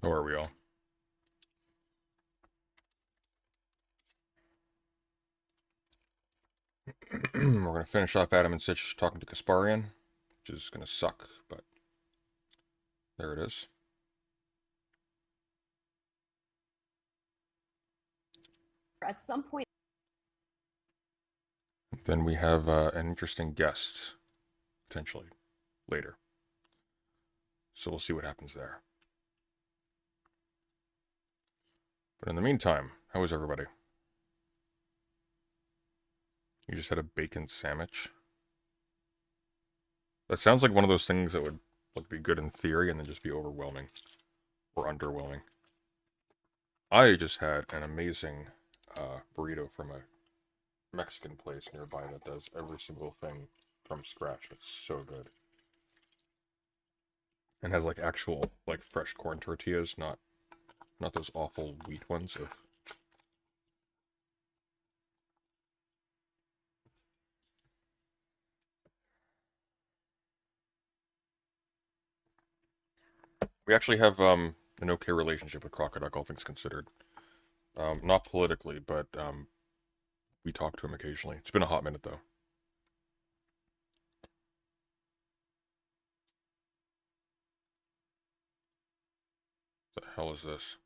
Or are we all? We're going to finish off Adam and Sitch talking to Kasparian, which is going to suck, but there it is. At some point. Then we have an interesting guest, potentially, later. So we'll see what happens there. But in the meantime, how is everybody? You just had a bacon sandwich? That sounds like one of those things that would be good in theory and then just be overwhelming. Or underwhelming. I just had an amazing burrito from a Mexican place nearby that does every single thing from scratch. It's so good. And has like actual like fresh corn tortillas, not those awful wheat ones. We actually have an okay relationship with Crocodile, all things considered. Not politically, but we talk to him occasionally. It's been a hot minute though. What the hell is this?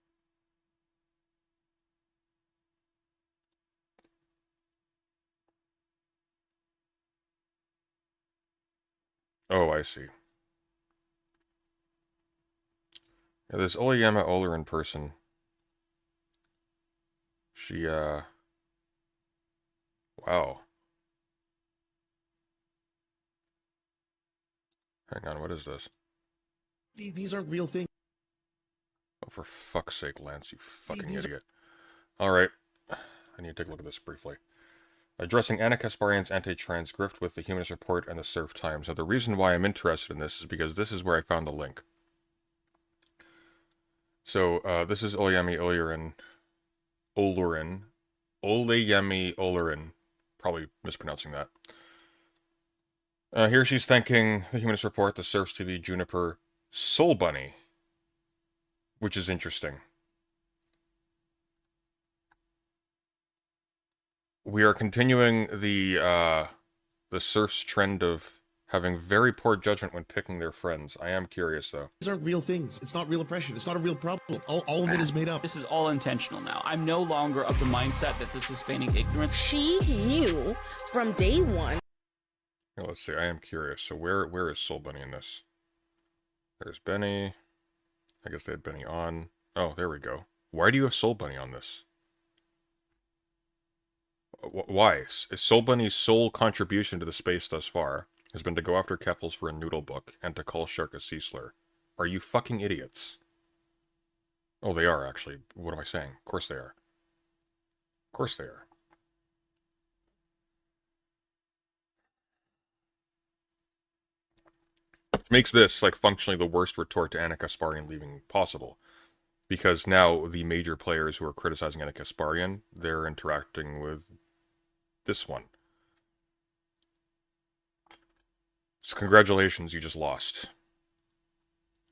Oh, I see. Yeah, this Oyama Oler in person. She, wow. Hang on, what is this? These aren't real things. Oh, for fuck's sake, Lance, you fucking idiot. Alright, I need to take a look at this briefly. Addressing Anna Kasparian's anti-trans grift with the Humanist Report and the Surf Times. Now, the reason why I'm interested in this is because this is where I found the link. So, this is Oyemi Olurin. Oleyemi Olurin. Probably mispronouncing that. Here she's thanking the Humanist Report, the Surfs TV, Juniper, Soul Bunny. Which is interesting. We are continuing the Surfs trend of having very poor judgment when picking their friends. I am curious, though. These aren't real things. It's not real oppression. It's not a real problem. All of it is made up. This is all intentional now. I'm no longer of the mindset that this was feigning ignorance. She knew from day one. Now, let's see. I am curious. So where is Soul Bunny in this? There's Benny. I guess they had Benny on. Oh, there we go. Why do you have Soul Bunny on this? Why? Soul Bunny's sole contribution to the space thus far has been to go after Keffels for a noodle book and to call Shark a sea slur. Are you fucking idiots? Oh, they are, actually. What am I saying? Of course they are. Of course they are. Makes this, like, functionally the worst retort to Anna Kasparian leaving possible. Because now the major players who are criticizing Anna Kasparian, they're interacting with this one. So congratulations, you just lost.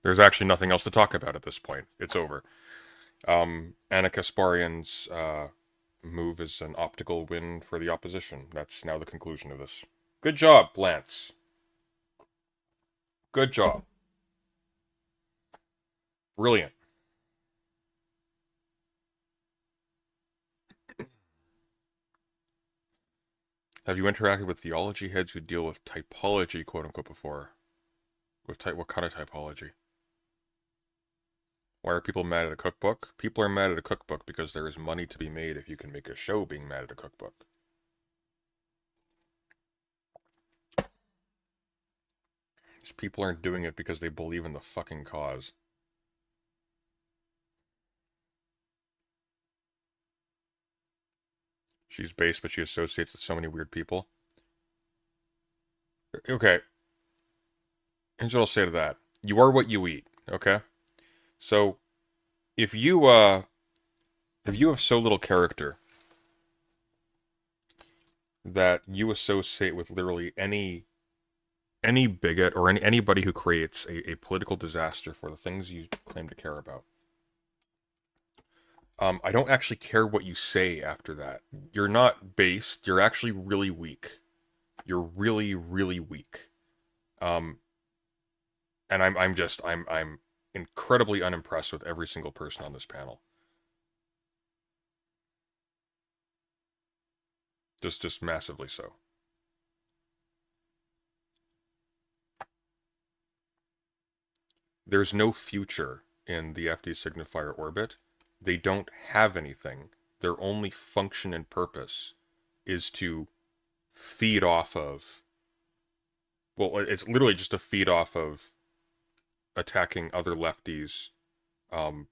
There's actually nothing else to talk about at this point. It's over. Anna Kasparian's move is an optical win for the opposition. That's now the conclusion of this. Good job, Lance. Good job. Brilliant. Have you interacted with theology heads who deal with typology, quote-unquote, before? What kind of typology? Why are people mad at a cookbook? People are mad at a cookbook because there is money to be made if you can make a show being mad at a cookbook. These people aren't doing it because they believe in the fucking cause. She's base, but she associates with so many weird people. Okay. Here's what I'll say to that. You are what you eat, okay? So, if you have so little character that you associate with literally any bigot or anybody who creates a political disaster for the things you claim to care about, I don't actually care what you say after that. You're not based. You're actually really weak. You're really, really weak. And I'm incredibly unimpressed with every single person on this panel. Just massively so. There's no future in the FD signifier orbit. They don't have anything. Their only function and purpose is to feed off of... Well, it's literally just to feed off of attacking other lefties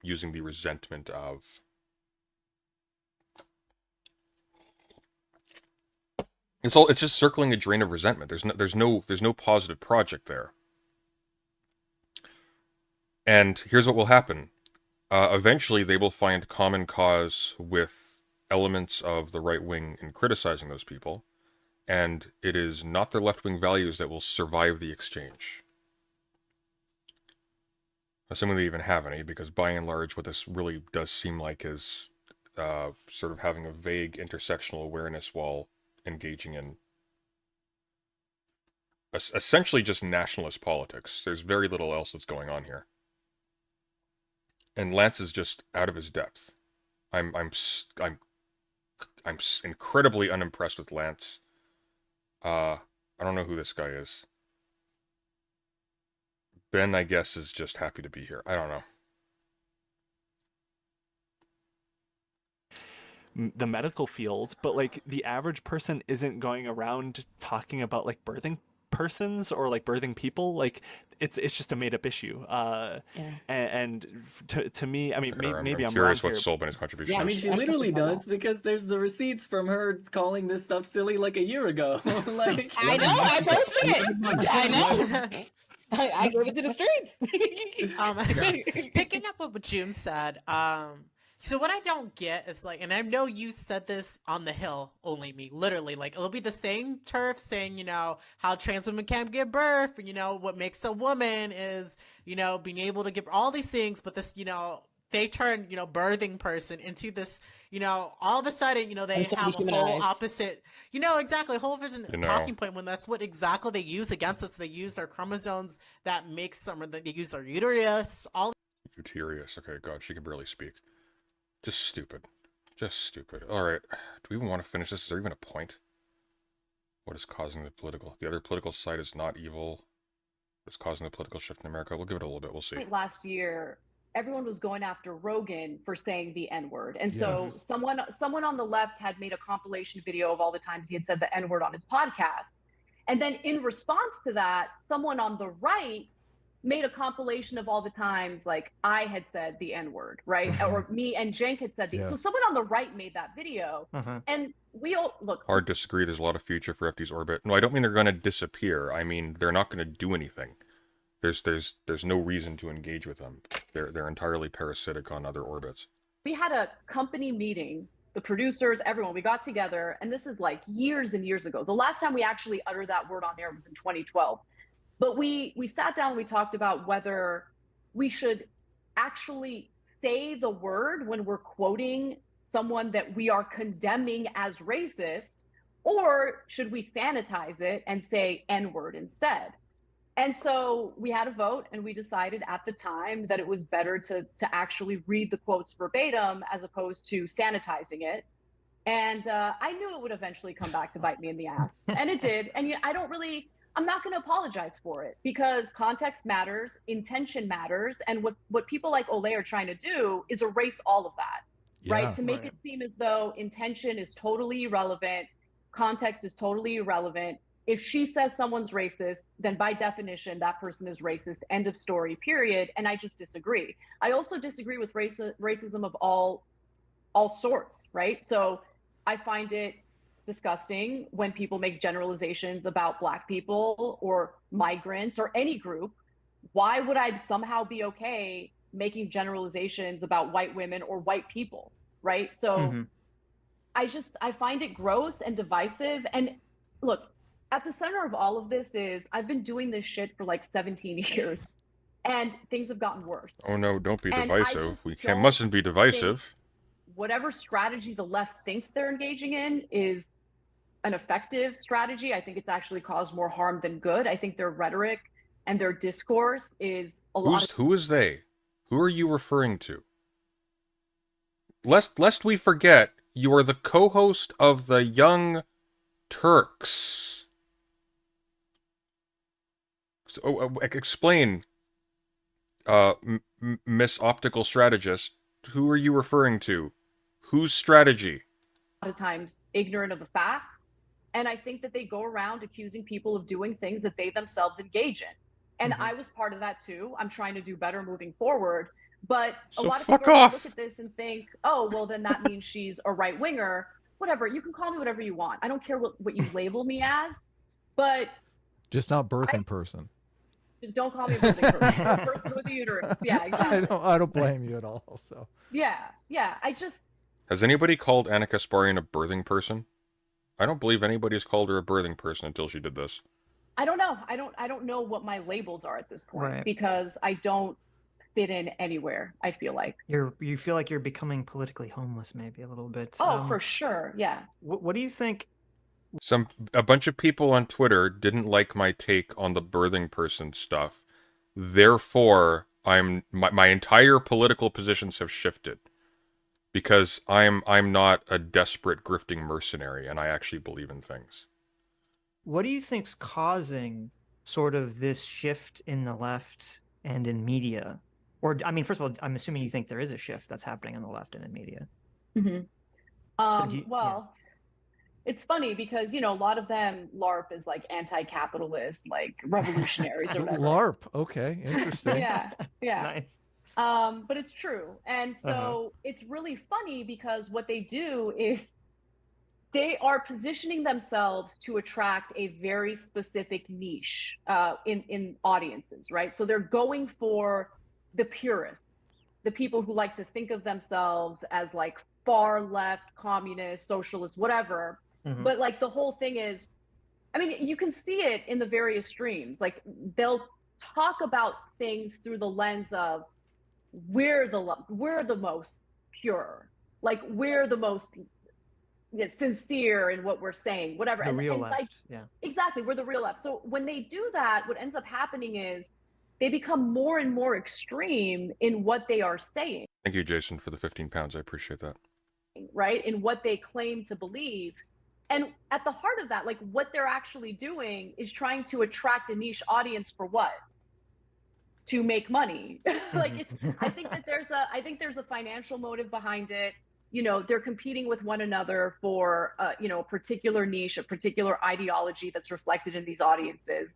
using the resentment of... It's just circling a drain of resentment. There's no positive project there. And here's what will happen. Eventually, they will find common cause with elements of the right wing in criticizing those people, and it is not their left-wing values that will survive the exchange. Assuming they even have any, because by and large, what this really does seem like is sort of having a vague intersectional awareness while engaging in essentially just nationalist politics. There's very little else that's going on here. And Lance is just out of his depth. I'm incredibly unimpressed with Lance. I don't know who this guy is. Ben, I guess, is just happy to be here. I don't know. The medical field, but like the average person isn't going around talking about like birthing persons or like birthing people. Like it's just a made up issue. And to me, I mean, maybe I'm curious wrong what here. Solben's contribution Yeah, I mean, is. she literally does, because there's the receipts from her calling this stuff silly like a year ago. Like, I know, I posted it. I know. I gave it to the streets. Picking up what June said, so what I don't get is like, and I know you said this on the Hill, only me, literally, like it'll be the same turf saying, you know, how trans women can't give birth, and you know, what makes a woman is, you know, being able to give all these things, but this, you know, they turn, you know, birthing person into this, you know, all of a sudden, you know, they have a whole opposite, you know, exactly, a whole different talking point when that's what exactly they use against us. They use their chromosomes that makes them, or they use their uterus, all. Uterus, okay, God, she can barely speak. Just stupid. Just stupid. Alright, do we even want to finish this? Is there even a point? What is causing the political... The other political side is not evil. What's causing the political shift in America? We'll give it a little bit, we'll see. Last year, everyone was going after Rogan for saying the N-word. And so someone on the left had made a compilation video of all the times he had said the N-word on his podcast. And then in response to that, someone on the right made a compilation of all the times like I had said the N-word, right? Or me and Jenk had said the so someone on the right made that video. And we all look, hard to disagree. There's a lot of future for FD's orbit. No, I don't mean they're going to disappear. I mean they're not going to do anything. There's no reason to engage with them. They're entirely parasitic on other orbits. we had a company meeting, the producers, everyone, we got together, and this is like years and years ago. The last time we actually uttered that word on air was in 2012. But we sat down and we talked about whether we should actually say the word when we're quoting someone that we are condemning as racist, or should we sanitize it and say N-word instead? And so we had a vote, and we decided at the time that it was better to actually read the quotes verbatim as opposed to sanitizing it. And I knew it would eventually come back to bite me in the ass, and it did. And I'm not going to apologize for it, because context matters, intention matters, and what people like Ole are trying to do is erase all of that, right? To make it seem as though intention is totally irrelevant, context is totally irrelevant. If she says someone's racist, then by definition, that person is racist, end of story, period. And I just disagree. I also disagree with racism of all sorts, right? So I find it disgusting when people make generalizations about Black people or migrants or any group. Why would I somehow be okay making generalizations about white women or white people, right? So I find it gross and divisive. And look, at the center of all of this is I've been doing this shit for like 17 years, and things have gotten worse. Oh no, don't be And divisive. We mustn't be divisive. whatever strategy the left thinks they're engaging in is an effective strategy. I think it's actually caused more harm than good. I think their rhetoric and their discourse is a lot. Who is they? Who are you referring to? Lest we forget, you are the co-host of the Young Turks. So, explain, Miss Optical Strategist. Who are you referring to? Whose strategy? A lot of times ignorant of the facts. And I think that they go around accusing people of doing things that they themselves engage in. And I was part of that too. I'm trying to do better moving forward. But a lot of people look at this and think, oh, well, then that means she's a right winger. Whatever. You can call me whatever you want. I don't care what you label me as. But just not birthing person. Don't call me a birthing person. A person with a uterus. Yeah, exactly. I don't blame you at all. So. Yeah. Has anybody called Anna Kasparian a birthing person? I don't believe anybody's called her a birthing person until she did this. I don't know. I don't know what my labels are at this point because I don't fit in anywhere. I feel like you feel like you're becoming politically homeless, maybe a little bit. Oh, for sure. Yeah. What do you think? A bunch of people on Twitter didn't like my take on the birthing person stuff. Therefore, my entire political positions have shifted. Because I'm not a desperate grifting mercenary, and I actually believe in things. What do you think's causing sort of this shift in the left and in media? Or, I mean, first of all, I'm assuming you think there is a shift that's happening in the left and in media. It's funny because, a lot of them LARP is like anti-capitalist, like revolutionaries or whatever. LARP, okay, interesting. Yeah. Nice. But it's true. And so it's really funny because what they do is they are positioning themselves to attract a very specific niche in audiences, right? So they're going for the purists, the people who like to think of themselves as like far left, communist, socialist, whatever. But like the whole thing is, I mean, you can see it in the various streams. Like they'll talk about things through the lens of we're the most pure, like we're the most sincere in what we're saying, whatever. The real left. Like, yeah, exactly, we're the real left. So when they do that, what ends up happening is they become more and more extreme in what they are saying. Thank you, Jason, for the 15 pounds. I appreciate that. Right, in what they claim to believe. And at the heart of that, like what they're actually doing is trying to attract a niche audience for what? To make money. Like I think there's a financial motive behind it. They're competing with one another for a particular niche, a particular ideology that's reflected in these audiences.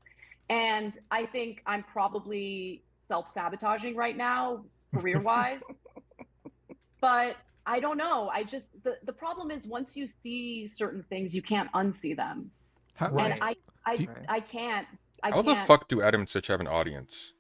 And I think I'm probably self-sabotaging right now, career-wise. But I don't know. The problem is once you see certain things, you can't unsee them. And I can't. How the fuck do Adam and Sitch have an audience?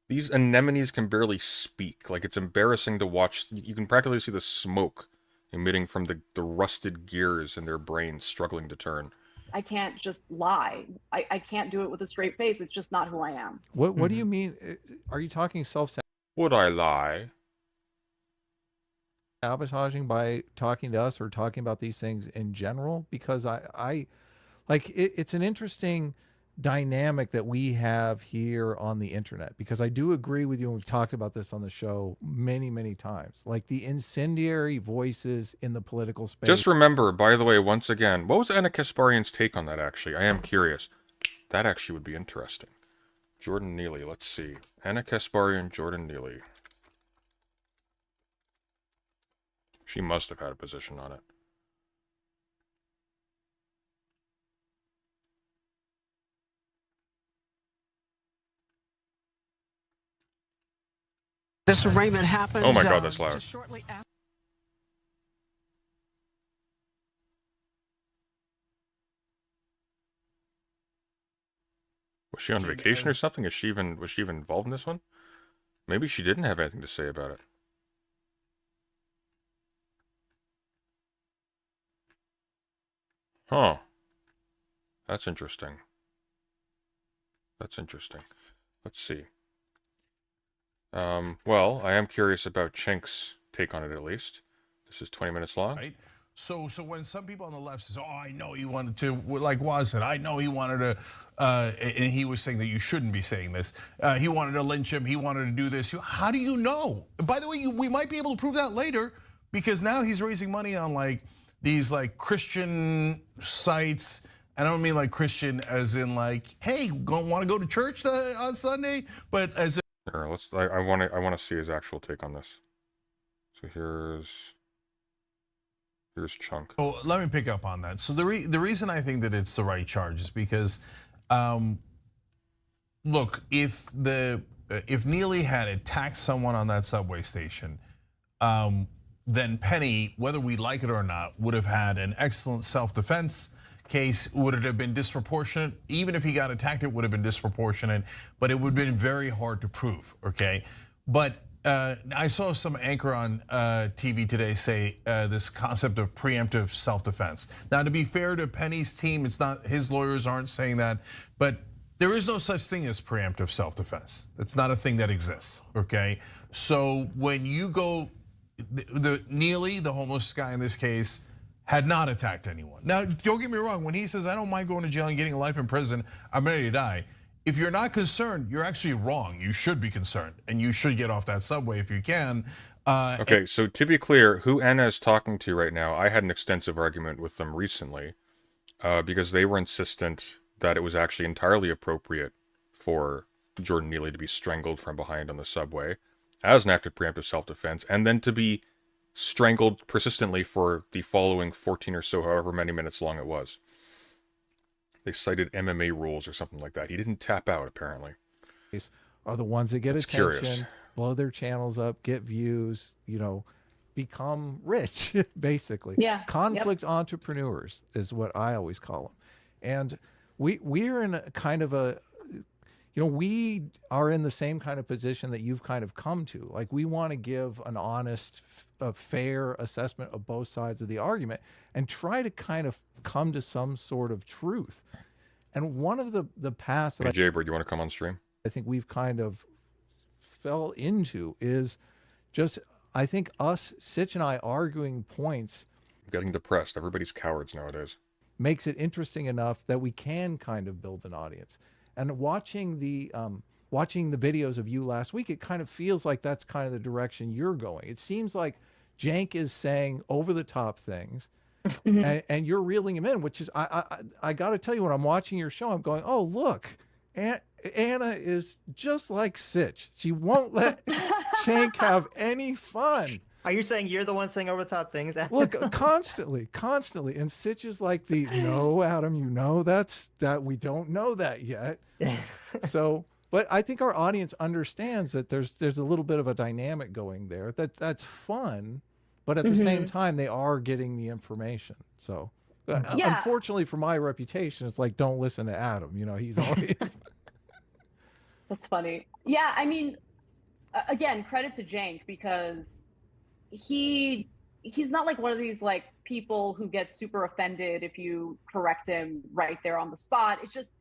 These anemones can barely speak. Like, it's embarrassing to watch. You can practically see the smoke emitting from the rusted gears in their brains struggling to turn. I can't just lie. I can't do it with a straight face. It's just not who I am. What do you mean? Are you talking Would I lie? Sabotaging by talking to us or talking about these things in general? Because I like it's an interesting dynamic that we have here on the internet, because I do agree with you, and we've talked about this on the show many times, like the incendiary voices in the political space. Just remember, by the way, once again, what was Anna Kasparian's take on that, actually? I am curious. That actually would be interesting. Jordan Neely, let's see. Anna Kasparian, Jordan Neely. She must have had a position on it. This arraignment happened. Oh my God, that's loud. Just shortly after. Was she on vacation or something? Was she even involved in this one? Maybe she didn't have anything to say about it. Huh. That's interesting. Let's see. Well, I am curious about Chink's take on it, at least. This is 20 minutes long. Right. So when some people on the left says, "Oh, I know he wanted to," like Waz said, "I know he wanted to," and he was saying that you shouldn't be saying this. He wanted to lynch him. He wanted to do this. How do you know? By the way, we might be able to prove that later, because now he's raising money on like these like Christian sites. I don't mean like Christian as in like, hey, want to go to church on Sunday, but as Here, I want to see his actual take on this. So here's Chunk. Oh, let me pick up on that. So the reason I think that it's the right charge is because, look, if Neely had attacked someone on that subway station, then Penny, whether we like it or not, would have had an excellent self-defense case. Would it have been disproportionate? Even if he got attacked, it would have been disproportionate, but it would have been very hard to prove, okay? But I saw some anchor on TV today say this concept of preemptive self-defense. Now, to be fair to Penny's team, it's not, his lawyers aren't saying that, but there is no such thing as preemptive self-defense. It's not a thing that exists, okay? So when you go, Neely, the homeless guy in this case, had not attacked anyone. Now, don't get me wrong, when he says, I don't mind going to jail and getting life in prison, I'm ready to die. If you're not concerned, you're actually wrong. You should be concerned, and you should get off that subway if you can. Okay, so to be clear, who Anna is talking to right now, I had an extensive argument with them recently because they were insistent that it was actually entirely appropriate for Jordan Neely to be strangled from behind on the subway as an act of preemptive self-defense, and then to be strangled persistently for the following 14 or so, however many minutes long it was. They cited MMA rules or something like that. He didn't tap out, apparently. Are the ones that get attention, curious. blow their channels up, get views, become rich, basically. Yeah. Conflict entrepreneurs is what I always call them. And we're in a kind of a, we are in the same kind of position that you've kind of come to. Like, we want to give an honest, a fair assessment of both sides of the argument and try to kind of come to some sort of truth. And one of the paths that Hey, Jaybird, you want to come on stream? I think we've kind of fell into is just, I think us, Sitch and I, arguing points. I'm getting depressed. Everybody's cowards nowadays. Makes it interesting enough that we can kind of build an audience. And watching the videos of you last week, it kind of feels like that's kind of the direction you're going. It seems like Jank is saying over the top things, and you're reeling him in, which is, I got to tell you, when I'm watching your show, I'm going, oh, look, Anna is just like Sitch. She won't let Jank have any fun. Are you saying you're the one saying over the top things? Look, constantly. And Sitch is like no, Adam, that we don't know that yet. So, but I think our audience understands that there's a little bit of a dynamic going there. That's fun, but at the same time, they are getting the information. So, unfortunately for my reputation, it's like, don't listen to Adam. He's always. That's funny. Yeah, I mean, again, credit to Jank, because he's not like one of these like people who get super offended if you correct him right there on the spot. It's just,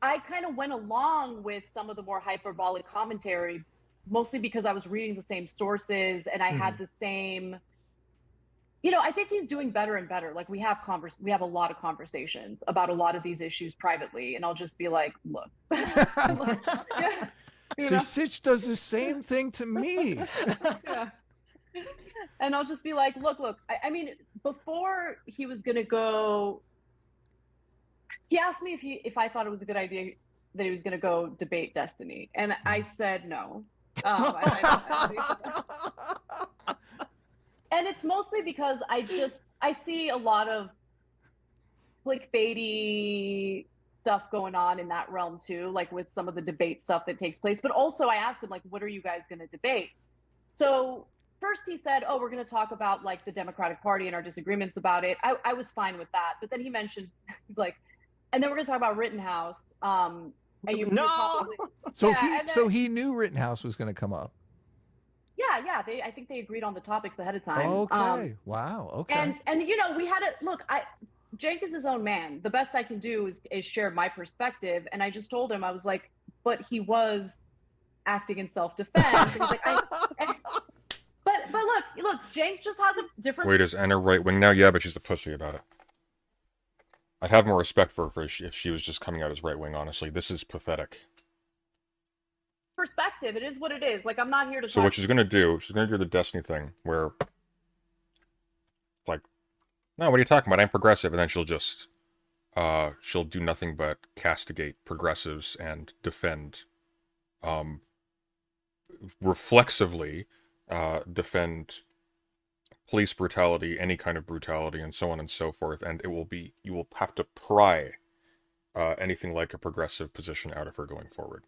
I kind of went along with some of the more hyperbolic commentary, mostly because I was reading the same sources and I had the same, I think he's doing better and better. Like, we have a lot of conversations about a lot of these issues privately, and I'll just be like, look. So Sitch does the same thing to me. Yeah. And I'll just be like, look, I mean, before he was going to go, he asked me if I thought it was a good idea that he was going to go debate Destiny. And I said no. And it's mostly because I see a lot of clickbaity stuff going on in that realm too, like with some of the debate stuff that takes place. But also I asked him, like, what are you guys going to debate? So first he said, oh, we're going to talk about like the Democratic Party and our disagreements about it. I was fine with that. But then he mentioned, he's like, and then we're going to talk about Rittenhouse. And No! So he knew Rittenhouse was going to come up. Yeah. I think they agreed on the topics ahead of time. Okay. Wow. Okay. And we had to look. Jank is his own man. The best I can do is share my perspective. And I just told him, I was like, but he was acting in self-defense. And he's like, but look, Cenk just has a different. Wait, is Anna right wing now? Yeah, but she's a pussy about it. I'd have more respect for her if she was just coming out as right wing, honestly. This is pathetic. Perspective. It is what it is. Like, I'm not here to. So what she's gonna do? She's gonna do the Destiny thing, where, like, no, what are you talking about? I'm progressive, and then she'll do nothing but castigate progressives and defend, reflexively, defend police brutality, any kind of brutality, and so on and so forth. And you will have to pry anything like a progressive position out of her going forward.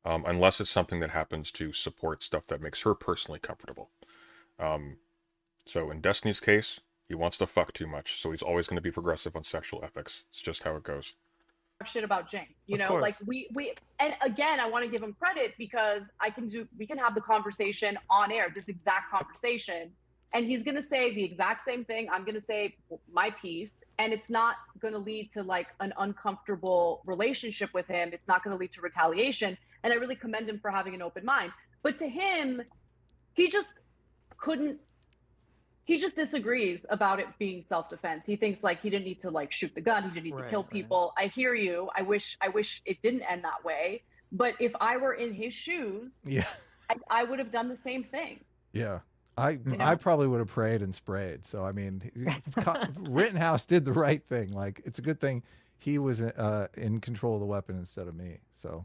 Unless it's something that happens to support stuff that makes her personally comfortable. So in Destiny's case, he wants to fuck too much, so he's always going to be progressive on sexual ethics. It's just how it goes. Shit about Cenk, you Of know, course. like we and again, I want to give him credit because we can have the conversation on air, this exact conversation, and he's going to say the exact same thing. I'm going to say my piece, and it's not going to lead to like an uncomfortable relationship with him. It's not going to lead to retaliation. And I really commend him for having an open mind. But to him, he just disagrees about it being self-defense. He thinks like he didn't need to like shoot the gun. He didn't need to kill people. I hear you. I wish it didn't end that way. But if I were in his shoes, Yeah. I would have done the same thing. Yeah. I probably would have prayed and sprayed. So, I mean, Rittenhouse did the right thing. Like, it's a good thing he was in control of the weapon instead of me. So,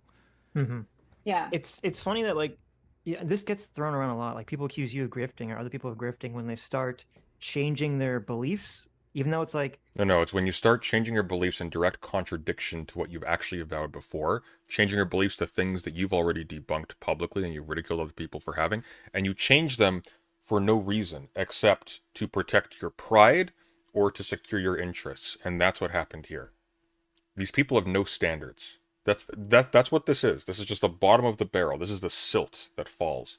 yeah, it's funny that like, yeah, this gets thrown around a lot. Like people accuse you of grifting or other people of grifting when they start changing their beliefs, even though it's like No, it's when you start changing your beliefs in direct contradiction to what you've actually avowed before, changing your beliefs to things that you've already debunked publicly and you've ridiculed other people for having, and you change them for no reason except to protect your pride or to secure your interests. And that's what happened here. These people have no standards. That's what this is. This is just the bottom of the barrel. This is the silt that falls.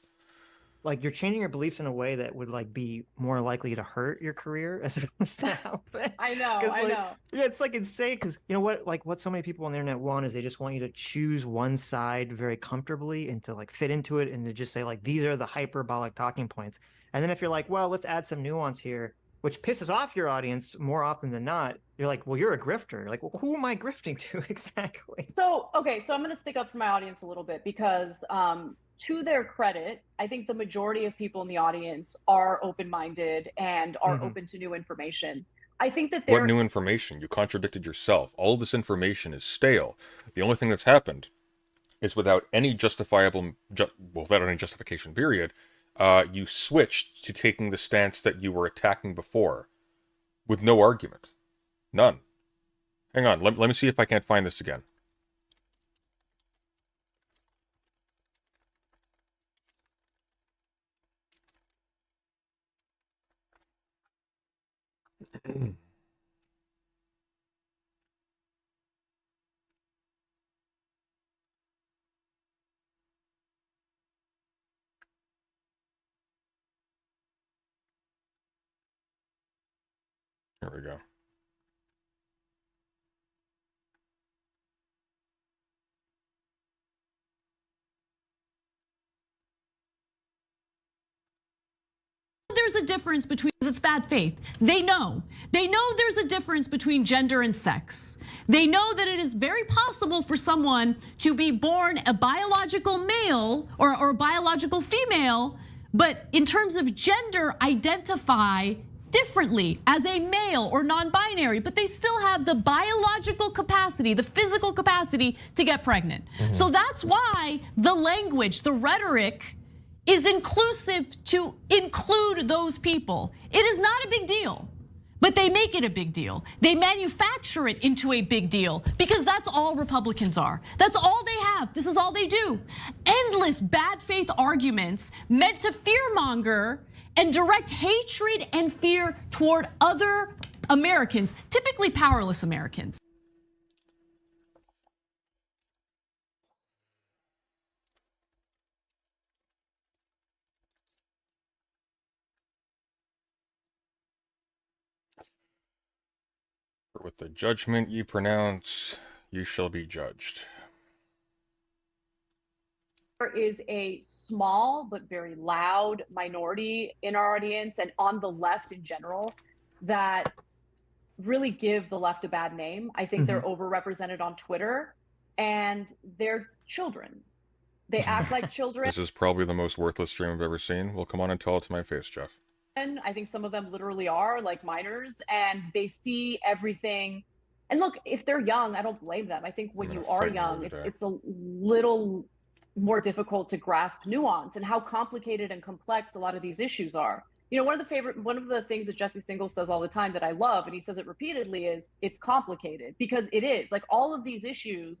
like you're changing your beliefs in a way that would like be more likely to hurt your career as opposed to help it. I know. Yeah, it's like insane because you know what so many people on the internet want is they just want you to choose one side very comfortably and to like fit into it and to just say like these are the hyperbolic talking points. And then if you're like, well, let's add some nuance here, which pisses off your audience more often than not, you're like, well, you're a grifter. Like, well, who am I grifting to exactly? So I'm going to stick up for my audience a little bit because to their credit, I think the majority of people in the audience are open-minded and are open to new information. I think that What new information? You contradicted yourself. All this information is stale. The only thing that's happened is without any justification, period, you switched to taking the stance that you were attacking before with no argument. None. Hang on, let me see if I can't find this again. Here we go. There's a difference between, it's bad faith. They know there's a difference between gender and sex. They know that it is very possible for someone to be born a biological male or a biological female, but in terms of gender, identify differently as a male or non-binary, but they still have the biological capacity, the physical capacity to get pregnant. So that's why the language, the rhetoric is inclusive to include those people. It is not a big deal, but they make it a big deal. They manufacture it into a big deal because that's all Republicans are. That's all they have. This is all they do. Endless bad faith arguments meant to fearmonger and direct hatred and fear toward other Americans, typically powerless Americans. For with the judgment ye pronounce, ye shall be judged. there is a small but very loud minority in our audience and on the left in general that really give the left a bad name. I think they're overrepresented on Twitter, and they're children. They act like children. This is probably the most worthless stream I've ever seen. Well, come on and tell it to my face, Jeff. I think some of them literally are like minors, and they see everything. And look, if they're young, I don't blame them. I think when you are young, it's a little more difficult to grasp nuance and how complicated and complex a lot of these issues are. You know, one of the things that Jesse Singles says all the time that I love, and he says it repeatedly, is it's complicated, because it is. Like, all of these issues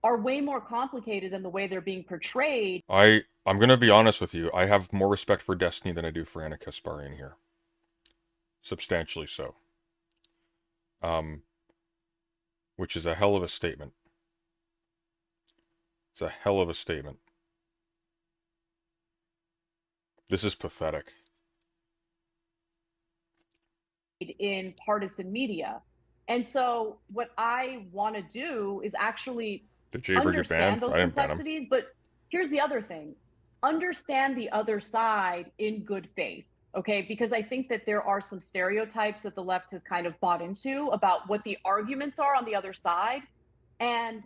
are way more complicated than the way they're being portrayed. I'm gonna be honest with you. I have more respect for Destiny than I do for Anna Kasparian here. Substantially so. Which is a hell of a statement. It's a hell of a statement. This is pathetic. In partisan media. And so what I want to do is actually understand those complexities. But here's the other thing. Understand the other side in good faith. Okay, because I think that there are some stereotypes that the left has kind of bought into about what the arguments are on the other side. And,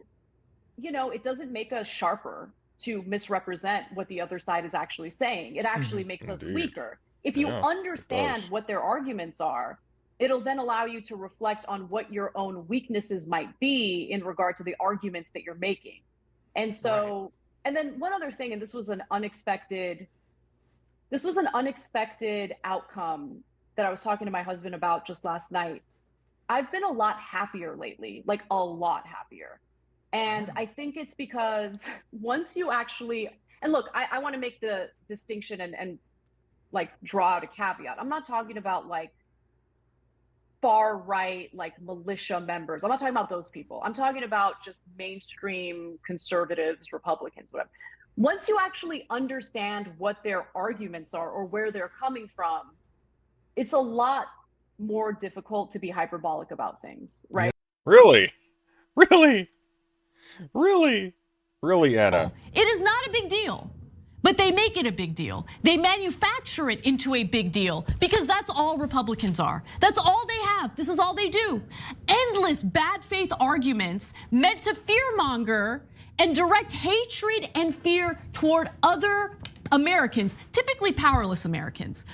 you know, it doesn't make us sharper to misrepresent what the other side is actually saying. It actually makes us weaker. If you understand what their arguments are, it'll then allow you to reflect on what your own weaknesses might be in regard to the arguments that you're making. And so, and then one other thing, and this was an unexpected outcome that I was talking to my husband about just last night. I've been a lot happier lately, like a lot happier. And I think it's because once you actually, and look, I want to make the distinction and like draw out a caveat. I'm not talking about like far right, like militia members. I'm not talking about those people. I'm talking about just mainstream conservatives, Republicans, whatever. Once you actually understand what their arguments are or where they're coming from, it's a lot more difficult to be hyperbolic about things, right? Really? Really? Really? Really, Anna? It is not a big deal, but they make it a big deal. They manufacture it into a big deal because that's all Republicans are. That's all they have. This is all they do. Endless bad faith arguments meant to fearmonger and direct hatred and fear toward other Americans, typically powerless Americans.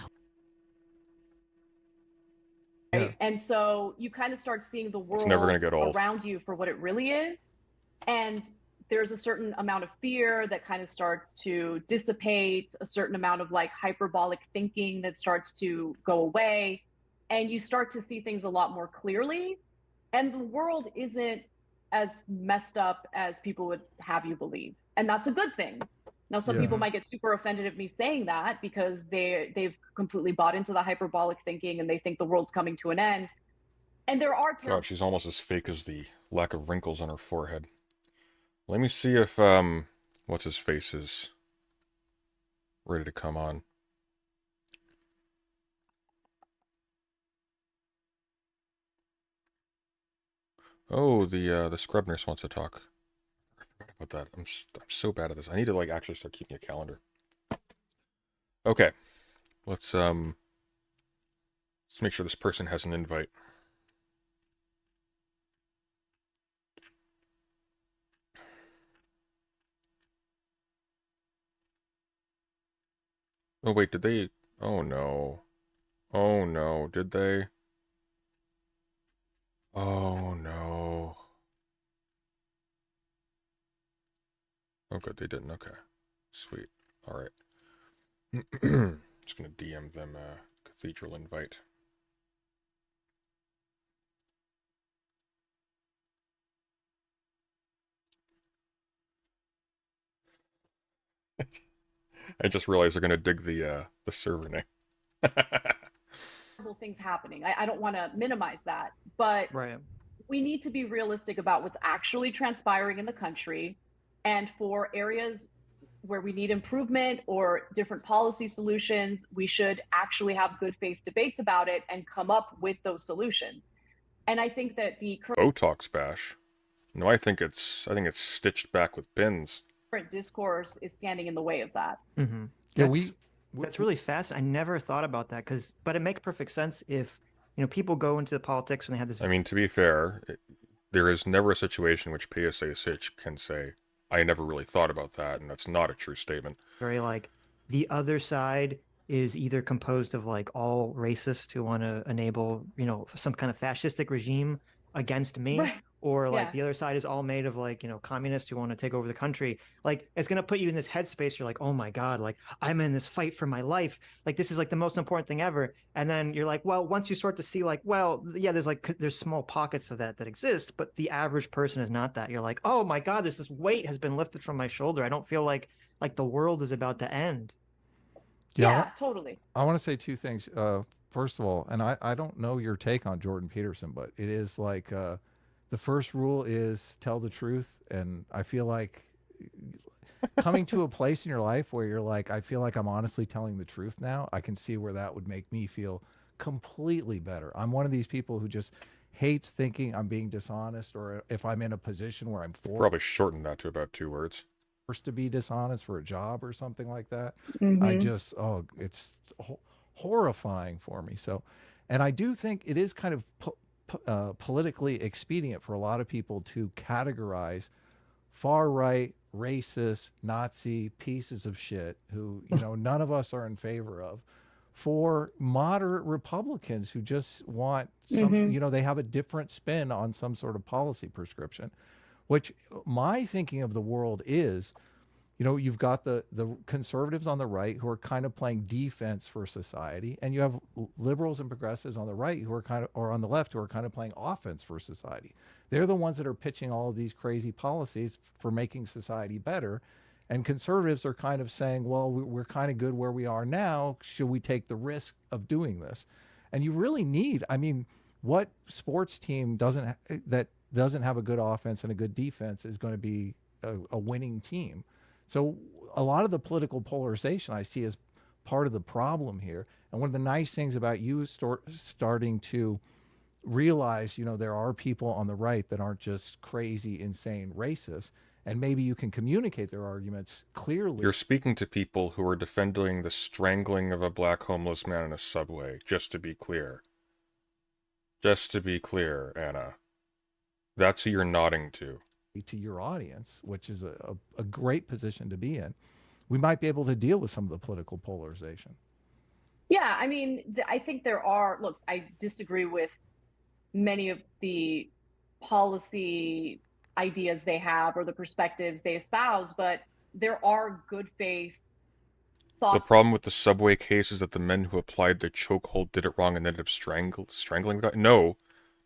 Right? And so you kind of start seeing the world around you for what it really is. And there's a certain amount of fear that kind of starts to dissipate, a certain amount of like hyperbolic thinking that starts to go away. And you start to see things a lot more clearly. And the world isn't as messed up as people would have you believe. And that's a good thing. Now, some people might get super offended at me saying that because they've completely bought into the hyperbolic thinking and they think the world's coming to an end. And there are God, she's almost as fake as the lack of wrinkles on her forehead. Let me see if what's his face is ready to come on. Oh, the scrub nurse wants to talk. I forgot about that. I'm so bad at this. I need to like actually start keeping a calendar. Okay, let's make sure this person has an invite. Oh wait, did they? Oh no. Oh no, did they? Oh no. Oh good, they didn't. Okay. Sweet. Alright. Just gonna DM them a Cathedral invite. I just realized they're gonna dig the server name. Things happening. I don't want to minimize that, but we need to be realistic about what's actually transpiring in the country. And for areas where we need improvement or different policy solutions, we should actually have good faith debates about it and come up with those solutions. And I think that the Botox bash. No, I think it's stitched back with pins. discourse is standing in the way of that. Mm-hmm. Yeah, That's really fast. I never thought about that but it makes perfect sense if people go into politics when they have this. I mean, to be fair, there is never a situation in which PSA Sitch can say, "I never really thought about that," and that's not a true statement. Very like the other side is either composed of like all racists who want to enable some kind of fascistic regime against me, Right. or like Yeah. the other side is all made of like communists who want to take over the country. Like it's going to put you in this headspace. You're like, oh my god, like I'm in this fight for my life, like this is like the most important thing ever. And then you're like, well, once you start to see like, well, yeah, there's small pockets of that exist, but the average person is not that. You're like, oh my god, this weight has been lifted from my shoulder. I don't feel like the world is about to end. Yeah, totally. I want to say two things. First of all, and I don't know your take on Jordan Peterson, but it is like the first rule is tell the truth. And I feel like coming to a place in your life where you're like, I feel like I'm honestly telling the truth now, I can see where that would make me feel completely better. I'm one of these people who just hates thinking I'm being dishonest, or if I'm in a position where I'm Probably shorten that to about 2 words. forced to be dishonest for a job or something like that. Mm-hmm. I just, it's horrifying for me. So, and I do think it is kind of politically expedient for a lot of people to categorize far right, racist, Nazi pieces of shit who, none of us are in favor of, for moderate Republicans who just want some, they have a different spin on some sort of policy prescription. Which my thinking of the world is, you've got the conservatives on the right who are kind of playing defense for society, and you have liberals and progressives on the right who are or on the left who are kind of playing offense for society. They're the ones that are pitching all of these crazy policies for making society better. And conservatives are kind of saying, well, we're kind of good where we are now. Should we take the risk of doing this? And you really need, what sports team doesn't have a good offense and a good defense is going to be a winning team. So a lot of the political polarization I see as part of the problem here. And one of the nice things about you starting to realize, there are people on the right that aren't just crazy, insane racists, and maybe you can communicate their arguments clearly. You're speaking to people who are defending the strangling of a black homeless man in a subway, just to be clear. Just to be clear, Anna. That's who you're nodding to. To your audience, which is a great position to be in. We might be able to deal with some of the political polarization. Yeah, I think there are, look, I disagree with many of the policy ideas they have or the perspectives they espouse, but there are good faith thoughts. The problem with the subway case is that the men who applied the chokehold did it wrong and ended up strangling the guy. No,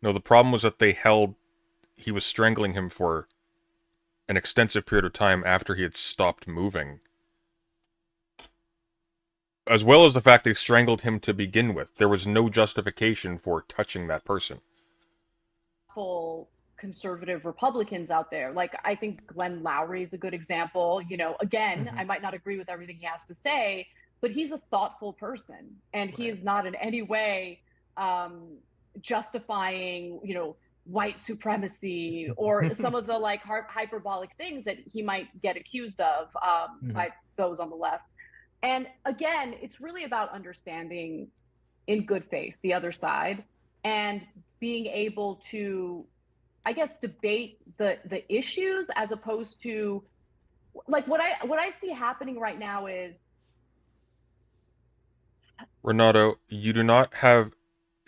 the problem was that he was strangling him for an extensive period of time after he had stopped moving. As well as the fact they strangled him to begin with. There was no justification for touching that person. Full conservative Republicans out there. Like, I think Glenn Lowry is a good example. Again, I might not agree with everything he has to say, but he's a thoughtful person. And he is not in any way justifying, white supremacy or some of the like hyperbolic things that he might get accused of by those on the left. And again, it's really about understanding in good faith the other side and being able to, I guess, debate the issues as opposed to like what I see happening right now is, Renato, you do not have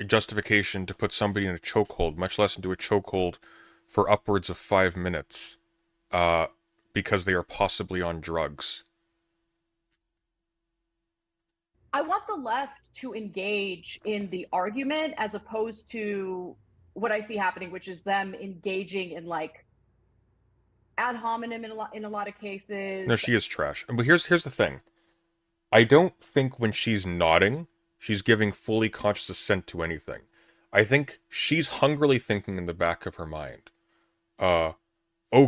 a justification to put somebody in a chokehold, much less into a chokehold for upwards of 5 minutes, because they are possibly on drugs. I want the left to engage in the argument as opposed to what I see happening, which is them engaging in like ad hominem in a lot of cases. No, she is trash. But here's the thing. I don't think when she's nodding, she's giving fully conscious assent to anything. I think she's hungrily thinking in the back of her mind, oh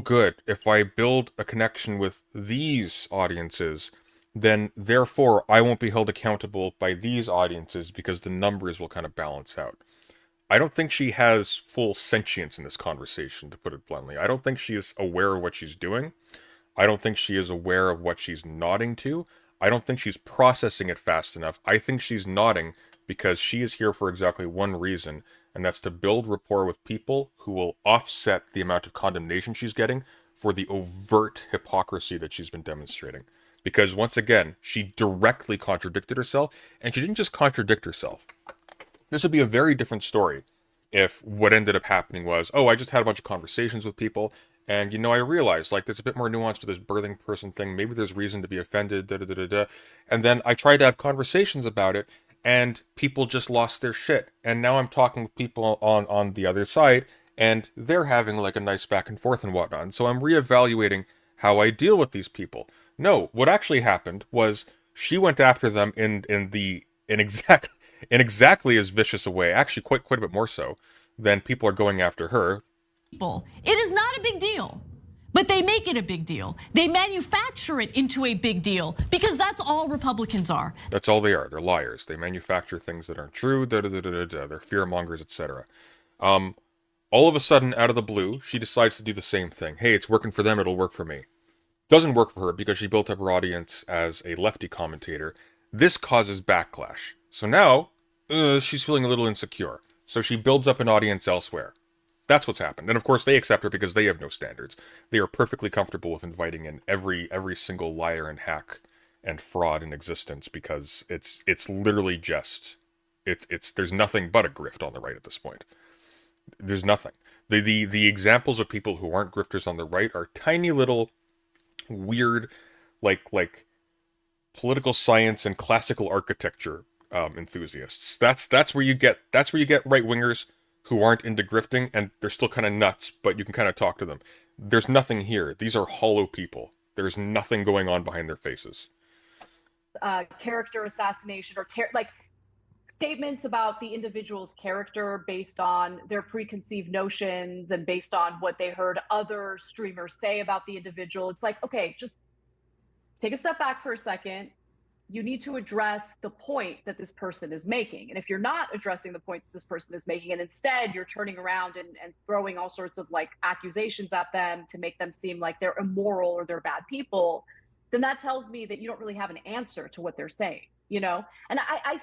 good, if I build a connection with these audiences, then therefore I won't be held accountable by these audiences because the numbers will kind of balance out. I don't think she has full sentience in this conversation, to put it bluntly. I don't think she is aware of what she's doing. I don't think she is aware of what she's nodding to. I don't think she's processing it fast enough. I think she's nodding because she is here for exactly one reason, and that's to build rapport with people who will offset the amount of condemnation she's getting for the overt hypocrisy that she's been demonstrating. Because once again, she directly contradicted herself, and she didn't just contradict herself. This would be a very different story if what ended up happening was, oh, I just had a bunch of conversations with people, and, I realized, like, there's a bit more nuance to this birthing person thing. Maybe there's reason to be offended, da-da-da-da-da. And then I tried to have conversations about it, and people just lost their shit. And now I'm talking with people on the other side, and they're having, like, a nice back and forth and whatnot. And so I'm reevaluating how I deal with these people. No, what actually happened was she went after them in exactly as vicious a way, actually quite a bit more so, than people are going after her. It is not a big deal, but they make it a big deal. They manufacture it into a big deal because that's all Republicans are. That's all they are. They're liars. They manufacture things that aren't true. They're fear mongers, etc. All of a sudden, out of the blue, she decides to do the same thing. Hey, it's working for them. It'll work for me. Doesn't work for her because she built up her audience as a lefty commentator. This causes backlash. So now, she's feeling a little insecure. So she builds up an audience elsewhere. That's what's happened. And of course, they accept her because they have no standards. They are perfectly comfortable with inviting in every single liar and hack and fraud in existence because it's literally just there's nothing but a grift on the right at this point. There's nothing. The examples of people who aren't grifters on the right are tiny little weird like political science and classical architecture enthusiasts. That's where you get right wingers who aren't into grifting, and they're still kind of nuts, but you can kind of talk to them. There's nothing here. These are hollow people. There's nothing going on behind their faces. Character assassination or statements about the individual's character based on their preconceived notions and based on what they heard other streamers say about the individual. It's like, okay, just take a step back for a second. You need to address the point that this person is making. And if you're not addressing the point that this person is making, and instead you're turning around and throwing all sorts of accusations at them to make them seem like they're immoral or they're bad people, then that tells me that you don't really have an answer to what they're saying, And I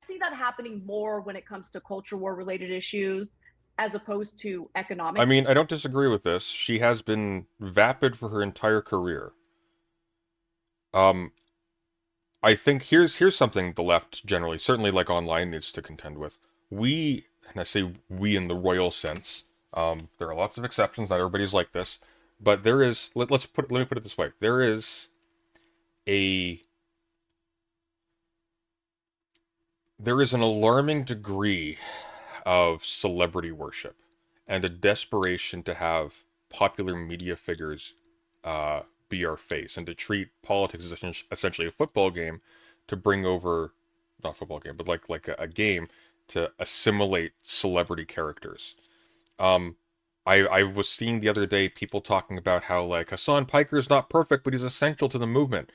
see that happening more when it comes to culture war related issues as opposed to economic. I mean, I don't disagree with this. She has been vapid for her entire career. I think here's something the left generally, certainly online, needs to contend with. We, and I say we in the royal sense, there are lots of exceptions, not everybody's like this, but there is, let me put it this way, there is an alarming degree of celebrity worship and a desperation to have popular media figures be our face and to treat politics as essentially a football game to bring over, not football game, but like a game to assimilate celebrity characters. I was seeing the other day people talking about how Hassan Piker is not perfect, but he's essential to the movement.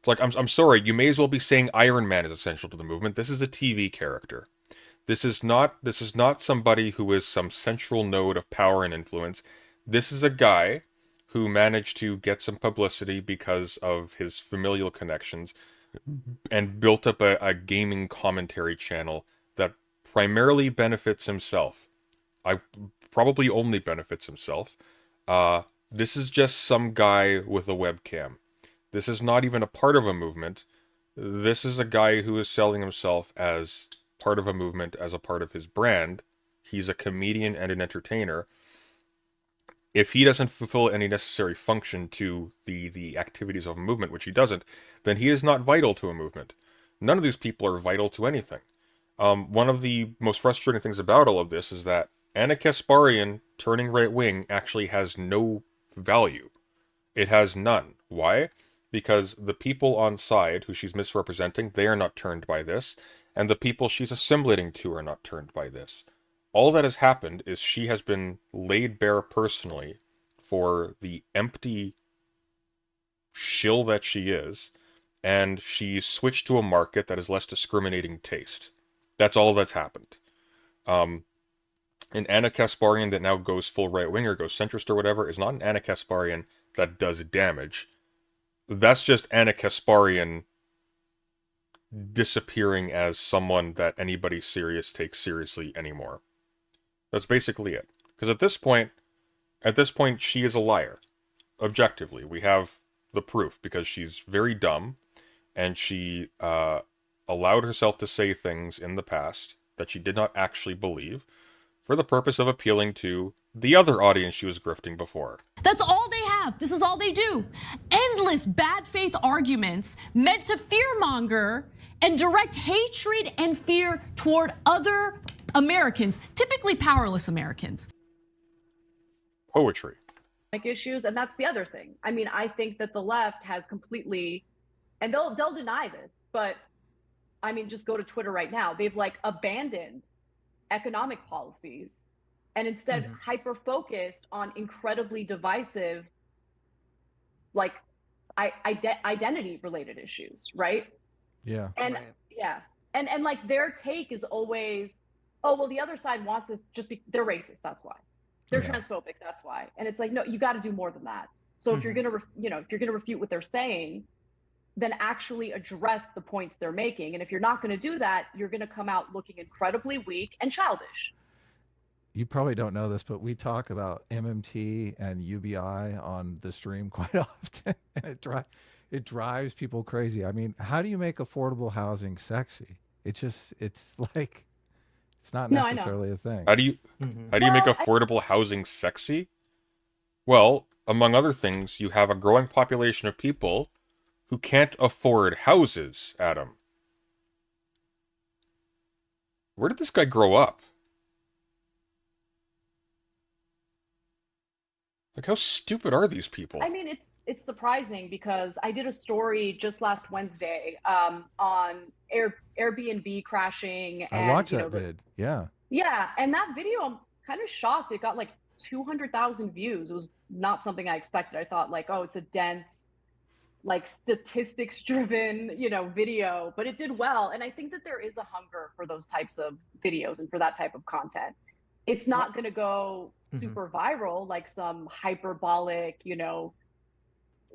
It's I'm sorry, you may as well be saying Iron Man is essential to the movement. This is a TV character. This is not somebody who is some central node of power and influence. This is a guy who managed to get some publicity because of his familial connections and built up a gaming commentary channel that primarily benefits himself. Probably only benefits himself. This is just some guy with a webcam. This is not even a part of a movement. This is a guy who is selling himself as part of a movement, as a part of his brand. He's a comedian and an entertainer. If he doesn't fulfill any necessary function to the activities of a movement, which he doesn't, then he is not vital to a movement. None of these people are vital to anything. One of the most frustrating things about all of this is that Anna Kasparian turning right-wing actually has no value. It has none. Why? Because the people on side who she's misrepresenting, they are not turned by this, and the people she's assimilating to are not turned by this. All that has happened is she has been laid bare personally for the empty shill that she is, and she switched to a market that has less discriminating taste. That's all that's happened. An Anna Kasparian that now goes full right-wing or goes centrist or whatever is not an Anna Kasparian that does damage. That's just Anna Kasparian disappearing as someone that anybody serious takes seriously anymore. That's basically it. Because at this point, she is a liar. Objectively, we have the proof because she's very dumb, and she allowed herself to say things in the past that she did not actually believe for the purpose of appealing to the other audience she was grifting before. That's all they have. This is all they do. Endless bad faith arguments meant to fearmonger and direct hatred and fear toward other Americans, typically powerless Americans. Poetry. Issues, and that's the other thing. I mean, I think that the left has completely, and they'll deny this, but I mean, just go to Twitter right now. They've like abandoned economic policies and instead hyper focused on incredibly divisive, like identity related issues, right? Yeah. And and like their take is always, oh well, the other side wants us they're racist, that's why. They're transphobic, that's why. And it's like, no, you got to do more than that. So if you're gonna if you're gonna refute what they're saying, then actually address the points they're making. And if you're not going to do that, you're going to come out looking incredibly weak and childish. You probably don't know this, but we talk about MMT and UBI on the stream quite often. And it drives people crazy. I mean, how do you make affordable housing sexy? It's like, it's not necessarily a thing. How do you make affordable housing sexy? Well, among other things, you have a growing population of people who can't afford houses, Adam. Where did this guy grow up? Like, how stupid are these people? I mean, it's surprising because I did a story just last Wednesday on Airbnb crashing. And, I watched that vid. Yeah. Yeah, and that video, I'm kind of shocked. It got like 200,000 views. It was not something I expected. I thought like, oh, it's a dense, like statistics driven, video, but it did well. And I think that there is a hunger for those types of videos and for that type of content. It's not going to go super viral, like some hyperbolic,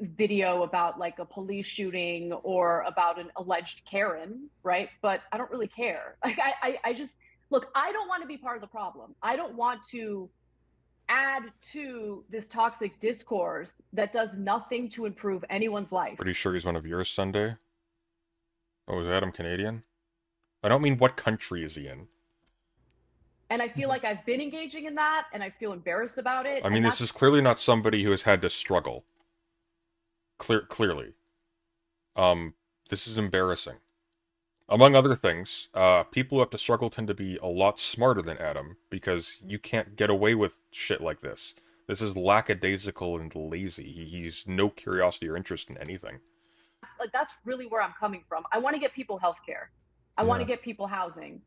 video about like a police shooting or about an alleged Karen, right? But I don't really care. Like I just, look, I don't want to be part of the problem. I don't want to add to this toxic discourse that does nothing to improve anyone's life. Pretty sure he's one of yours, Sunday. Oh, is Adam Canadian? I don't mean what country is he in. And I feel like I've been engaging in that, and I feel embarrassed about it. I mean, this is clearly not somebody who has had to struggle. Clearly. This is embarrassing. Among other things, people who have to struggle tend to be a lot smarter than Adam, because you can't get away with shit like this. This is lackadaisical and lazy. He's no curiosity or interest in anything. Like, that's really where I'm coming from. I want to get people healthcare. I want to get people housing.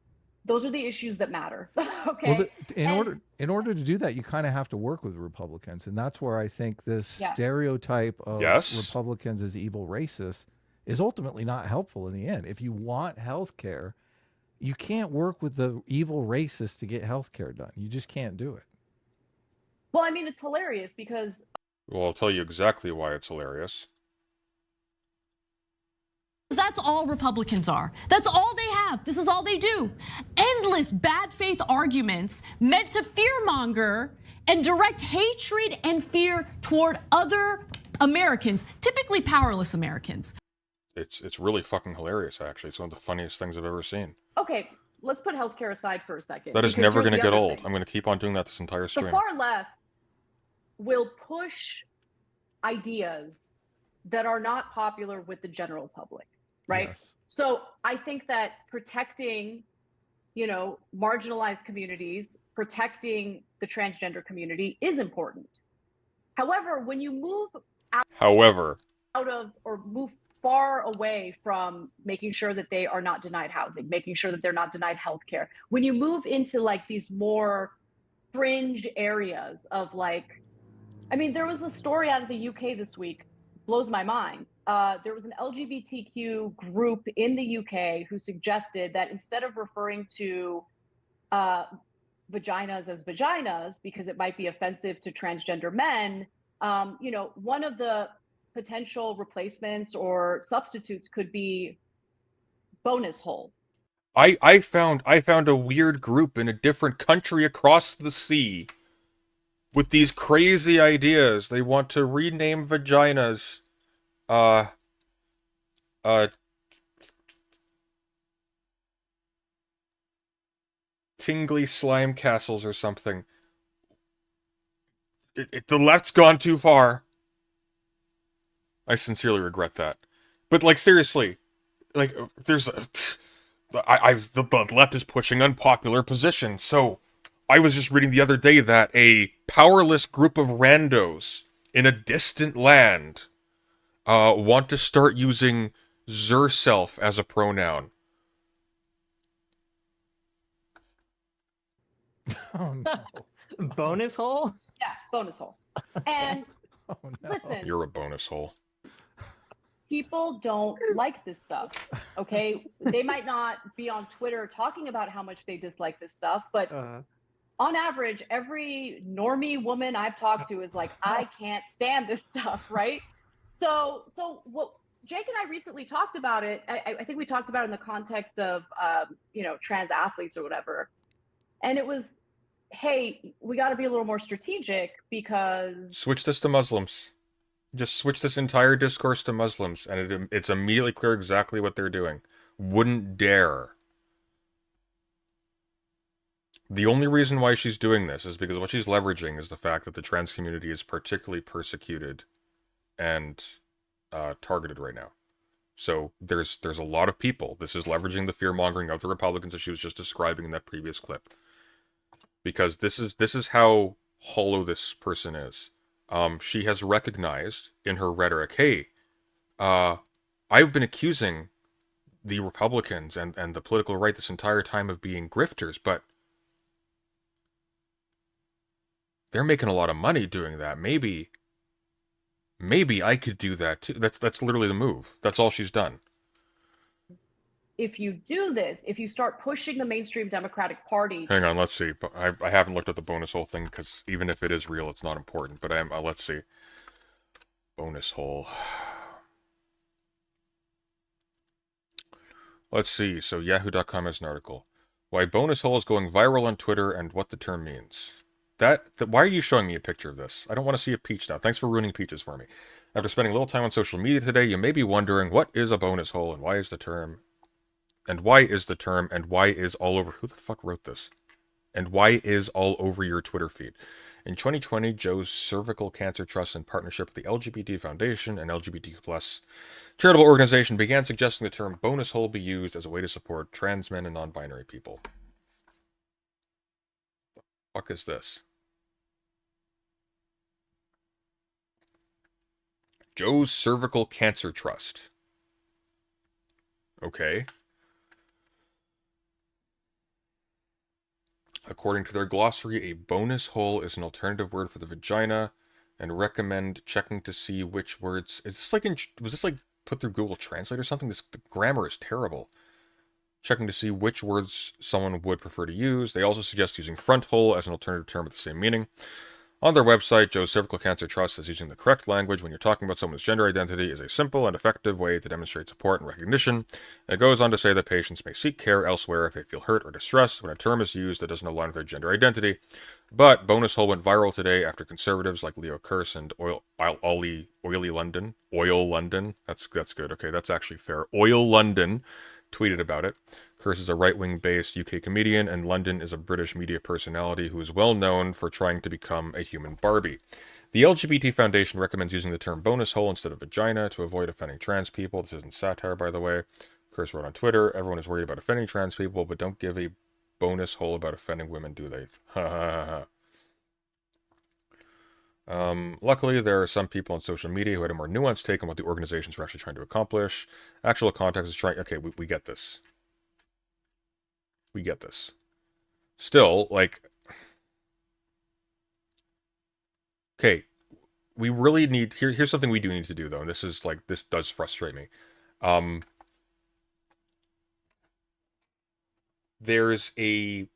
Those are the issues that matter. Okay. Well, in order to do that, you kind of have to work with Republicans, and that's where I think this stereotype of Republicans as evil racists is ultimately not helpful in the end. If you want health care, you can't work with the evil racists to get health care done. You just can't do it. Well, I mean, it's hilarious because... Well, I'll tell you exactly why it's hilarious. That's all Republicans are. That's all they have. This is all they do. Endless bad faith arguments meant to fearmonger and direct hatred and fear toward other Americans, typically powerless Americans. It's really fucking hilarious, actually. It's one of the funniest things I've ever seen. Okay, let's put healthcare aside for a second. That is never going to get old. I'm going to keep on doing that this entire stream. The far left will push ideas that are not popular with the general public, right? Yes. So I think that protecting, marginalized communities, protecting the transgender community is important. However, when you move out of or move far away from making sure that they are not denied housing, making sure that they're not denied healthcare, when you move into like these more fringe areas of like, I mean, there was a story out of the UK this week, blows my mind. There was an LGBTQ group in the UK who suggested that instead of referring to vaginas as vaginas because it might be offensive to transgender men, one of the potential replacements or substitutes could be bonus hole. I found a weird group in a different country across the sea with these crazy ideas. They want to rename vaginas tingly slime castles or something. The left's gone too far. I sincerely regret that. But like seriously, like there's the left is pushing unpopular positions. So I was just reading the other day that a powerless group of randos in a distant land want to start using Zerself as a pronoun. Oh no. Bonus hole? Yeah, bonus hole. And Oh, no. listen, You're a bonus hole. people don't like this stuff. Okay, they might not be on Twitter talking about how much they dislike this stuff, but on average, every normie woman I've talked to is like, I can't stand this stuff, right? So what Jake and I recently talked about it. I think we talked about it in the context of trans athletes or whatever, and it was, hey, we got to be a little more strategic because Switch this to Muslims. Just switch this entire discourse to Muslims, and it's immediately clear exactly what they're doing. Wouldn't dare. The only reason why she's doing this is because what she's leveraging is the fact that the trans community is particularly persecuted and targeted right now. So there's a lot of people. This is leveraging the fear-mongering of the Republicans that she was just describing in that previous clip. Because this is how hollow this person is. She has recognized in her rhetoric, hey, I've been accusing the Republicans and the political right this entire time of being grifters, but they're making a lot of money doing that. Maybe I could do that too. That's literally the move. That's all she's done. if you do this, if you start pushing the mainstream Democratic Party. Hang on, let's see. I haven't looked at the bonus hole thing because even if it is real, it's not important. But let's see. Bonus hole. Let's see. So Yahoo.com has an article. Why bonus hole is going viral on Twitter and what the term means. Why are you showing me a picture of this? I don't want to see a peach now. Thanks for ruining peaches for me. After spending a little time on social media today, you may be wondering what is a bonus hole and why is the term and why is all over. Who the fuck wrote this? And why is all over your Twitter feed? In 2020, Joe's Cervical Cancer Trust, in partnership with the LGBT Foundation and LGBTQ+ charitable organization, began suggesting the term bonus hole be used as a way to support trans men and non-binary people. What the fuck is this? Joe's Cervical Cancer Trust. Okay. According to their glossary, a bonus hole is an alternative word for the vagina, and recommend checking to see which words. Was this like put through Google Translate or something? The grammar is terrible. Checking to see which words someone would prefer to use. They also suggest using front hole as an alternative term with the same meaning. On their website, Joe's Cervical Cancer Trust says using the correct language when you're talking about someone's gender identity is a simple and effective way to demonstrate support and recognition. And it goes on to say that patients may seek care elsewhere if they feel hurt or distressed when a term is used that doesn't align with their gender identity. But bonus hole went viral today after conservatives like Leo Kearse and Oily London, that's good, okay, that's actually fair, Oil London tweeted about it. Kearse is a right-wing based UK comedian, and London is a British media personality who is well known for trying to become a human Barbie. The LGBT Foundation recommends using the term bonus hole instead of vagina to avoid offending trans people. This isn't satire, by the way. Kearse wrote on Twitter, everyone is worried about offending trans people, but don't give a bonus hole about offending women, do they? Ha ha ha. Luckily, there are some people on social media who had a more nuanced take on what the organizations were actually trying to accomplish. Actual context is trying. Okay, we get this. We get this. Still, like, okay, we really need. Here's something we do need to do though, and this does frustrate me. There's a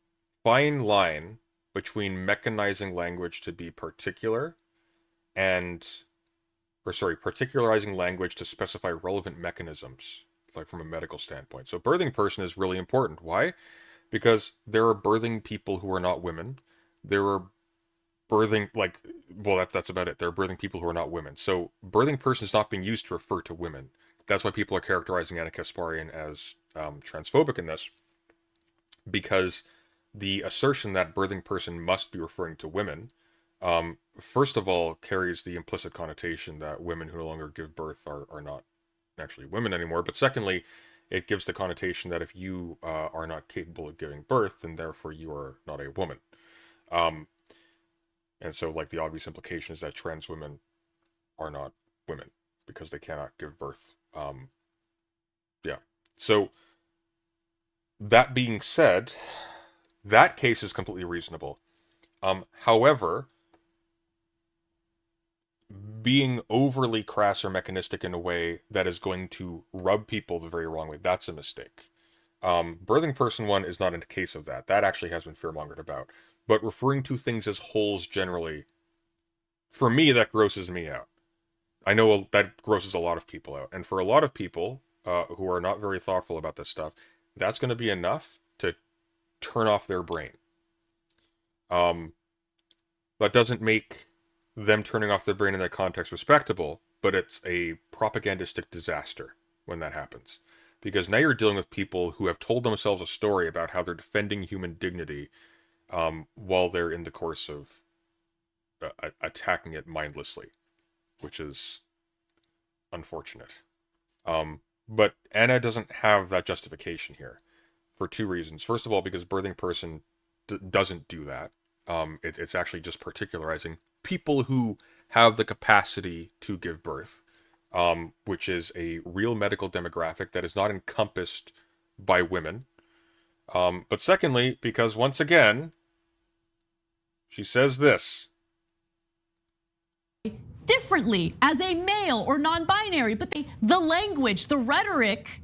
fine line between mechanizing language to be particular particularizing language to specify relevant mechanisms, like from a medical standpoint. So birthing person is really important. Why? Because there are birthing people who are not women. There are birthing, that's about it. There are birthing people who are not women. So birthing person is not being used to refer to women. That's why people are characterizing Anna Kasparian as transphobic in this, because the assertion that birthing person must be referring to women, first of all, carries the implicit connotation that women who no longer give birth are not actually women anymore. But secondly, it gives the connotation that if you are not capable of giving birth, then therefore you are not a woman. And so, like, the obvious implication is that trans women are not women because they cannot give birth. Yeah. So, that being said, that case is completely reasonable. However, being overly crass or mechanistic in a way that is going to rub people the very wrong way, that's a mistake. Birthing person one is not a case of that. That actually has been fearmongered about. But referring to things as wholes generally, for me, that grosses me out. I know that grosses a lot of people out. And for a lot of people who are not very thoughtful about this stuff, that's going to be enough to turn off their brain. That doesn't make them turning off their brain in that context respectable, but it's a propagandistic disaster when that happens. Because now you're dealing with people who have told themselves a story about how they're defending human dignity while they're in the course of attacking it mindlessly, which is unfortunate. But Anna doesn't have that justification here for two reasons. First of all, because birthing person doesn't do that. It's actually just particularizing people who have the capacity to give birth, which is a real medical demographic that is not encompassed by women. But secondly, because once again, she says this. Differently as a male or non-binary, but the language, the rhetoric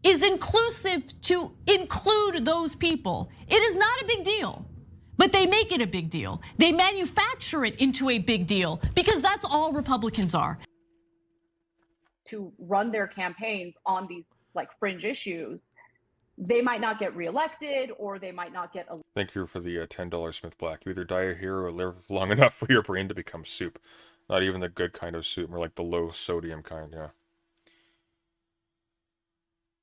is inclusive to include those people. It is not a big deal, but they make it a big deal. They manufacture it into a big deal because that's all Republicans are. To run their campaigns on these like fringe issues, they might not get reelected or they might not get. Thank you for the $10 Smith Black. You either die a hero or live long enough for your brain to become soup. Not even the good kind of soup, more like the low sodium kind, yeah.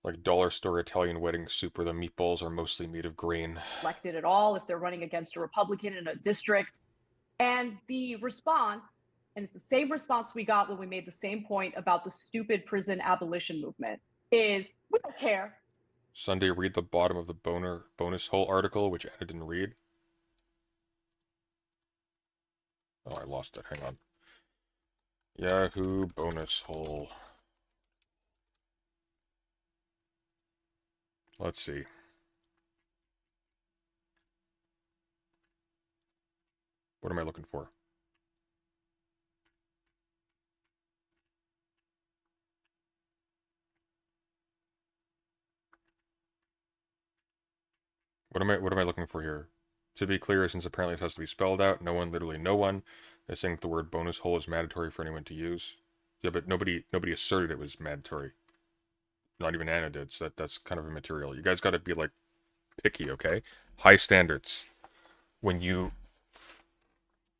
Like dollar store Italian wedding soup where the meatballs are mostly made of grain. Elected at all if they're running against a Republican in a district. And the response, and it's the same response we got when we made the same point about the stupid prison abolition movement, is we don't care. Sunday, read the bottom of the bonus hole article, which Anna didn't read. Oh, I lost it. Hang on. Yahoo bonus hole. Let's see. What am I looking for? What am I looking for here? To be clear, since apparently it has to be spelled out, no one, literally no one, is saying that the word bonus hole is mandatory for anyone to use. Yeah, but nobody asserted it was mandatory. Not even Anna did, so that's kind of immaterial. You guys got to be like picky, okay? High standards. When you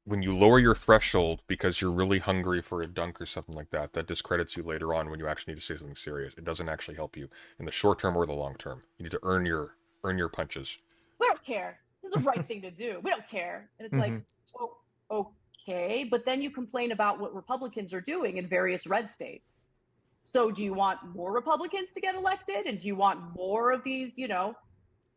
lower your threshold because you're really hungry for a dunk or something like that, that discredits you later on when you actually need to say something serious. It doesn't actually help you in the short term or the long term. You need to earn your punches. We don't care. This is the right thing to do. We don't care. And it's like, oh, okay. But then you complain about what Republicans are doing in various red states. So do you want more Republicans to get elected? And do you want more of these,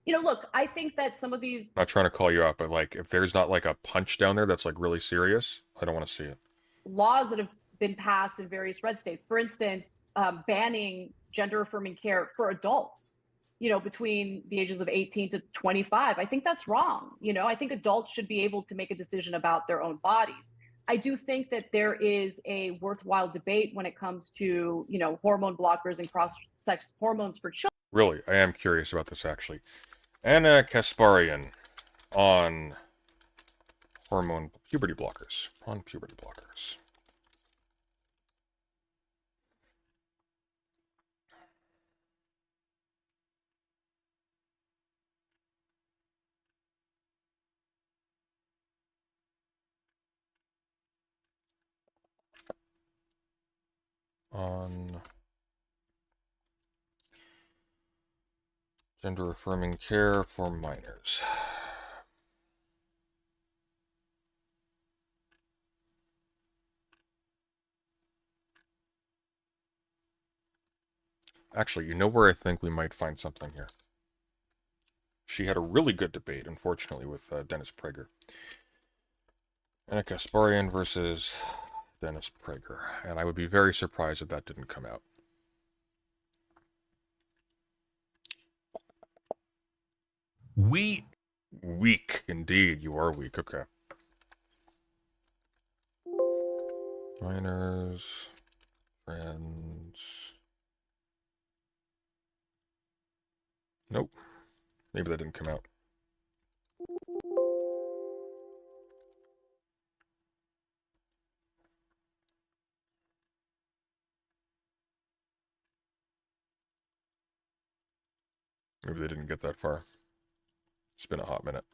look, I think that some of these. I'm not trying to call you out, but like if there's not like a punch down there that's like really serious, I don't want to see it. Laws that have been passed in various red states, for instance, banning gender affirming care for adults, between the ages of 18 to 25. I think that's wrong. I think adults should be able to make a decision about their own bodies. I do think that there is a worthwhile debate when it comes to, hormone blockers and cross-sex hormones for children. Really, I am curious about this actually. Anna Kasparian on hormone puberty blockers. On puberty blockers. On gender affirming care for minors. Actually, you know where I think we might find something here? She had a really good debate, unfortunately, with Dennis Prager. Anna Kasparian versus Dennis Prager. And I would be very surprised if that didn't come out. Weak, indeed. You are weak. Okay. Minors, friends. Nope. Maybe that didn't come out. Maybe they didn't get that far. It's been a hot minute.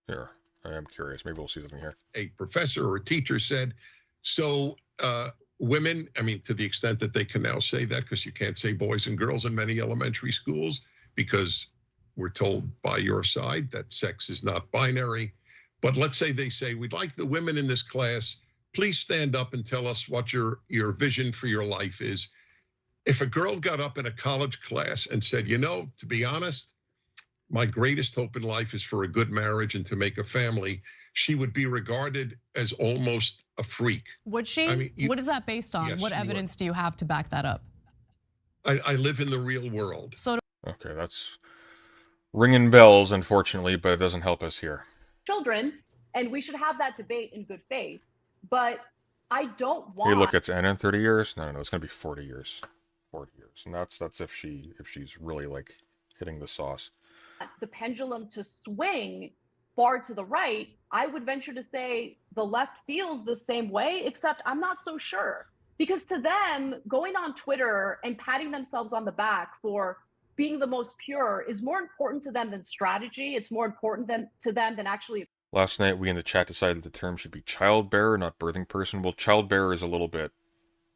Here, I am curious. Maybe we'll see something here. A professor or a teacher said, so women, I mean, to the extent that they can now say that, because you can't say boys and girls in many elementary schools, because we're told by your side that sex is not binary. But let's say they say, we'd like the women in this class, please stand up and tell us what your vision for your life is. If a girl got up in a college class and said, you know, to be honest, my greatest hope in life is for a good marriage and to make a family, she would be regarded as almost a freak. Would she? I mean, what is that based on? Yes, What evidence do you have to back that up? I live in the real world. So okay, that's ringing bells, unfortunately, but it doesn't help us here. Children, and we should have that debate in good faith. But I don't want. Hey, look, it's Anna in 30 years. No, it's gonna be 40 years. 40 years, and that's if she's really like hitting the sauce. The pendulum to swing far to the right. I would venture to say the left feels the same way, except I'm not so sure. Because to them, going on Twitter and patting themselves on the back for being the most pure is more important to them than strategy. It's more important to them than actually. Last night, we in the chat decided the term should be child bearer, not birthing person. Well, child bearer is a little bit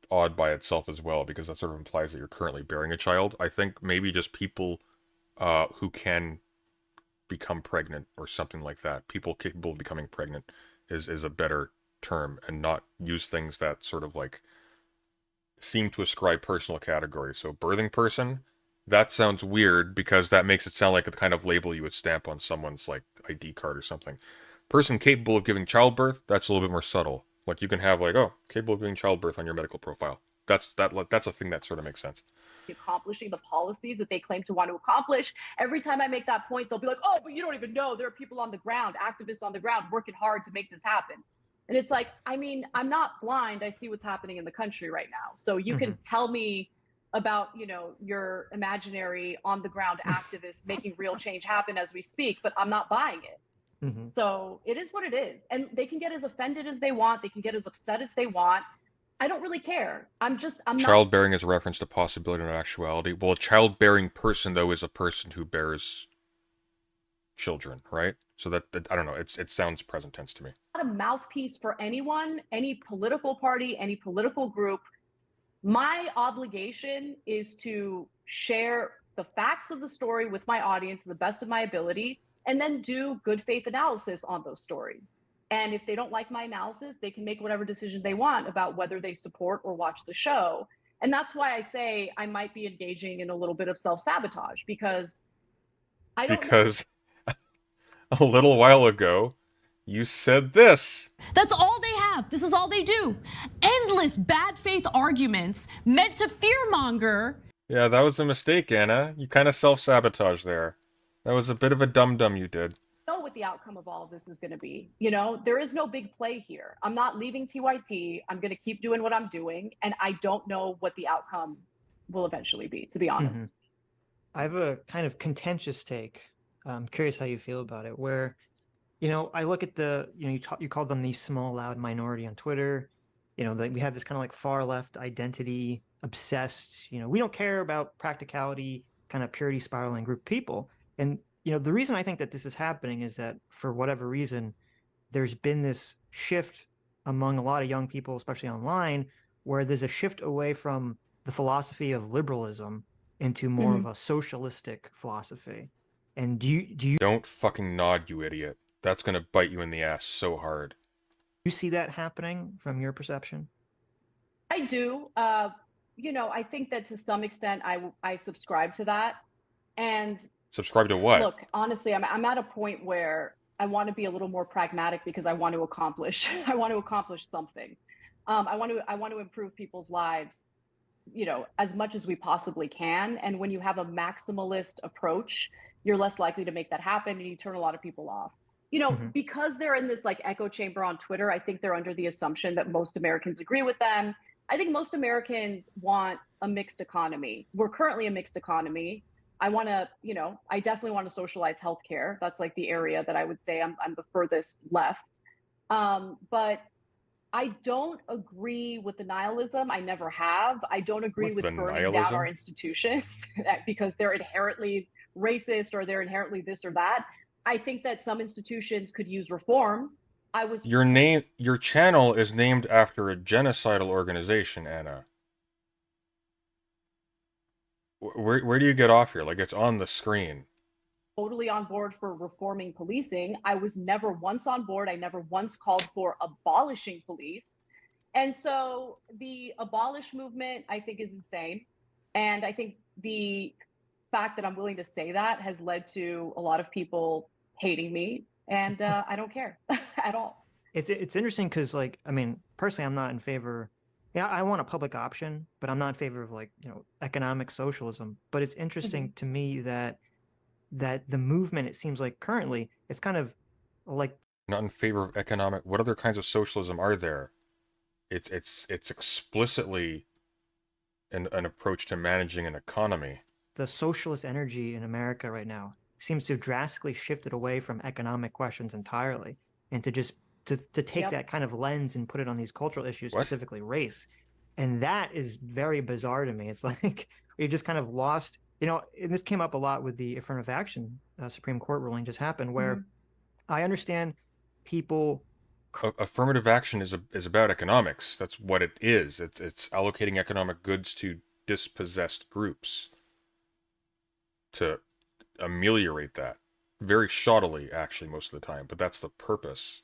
odd by itself as well, because that sort of implies that you're currently bearing a child. I think maybe just people who can become pregnant or something like that, people capable of becoming pregnant is a better term, and not use things that sort of like seem to ascribe personal categories. So birthing person, that sounds weird because that makes it sound like the kind of label you would stamp on someone's like ID card or something. Person capable of giving childbirth, that's a little bit more subtle. Like you can have like, oh, capable of giving childbirth on your medical profile. That's a thing that sort of makes sense. Accomplishing the policies that they claim to want to accomplish. Every time I make that point, they'll be like, oh, but you don't even know there are people on the ground, activists on the ground working hard to make this happen. And it's like, I mean, I'm not blind. I see what's happening in the country right now. So you can tell me about, you know, your imaginary on the ground activists making real change happen as we speak, but I'm not buying it. So it is what it is. And they can get as offended as they want. They can get as upset as they want. I don't really care. I'm not. Childbearing is a reference to possibility and actuality. Well, a childbearing person, though, is a person who bears children, right? So that I don't know. It sounds present tense to me. Not a mouthpiece for anyone, any political party, any political group. My obligation is to share the facts of the story with my audience to the best of my ability, and then do good faith analysis on those stories. And if they don't like my analysis, they can make whatever decision they want about whether they support or watch the show. And that's why I say I might be engaging in a little bit of self-sabotage, because I don't know. A little while ago, you said this. that's all they have. This is all they do. Endless bad faith arguments meant to fearmonger. Yeah, that was a mistake, Anna. You kind of self-sabotaged there. That was a bit of a dum-dum you did. No, what the outcome of all of this is going to be. You know, there is no big play here. I'm not leaving TYT. I'm going to keep doing what I'm doing. And I don't know what the outcome will eventually be, to be honest. I have a kind of contentious take. I'm curious how you feel about it, where, you know, I look at the, you know, you called them the small, loud minority on Twitter. You know, that we have this kind of like far left identity obsessed, you know, we don't care about practicality, kind of purity spiraling group of people. And, you know, the reason I think that this is happening is that for whatever reason, there's been this shift among a lot of young people, especially online, where there's a shift away from the philosophy of liberalism into more of a socialistic philosophy. And do you Don't fucking nod, you idiot. That's gonna bite you in the ass so hard. see that happening from your perception? I do. You know, I think that to some extent I subscribe to that. And Subscribe to what? look, honestly, I'm at a point where I want to be a little more pragmatic because I want to accomplish I want to accomplish something. I want to improve people's lives, you know, as much as we possibly can. And when you have a maximalist approach, you're less likely to make that happen, and you turn a lot of people off. You know, because they're in this like echo chamber on Twitter, I think they're under the assumption that most Americans agree with them. I think most Americans want a mixed economy. We're currently a mixed economy. I want to, you know, I definitely want to socialize healthcare. That's like the area that I would say I'm the furthest left. But I don't agree with the nihilism. I never have. I don't agree with burning down our institutions because they're inherently racist or they're inherently this or that. I think that some institutions could use reform. Your channel is named after a genocidal organization, Anna. Where do you get off here? Like, it's on the screen. Totally on board for reforming policing. I was never once on board. I never once called for abolishing police. And so the abolish movement, I think, is insane. And I think the fact that I'm willing to say that has led to a lot of people hating me. And I don't care at all. It's interesting because, like, I mean, personally, I'm not in favor. Yeah, I want a public option, but I'm not in favor of, like, you know, economic socialism. But it's interesting to me that the movement, it seems like currently, it's kind of like Not in favor of economic. What other kinds of socialism are there? It's explicitly an approach to managing an economy. the socialist energy in America right now seems to have drastically shifted away from economic questions entirely, and to just to take that kind of lens and put it on these cultural issues, specifically race. And that is very bizarre to me. It's like we just kind of lost, you know, and this came up a lot with the affirmative action Supreme Court ruling just happened, where I understand people. Affirmative action is about economics. That's what it is. It's allocating economic goods to dispossessed groups to ameliorate that. Very shoddily, actually, most of the time, but that's the purpose.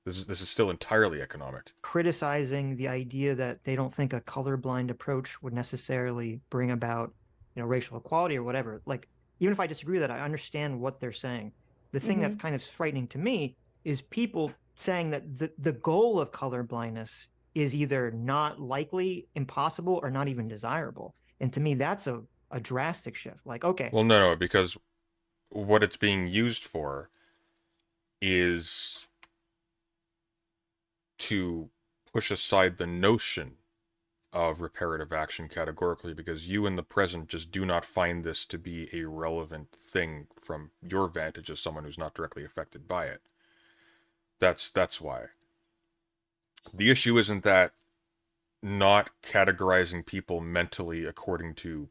This is still entirely economic. Criticizing the idea that they don't think a colorblind approach would necessarily bring about, you know, racial equality or whatever. Like, even if I disagree with that, I understand what they're saying. The thing that's kind of frightening to me is people saying that the goal of colorblindness is either not likely, impossible, or not even desirable. And to me, that's a drastic shift. Like, okay. Well, no, because what it's being used for is to push aside the notion of reparative action categorically, because you in the present just do not find this to be a relevant thing from your vantage as someone who's not directly affected by it. That's why. The issue isn't that not categorizing people mentally according to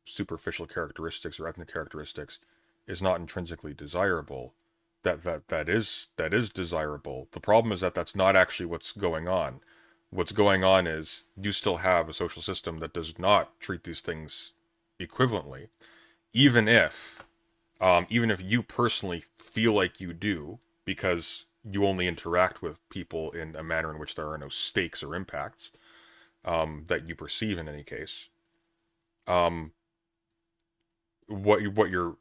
superficial characteristics or ethnic characteristics is not intrinsically desirable. That is desirable. The problem is that that's not actually what's going on. What's going on is you still have a social system that does not treat these things equivalently, even if you personally feel like you do, because you only interact with people in a manner in which there are no stakes or impacts that you perceive in any case. What you're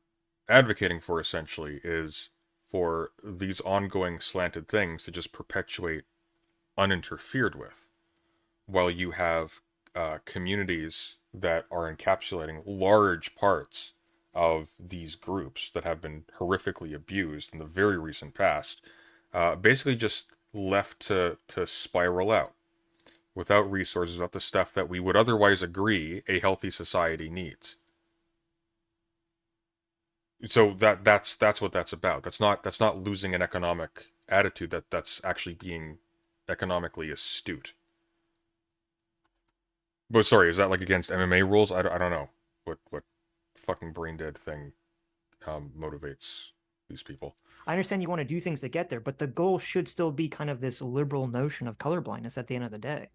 advocating for essentially is for these ongoing slanted things to just perpetuate uninterfered with, while you have communities that are encapsulating large parts of these groups that have been horrifically abused in the very recent past, basically just left to spiral out without resources, without the stuff that we would otherwise agree a healthy society needs. So that's what that's about. That's not losing an economic attitude. That's actually being economically astute. But sorry, is that like against MMA rules? I don't know what fucking brain dead thing motivates these people. I understand you want to do things to get there, but the goal should still be kind of this liberal notion of colorblindness at the end of the day.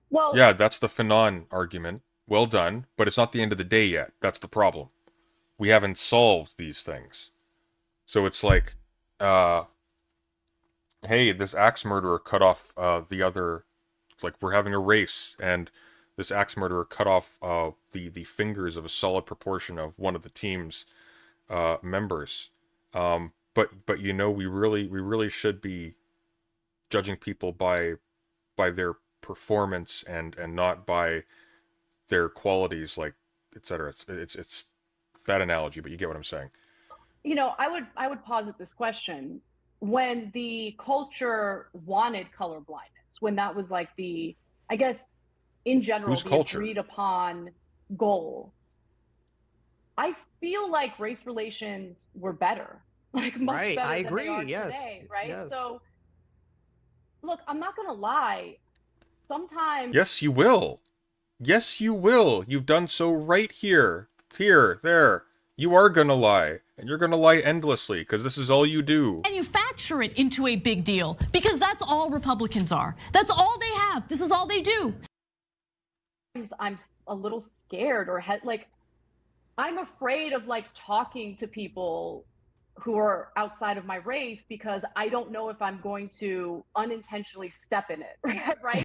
Well, yeah, that's the Fanon argument. Well done, but it's not the end of the day yet. That's the problem. We haven't solved these things. So it's like, hey, this axe murderer cut off the other. It's like we're having a race, and this axe murderer cut off the fingers of a solid proportion of one of the team's members. But you know, we really should be judging people by their performance and not by their qualities, like etc. It's bad analogy, but you get what I'm saying. You know, I would posit this question: when the culture wanted color blindness, when that was like the, I guess, in general, Whose the culture? agreed upon goal, I feel like race relations were better, like much Right, better I than they are agree, yes, today, right? yes. So, look, I'm not gonna lie. Sometimes, Yes, you will. Yes, you will. You've done so right here, there. You are gonna lie, and you're gonna lie endlessly because this is all you do. Manufacture it into a big deal because that's all Republicans are. That's all they have. This is all they do. I'm a little scared or like I'm afraid of like talking to people who are outside of my race because I don't know if I'm going to unintentionally step in it, right?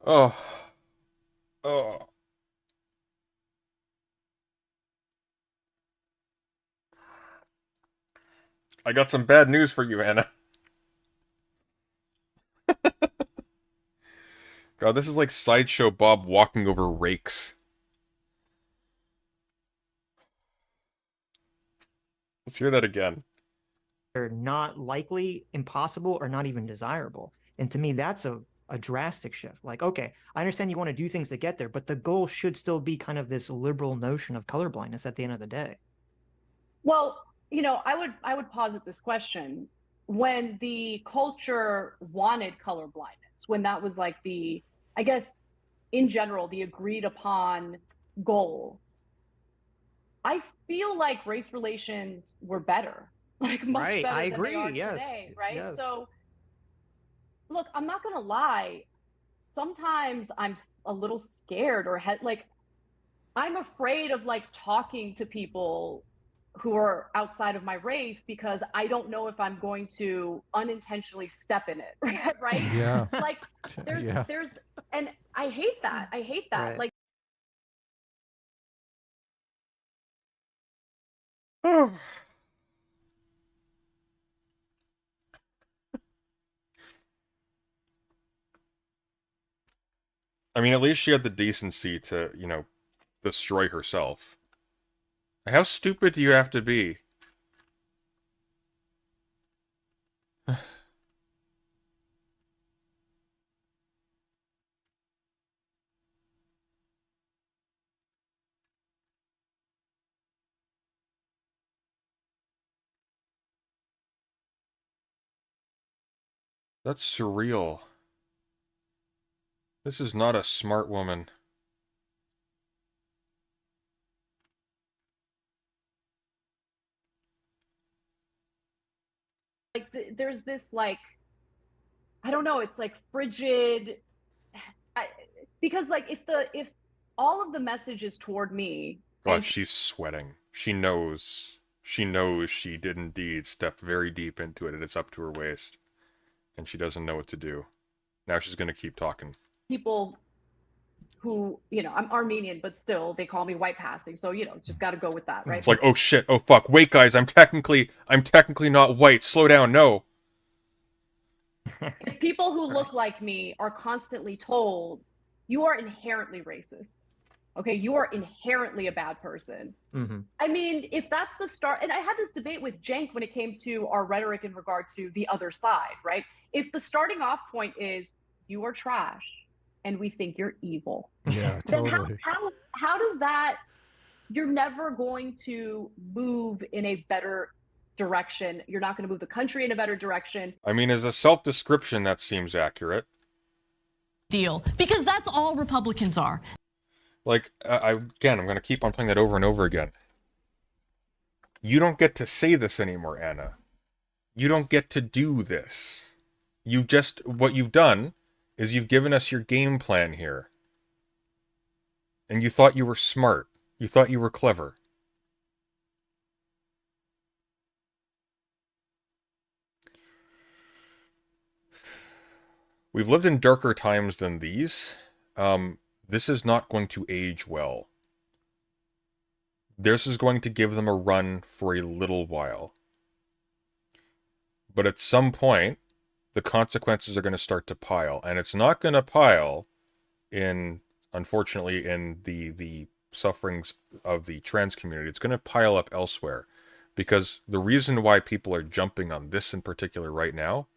Oh. Oh. I got some bad news for you, Anna. God, this is like Sideshow Bob walking over rakes. Let's hear that again. They're not likely, impossible, or not even desirable. And to me, that's a drastic shift. Like, okay, I understand you want to do things to get there, but the goal should still be kind of this liberal notion of colorblindness at the end of the day. Well, you know, I would posit this question: when the culture wanted color blindness, when that was like the, I guess, in general, the agreed upon goal, I feel like race relations were better, like much Right, better I than they agree, are yes, today, right? yes. So, look, I'm not gonna lie. Sometimes I'm a little scared or like I'm afraid of like talking to people who are outside of my race because I don't know if I'm going to unintentionally step in it, right? Yeah. Like Yeah. there's, and I hate that. I hate that. Right. Like, I mean, at least she had the decency to, you know, destroy herself. How stupid do you have to be? That's surreal. This is not a smart woman. there's this like, I don't know, it's like frigid. because like if all of the message is toward me, God, she's sweating. She knows she did indeed step very deep into it, and it's up to her waist, and she doesn't know what to do. Now she's gonna keep talking. people who, you know, I'm Armenian, but still they call me white passing. So, you know, just got to go with that, right? It's like, oh shit, oh fuck, wait guys, I'm technically not white. Slow down, no. If people who look like me are constantly told, you are inherently racist. Okay, you are inherently a bad person. I mean, if that's the start, and I had this debate with Cenk when it came to our rhetoric in regard to the other side, right? If the starting off point is you are trash and we think you're evil, Yeah, then totally. how does that? You're never going to move in a better direction. You're not going to move the country in a better direction. I mean, as a self-description, that seems accurate. Deal, because that's all Republicans are. Like, I'm going to keep on playing that over and over again. You don't get to say this anymore, Anna. You don't get to do this. What you've done is you've given us your game plan here. And you thought you were smart. You thought you were clever. We've lived in darker times than these. This is not going to age well. This is going to give them a run for a little while. But at some point, the consequences are going to start to pile. And it's not going to pile unfortunately, in the sufferings of the trans community. It's going to pile up elsewhere. Because the reason why people are jumping on this in particular right now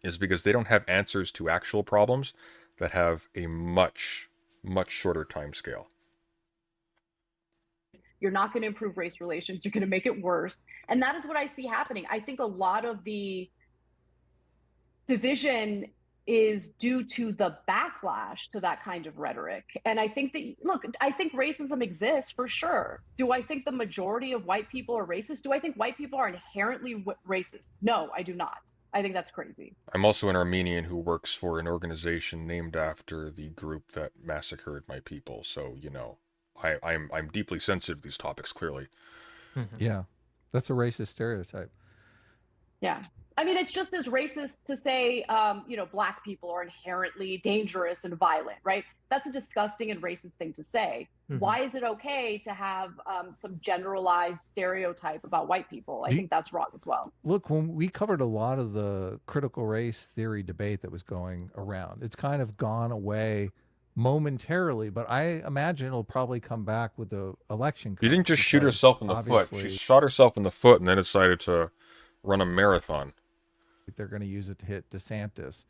is because they don't have answers to actual problems that have a much shorter time scale. You're not going to improve race relations. You're going to make it worse. And that is what I see happening. I think a lot of the division is due to the backlash to that kind of rhetoric. And I think that, look, I think racism exists for sure. Do I think the majority of white people are racist? Do I think white people are inherently racist? No, I do not. I think that's crazy. I'm also an Armenian who works for an organization named after the group that massacred my people. So, you know, I'm deeply sensitive to these topics, clearly. Yeah, that's a racist stereotype. Yeah. I mean, it's just as racist to say, you know, Black people are inherently dangerous and violent, right? That's a disgusting and racist thing to say. Why is it okay to have some generalized stereotype about white people? I think that's wrong as well. Look, when we covered a lot of the critical race theory debate that was going around, it's kind of gone away momentarily, but I imagine it'll probably come back with the election. She didn't just shoot herself in the foot. She shot herself in the foot and then decided to run a marathon. They're going to use it to hit DeSantis.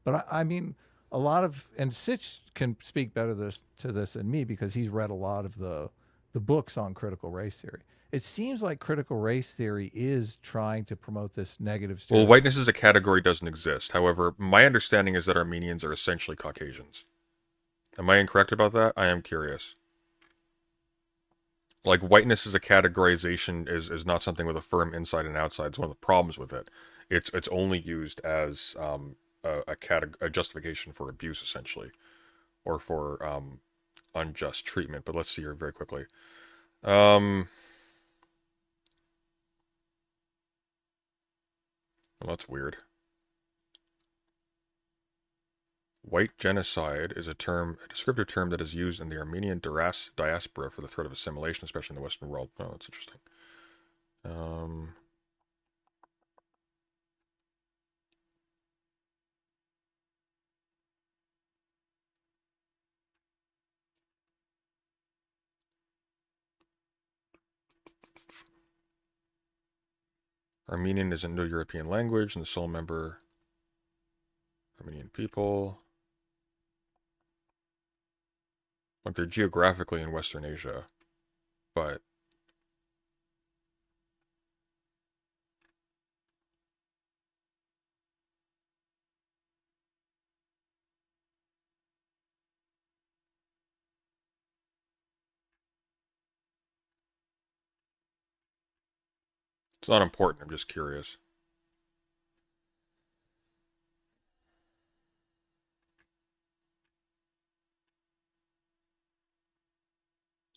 But I mean, a lot of, and Sitch can speak better to this than me because he's read a lot of the books on critical race theory. It seems like critical race theory is trying to promote this negative stereotype. Well, whiteness as a category doesn't exist. However, my understanding is that Armenians are essentially Caucasians. Am I incorrect about that? I am curious. Like, whiteness as a categorization is not something with a firm inside and outside. It's one of the problems with it. It's only used as a justification for abuse, essentially, or for unjust treatment. But let's see here very quickly. Well, that's weird. White genocide is a descriptive term that is used in the Armenian diaspora for the threat of assimilation, especially in the Western world. Oh, that's interesting. Armenian is an Indo-European language and the sole member Armenian people. Like, they're geographically in Western Asia, but it's not important. I'm just curious.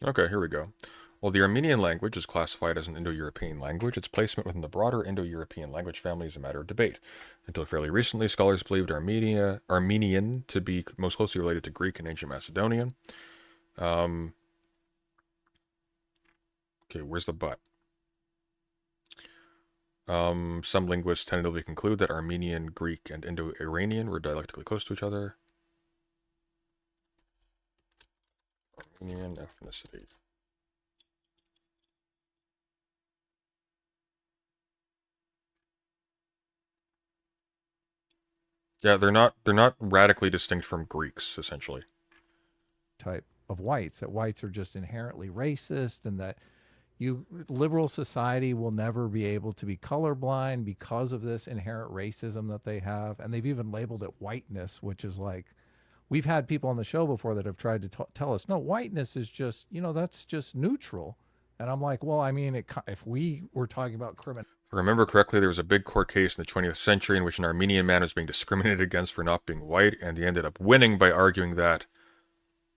Okay, here we go. While the Armenian language is classified as an Indo-European language, its placement within the broader Indo-European language family is a matter of debate. Until fairly recently, scholars believed Armenian to be most closely related to Greek and ancient Macedonian. Okay, where's the but? Some linguists tentatively conclude that Armenian, Greek, and Indo-Iranian were dialectically close to each other. Armenian ethnicity. Yeah, they're not radically distinct from Greeks, essentially. Type of whites, that whites are just inherently racist, and that liberal society will never be able to be colorblind because of this inherent racism that they have. And they've even labeled it whiteness, which is like, we've had people on the show before that have tried to tell us, no, whiteness is just, that's just neutral. And I'm like, well, I mean, if we were talking about criminal. If I remember correctly, there was a big court case in the 20th century in which an Armenian man was being discriminated against for not being white, and he ended up winning by arguing that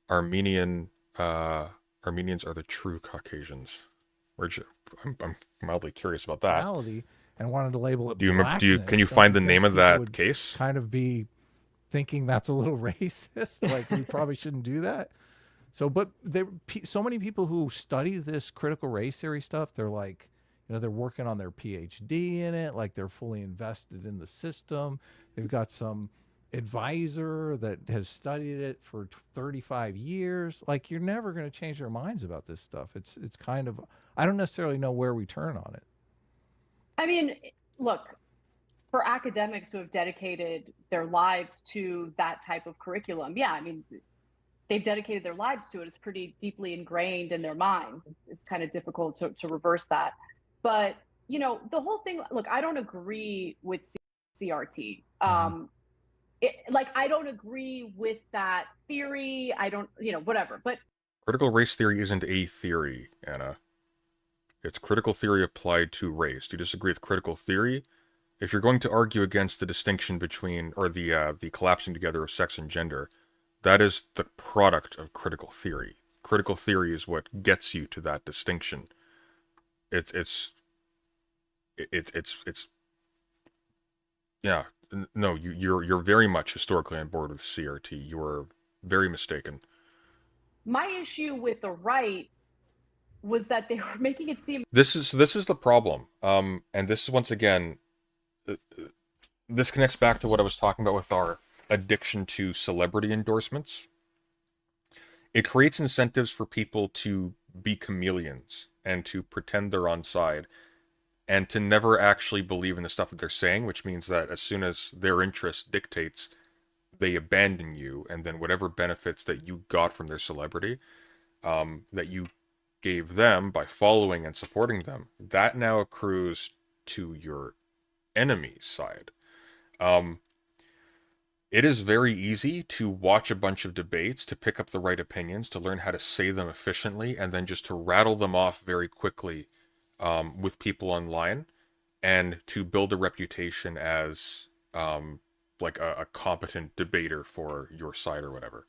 Armenians are the true Caucasians. I'm mildly curious about that. And wanted to label it. Can you find the name of that case? Kind of be thinking that's a little racist. Like, we probably shouldn't do that. So, but so many people who study this critical race theory stuff, they're like, they're working on their PhD in it. Like, they're fully invested in the system. They've got some advisor that has studied it for 35 years. Like, you're never going to change their minds about this stuff. It's kind of, I don't necessarily know where we turn on it. I mean, look, for academics who have dedicated their lives to that type of curriculum, yeah, I mean, they've dedicated their lives to it. It's pretty deeply ingrained in their minds. It's kind of difficult to reverse that. But, the whole thing, look, I don't agree with CRT. I don't agree with that theory. I don't, whatever. But critical race theory isn't a theory, Anna. It's critical theory applied to race. Do you disagree with critical theory? If you're going to argue against the distinction between, or the collapsing together of sex and gender, that is the product of critical theory. Critical theory is what gets you to that distinction. Yeah. No, you're very much historically on board with CRT. You are very mistaken. My issue with the right was that they were making it seem. This is the problem. And this is, once again, this connects back to what I was talking about with our addiction to celebrity endorsements. It creates incentives for people to be chameleons and to pretend they're on side and to never actually believe in the stuff that they're saying, which means that as soon as their interest dictates, they abandon you, and then whatever benefits that you got from their celebrity, that you gave them by following and supporting them, that now accrues to your enemy's side. It is very easy to watch a bunch of debates, to pick up the right opinions, to learn how to say them efficiently, and then just to rattle them off very quickly with people online, and to build a reputation as like a competent debater for your side or whatever.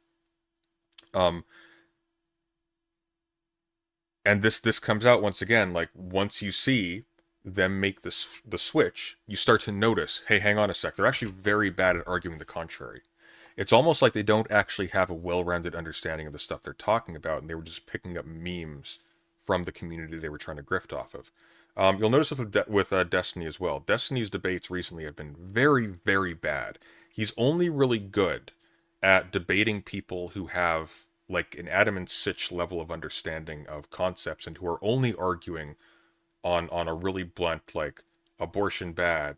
And this comes out once again, like, once you see them make the switch, you start to notice, hey, hang on a sec, they're actually very bad at arguing the contrary. It's almost like they don't actually have a well-rounded understanding of the stuff they're talking about, and they were just picking up memes from the community they were trying to grift off of. You'll notice with Destiny as well. Destiny's debates recently have been very, very bad. He's only really good at debating people who have like an Adam and Sitch level of understanding of concepts, and who are only arguing on a really blunt, like, abortion bad,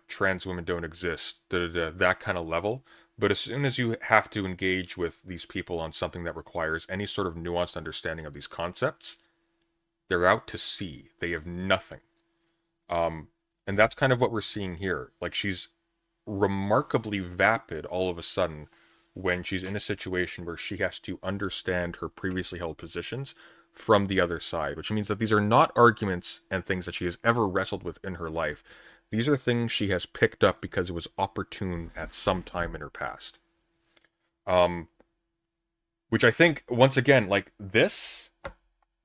trans women don't exist, that kind of level. But as soon as you have to engage with these people on something that requires any sort of nuanced understanding of these concepts, they're out to sea. They have nothing. And that's kind of what we're seeing here. Like, she's remarkably vapid all of a sudden when she's in a situation where she has to understand her previously held positions from the other side, which means that these are not arguments and things that she has ever wrestled with in her life. These are things she has picked up because it was opportune at some time in her past. Which I think, once again, like this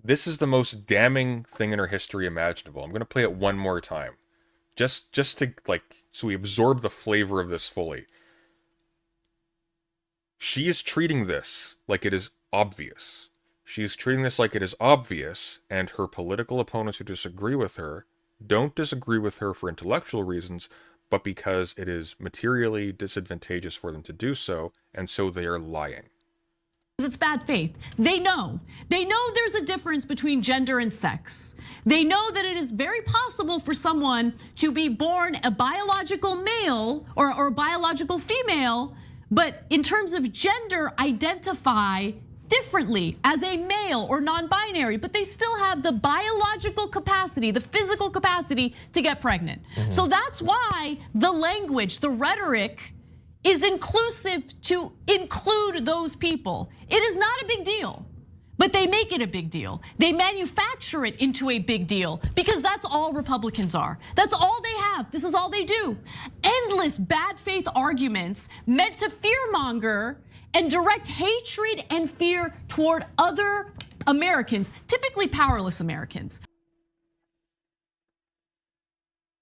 is the most damning thing in her history imaginable. I'm going to play it one more time. Just to, like, so we absorb the flavor of this fully. She is treating this like it is obvious. She is treating this like it is obvious, and her political opponents who disagree with her don't disagree with her for intellectual reasons, but because it is materially disadvantageous for them to do so, and so they are lying. It's bad faith. They know there's a difference between gender and sex. They know that it is very possible for someone to be born a biological male or a biological female, but in terms of gender, identify differently as a male or non-binary, but they still have the biological capacity, the physical capacity to get pregnant. So that's why the language, the rhetoric is inclusive to include those people. It is not a big deal, but they make it a big deal. They manufacture it into a big deal because that's all Republicans are. That's all they have. This is all they do. Endless bad faith arguments meant to fearmonger and direct hatred and fear toward other Americans, typically powerless Americans.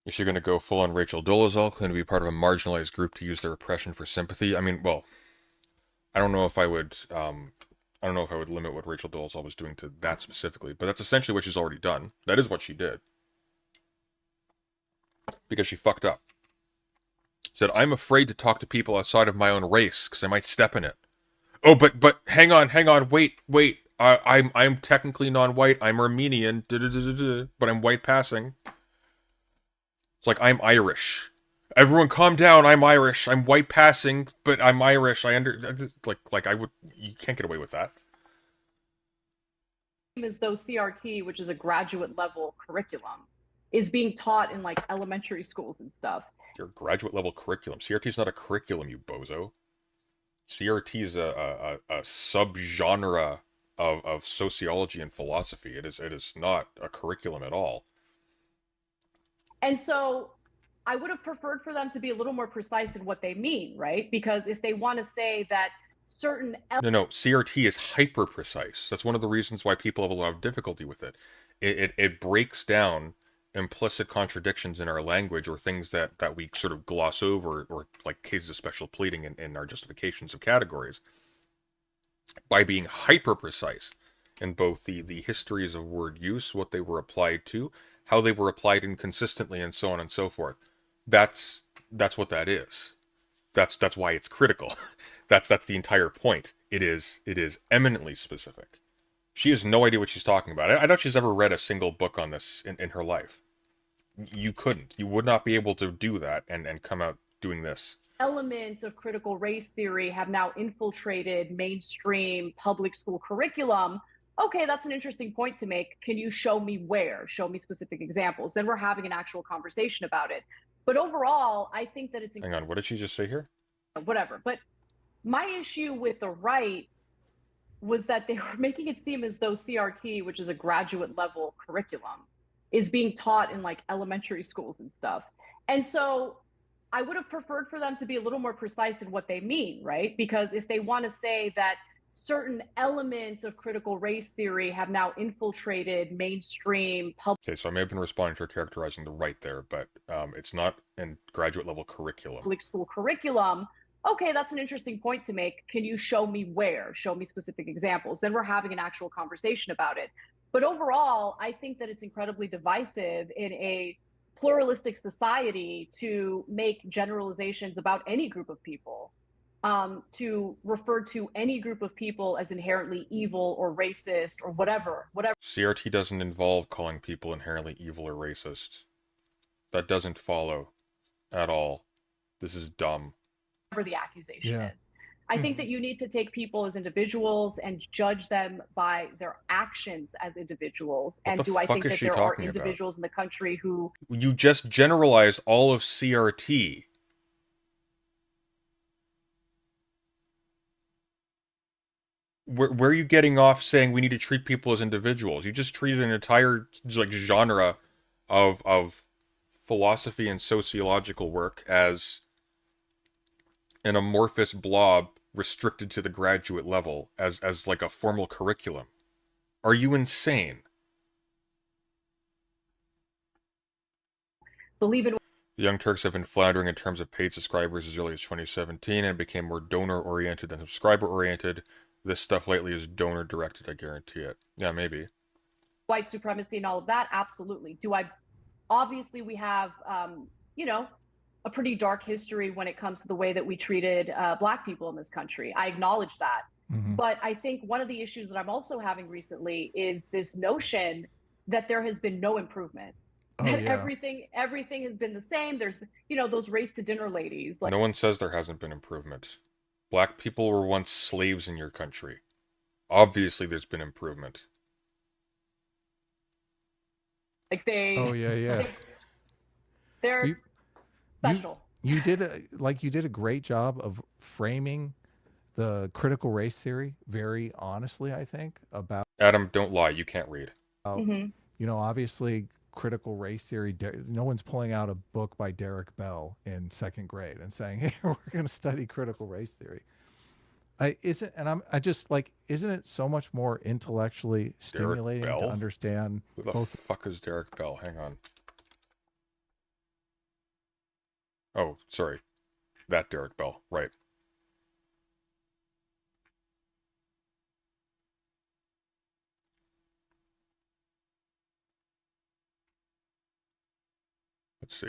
Is she going to go full on Rachel Dolezal, claim to be part of a marginalized group to use their oppression for sympathy? I mean, well, I don't know if I would limit what Rachel Dolezal was doing to that specifically, but that's essentially what she's already done. That is what she did. Because she fucked up. Said, I'm afraid to talk to people outside of my own race because I might step in it. Oh, but hang on, wait. I'm technically non-white. I'm Armenian, but I'm white passing. It's like, I'm Irish. Everyone calm down, I'm Irish. I'm white passing, but I'm Irish. You can't get away with that. As though CRT, which is a graduate level curriculum, is being taught in like elementary schools and stuff. Your graduate level curriculum. CRT is not a curriculum, you bozo. CRT is a subgenre of sociology and philosophy. It is not a curriculum at all. And so I would have preferred for them to be a little more precise in what they mean, right? Because if they want to say that certain... No, CRT is hyper precise. That's one of the reasons why people have a lot of difficulty with it. It breaks down implicit contradictions in our language or things that we sort of gloss over, or like cases of special pleading in our justifications of categories, by being hyper precise in both the histories of word use, what they were applied to, how they were applied inconsistently, and so on and so forth. That's what that is. That's why it's critical. That's the entire point. It is eminently specific. She has no idea what she's talking about. I doubt she's ever read a single book on this in her life. You couldn't. You would not be able to do that and come out doing this. Elements of critical race theory have now infiltrated mainstream public school curriculum. Okay, that's an interesting point to make. Can you show me where? Show me specific examples. Then we're having an actual conversation about it. But overall, I think that it's... Hang on, what did she just say here? Whatever. But my issue with the right was that they were making it seem as though CRT, which is a graduate level curriculum, is being taught in like elementary schools and stuff. And so I would have preferred for them to be a little more precise in what they mean, right? Because if they want to say that certain elements of critical race theory have now infiltrated mainstream public... Okay, so I may have been responding to her characterizing the right there, but it's not in graduate level curriculum. Public school curriculum. Okay, that's an interesting point to make. Can you show me where? Show me specific examples. Then we're having an actual conversation about it. But overall, I think that it's incredibly divisive in a pluralistic society to make generalizations about any group of people, to refer to any group of people as inherently evil or racist or whatever. CRT doesn't involve calling people inherently evil or racist. That doesn't follow at all. This is dumb. Whatever the accusation is. I think that you need to take people as individuals and judge them by their actions as individuals. And do I think that there are individuals in the country who... You just generalized all of CRT. Where are you getting off saying we need to treat people as individuals? You just treated an entire like genre of philosophy and sociological work as an amorphous blob restricted to the graduate level as like a formal curriculum. Are you insane? Believe in. The Young Turks have been floundering in terms of paid subscribers as early as 2017 and became more donor-oriented than subscriber-oriented. This stuff lately is donor-directed, I guarantee it. Yeah, maybe. White supremacy and all of that, absolutely. Obviously we have, you know, a pretty dark history when it comes to the way that we treated Black people in this country. I acknowledge that. But I think one of the issues that I'm also having recently is this notion that there has been no improvement. That everything has been the same. There's, you know, those race to dinner ladies. No one says there hasn't been improvement. Black people were once slaves in your country. Obviously there's been improvement. Like they. They're special. You did a great job of framing the critical race theory very honestly, I think, about Adam, don't lie, you can't read. You know, obviously critical race theory, no one's pulling out a book by Derek Bell in 2nd grade and saying, hey, we're going to study critical race theory. Isn't it so much more intellectually stimulating to understand? Who the fuck is Derek Bell? Hang on. Oh, sorry. That Derek Bell, right. Let's see.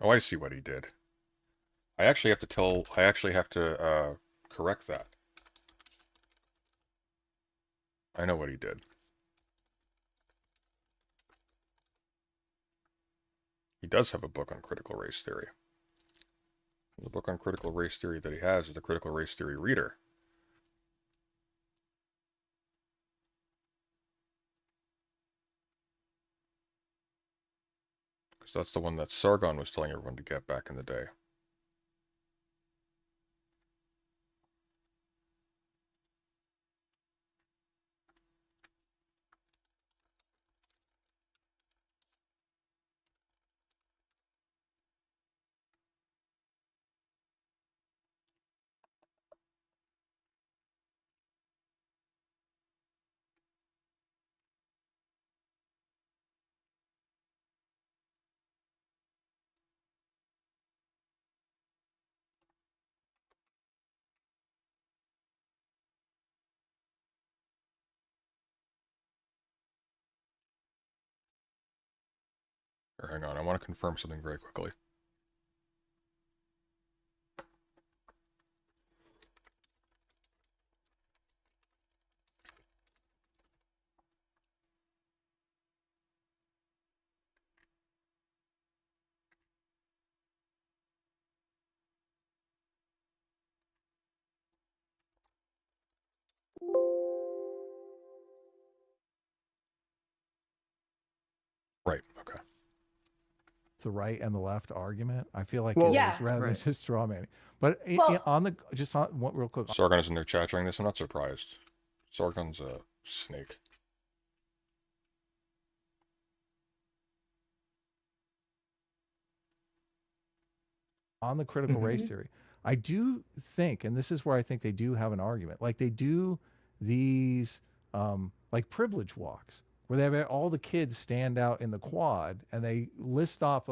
Oh, I see what he did. I actually have to correct that. I know what he did. He does have a book on critical race theory. The book on critical race theory that he has is the Critical Race Theory Reader. Because that's the one that Sargon was telling everyone to get back in the day. Or hang on, I want to confirm something very quickly. Right, okay. The right and the left argument. I feel like Well, it is rather than just straw man. But real quick. Sargon is in their chat during this. I'm not surprised. Sargon's a snake. On the critical race theory, I do think, and this is where I think they do have an argument, like they do these like privilege walks where they have all the kids stand out in the quad and they list off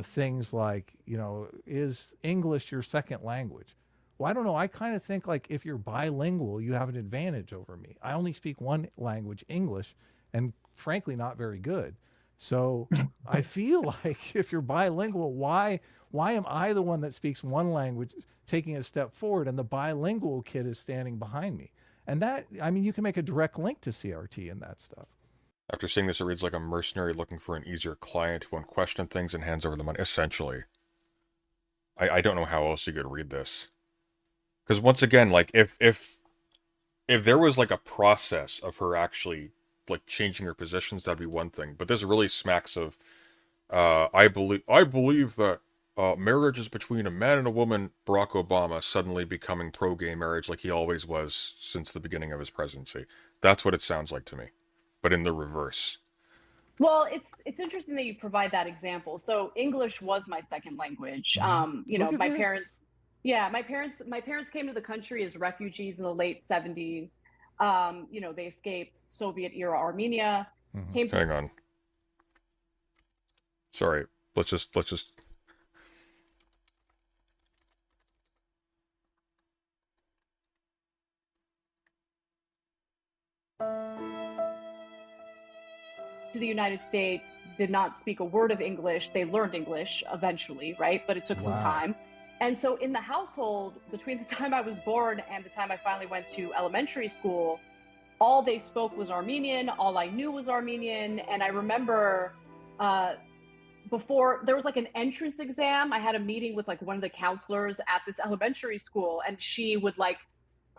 things like, you know, is English your second language? Well, I don't know. I kind of think like if you're bilingual, you have an advantage over me. I only speak one language, English, and frankly, not very good. So I feel like if you're bilingual, why am I the one that speaks one language taking a step forward and the bilingual kid is standing behind me? And that, I mean, you can make a direct link to CRT and that stuff. After seeing this, it reads like a mercenary looking for an easier client who won't question things and hands over the money, essentially. I don't know how else you could read this. Because once again, like, if there was like a process of her actually like changing her positions, that'd be one thing. But this really smacks of, I believe that marriage is between a man and a woman. Barack Obama suddenly becoming pro-gay marriage like he always was since the beginning of his presidency. That's what it sounds like to me, but in the reverse. Well, it's interesting that you provide that example. So English was my second language. You know, my parents, my parents came to the country as refugees in the late 70s. You know, they escaped Soviet era Armenia. Came to Hang on. Sorry. Let's just. to the United States, did not speak a word of English. They learned English eventually, right? But it took some time. And so in the household, between the time I was born and the time I finally went to elementary school, all they spoke was Armenian. All I knew was Armenian. And I remember before there was like an entrance exam, I had a meeting with like one of the counselors at this elementary school, and she would like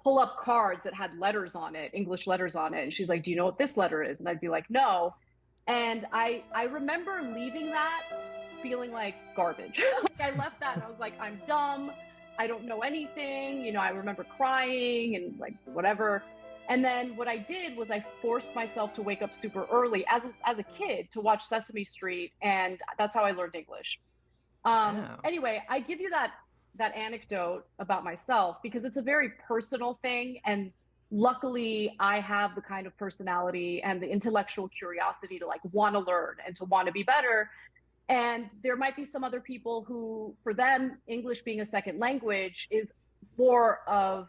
pull up cards that had letters on it, English letters on it. And she's like, do you know what this letter is? And I'd be like, no. And I remember leaving that feeling like garbage. Like I left that and I was like, I'm dumb. I don't know anything. You know, I remember crying and like whatever. And then what I did was I forced myself to wake up super early as a kid to watch Sesame Street. And that's how I learned English. Anyway, I give you that anecdote about myself because it's a very personal thing. And luckily I have the kind of personality and the intellectual curiosity to like want to learn and to want to be better. And there might be some other people who, for them, English being a second language is more of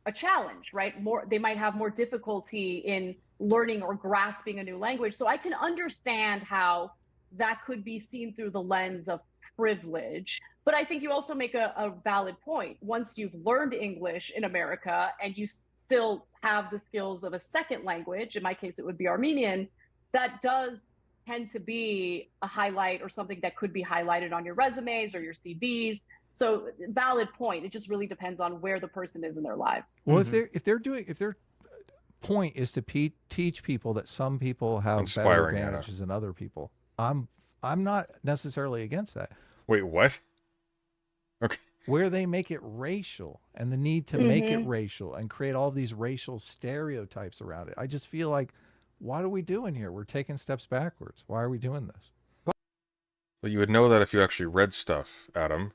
a challenge, right? They might have more difficulty in learning or grasping a new language. So I can understand how that could be seen through the lens of privilege. But I think you also make a valid point. Once you've learned English in America and you still have the skills of a second language, in my case, it would be Armenian, that does tend to be a highlight or something that could be highlighted on your resumes or your CVs. So valid point. It just really depends on where the person is in their lives. Well, if their point is to teach people that some people have better advantages than other people, I'm not necessarily against that. Wait, what? Okay. Where they make it racial and the need to make it racial and create all these racial stereotypes around it. I just feel like, what are we doing here? We're taking steps backwards. Why are we doing this? Well, you would know that if you actually read stuff, Adam.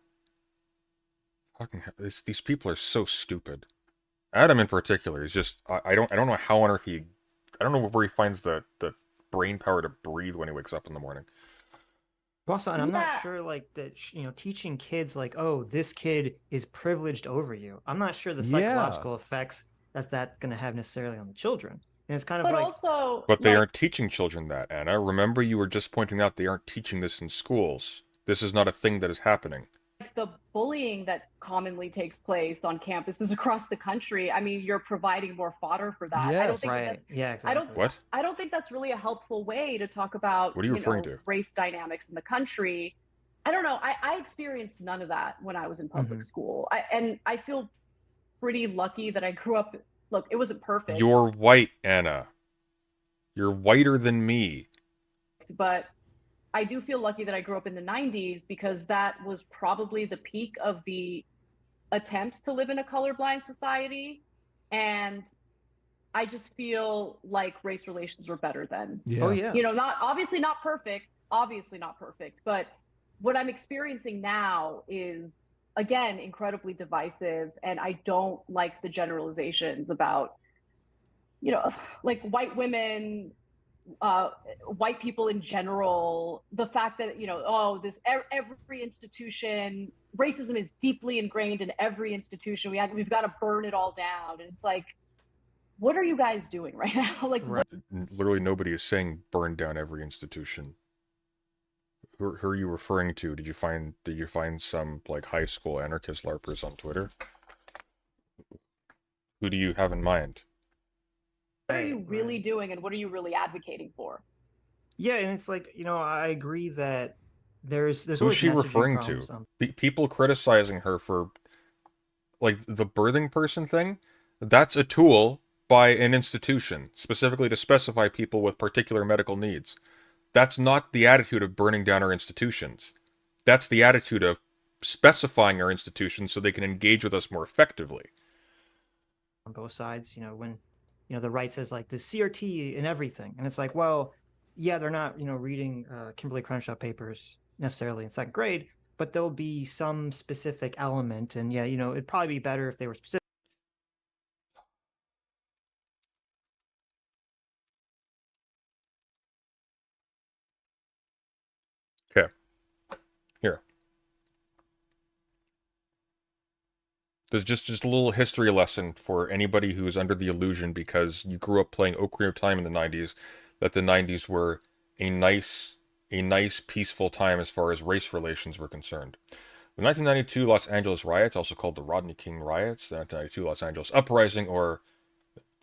Fucking these people are so stupid. Adam in particular is just I don't know how on earth I don't know where he finds the brain power to breathe when he wakes up in the morning. Also, and I'm not sure like that, you know, teaching kids like, oh, this kid is privileged over you. I'm not sure the psychological effects that's going to have necessarily on the children. And it's kind of But they aren't teaching children that, Anna. Remember, you were just pointing out they aren't teaching this in schools. This is not a thing that is happening. The bullying that commonly takes place on campuses across the country, I mean, you're providing more fodder for that. Yes, I don't think exactly. I don't think that's really a helpful way to talk about what are you referring to? Race dynamics in the country. I don't know. I experienced none of that when I was in public school. And I feel pretty lucky that I grew up. Look, it wasn't perfect. You're white, Anna. You're whiter than me. But I do feel lucky that I grew up in the 90s because that was probably the peak of the attempts to live in a colorblind society. And I just feel like race relations were better then. Yeah. Oh, yeah. You know, obviously not perfect, but what I'm experiencing now is, again, incredibly divisive. And I don't like the generalizations about, you know, like white women, white people in general, the fact that, you know, oh, every institution, racism is deeply ingrained in every institution. We've got to burn it all down. And it's like, what are you guys doing right now? Like, literally nobody is saying burn down every institution. Who are you referring to? Did you find some like high school anarchist LARPers on Twitter? Who do you have in mind? What are you really doing and what are you really advocating for? Yeah, and it's like, you know, I agree that there's who's she referring to? People criticizing her for like the birthing person thing. That's a tool by an institution specifically to specify people with particular medical needs. That's not the attitude of burning down our institutions. That's the attitude of specifying our institutions so they can engage with us more effectively. On both sides, you know, when, you know, the right says like the CRT and everything. And it's like, well, yeah, they're not, reading Kimberly Crenshaw papers necessarily in second grade, but there'll be some specific element. And yeah, it'd probably be better if they were specific. Okay. Here. There's just a little history lesson for anybody who's under the illusion because you grew up playing Ocarina of Time in the 90s, that the 90s were a nice, peaceful time as far as race relations were concerned. The 1992 Los Angeles riots, also called the Rodney King riots, the 1992 Los Angeles uprising, or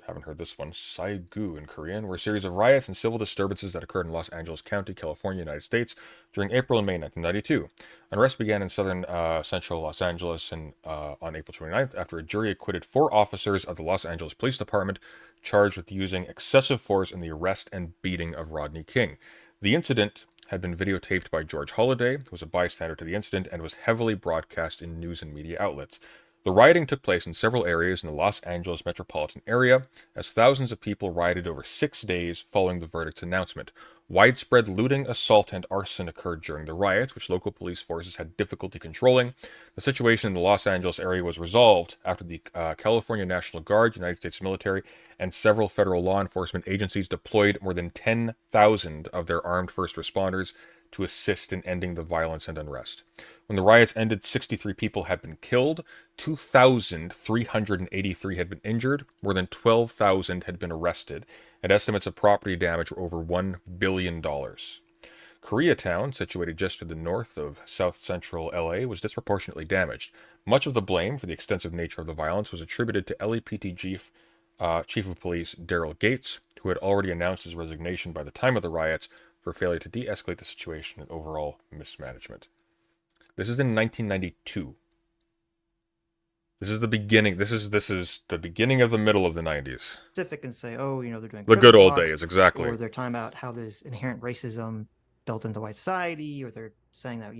haven't heard this one, Saigu in Korean, were a series of riots and civil disturbances that occurred in Los Angeles County, California, United States during April and May 1992. Unrest began in southern central Los Angeles on April 29th after a jury acquitted 4 officers of the Los Angeles Police Department charged with using excessive force in the arrest and beating of Rodney King. The incident had been videotaped by George Holliday, who was a bystander to the incident, and was heavily broadcast in news and media outlets. The rioting took place in several areas in the Los Angeles metropolitan area, as thousands of people rioted over 6 days following the verdict's announcement. Widespread looting, assault, and arson occurred during the riots, which local police forces had difficulty controlling. The situation in the Los Angeles area was resolved after the California National Guard, United States military, and several federal law enforcement agencies deployed more than 10,000 of their armed first responders to assist in ending the violence and unrest. When the riots ended, 63 people had been killed, 2,383 had been injured, more than 12,000 had been arrested, and estimates of property damage were over $1 billion. Koreatown, situated just to the north of south-central LA, was disproportionately damaged. Much of the blame for the extensive nature of the violence was attributed to LAPD Chief of Police Daryl Gates, who had already announced his resignation by the time of the riots for failure to de-escalate the situation and overall mismanagement. This is in 1992. This is the beginning. This is the beginning of the middle of the 90s. Specific and say, oh, they're doing the good old walks, days, exactly. Or they're talking about how there's inherent racism built into white society, or they're saying that,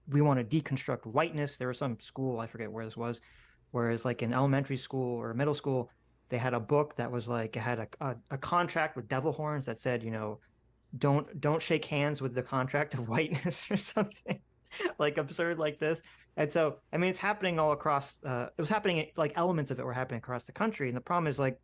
we want to deconstruct whiteness. There was some school, I forget where this was, whereas like in elementary school or middle school, they had a book that was like, it had a contract with devil horns that said, don't shake hands with the contract of whiteness or something like absurd like this. And so, I mean, it's happening all across, it was happening, like elements of it were happening across the country. And the problem is like,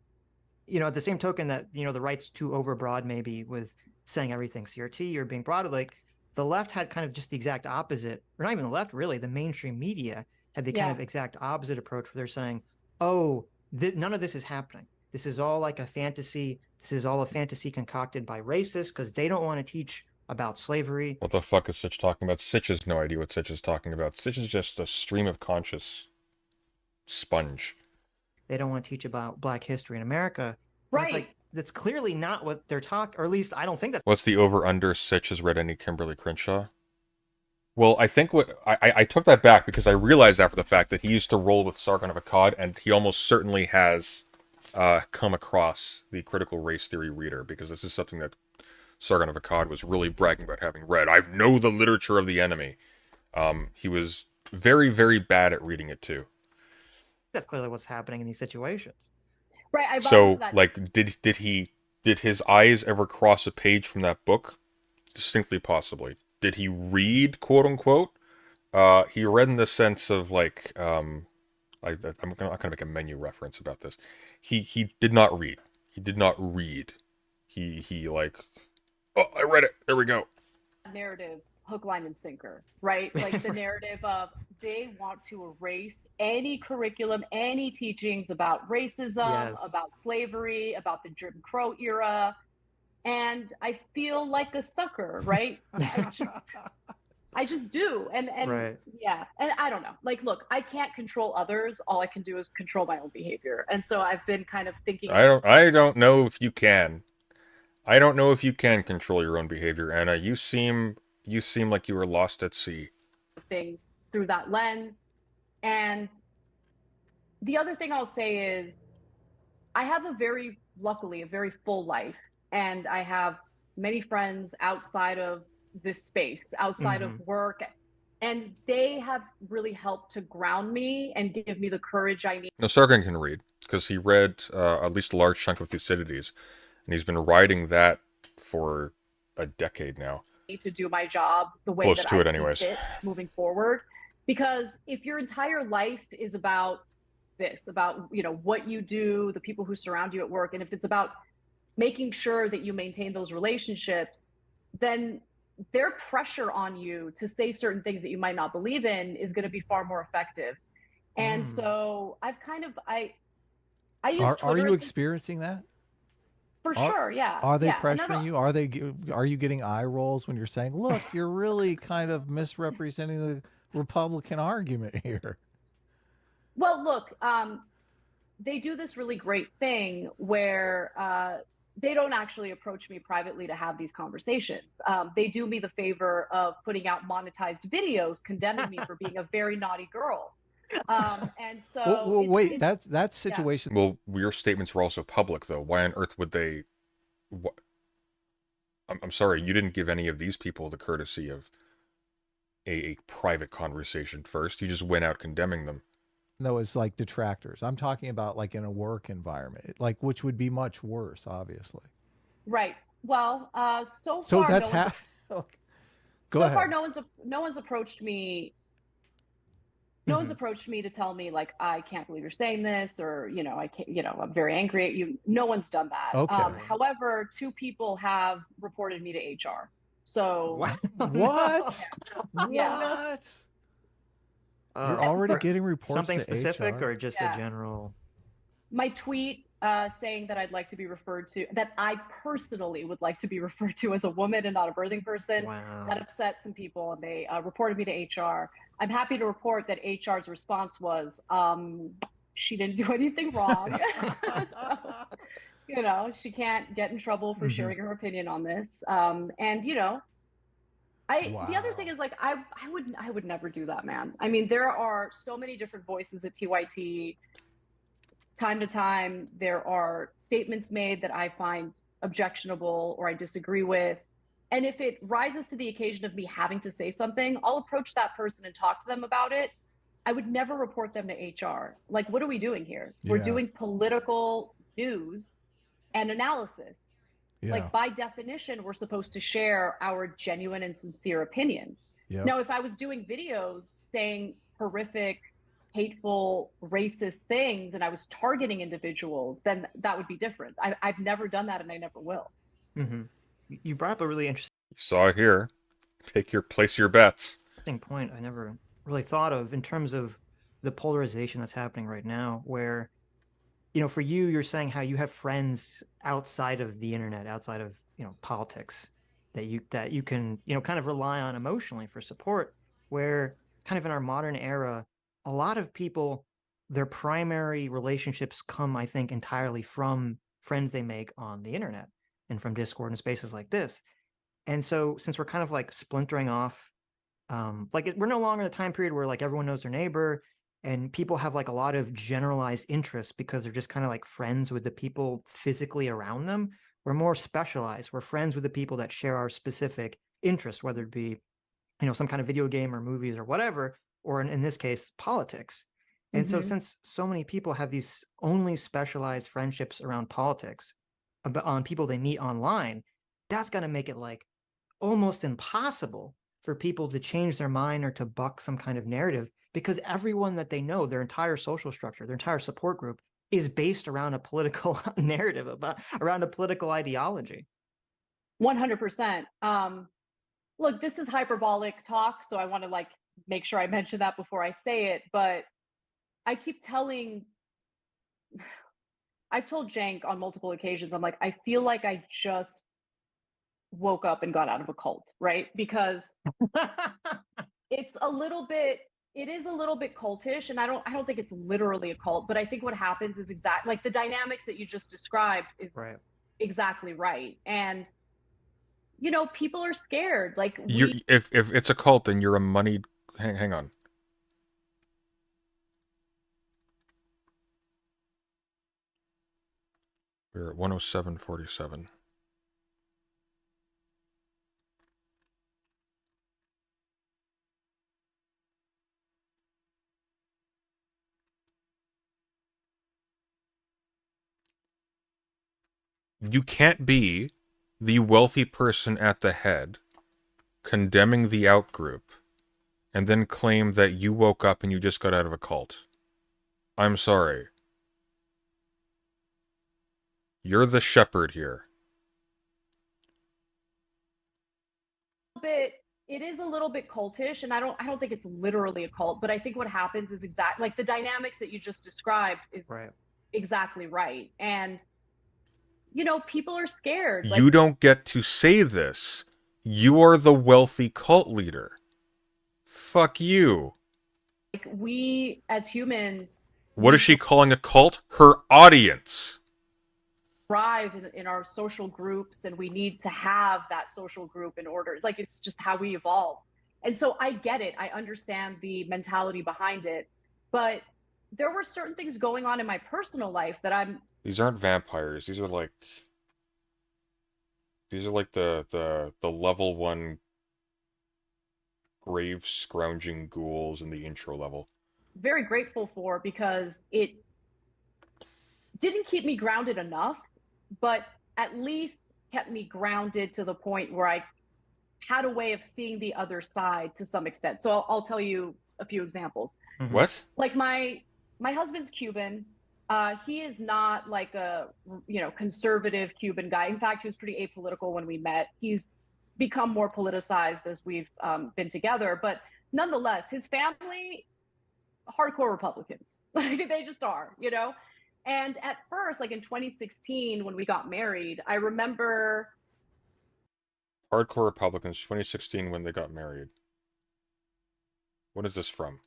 at the same token that, the right's too overbroad, maybe with saying everything CRT or being broad, like the left had kind of just the exact opposite, or not even the left, really, the mainstream media had the kind of exact opposite approach where they're saying, oh, none of this is happening. This is all like a fantasy. This is all a fantasy concocted by racists because they don't want to teach about slavery. What the fuck is Sitch talking about? Sitch has no idea what Sitch is talking about. Sitch is just a stream of conscious sponge. They don't want to teach about Black history in America. Right. It's like, that's clearly not what they're talking, or at least I don't think that's... What's the over-under Sitch has read any Kimberly Crenshaw? Well, I think I took that back because I realized after the fact that he used to roll with Sargon of Akkad, and he almost certainly has come across the critical race theory reader, because this is something that Sargon of Akkad was really bragging about having read. I know the literature of the enemy. He was very, very bad at reading it too. That's clearly what's happening in these situations. Right. So, like, did his eyes ever cross a page from that book? Distinctly, possibly. Did he read, quote unquote? He read in the sense of like, I'm not gonna make a menu reference about this. He did not read. He did not read. He like, oh, I read it. There we go. Narrative, hook, line, and sinker, right? Like the narrative of they want to erase any curriculum, any teachings about racism, about slavery, about the Jim Crow era. And I feel like a sucker, right? I just do. And right. Yeah. And I don't know. Like, look, I can't control others. All I can do is control my own behavior. And so I've been kind of thinking. I don't know if you can. I don't know if you can control your own behavior, Anna. You seem like you were lost at sea. Things through that lens. And the other thing I'll say is I have luckily a very full life. And I have many friends outside of this space, outside of work. And they have really helped to ground me and give me the courage I need. No, Sargon can read, because he read at least a large chunk of Thucydides. And he's been writing that for a decade now. To do my job the way Close that to I it see anyways. fit moving forward. Because if your entire life is about this, about what you do, the people who surround you at work, and if it's about making sure that you maintain those relationships, then their pressure on you to say certain things that you might not believe in is going to be far more effective. And so I've kind of I use Twitter Are you as experiencing that? for sure, yeah. Are they yeah. And I pressuring don't- you? Are you getting eye rolls when you're saying, "Look, you're really kind of misrepresenting the Republican argument here"? Well, look, they do this really great thing where they don't actually approach me privately to have these conversations. They do me the favor of putting out monetized videos condemning me for being a very naughty girl. And so Well, wait, it's- that situation. Well, your statements were also public, though. Why on earth would they? What? I'm sorry, you didn't give any of these people the courtesy of a private conversation first. You just went out condemning them. No, it's like detractors. I'm talking about like in a work environment, which would be much worse, obviously. Right. Well, so So far, that's no one's, Go so ahead. far, no one's approached me. No one's approached me to tell me like, I can't believe you're saying this, or I can't, I'm very angry at you. No one's done that. Okay. However, 2 people have reported me to HR. So What? Yeah. What? You're already getting reports Something to specific HR? or just Yeah. a general? My tweet saying that I'd like to be referred to, that I personally would like to be referred to as a woman and not a birthing person, Wow. that upset some people, and they reported me to HR. I'm happy to report that HR's response was, she didn't do anything wrong. So, she can't get in trouble for sharing her opinion on this. And the other thing is, like, I would never do that, man. I mean, there are so many different voices at TYT. Time to time, there are statements made that I find objectionable or I disagree with. And if it rises to the occasion of me having to say something, I'll approach that person and talk to them about it. I would never report them to HR. Like, what are we doing here? We're Yeah. doing political news and analysis. Yeah. Like, by definition, we're supposed to share our genuine and sincere opinions. Yep. Now, if I was doing videos saying horrific, hateful, racist things and I was targeting individuals, then that would be different. I've never done that and I never will. You brought up a really interesting You saw it here. Place your bets. point I never really thought of in terms of the polarization that's happening right now, where for you, you're saying how you have friends outside of the internet, outside of politics, that you can kind of rely on emotionally for support, where kind of in our modern era, a lot of people, their primary relationships come, I think, entirely from friends they make on the internet and from Discord and spaces like this. And so since we're kind of like splintering off, we're no longer in the time period where like everyone knows their neighbor and people have like a lot of generalized interests because they're just kind of like friends with the people physically around them. We're more specialized. We're friends with the people that share our specific interests, whether it be, some kind of video game or movies or whatever, or in this case, politics. And so since so many people have these only specialized friendships around politics, on people they meet online, that's going to make it like almost impossible for people to change their mind or to buck some kind of narrative, because everyone that they know, their entire social structure, their entire support group is based around a political narrative, around a political ideology. 100%. Look, this is hyperbolic talk, so I want to make sure I mention that before I say it, but I've told Jank on multiple occasions, I'm like, I feel like I just woke up and got out of a cult, right? Because it is a little bit cultish, and I don't think it's literally a cult, but I think what happens is like the dynamics that you just described is exactly right. And people are scared. Like, If it's a cult, then you're a moneyed. Hang on. We're at 107.47. You can't be the wealthy person at the head, condemning the outgroup, and then claim that you woke up and you just got out of a cult. I'm sorry. You're the shepherd here. It is a little bit cultish, and I don't think it's literally a cult, but I think what happens is like the dynamics that you just described is exactly right. And people are scared. You don't get to say this. You are the wealthy cult leader. Fuck you. Like, we as humans, What is she calling a cult? Her audience. thrive in our social groups, and we need to have that social group in order. Like, it's just how we evolve. And so I get it. I understand the mentality behind it. But there were certain things going on in my personal life that These aren't vampires. These are like the level 1 grave scrounging ghouls in the intro level. very grateful for, because it didn't keep me grounded enough, but at least kept me grounded to the point where I had a way of seeing the other side to some extent. So I'll tell you a few examples. What? Like my husband's Cuban. He is not like a conservative Cuban guy. In fact, he was pretty apolitical when we met. He's become more politicized as we've been together, but nonetheless, his family, hardcore Republicans. Like, they just are, And at first, like in 2016, when we got married, I remember. Hardcore Republicans, 2016 when they got married. What is this from?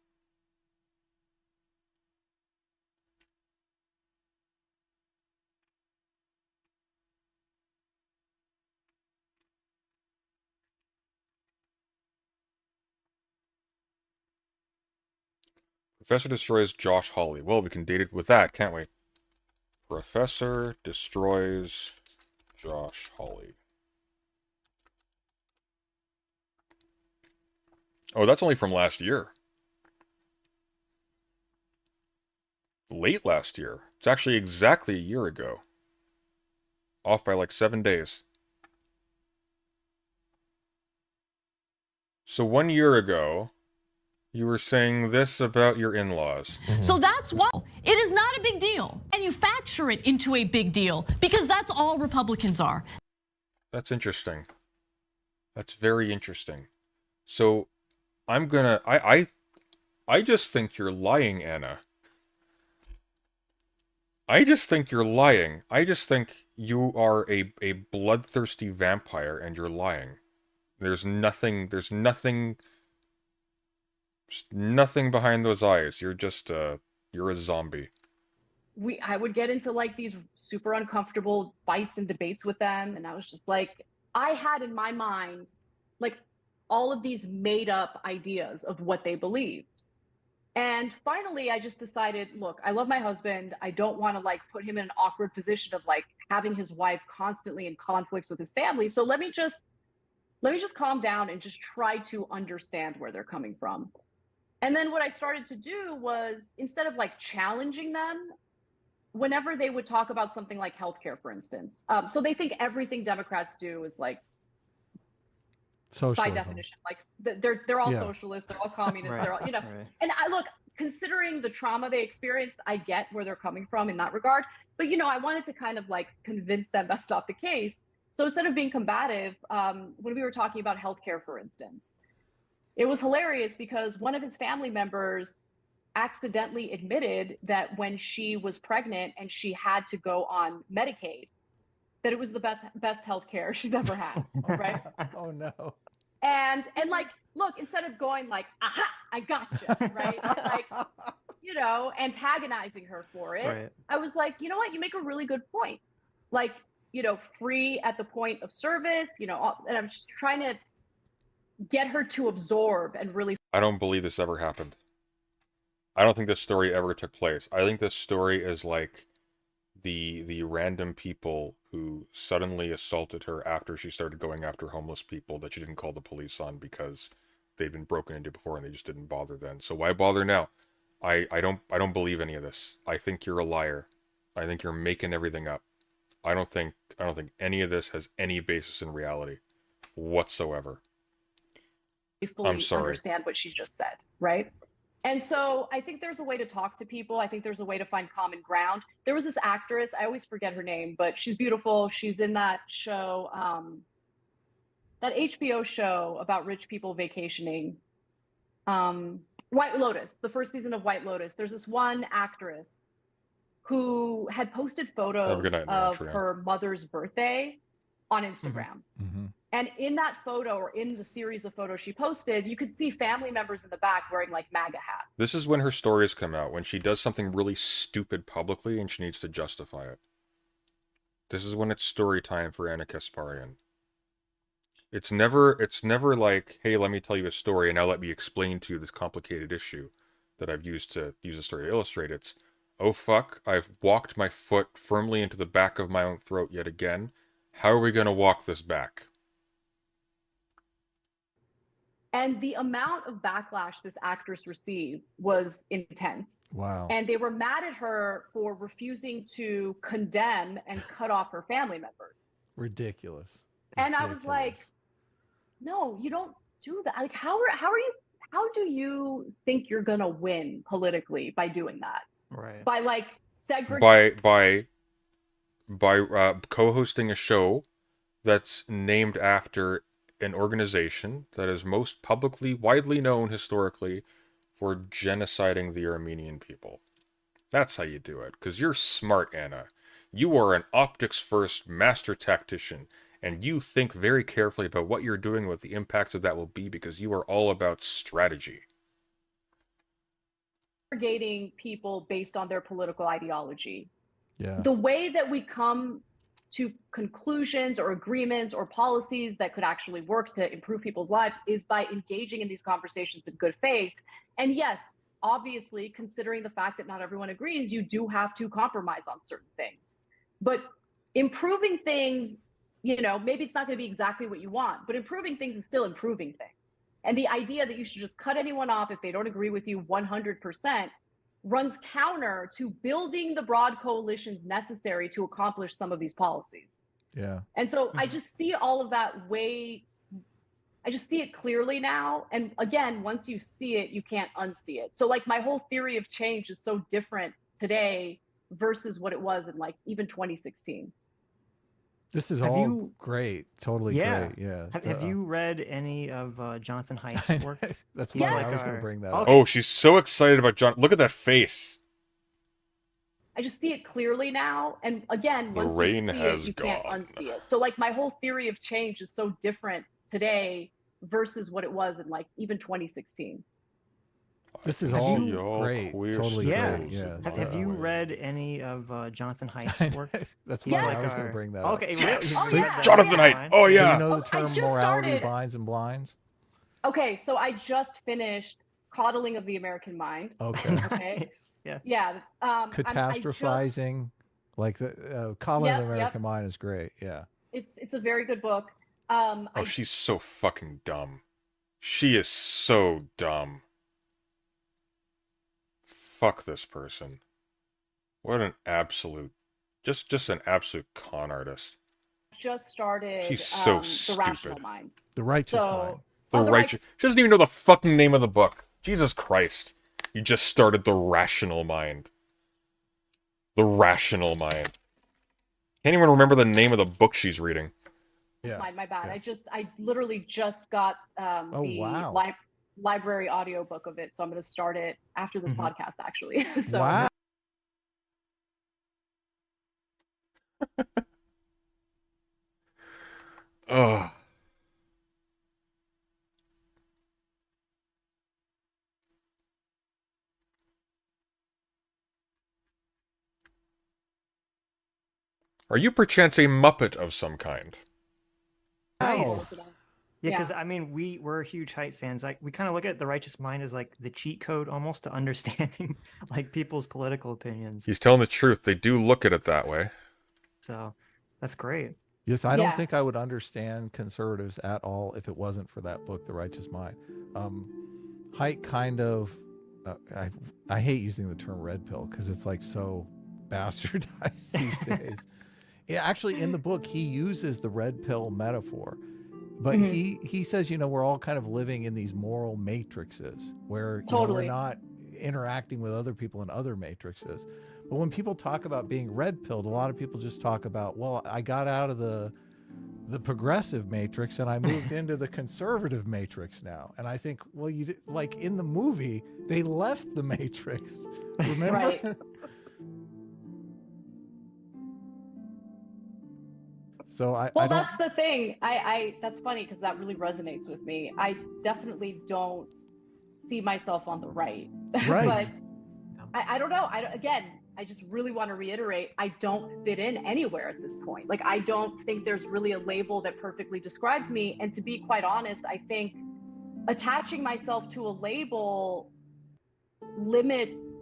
Professor destroys Josh Hawley. Well, we can date it with that, can't we? Professor destroys Josh Hawley. Oh, that's only from last year. Late last year. It's actually exactly a year ago. Off by like 7 days. So 1 year ago, you were saying this about your in-laws. So that's why it is not a big deal. Manufacture it into a big deal, because that's all Republicans are. That's interesting. That's very interesting. So I'm gonna I just think you're lying, Anna. I just think you're lying. I just think you are a bloodthirsty vampire and you're lying. There's nothing behind those eyes. You're just you're a zombie. I would get into like these super uncomfortable fights and debates with them, and I was just like, I had in my mind like all of these made up ideas of what they believed. And finally, I just decided, look, I love my husband. I don't want to like put him in an awkward position of like having his wife constantly in conflicts with his family. So let me just calm down and just try to understand where they're coming from. And then what I started to do was, instead of like challenging them, whenever they would talk about something like healthcare, for instance, so they think everything Democrats do is like socialism. By definition, like they're all socialists, they're all communists, they're all, And I look, considering the trauma they experienced, I get where they're coming from in that regard. But I wanted to kind of like convince them that's not the case. So instead of being combative, when we were talking about healthcare, for instance, it was hilarious because one of his family members accidentally admitted that when she was pregnant and she had to go on Medicaid, that it was the best healthcare she's ever had, right? Oh no. And like, look, instead of going like, aha, I gotcha, right? Like, antagonizing her for it, right. I was like, you know what? You make a really good point. Like, free at the point of service, and I'm just trying to get her to absorb and really. I don't believe this ever happened. I don't think this story ever took place. I think this story is like the random people who suddenly assaulted her after she started going after homeless people that she didn't call the police on because they'd been broken into before and they just didn't bother then. So why bother now? I don't believe any of this. I think you're a liar. I think you're making everything up. I don't think I don't think any of this has any basis in reality whatsoever. fully I'm sorry. understand what she just said, right? And so I think there's a way to talk to people. I think there's a way to find common ground. There was this actress, I always forget her name, but she's beautiful. She's in that show, that HBO show about rich people vacationing. White Lotus, the first season of White Lotus. There's this one actress who had posted photos good night, of Andrea. her mother's birthday on Instagram. Mm-hmm. And in that photo, or in the series of photos she posted, you could see family members in the back wearing like MAGA hats. This is when her stories come out, when she does something really stupid publicly and she needs to justify it. This is when it's story time for Anna Kasparian. It's never like, hey, let me tell you a story and now let me explain to you this complicated issue that I've used a story to illustrate. It's, oh fuck, I've walked my foot firmly into the back of my own throat yet again. How are we going to walk this back? And the amount of backlash this actress received was intense. Wow. And they were mad at her for refusing to condemn and cut off her family members. Ridiculous. And I was like, no, you don't do that. Like, how do you think you're gonna win politically by doing that? Right. By like segregating. by co-hosting a show that's named after an organization that is most publicly, widely known historically for genociding the Armenian people. That's how you do it, because you're smart, Anna. You are an optics-first master tactician, and you think very carefully about what you're doing, what the impacts of that will be, because you are all about strategy. Segregating people based on their political ideology. Yeah. The way that we come to conclusions or agreements or policies that could actually work to improve people's lives is by engaging in these conversations in good faith. And yes, obviously, considering the fact that not everyone agrees, you do have to compromise on certain things. But improving things, you know, maybe it's not going to be exactly what you want, but improving things is still improving things. And the idea that you should just cut anyone off if they don't agree with you 100% runs counter to building the broad coalitions necessary to accomplish some of these policies. Yeah. And so I just see all of that I just see it clearly now. And again, once you see it, you can't unsee it. So like my whole theory of change is so different today versus what it was in like even 2016. This is Have all you- great. Totally Yeah. great. Yeah. Have you read any of Johnson Heist's work? That's He's why like I was going to our- bring that Okay. up. Oh, she's so excited about John. Look at that face. I just see it clearly now. And again, The once rain you see has it, you can't gone. unsee it. So like my whole theory of change is so different today versus what it was in like even 2016. This is Have all you- great. queer Totally Yeah. great. Yeah. Have you read any of Johnson Heist's work? That's He's why like I was going our- to bring that Okay, up. really? Yes! You've Oh, read yeah. that? Jonathan Haidt. Fine. Oh, Do yeah. you know the I term just morality started- binds and blinds? Okay, so I just finished Coddling of the American Mind. Okay. Okay. Nice. Yeah. Yeah. Catastrophizing, like the Colin Yep, of the American yep. Mind is great. Yeah. It's a very good book. Oh, she's so fucking dumb. She is so dumb. Fuck this person. What an absolute, just an absolute con artist. just started She's so The Rational stupid. Mind. The Righteous So- Mind. The Oh, the righteous. She doesn't even know the fucking name of the book. Jesus Christ. You just started The Rational Mind. The Rational Mind. Can't even remember the name of the book she's reading. Yeah. My bad. yeah. I literally just got Oh, the wow. library audiobook of it, so I'm going to start it after this podcast actually. So Wow. Ugh. Are you perchance a Muppet of some kind? Nice. Yeah, Yeah. because I mean, we're huge Height fans. Like, we kind of look at the Righteous Mind as like the cheat code almost to understanding like people's political opinions. He's telling the truth. They do look at it that way. So that's great. Yes, I don't Yeah. think I would understand conservatives at all if it wasn't for that book, The Righteous Mind. Height kind of, I hate using the term red pill because it's like so bastardized these days. actually in the book he uses the red pill metaphor, but he says, you know, we're all kind of living in these moral matrices where you know, we're not interacting with other people in other matrices. But when people talk about being red pilled, a lot of people just talk about, well, I got out of the progressive matrix and I moved into the conservative matrix now. And I think, well, you did, like in the movie, they left the matrix. Remember? Right. So I well, I don't, that's the thing. I that's funny because that really resonates with me. I definitely don't see myself on the right. Right. But I don't know. Again, I just really want to reiterate, I don't fit in anywhere at this point. Like, I don't think there's really a label that perfectly describes me. And to be quite honest, I think attaching myself to a label limits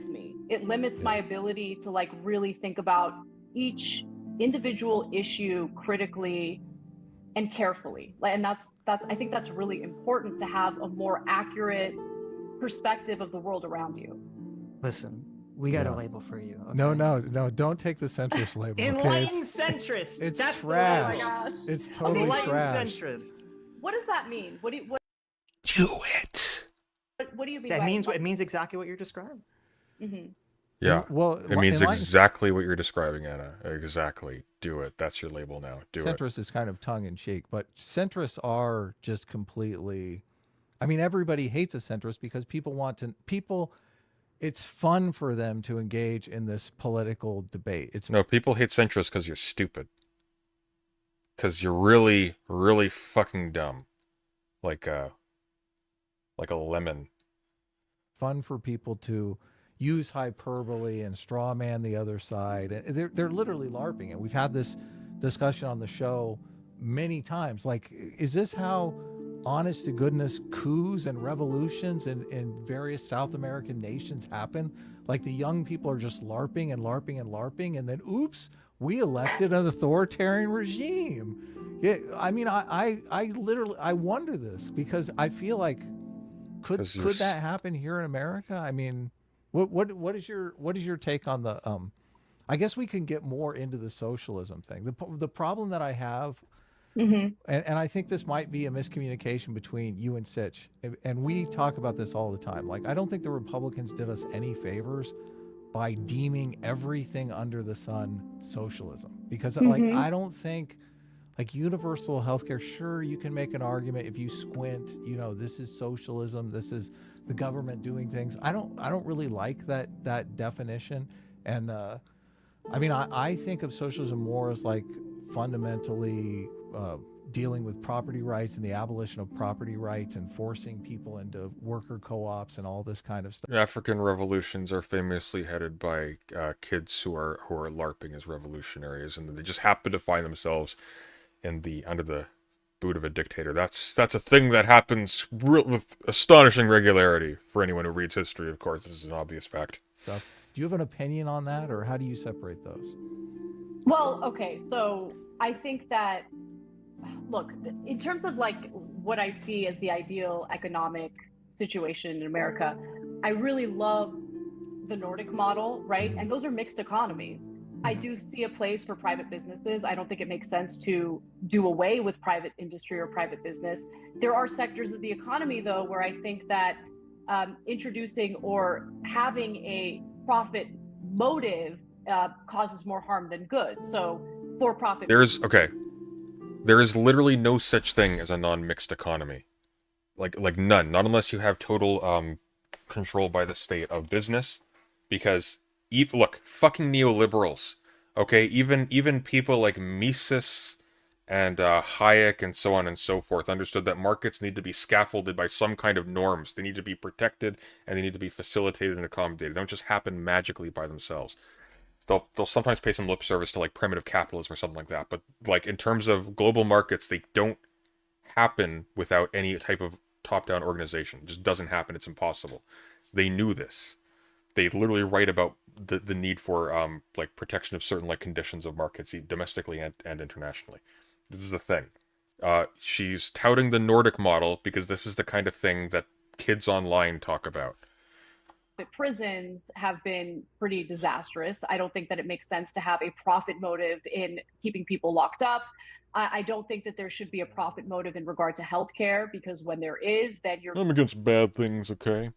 me. It limits my ability to like really think about each individual issue critically and carefully. And that's I think that's really important to have a more accurate perspective of the world around you. Listen, we got a label for you. Okay? no, don't take the centrist label. Enlightened centrist. It's That's trash. The label. It's totally Enlightened trash. centrist. What does that mean? What do it? What do you mean? That by means it means exactly what you're describing. Yeah. Well, it means exactly what you're describing, Anna. Exactly. Do it. That's your label now. Do it. Centrist is kind of tongue in cheek, but centrists are just completely. I mean, everybody hates a centrist because people. It's fun for them to engage in this political debate. No, people hate centrists because you're stupid. Because you're really, really fucking dumb. Like a lemon. Fun for people to use hyperbole and straw man the other side. And they're literally LARPing. And we've had this discussion on the show many times. Like, is this how honest to goodness coups and revolutions in various South American nations happen? Like, the young people are just LARPing and LARPing and LARPing, and then oops, we elected an authoritarian regime. Yeah, I mean, I literally wonder this because I feel like could that happen here in America? I mean, what is your take on the I guess we can get more into the socialism thing. The problem that I have. And I think this might be a miscommunication between you and Sitch, and we talk about this all the time. Like, I don't think the Republicans did us any favors by deeming everything under the sun socialism, because like I don't think like universal healthcare. Sure, you can make an argument if you squint. You know, this is socialism. This is the government doing things. I don't really like that definition. And I mean, I think of socialism more as like fundamentally dealing with property rights and the abolition of property rights and forcing people into worker co-ops and all this kind of stuff. African revolutions are famously headed by kids who are LARPing as revolutionaries, and they just happen to find themselves under the boot of a dictator. That's a thing that happens with astonishing regularity for anyone who reads history. Of course, this is an obvious fact. Do you have an opinion on that, or how do you separate those? Well, okay, so I think that, look, in terms of like what I see as the ideal economic situation in America, I really love the Nordic model, right? And those are mixed economies. I do see a place for private businesses. I don't think it makes sense to do away with private industry or private business. There are sectors of the economy, though, where I think that introducing or having a profit motive causes more harm than good. So for-profit. There is literally no such thing as a non-mixed economy. Like none. Not unless you have total control by the state of business. Because look, fucking neoliberals. Okay, even people like Mises and Hayek and so on and so forth understood that markets need to be scaffolded by some kind of norms. They need to be protected and they need to be facilitated and accommodated. They don't just happen magically by themselves. They'll sometimes pay some lip service to like primitive capitalism or something like that, but like in terms of global markets, they don't happen without any type of top-down organization. It just doesn't happen. It's impossible. They knew this. They literally write about the need for like protection of certain like conditions of markets, domestically and internationally. This is the thing. She's touting the Nordic model because this is the kind of thing that kids online talk about. prisons have been pretty disastrous. I don't think that it makes sense to have a profit motive in keeping people locked up. I don't think that there should be a profit motive in regard to healthcare, because when there is, then you're I'm against bad things, okay?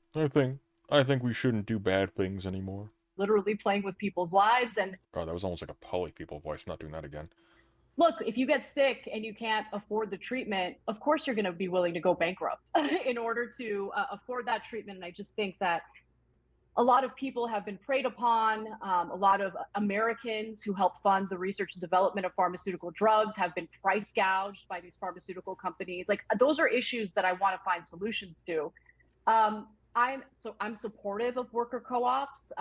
I think we shouldn't do bad things anymore. literally playing with people's lives. And God, that was almost like a Polly People voice. I'm not doing that again. look, if you get sick and you can't afford the treatment, of course you're going to be willing to go bankrupt in order to afford that treatment. And I just think that a lot of people have been preyed upon. A lot of Americans who help fund the research and development of pharmaceutical drugs have been price gouged by these pharmaceutical companies. Like, those are issues that I want to find solutions to. I'm supportive of worker co-ops,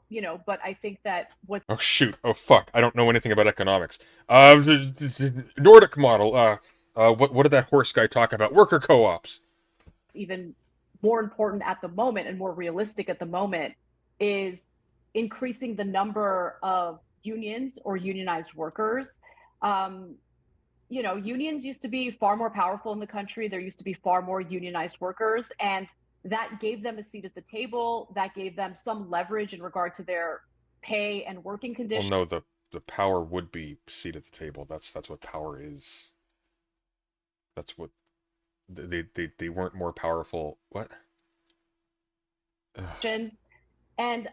you know, but I think that what Oh shoot! Oh fuck! I don't know anything about economics. Nordic model. What did that horse guy talk about? Worker co-ops. even more important at the moment and more realistic at the moment is increasing the number of unions or unionized workers. You know, unions used to be far more powerful in the country. There used to be far more unionized workers, and that gave them a seat at the table. That gave them some leverage in regard to their pay and working conditions. Well, no, the power would be seat at the table. That's what power is. That's what they weren't more powerful. What? And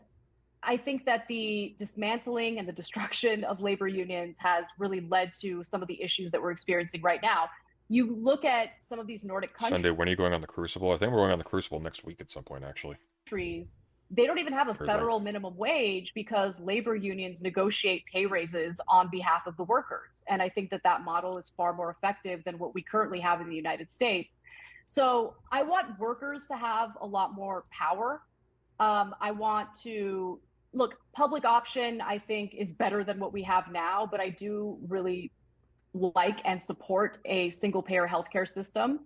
I think that the dismantling and the destruction of labor unions has really led to some of the issues that we're experiencing right now. You look at some of these Nordic countries. Sunday, when are you going on the Crucible? I think we're going on the Crucible next week at some point, actually. They don't even have a federal minimum wage because labor unions negotiate pay raises on behalf of the workers. And I think that that model is far more effective than what we currently have in the United States. So I want workers to have a lot more power. I want to look, public option, I think, is better than what we have now, but I do really like and support a single payer healthcare system.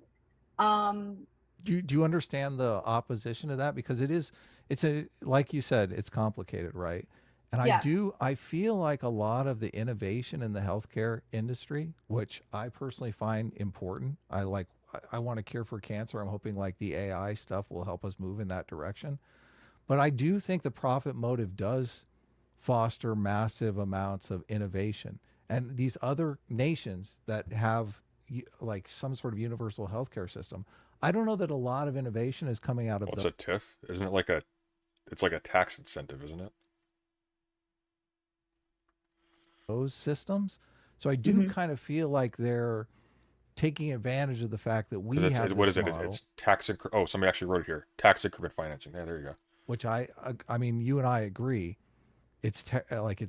Do you understand the opposition to that? Because it's like you said, it's complicated, right? And I feel like a lot of the innovation in the healthcare industry, which I personally find important. I want to cure for cancer. I'm hoping like the AI stuff will help us move in that direction. But I do think the profit motive does foster massive amounts of innovation. And these other nations that have like some sort of universal healthcare system, I don't know that a lot of innovation is coming out of What's a TIF? Isn't it it's like a tax incentive, isn't it? Those systems. So I do kind of feel like they're taking advantage of the fact that we have what this is it? model, It's tax. Oh, somebody actually wrote it here. Tax increment financing. Yeah, there you go. which I mean, you and I agree. It's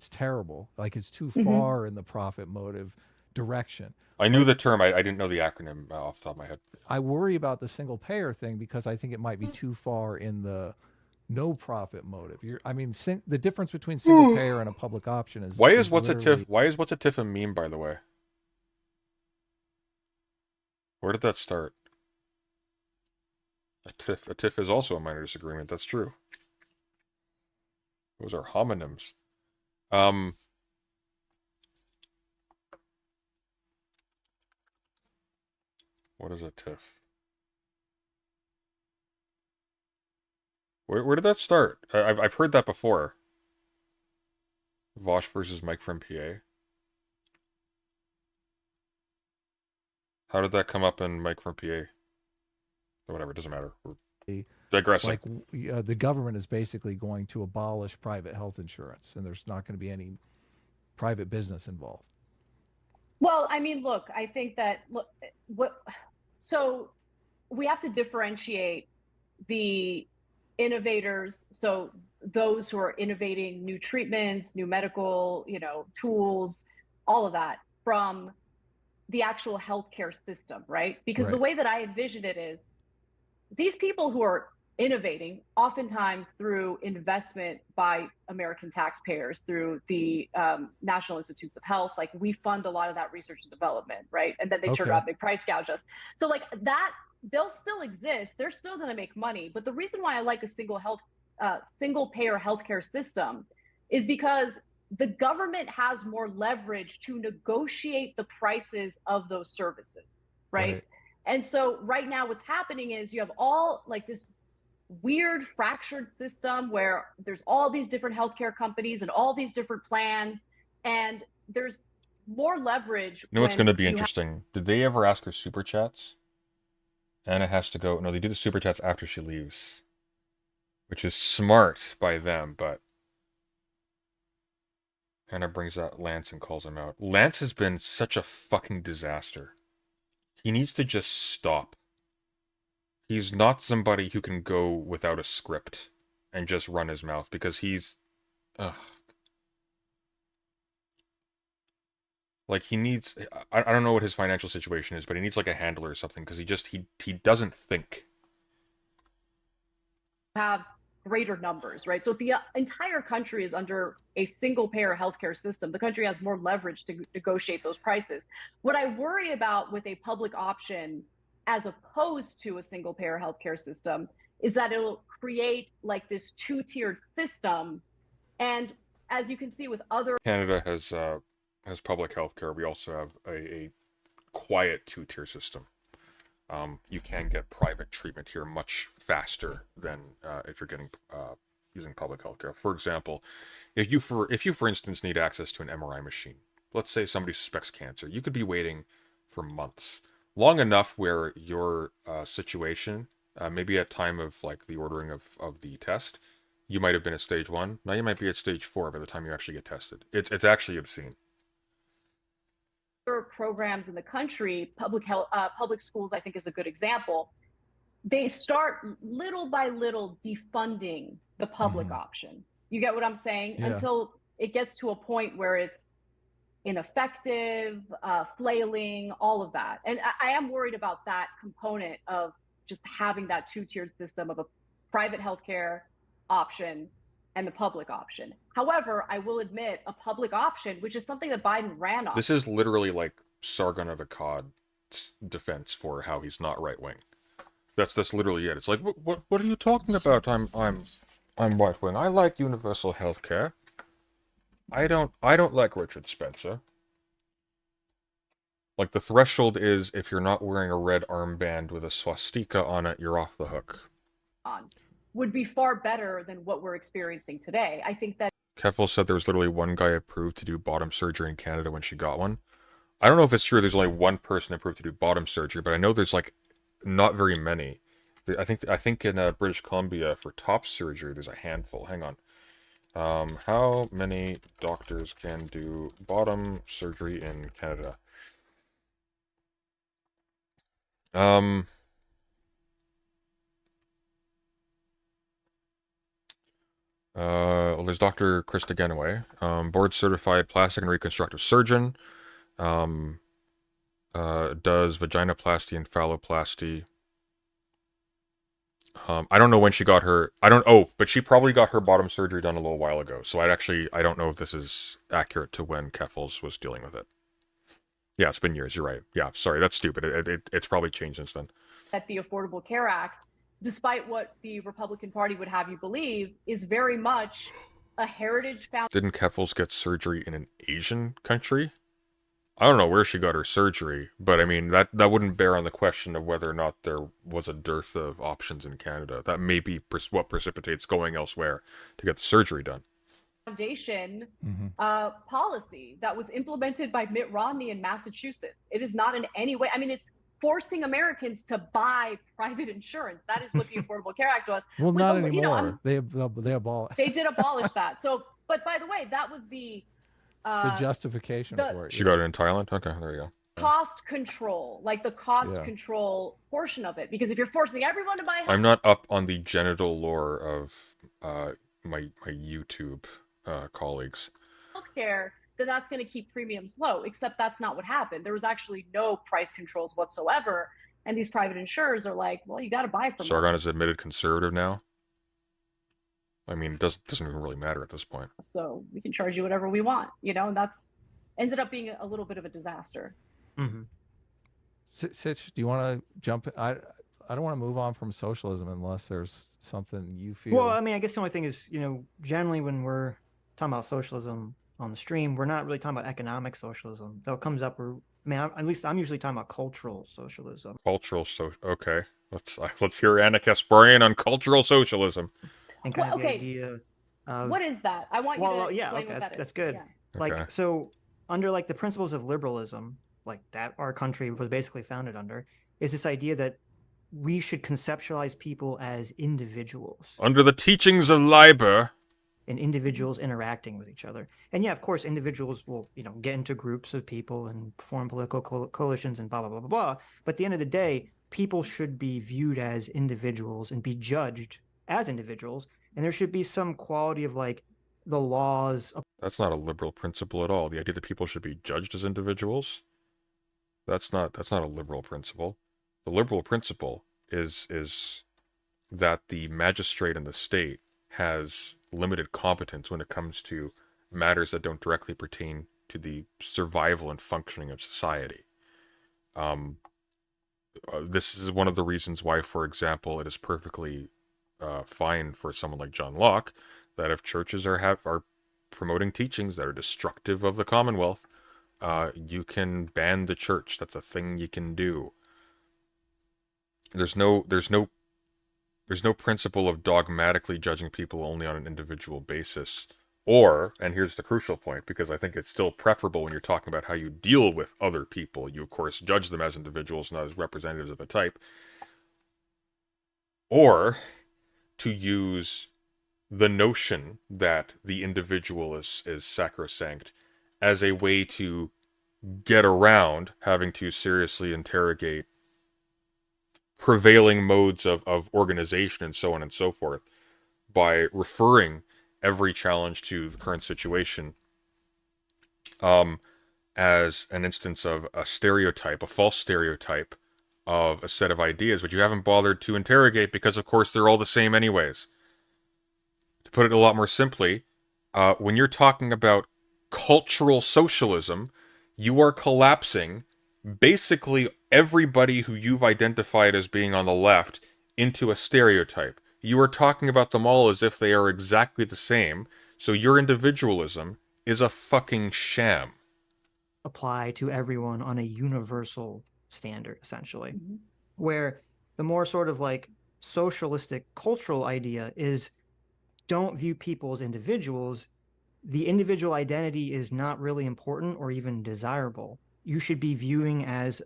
terrible. Like it's too far in the profit motive direction. I knew the term. I didn't know the acronym off the top of my head. I worry about the single payer thing because I think it might be too far in the no profit motive. The difference between single payer and a public option is Why is what's a TIF a meme, by the way? Where did that start? A TIF is also a minor disagreement. That's true. Those are homonyms. What is a TIF? Where did that start? I've heard that before. Vosh versus Mike from PA. How did that come up in Mike from PA? Whatever, it doesn't matter. We're digressing. Like the government is basically going to abolish private health insurance, and there's not going to be any private business involved. Well, I mean, look, I think that so we have to differentiate the innovators, so those who are innovating new treatments, new medical, tools, all of that, from the actual healthcare system, right? Because the way that I envision it is these people who are innovating, oftentimes through investment by American taxpayers, through the National Institutes of Health, like we fund a lot of that research and development, right? And then they turn around, they price gouge us. So like that, they'll still exist. They're still going to make money. But the reason why I like a single payer healthcare system is because the government has more leverage to negotiate the prices of those services, right? And so right now what's happening is you have all like this weird fractured system where there's all these different healthcare companies and all these different plans, and there's more leverage. You know what's going to be you interesting? Did they ever ask her super chats? Anna has to go. No, they do the super chats after she leaves, which is smart by them, but Anna brings out Lance and calls him out. Lance has been such a fucking disaster. He needs to just stop. He's not somebody who can go without a script and just run his mouth, because he's... Like, he needs... I don't know what his financial situation is, but he needs like a handler or something, because he doesn't think. have greater numbers, right? So if the entire country is under a single payer healthcare system, the country has more leverage to negotiate those prices. What I worry about with a public option as opposed to a single payer healthcare system is that it'll create like this two-tiered system. And as you can see with other... Canada has public healthcare. We also have a quiet two-tier system. You can get private treatment here much faster than if you're getting using public healthcare. For example, if you for instance need access to an MRI machine, let's say somebody suspects cancer, you could be waiting for months, long enough where your situation, maybe at time of like the ordering of the test, you might have been at stage 1. Now you might be at stage 4 by the time you actually get tested. It's actually obscene. Programs in the country, public schools, I think, is a good example. They start little by little defunding the public option. You get what I'm saying? Yeah. Until it gets to a point where it's ineffective, flailing, all of that. And I am worried about that component of just having that two-tiered system of a private healthcare option and the public option. However, I will admit a public option, which is something that Biden ran on. This is literally like Sargon of Akkad's defense for how he's not right wing. That's literally it. It's like, what are you talking about? I'm right wing. I like universal health care. I don't like Richard Spencer. Like, the threshold is if you're not wearing a red armband with a swastika on it, you're off the hook. Would be far better than what we're experiencing today. I think that Keffel said there was literally one guy approved to do bottom surgery in Canada when she got one. I don't know if it's true there's only one person approved to do bottom surgery, but I know there's like not very many. I think in British Columbia for top surgery there's a handful. Hang on. How many doctors can do bottom surgery in Canada? Well, there's Dr. Krista Genoway, board-certified plastic and reconstructive surgeon, does vaginoplasty and phalloplasty. I don't know when she got her, but she probably got her bottom surgery done a little while ago, so I don't know if this is accurate to when Keffels was dealing with it. Yeah, it's been years, you're right. Yeah, sorry, that's stupid. It's probably changed since then. That the Affordable Care Act, despite what the Republican Party would have you believe, is very much a heritage found. Didn't Keffels get surgery in an Asian country? I don't know where she got her surgery, but I mean, that wouldn't bear on the question of whether or not there was a dearth of options in Canada. That may be what precipitates going elsewhere to get the surgery done. Foundation policy that was implemented by Mitt Romney in Massachusetts. It is not in any way, I mean, it's forcing Americans to buy private insurance. That is what the Affordable Care Act was. Well, With not the, anymore. you know, They abolished. they did abolish that. So, but by the way, that was the justification for it. She got it in Thailand? Okay, there you go. Cost control, like the cost control portion of it. Because if you're forcing everyone to buy I'm not up on the genital lore of my YouTube colleagues. healthcare, then that's going to keep premiums low, except that's not what happened. There was actually no price controls whatsoever. And these private insurers are like, well, you got to buy from Sargon is admitted conservative now. I mean, it doesn't even really matter at this point. So we can charge you whatever we want, you know, and that's ended up being a little bit of a disaster. Sitch, do you want to jump? I don't want to move on from socialism unless there's something you feel. Well, I mean, I guess the only thing is, you know, generally when we're talking about socialism on the stream, we're not really talking about economic socialism. Though it comes up, at least I'm usually talking about cultural socialism. Okay. Let's hear Anna Kasparian on cultural socialism. And kind of the okay. idea of What is that? I want you to yeah, explain okay, what that that's is. good. Yeah. Like Okay. so under like the principles of liberalism, like that our country was basically founded under, is this idea that we should conceptualize people as individuals. Under the teachings of Liber. And individuals interacting with each other. And yeah, of course, individuals will, get into groups of people and form political coalitions and blah, blah, blah, blah, blah. But at the end of the day, people should be viewed as individuals and be judged as individuals. And there should be some quality of like the laws. That's not a liberal principle at all. The idea that people should be judged as individuals. That's not a liberal principle. The liberal principle is that the magistrate in the state has limited competence when it comes to matters that don't directly pertain to the survival and functioning of society. This is one of the reasons why, for example, it is perfectly fine for someone like John Locke that if churches are promoting teachings that are destructive of the Commonwealth, you can ban the church. That's a thing you can do. There's no principle of dogmatically judging people only on an individual basis. Or, and here's the crucial point, because I think it's still preferable when you're talking about how you deal with other people. You, of course, judge them as individuals, not as representatives of a type. Or to use the notion that the individual is sacrosanct as a way to get around having to seriously interrogate prevailing modes of organization and so on and so forth by referring every challenge to the current situation as an instance of a stereotype, a false stereotype of a set of ideas which you haven't bothered to interrogate because, of course, they're all the same anyways. To put it a lot more simply, when you're talking about cultural socialism, you are collapsing basically everybody who you've identified as being on the left into a stereotype. You are talking about them all as if they are exactly the same, so your individualism is a fucking sham. Apply to everyone on a universal standard, essentially. Where the more sort of like socialistic cultural idea is don't view people as individuals. The individual identity is not really important or even desirable. You should be viewing as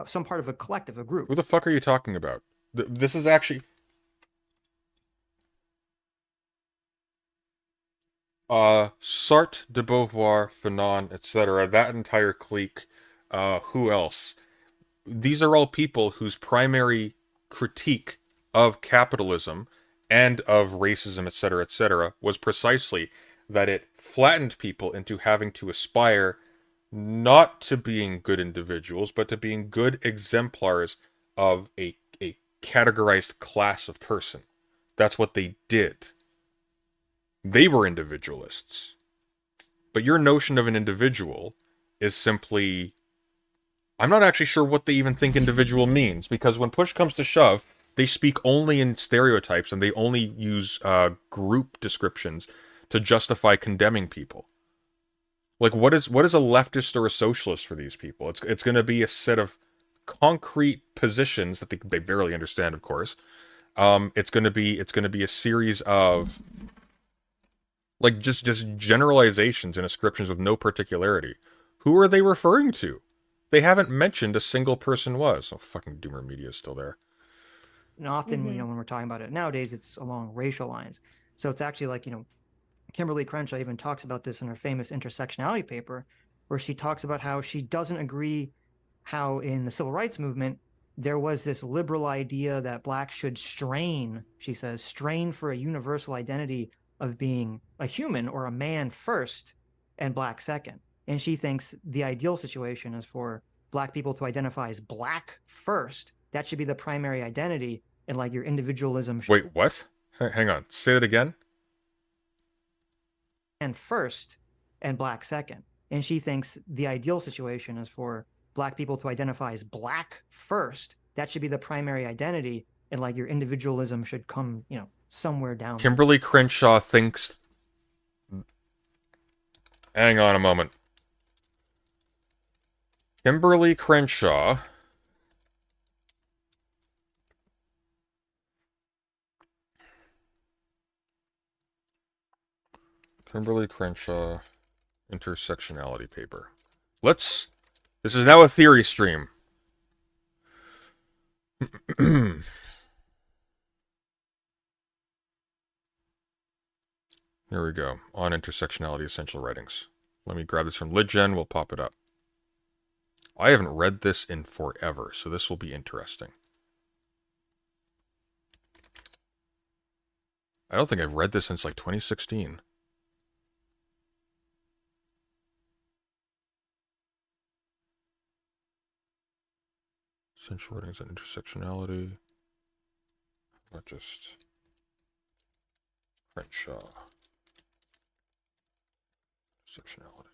some part of a collective, a group. Who the fuck are you talking about? This is actually... Sartre, de Beauvoir, Fanon, etc., that entire clique, who else? These are all people whose primary critique of capitalism and of racism, etc., was precisely that it flattened people into having to aspire not to being good individuals, but to being good exemplars of a categorized class of person. That's what they did. They were individualists. But your notion of an individual is simply... I'm not actually sure what they even think individual means, because when push comes to shove, they speak only in stereotypes and they only use group descriptions to justify condemning people. Like, what is a leftist or a socialist for these people? It's going to be a set of concrete positions that they barely understand, of course. It's going to be a series of like just generalizations and ascriptions with no particularity. Who are they referring to? They haven't mentioned a single person was. Oh, fucking Doomer Media is still there. And often, when we're talking about it nowadays, it's along racial lines. So it's actually like, Kimberly Crenshaw even talks about this in her famous intersectionality paper, where she talks about how she doesn't agree how in the civil rights movement, there was this liberal idea that blacks should strain, she says, strain for a universal identity of being a human or a man first and black second. And she thinks the ideal situation is for black people to identify as black first. That should be the primary identity, and like your individualism should... Wait, what? Hang on. Say that again? And first and black second. And she thinks the ideal situation is for black people to identify as black first. That should be the primary identity, and like your individualism should come, somewhere down. Kimberly Crenshaw thinks... Hang on a moment. Kimberly Crenshaw Kimberly Crenshaw intersectionality paper. This is now a theory stream. Here we go. On intersectionality essential writings. Let me grab this from LitGen. We'll pop it up. I haven't read this in forever, so this will be interesting. I don't think I've read this since like 2016. Essential writings on intersectionality. Not just Crenshaw. Intersectionality.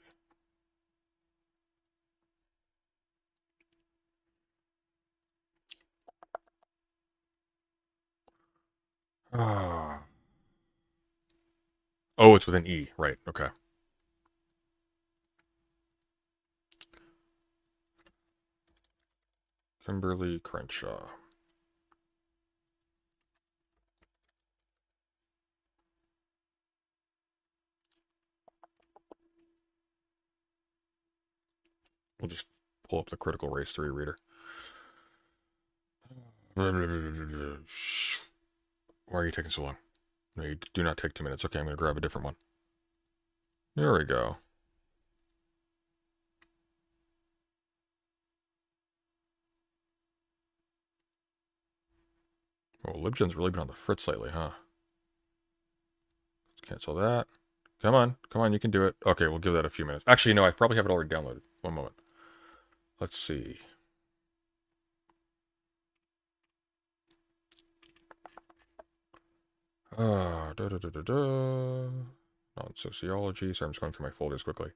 Ah. Oh, it's with an E. Right, okay. Kimberly Crenshaw. We'll just pull up the Critical Race 3 reader. Why are you taking so long? No, you do not take 2 minutes. Okay, I'm going to grab a different one. There we go. Oh, LibGen's really been on the fritz lately, huh? Let's cancel that. Come on, you can do it. Okay, we'll give that a few minutes. Actually, no, I probably have it already downloaded. One moment. Let's see. Non-sociology. Sorry, I'm just going through my folders quickly.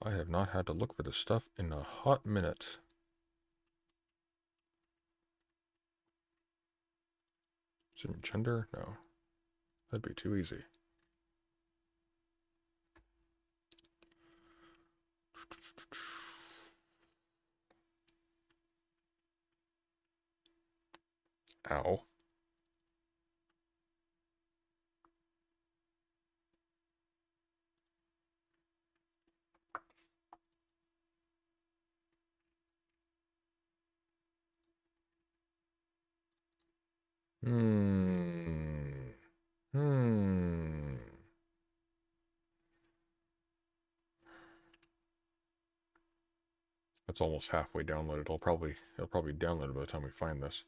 I have not had to look for this stuff in a hot minute. Is it gender? No. That'd be too easy. Ow. That's almost halfway downloaded. It'll probably download by the time we find this.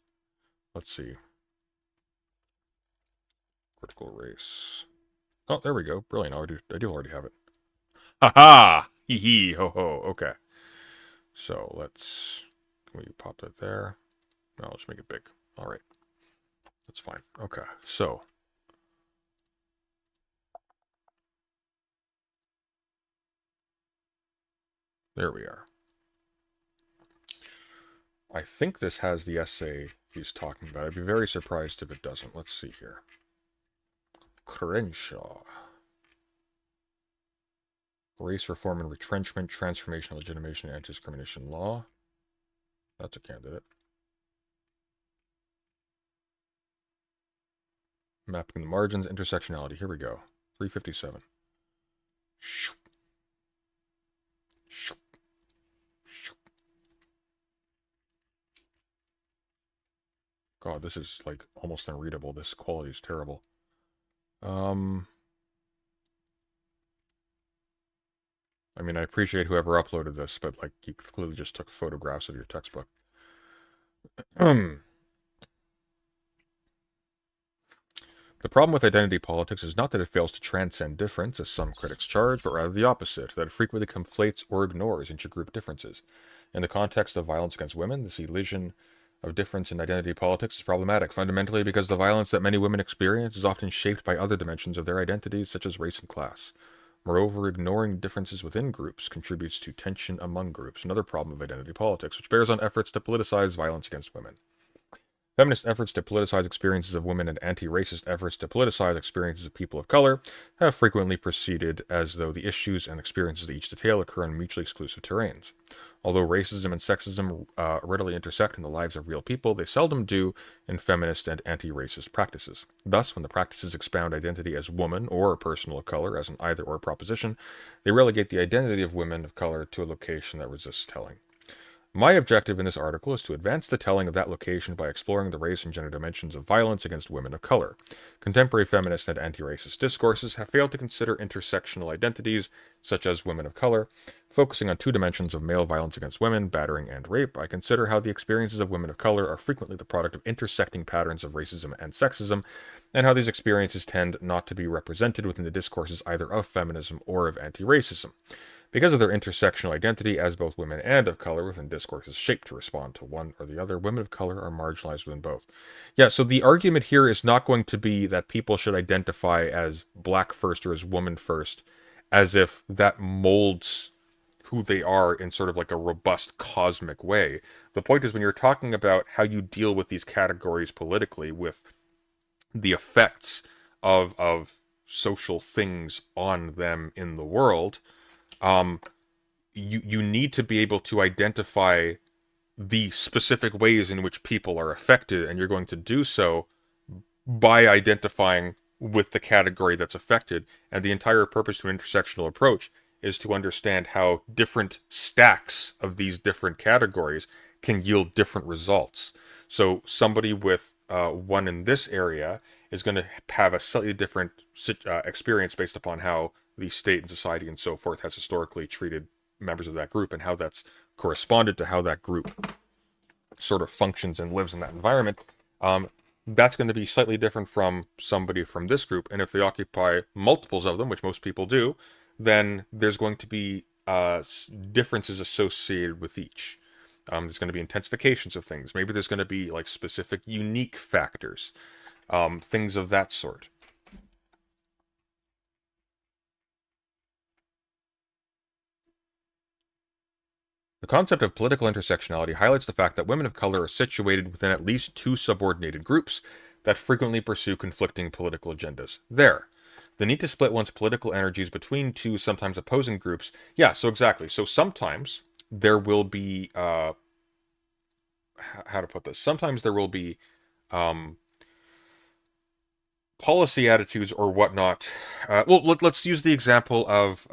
Let's see. Critical Race. Oh, there we go. Brilliant. I do already have it. Ha-ha! Hee-hee, ho-ho. Okay. So can we pop that there? No, let's make it big. All right. That's fine. Okay. So. There we are. I think this has the essay he's talking about. I'd be very surprised if it doesn't. Let's see here. Crenshaw. Race reform and retrenchment, transformation, legitimation, anti-discrimination law. That's a candidate. Mapping the margins, intersectionality. Here we go. 357. God, this is like almost unreadable. This quality is terrible. I mean, I appreciate whoever uploaded this, but like you clearly just took photographs of your textbook. The problem with identity politics is not that it fails to transcend difference, as some critics charge, but rather the opposite, that it frequently conflates or ignores intergroup differences. In the context of violence against women, this elision of difference in identity politics is problematic, fundamentally because the violence that many women experience is often shaped by other dimensions of their identities, such as race and class. Moreover, ignoring differences within groups contributes to tension among groups, another problem of identity politics, which bears on efforts to politicize violence against women. Feminist efforts to politicize experiences of women and anti-racist efforts to politicize experiences of people of color have frequently proceeded as though the issues and experiences they each detail occur on mutually exclusive terrains. Although racism and sexism readily intersect in the lives of real people, they seldom do in feminist and anti-racist practices. Thus, when the practices expound identity as woman or a person of color as an either-or proposition, they relegate the identity of women of color to a location that resists telling. My objective in this article is to advance the telling of that location by exploring the race and gender dimensions of violence against women of color. Contemporary feminist and anti-racist discourses have failed to consider intersectional identities, such as women of color. Focusing on two dimensions of male violence against women, battering, and rape, I consider how the experiences of women of color are frequently the product of intersecting patterns of racism and sexism, and how these experiences tend not to be represented within the discourses either of feminism or of anti-racism. Because of their intersectional identity as both women and of color within discourses shaped to respond to one or the other, women of color are marginalized within both. Yeah, so the argument here is not going to be that people should identify as black first or as woman first, as if that molds who they are in sort of like a robust cosmic way. The point is, when you're talking about how you deal with these categories politically, with the effects of social things on them in the world, you need to be able to identify the specific ways in which people are affected, and you're going to do so by identifying with the category that's affected. And the entire purpose to an intersectional approach is to understand how different stacks of these different categories can yield different results. So somebody with one in this area is going to have a slightly different experience based upon how the state and society and so forth has historically treated members of that group, and how that's corresponded to how that group sort of functions and lives in that environment. That's going to be slightly different from somebody from this group, and if they occupy multiples of them, which most people do, then there's going to be differences associated with each. There's going to be intensifications of things. Maybe there's going to be like specific unique factors, things of that sort. The concept of political intersectionality highlights the fact that women of color are situated within at least two subordinated groups that frequently pursue conflicting political agendas. The need to split one's political energies between two sometimes opposing groups. Yeah, so exactly. So sometimes there will be, how to put this? Sometimes there will be policy attitudes or whatnot. Well, let's use the example of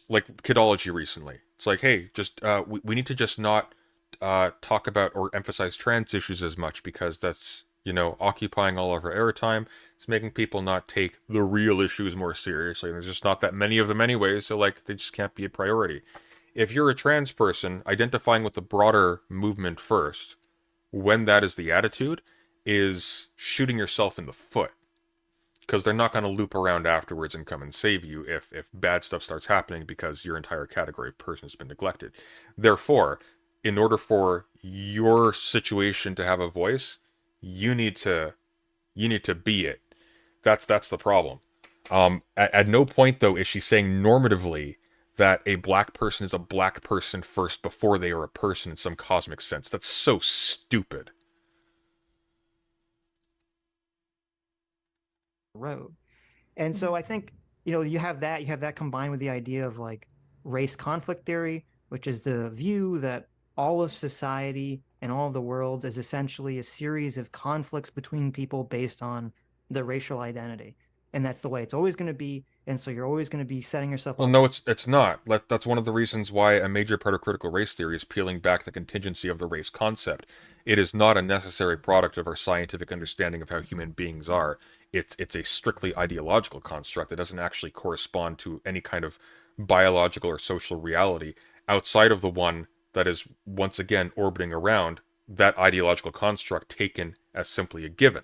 like kidology recently. It's like, hey, just we need to just not talk about or emphasize trans issues as much, because that's, occupying all of our airtime. It's making people not take the real issues more seriously. And there's just not that many of them anyways, so like they just can't be a priority. If you're a trans person, identifying with the broader movement first, when that is the attitude, is shooting yourself in the foot. Because they're not going to loop around afterwards and come and save you if bad stuff starts happening because your entire category of person has been neglected. Therefore, in order for your situation to have a voice, you need to be it. That's the problem. At no point, though, is she saying normatively that a black person is a black person first before they are a person in some cosmic sense. That's so stupid. Road. And so I think, you have that combined with the idea of like race conflict theory, which is the view that all of society and all of the world is essentially a series of conflicts between people based on the racial identity. And that's the way it's always going to be. And so you're always going to be setting yourself Well, up. no, it's not. That's one of the reasons why a major part of critical race theory is peeling back the contingency of the race concept. It is not a necessary product of our scientific understanding of how human beings are. It's a strictly ideological construct that doesn't actually correspond to any kind of biological or social reality outside of the one that is, once again, orbiting around that ideological construct taken as simply a given.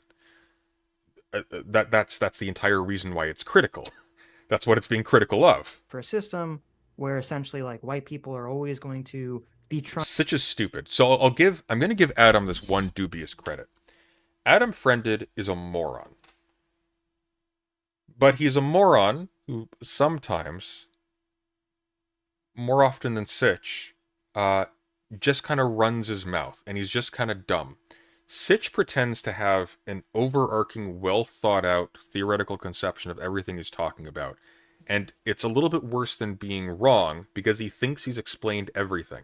That's the entire reason why it's critical. That's what it's being critical of. For a system where essentially like white people are always going to be trying. Such is stupid. So I'm going to give Adam this one dubious credit. Adam Friended is a moron. But he's a moron who sometimes, more often than such, just kind of runs his mouth, and he's just kind of dumb. Sitch pretends to have an overarching, well thought out theoretical conception of everything he's talking about. And it's a little bit worse than being wrong because he thinks he's explained everything.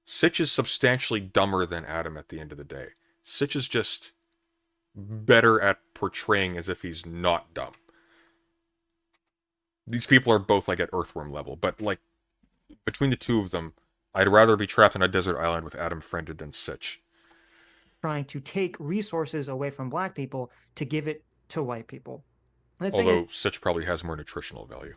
Sitch is substantially dumber than Adam at the end of the day. Sitch is just better at portraying as if he's not dumb. These people are both like at Earthworm level, but like between the two of them, I'd rather be trapped on a desert island with Adam friended than Sitch. Trying to take resources away from black people to give it to white people. Although Sitch probably has more nutritional value.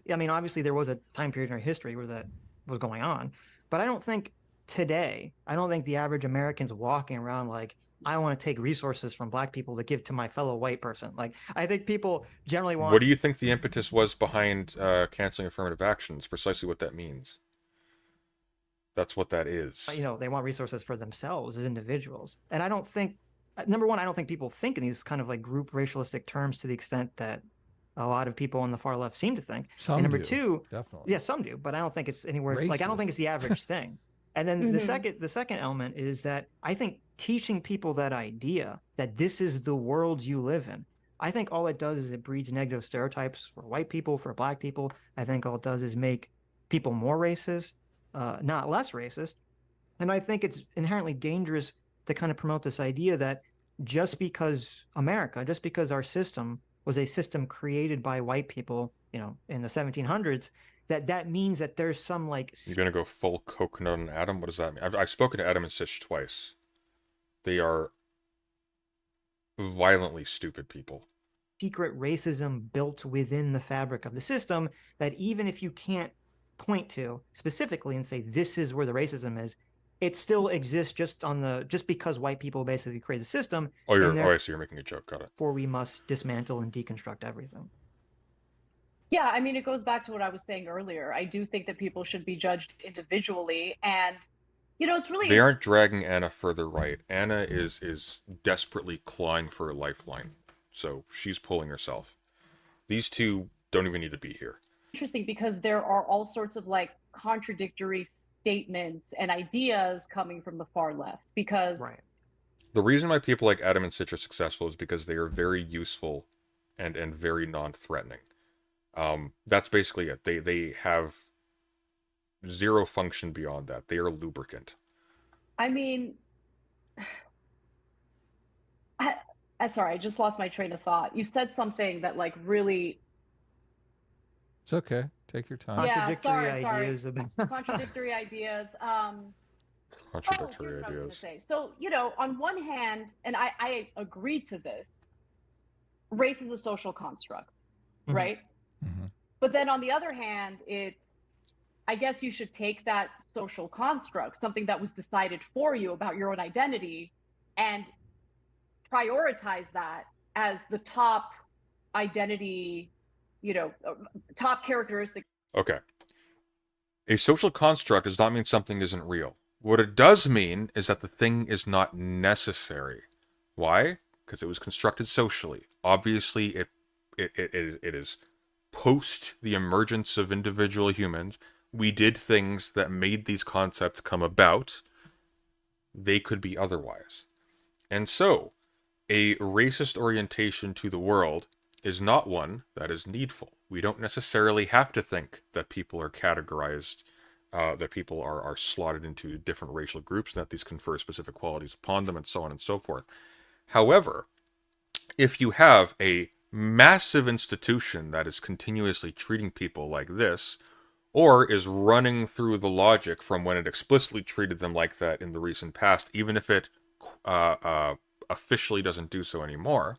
I mean, obviously there was a time period in our history where that was going on, but I don't think today, I don't think the average American's walking around like, I want to take resources from black people to give to my fellow white person. Like, I think people generally want... What do you think the impetus was behind canceling affirmative action? It's precisely what that means. That's what that is. You know, they want resources for themselves as individuals. And I don't think, number one, I don't think people think in these kind of like group racialistic terms to the extent that a lot of people on the far left seem to think. Some and number do, two, definitely. Yeah, some do, but I don't think it's anywhere, like, I don't think it's the average thing. And then the second element is that I think teaching people that idea that this is the world you live in, I think all it does is it breeds negative stereotypes for white people, for black people. I think all it does is make people more racist, not less racist. And I think it's inherently dangerous to kind of promote this idea that just because America, just because our system was a system created by white people, you know, in the 1700s, that means that there's some like... You're going to go full coconut on Adam? What does that mean? I've spoken to Adam and Sitch twice. They are violently stupid people. Secret racism built within the fabric of the system that even if you can't point to specifically and say this is where the racism is, it still exists just because white people basically create the system. Oh, I see. You're making a joke. Got it. For we must dismantle and deconstruct everything. Yeah, I mean, it goes back to what I was saying earlier. I do think that people should be judged individually, and you know, it's really... They aren't dragging Anna further right. Anna is desperately clawing for a lifeline, so she's pulling herself. These two don't even need to be here. Interesting, because there are all sorts of like contradictory statements and ideas coming from the far left. Because the reason why people like Adam and Sitch are successful is because they are very useful and very non-threatening. That's basically it. They have zero function beyond that. They are lubricant. I mean, sorry, I just lost my train of thought. You said something that like really... It's okay. Take your time. Yeah, sorry. Ideas about... Contradictory ideas. Contradictory ideas. So, you know, on one hand, and I agree to this, race is a social construct, right? But then on the other hand, it's, I guess you should take that social construct, something that was decided for you about your own identity, and prioritize that as the top identity, you know, top characteristic. Okay. A social construct does not mean something isn't real. What it does mean is that the thing is not necessary. Why? Because it was constructed socially. Obviously, it is post the emergence of individual humans. We did things that made these concepts come about. They could be otherwise. And so, a racist orientation to the world is not one that is needful. We don't necessarily have to think that people are categorized, that people are slotted into different racial groups, and that these confer specific qualities upon them, and so on and so forth. However, if you have a massive institution that is continuously treating people like this, or is running through the logic from when it explicitly treated them like that in the recent past, even if it officially doesn't do so anymore,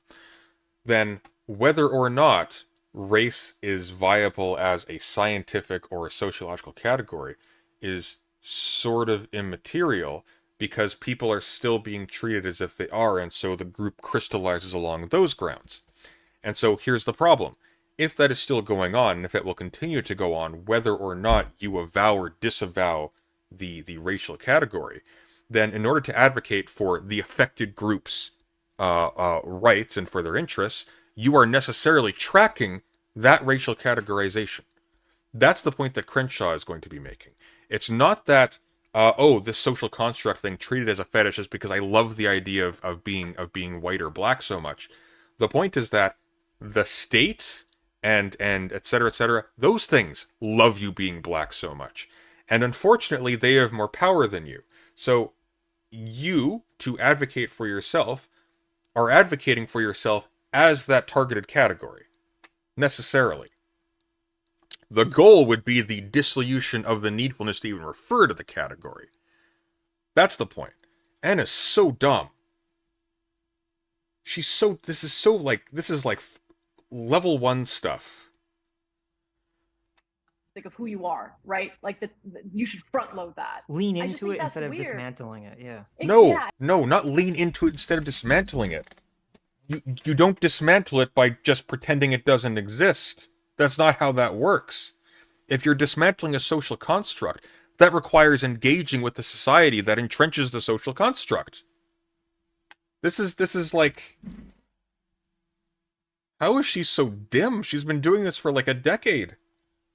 then whether or not race is viable as a scientific or a sociological category is sort of immaterial, because people are still being treated as if they are, and so the group crystallizes along those grounds. And so here's the problem. If that is still going on, and if it will continue to go on, whether or not you avow or disavow the racial category, then in order to advocate for the affected group's rights and for their interests, you are necessarily tracking that racial categorization. That's the point that Crenshaw is going to be making. It's not that this social construct thing treated as a fetish is because I love the idea of being white or black so much. The point is that the state and et cetera, those things love you being black so much. And unfortunately, they have more power than you. So you, to advocate for yourself, are advocating for yourself as that targeted category, necessarily. The goal would be the dissolution of the needfulness to even refer to the category. That's the point. Anna's so dumb. This is like level 1 stuff. Of who you are, right? Like you should front load that. Lean into it instead of dismantling it. Yeah. No, not lean into it instead of dismantling it. You don't dismantle it by just pretending it doesn't exist. That's not how that works. If you're dismantling a social construct, that requires engaging with the society that entrenches the social construct. This is like... How is she so dim? She's been doing this for like a decade.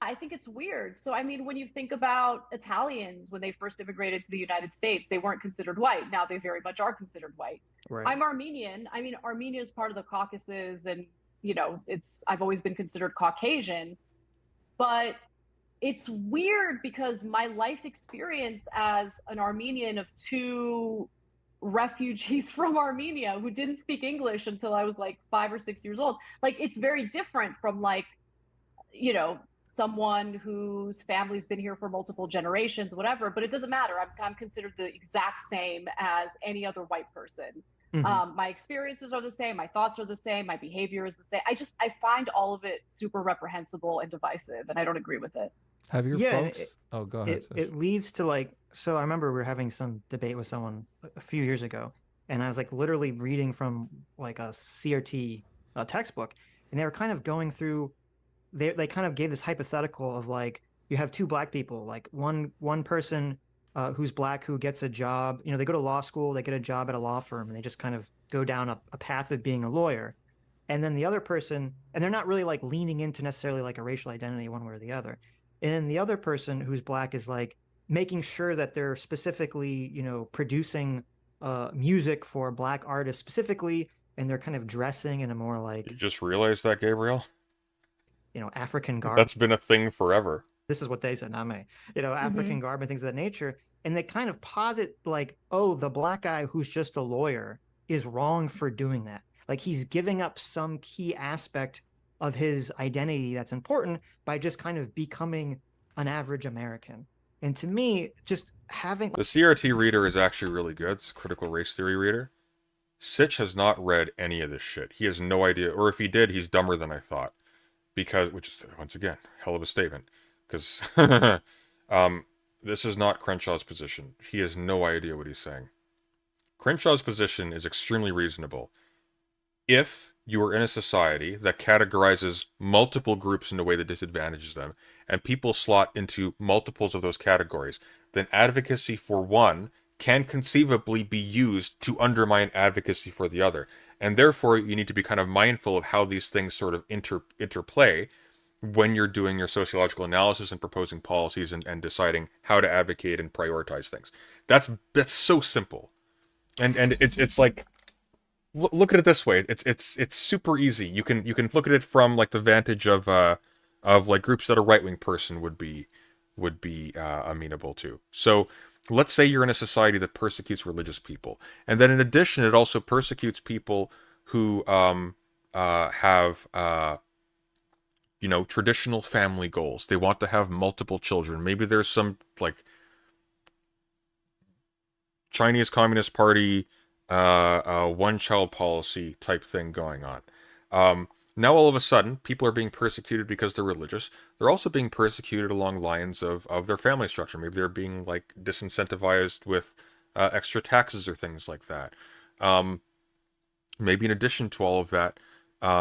I think it's weird. So, I mean, when you think about Italians, when they first immigrated to the United States, they weren't considered white. Now they very much are considered white. Right. I'm Armenian. I mean, Armenia is part of the Caucasus, and, you know, I've always been considered Caucasian. But it's weird because my life experience as an Armenian of 2 refugees from Armenia who didn't speak English until I was like 5 or 6 years old, like, it's very different from, like, you know, someone whose family's been here for multiple generations, whatever, but it doesn't matter. I'm considered the exact same as any other white person. Mm-hmm. My experiences are the same. My thoughts are the same. My behavior is the same. I find all of it super reprehensible and divisive, and I don't agree with it. Have your folks? Oh, go ahead. It leads to, like, so I remember we were having some debate with someone a few years ago, and I was like literally reading from like a CRT textbook, and they were kind of going through. They kind of gave this hypothetical of, like, you have 2 black people, like one person who's black who gets a job, you know, they go to law school, they get a job at a law firm, and they just kind of go down a path of being a lawyer. And then the other person, and they're not really like leaning into necessarily like a racial identity one way or the other. And then the other person who's black is like making sure that they're specifically, you know, producing music for black artists specifically, and they're kind of dressing in a more like... You just realized that, Gabriel? You know, African garb. That's been a thing forever. This is what they said, not me. You know, African garb and things of that nature. And they kind of posit like, oh, the black guy who's just a lawyer is wrong for doing that. Like, he's giving up some key aspect of his identity that's important by just kind of becoming an average American. And to me, just having... The CRT reader is actually really good. It's a critical race theory reader. Sitch has not read any of this shit. He has no idea. Or if he did, he's dumber than I thought. Because, which is, once again, hell of a statement. Because this is not Crenshaw's position. He has no idea what he's saying. Crenshaw's position is extremely reasonable. If you are in a society that categorizes multiple groups in a way that disadvantages them, and people slot into multiples of those categories, then advocacy for one can conceivably be used to undermine advocacy for the other. And therefore, you need to be kind of mindful of how these things sort of interplay when you're doing your sociological analysis and proposing policies and deciding how to advocate and prioritize things. That's so simple. And it's like, look at it this way. It's super easy. You can look at it from like the vantage of like groups that a right-wing person would be amenable to. So let's say you're in a society that persecutes religious people, and then in addition, it also persecutes people who have you know, traditional family goals. They want to have multiple children. Maybe there's some like Chinese Communist Party one-child policy type thing going on. Now all of a sudden, people are being persecuted because they're religious. They're also being persecuted along lines of their family structure. Maybe they're being like disincentivized with extra taxes or things like that. Maybe in addition to all of that,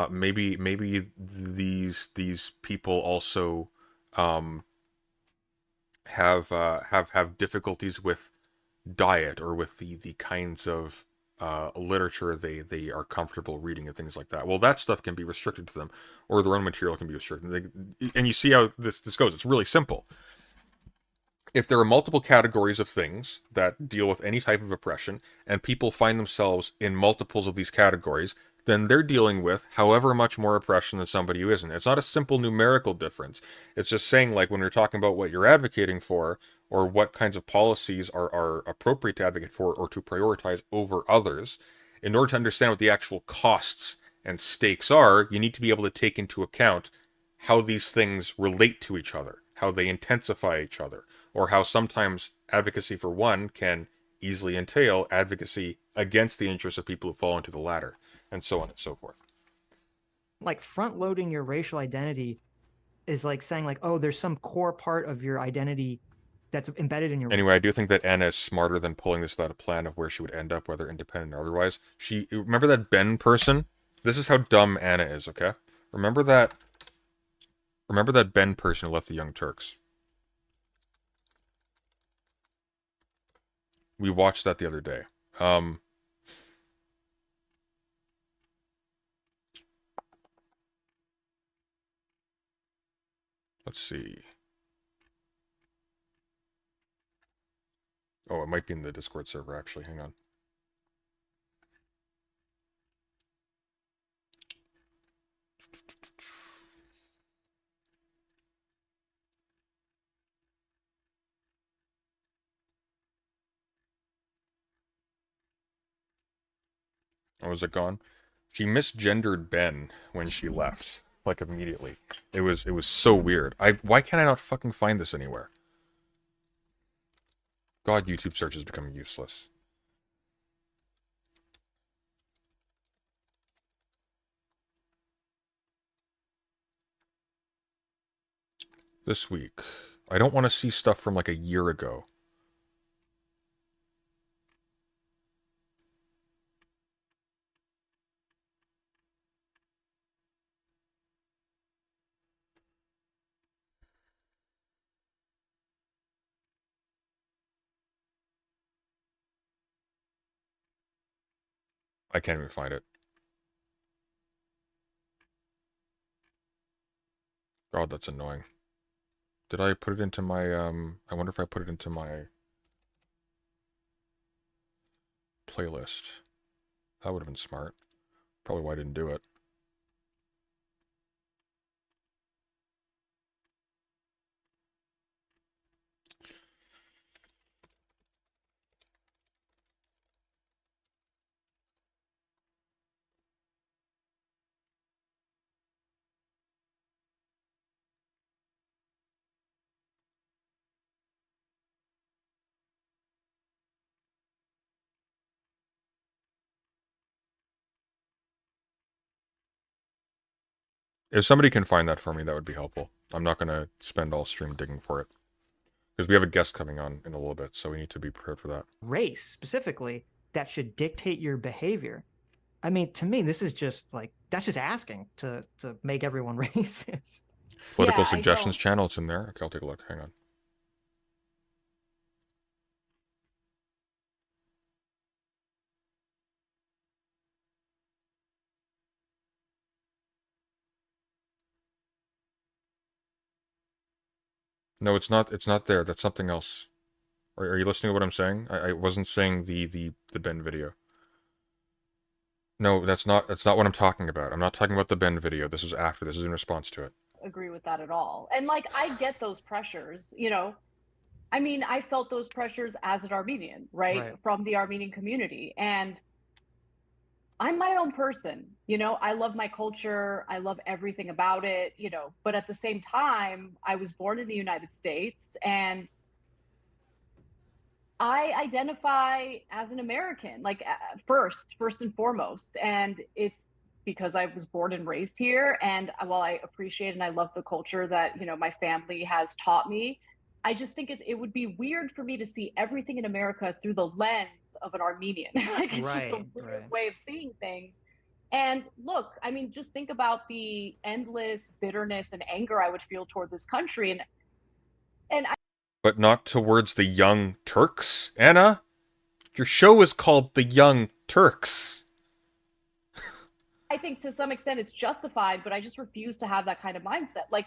maybe these people also have difficulties with diet or with the kinds of literature they are comfortable reading and things like that. Well, that stuff can be restricted to them, or their own material can be restricted. And you see how this goes. It's really simple. if there are multiple categories of things that deal with any type of oppression, and people find themselves in multiples of these categories, then they're dealing with however much more oppression than somebody who isn't. It's not a simple numerical difference. It's just saying, like, when you're talking about what you're advocating for, or what kinds of policies are appropriate to advocate for or to prioritize over others, in order to understand what the actual costs and stakes are, you need to be able to take into account how these things relate to each other, how they intensify each other, or how sometimes advocacy for one can easily entail advocacy against the interests of people who fall into the latter, and so on and so forth. Like front loading your racial identity is like saying like, oh, there's some core part of your identity that's embedded in your. Anyway, I do think that Anna is smarter than pulling this without a plan of where she would end up, whether independent or otherwise. Remember that Ben person? This is how dumb Anna is, okay? Remember that Ben person who left the Young Turks? We watched that the other day. Let's see. Oh, it might be in the Discord server, actually. Hang on. Oh, is it gone? She misgendered Ben when she left, like immediately. It was so weird. Why can't I not fucking find this anywhere? God, YouTube search is becoming useless. This week. I don't want to see stuff from like a year ago. I can't even find it. God, that's annoying. Did I put it into my, I wonder if I put it into my playlist. That would have been smart. Probably why I didn't do it. If somebody can find that for me, that would be helpful. I'm not going to spend all stream digging for it. Because we have a guest coming on in a little bit, so we need to be prepared for that. Race, specifically, that should dictate your behavior. I mean, to me, this is just like, that's just asking to make everyone racist. Political suggestions channel, it's in there. Okay, I'll take a look. Hang on. No, it's not. It's not there. That's something else. Are you listening to what I'm saying? I wasn't saying the Ben video. No, that's not what I'm talking about. I'm not talking about the Ben video. This is after. This is in response to it. Agree with that at all. And like, I get those pressures, you know. I mean, I felt those pressures as an Armenian, right? From the Armenian community. And I'm my own person, you know, I love my culture. I love everything about it, you know, but at the same time, I was born in the United States and I identify as an American, like first and foremost. And it's because I was born and raised here. And while I appreciate and I love the culture that, you know, my family has taught me, I just think it would be weird for me to see everything in America through the lens of an Armenian. Like, it's just a weird way of seeing things. And look, I mean, just think about the endless bitterness and anger I would feel toward this country. But not towards the Young Turks, Anna. Your show is called The Young Turks. I think to some extent it's justified, but I just refuse to have that kind of mindset. Like,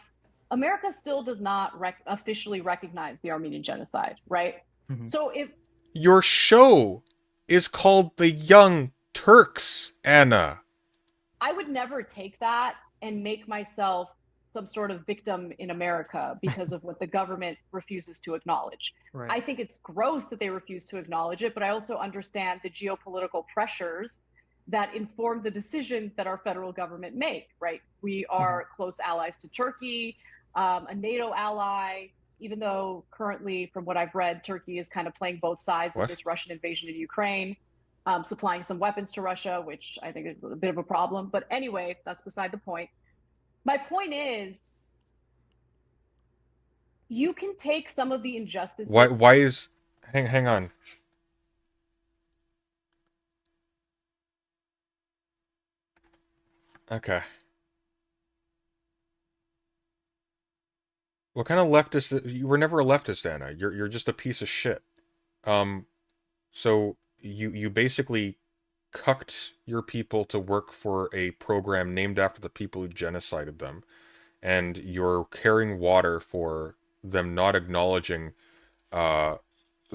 America still does not officially recognize the Armenian genocide, right? So if Your show is called The Young Turks, Anna. I would never take that and make myself some sort of victim in America because of what the government refuses to acknowledge. Right. I think it's gross that they refuse to acknowledge it, but I also understand the geopolitical pressures that inform the decisions that our federal government make, right? We are close allies to Turkey, a NATO ally, even though currently, from what I've read, Turkey is kind of playing both sides of this Russian invasion in Ukraine, supplying some weapons to Russia, which I think is a bit of a problem. But anyway, that's beside the point. My point is, you can take some of the injustices. Why is... Hang on. Okay. What kind of leftist? You were never a leftist, Anna. You're just a piece of shit. So you basically cucked your people to work for a program named after the people who genocided them, and you're carrying water for them not acknowledging the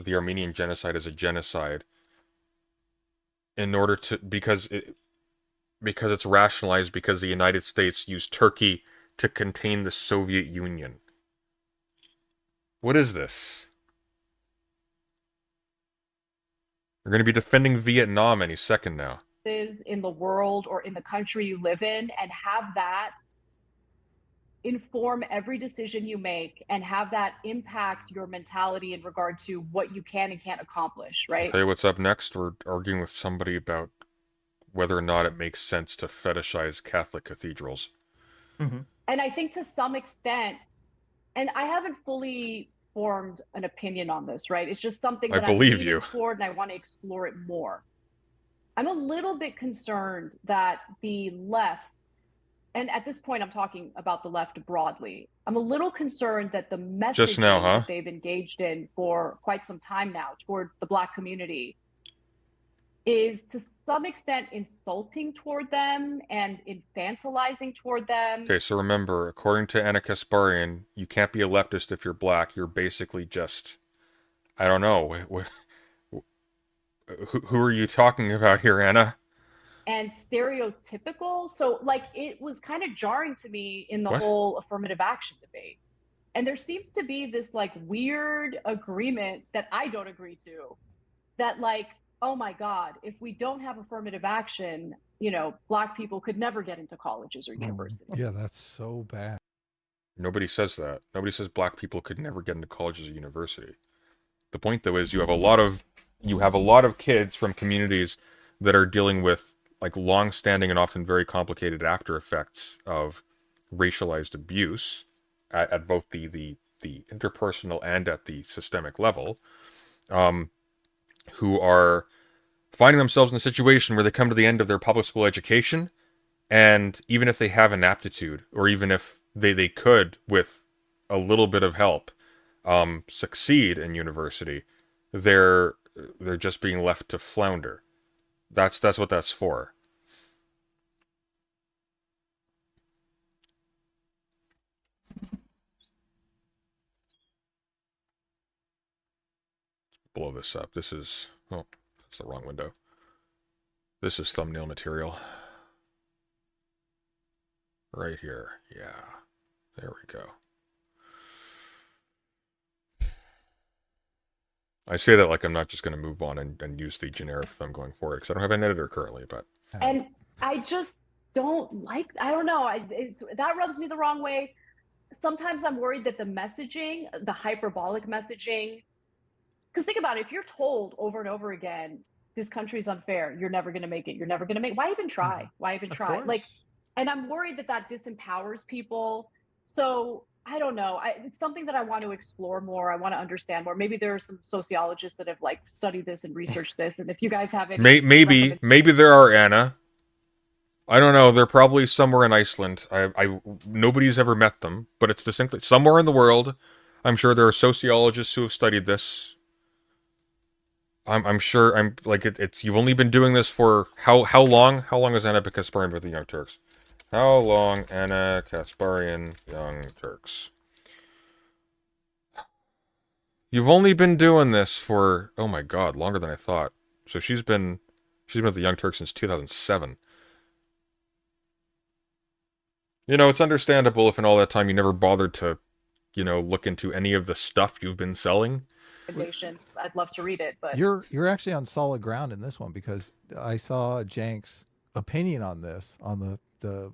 Armenian genocide as a genocide in order to because it's rationalized because the United States used Turkey to contain the Soviet Union. What is this? We're going to be defending Vietnam any second now. Is in the world or in the country you live in, and have that inform every decision you make and have that impact your mentality in regard to what you can and can't accomplish, right? I'll tell you what's up next. We're arguing with somebody about whether or not it makes sense to fetishize Catholic cathedrals. And I think to some extent, and I haven't fully formed an opinion on this, right? It's just something that I believe I'm leaning you. toward, and I want to explore it more. I'm a little bit concerned that the left, and at this point I'm talking about the left broadly, I'm a little concerned that the message that they've engaged in for quite some time now toward the Black community is to some extent insulting toward them and infantilizing toward them. Okay, so remember, according to Anna Kasparian, you can't be a leftist if you're black. You're basically just, I don't know. Who are you talking about here, Anna? And stereotypical. So, like, it was kind of jarring to me in the whole affirmative action debate. And there seems to be this, like, weird agreement that I don't agree to, that, like, oh my God, if we don't have affirmative action, you know, Black people could never get into colleges or universities. Yeah, that's so bad. Nobody says that. Nobody says black people could never get into colleges or university. The point, though, is you have a lot of kids from communities that are dealing with like long-standing and often very complicated after effects of racialized abuse at both the interpersonal and at the systemic level, who are finding themselves in a situation where they come to the end of their public school education, and even if they have an aptitude, or even if they could, with a little bit of help, succeed in university, they're just being left to flounder. That's what that's for. Blow this up. This is, oh, that's the wrong window. This is thumbnail material. Right here. Yeah. There we go. I say that like I'm not just going to move on and use the generic thumb going forward, because I don't have an editor currently, but... And I just don't like, I don't know, that rubs me the wrong way. Sometimes I'm worried that the messaging, the hyperbolic messaging, because think about it, if you're told over and over again, this country's unfair, you're never going to make it, you're never going to make it, why even try? Why even try? Like, and I'm worried that disempowers people. So I don't know. It's something that I want to explore more. I want to understand more. Maybe there are some sociologists that have like studied this and researched this. And if you guys have any, maybe there are, Anna. I don't know. They're probably somewhere in Iceland. Nobody's ever met them, but it's distinctly somewhere in the world. I'm sure there are sociologists who have studied this. I'm sure. It's you've only been doing this for how long? How long has Anna Kasparian been with the Young Turks? How long, Anna Kasparian, Young Turks? You've only been doing this for, oh my god, longer than I thought. So she's been with the Young Turks since 2007. You know, it's understandable if in all that time you never bothered to, you know, look into any of the stuff you've been selling. I'd love to read it, but You're actually on solid ground in this one, because I saw Jank's opinion on this, on the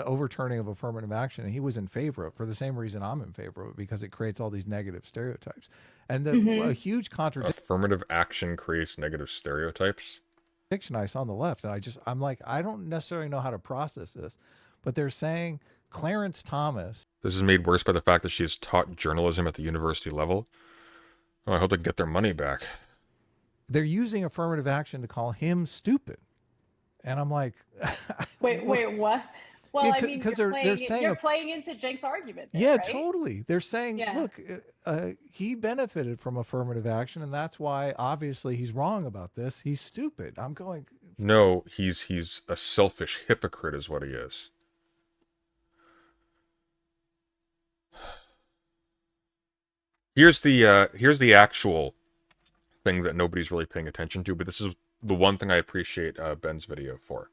overturning of affirmative action, and he was in favor of it for the same reason I'm in favor of it, because it creates all these negative stereotypes. And a huge contradiction. Affirmative action creates negative stereotypes. I saw on the left, and I'm like, I don't necessarily know how to process this, but they're saying Clarence Thomas. This is made worse by the fact that she has taught journalism at the university level. Oh, I hope they can get their money back. They're using affirmative action to call him stupid. And I'm like, wait, what? Well, Yeah, I mean, they're saying you're playing into Jake's argument. There, yeah, right? totally. They're saying, look, he benefited from affirmative action, and that's why obviously he's wrong about this. He's stupid. I'm going. No, he's a selfish hypocrite, is what he is. Here's the actual thing that nobody's really paying attention to, but this is the one thing I appreciate Ben's video for.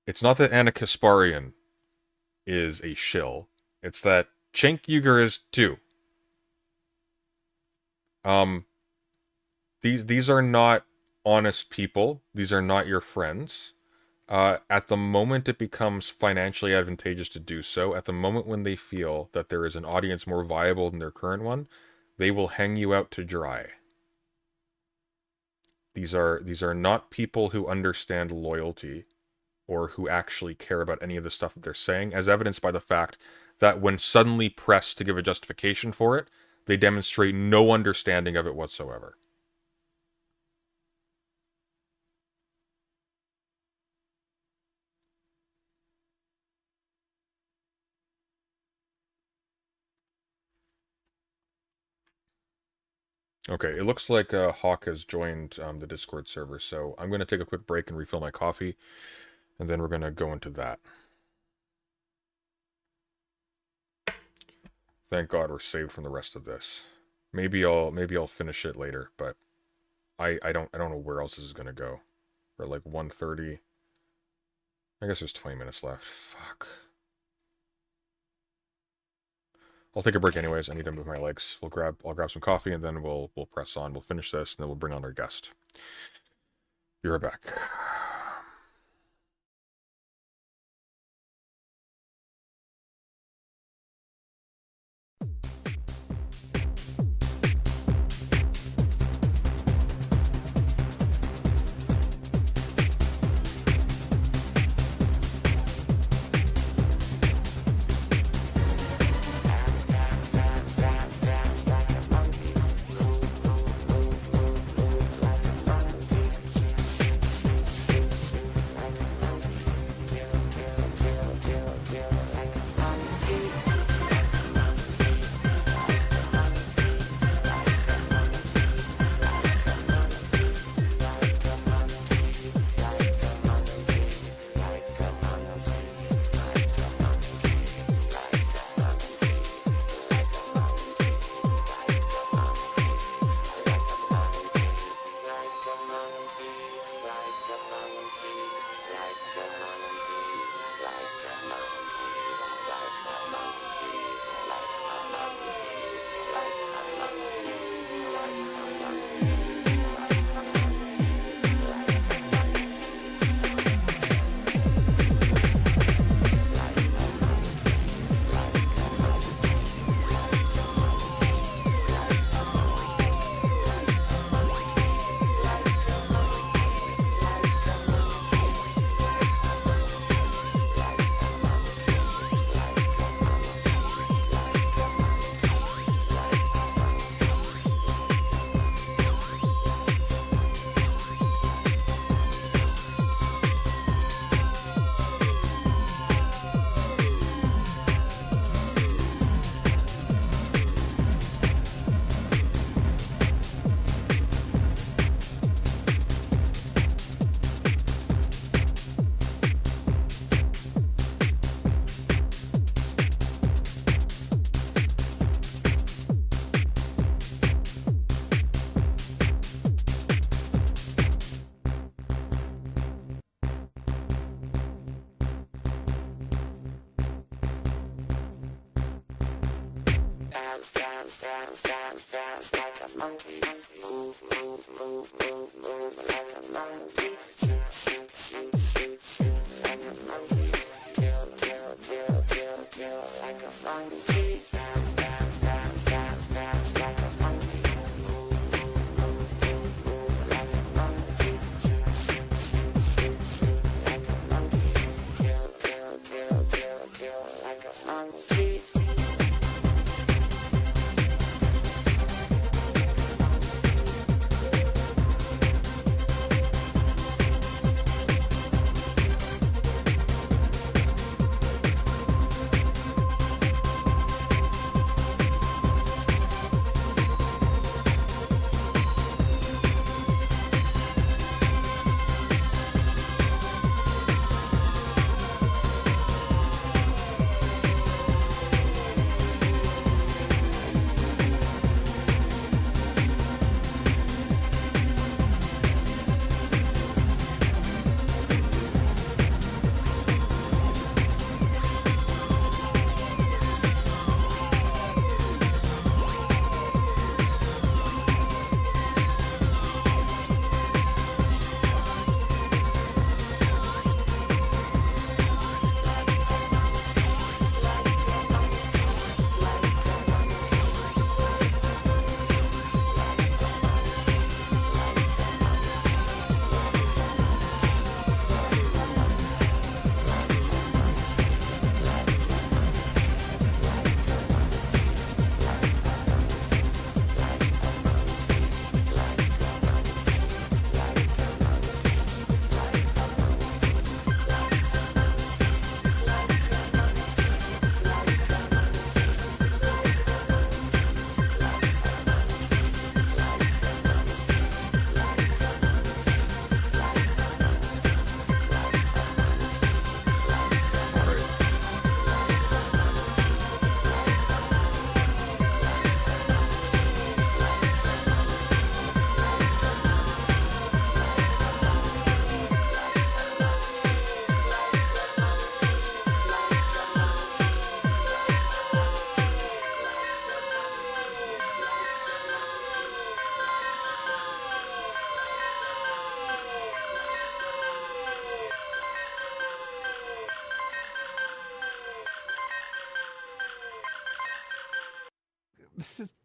It's not that Anna Kasparian is a shill. It's that Cenk Uygur is too. These are not honest people. These are not your friends. At the moment it becomes financially advantageous to do so, at the moment when they feel that there is an audience more viable than their current one, they will hang you out to dry. These are not people who understand loyalty or who actually care about any of the stuff that they're saying, as evidenced by the fact that when suddenly pressed to give a justification for it, they demonstrate no understanding of it whatsoever. Okay, it looks like Hawk has joined the Discord server, so I'm going to take a quick break and refill my coffee, and then we're going to go into that. Thank God we're saved from the rest of this. Maybe I'll finish it later, but I don't know where else this is going to go. We're at like 1:30. I guess there's 20 minutes left. Fuck. I'll take a break anyways. I need to move my legs. I'll grab some coffee, and then we'll press on. We'll finish this, and then we'll bring on our guest. Be right back.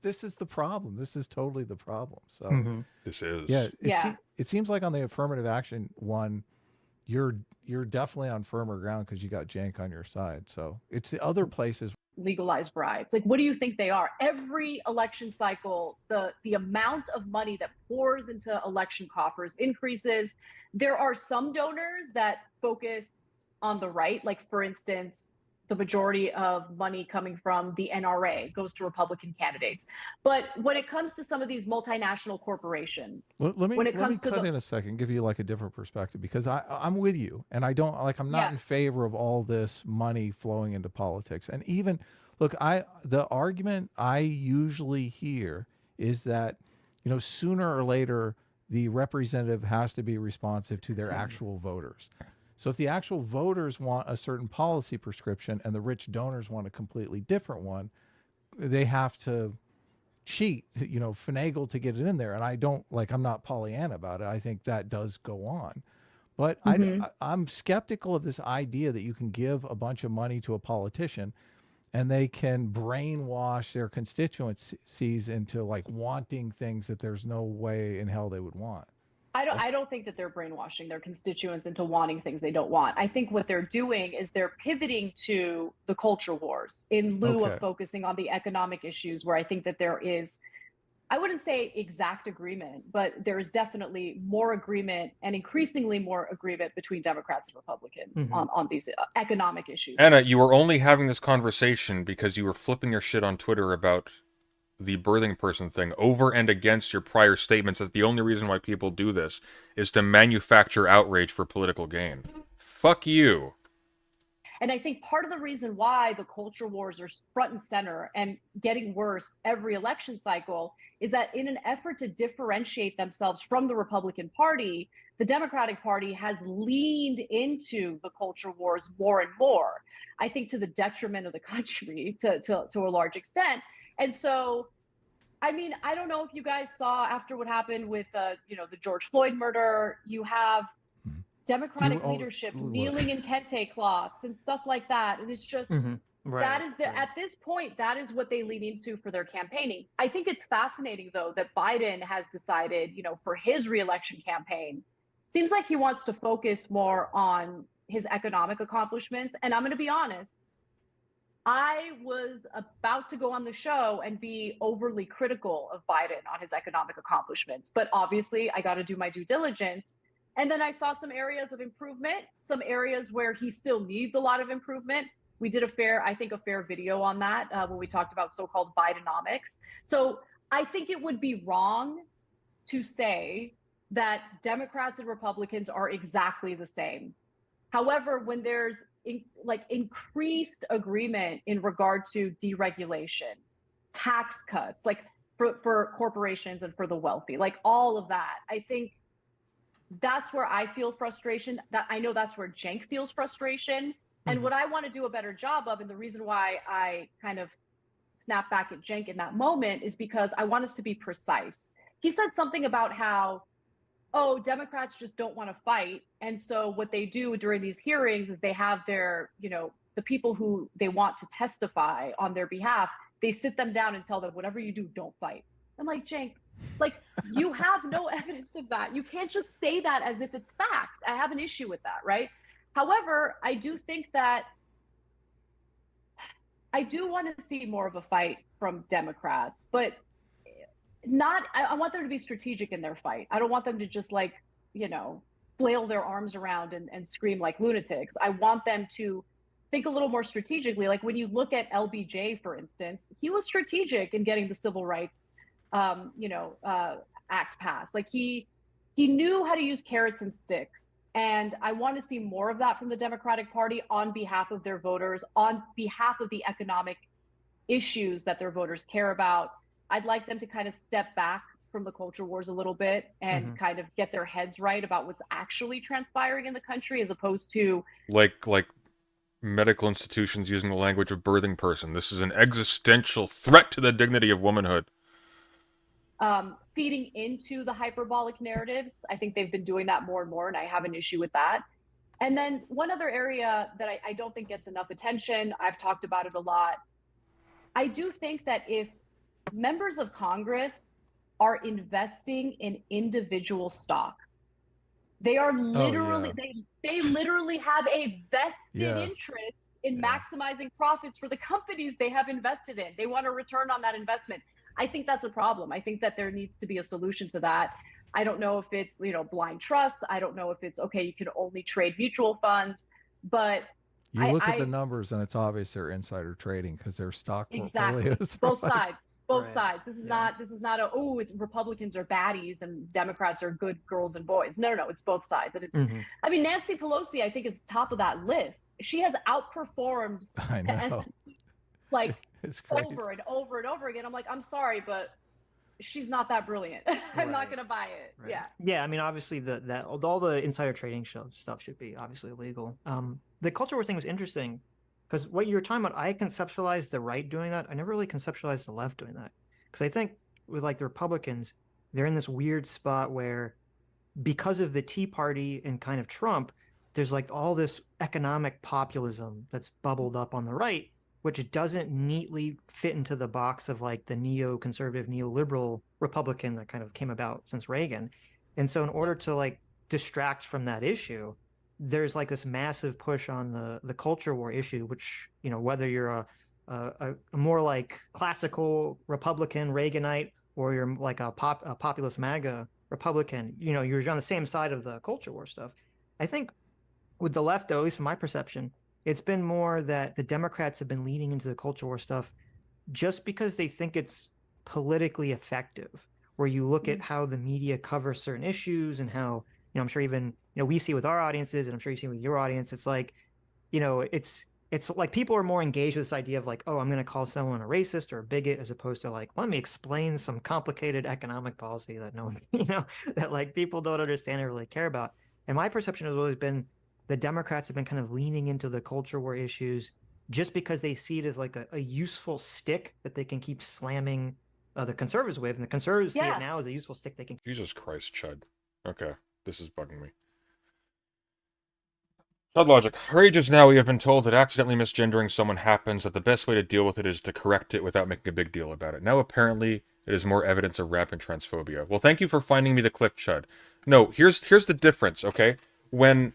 This is the problem. This is totally the problem. So This is. yeah, Yeah. it seems like on the affirmative action one, you're definitely on firmer ground because you got Jank on your side. So it's the other places. Legalize bribes. Like, what do you think they are? Every election cycle, the amount of money that pours into election coffers increases. There are some donors that focus on the right, like for instance, the majority of money coming from the NRA goes to Republican candidates. But when it comes to some of these multinational corporations, Let me when it comes to cut the, in a second, give you like a different perspective because I'm with you, and I don't like I'm not Yeah. in favor of all this money flowing into politics. And even look, the argument I usually hear is that sooner or later the representative has to be responsive to their actual voters. So if the actual voters want a certain policy prescription and the rich donors want a completely different one, they have to cheat, finagle to get it in there. And I'm not Pollyanna about it. I think that does go on. But I'm skeptical of this idea that you can give a bunch of money to a politician and they can brainwash their constituencies into like wanting things that there's no way in hell they would want. I don't think that they're brainwashing their constituents into wanting things they don't want. I think what they're doing is they're pivoting to the culture wars in lieu of focusing on the economic issues, where I think that there is, I wouldn't say exact agreement, but there is definitely more agreement and increasingly more agreement between Democrats and Republicans on these economic issues. Anna, you were only having this conversation because you were flipping your shit on Twitter about the birthing person thing over and against your prior statements that the only reason why people do this is to manufacture outrage for political gain. Fuck you. And I think part of the reason why the culture wars are front and center and getting worse every election cycle is that in an effort to differentiate themselves from the Republican Party, the Democratic Party has leaned into the culture wars more and more, I think to the detriment of the country to a large extent. And so I mean, I don't know if you guys saw after what happened with, you know, the George Floyd murder, you have Democratic leadership kneeling in kente cloths and stuff like that. And it's just, that is at this point, that is what they lean into for their campaigning. I think it's fascinating, though, that Biden has decided, you know, for his reelection campaign, seems like he wants to focus more on his economic accomplishments. And I'm going to be honest, I was about to go on the show and be overly critical of Biden on his economic accomplishments, but obviously I got to do my due diligence. And then I saw some areas of improvement, some areas where he still needs a lot of improvement. We did a fair video on that when we talked about so-called Bidenomics. So I think it would be wrong to say that Democrats and Republicans are exactly the same. However, when there's increased agreement in regard to deregulation, tax cuts, like for corporations and for the wealthy, like all of that, I think that's where I feel frustration. That I know that's where Cenk feels frustration. And what I want to do a better job of, and the reason why I kind of snap back at Cenk in that moment, is because I want us to be precise. He said something about how, oh, Democrats just don't want to fight. And so what they do during these hearings is they have their, you know, the people who they want to testify on their behalf, they sit them down and tell them, whatever you do, don't fight. I'm like, Cenk, like, you have no evidence of that. You can't just say that as if it's fact. I have an issue with that, right? However, I do think that I do want to see more of a fight from Democrats, but I want them to be strategic in their fight. I don't want them to just, like, you know, flail their arms around and scream like lunatics. I want them to think a little more strategically. Like when you look at LBJ, for instance, he was strategic in getting the Civil Rights, Act passed. Like he knew how to use carrots and sticks. And I want to see more of that from the Democratic Party on behalf of their voters, on behalf of the economic issues that their voters care about. I'd like them to kind of step back from the culture wars a little bit and kind of get their heads right about what's actually transpiring in the country, as opposed to like medical institutions using the language of birthing person. This is an existential threat to the dignity of womanhood. Feeding into the hyperbolic narratives. I think they've been doing that more and more, and I have an issue with that. And then one other area that I don't think gets enough attention, I've talked about it a lot. I do think that if members of Congress are investing in individual stocks, they are literally, they literally have a vested interest in maximizing profits for the companies they have invested in. They want a return on that investment. I think that's a problem. I think that there needs to be a solution to that. I don't know if it's, you know, blind trust. I don't know if it's, okay, you can only trade mutual funds, but you look at the numbers and it's obvious they're insider trading because their stock portfolios. Both sides. Both sides. This is not a, oh, it's Republicans are baddies and Democrats are good girls and boys. No, it's both sides. And it's, I mean, Nancy Pelosi, I think, is top of that list. She has outperformed the S&P, like, over and over and over again. I'm like, I'm sorry, but she's not that brilliant. I'm not going to buy it. Yeah. I mean, obviously all the insider trading stuff should be obviously illegal. The culture war thing was interesting because what you were talking about, I conceptualized the right doing that. I never really conceptualized the left doing that. Because I think with like the Republicans, they're in this weird spot where because of the Tea Party and kind of Trump, there's like all this economic populism that's bubbled up on the right, which doesn't neatly fit into the box of like the neoconservative, neoliberal Republican that kind of came about since Reagan. And so in order to like distract from that issue, there's like this massive push on the culture war issue, which, you know, whether you're a more like classical Republican Reaganite or you're like a populist MAGA Republican, you know, you're on the same side of the culture war stuff. I think with the left, though, at least from my perception, it's been more that the Democrats have been leaning into the culture war stuff just because they think it's politically effective, where you look at how the media covers certain issues and how, you know, I'm sure even, you know, we see with our audiences and I'm sure you see with your audience, it's like, you know, it's like people are more engaged with this idea of like, oh, I'm going to call someone a racist or a bigot, as opposed to like, let me explain some complicated economic policy that no one, you know, that like people don't understand or really care about. And my perception has always been the Democrats have been kind of leaning into the culture war issues just because they see it as like a useful stick that they can keep slamming the conservatives with, and the conservatives see Yeah. it now as a useful stick they can. Jesus Christ, Chud. Okay, this is bugging me. Chud logic. For ages now, we have been told that accidentally misgendering someone happens, that the best way to deal with it is to correct it without making a big deal about it. Now, apparently, it is more evidence of rampant transphobia. Well, thank you for finding me the clip, Chud. No, here's the difference, okay? When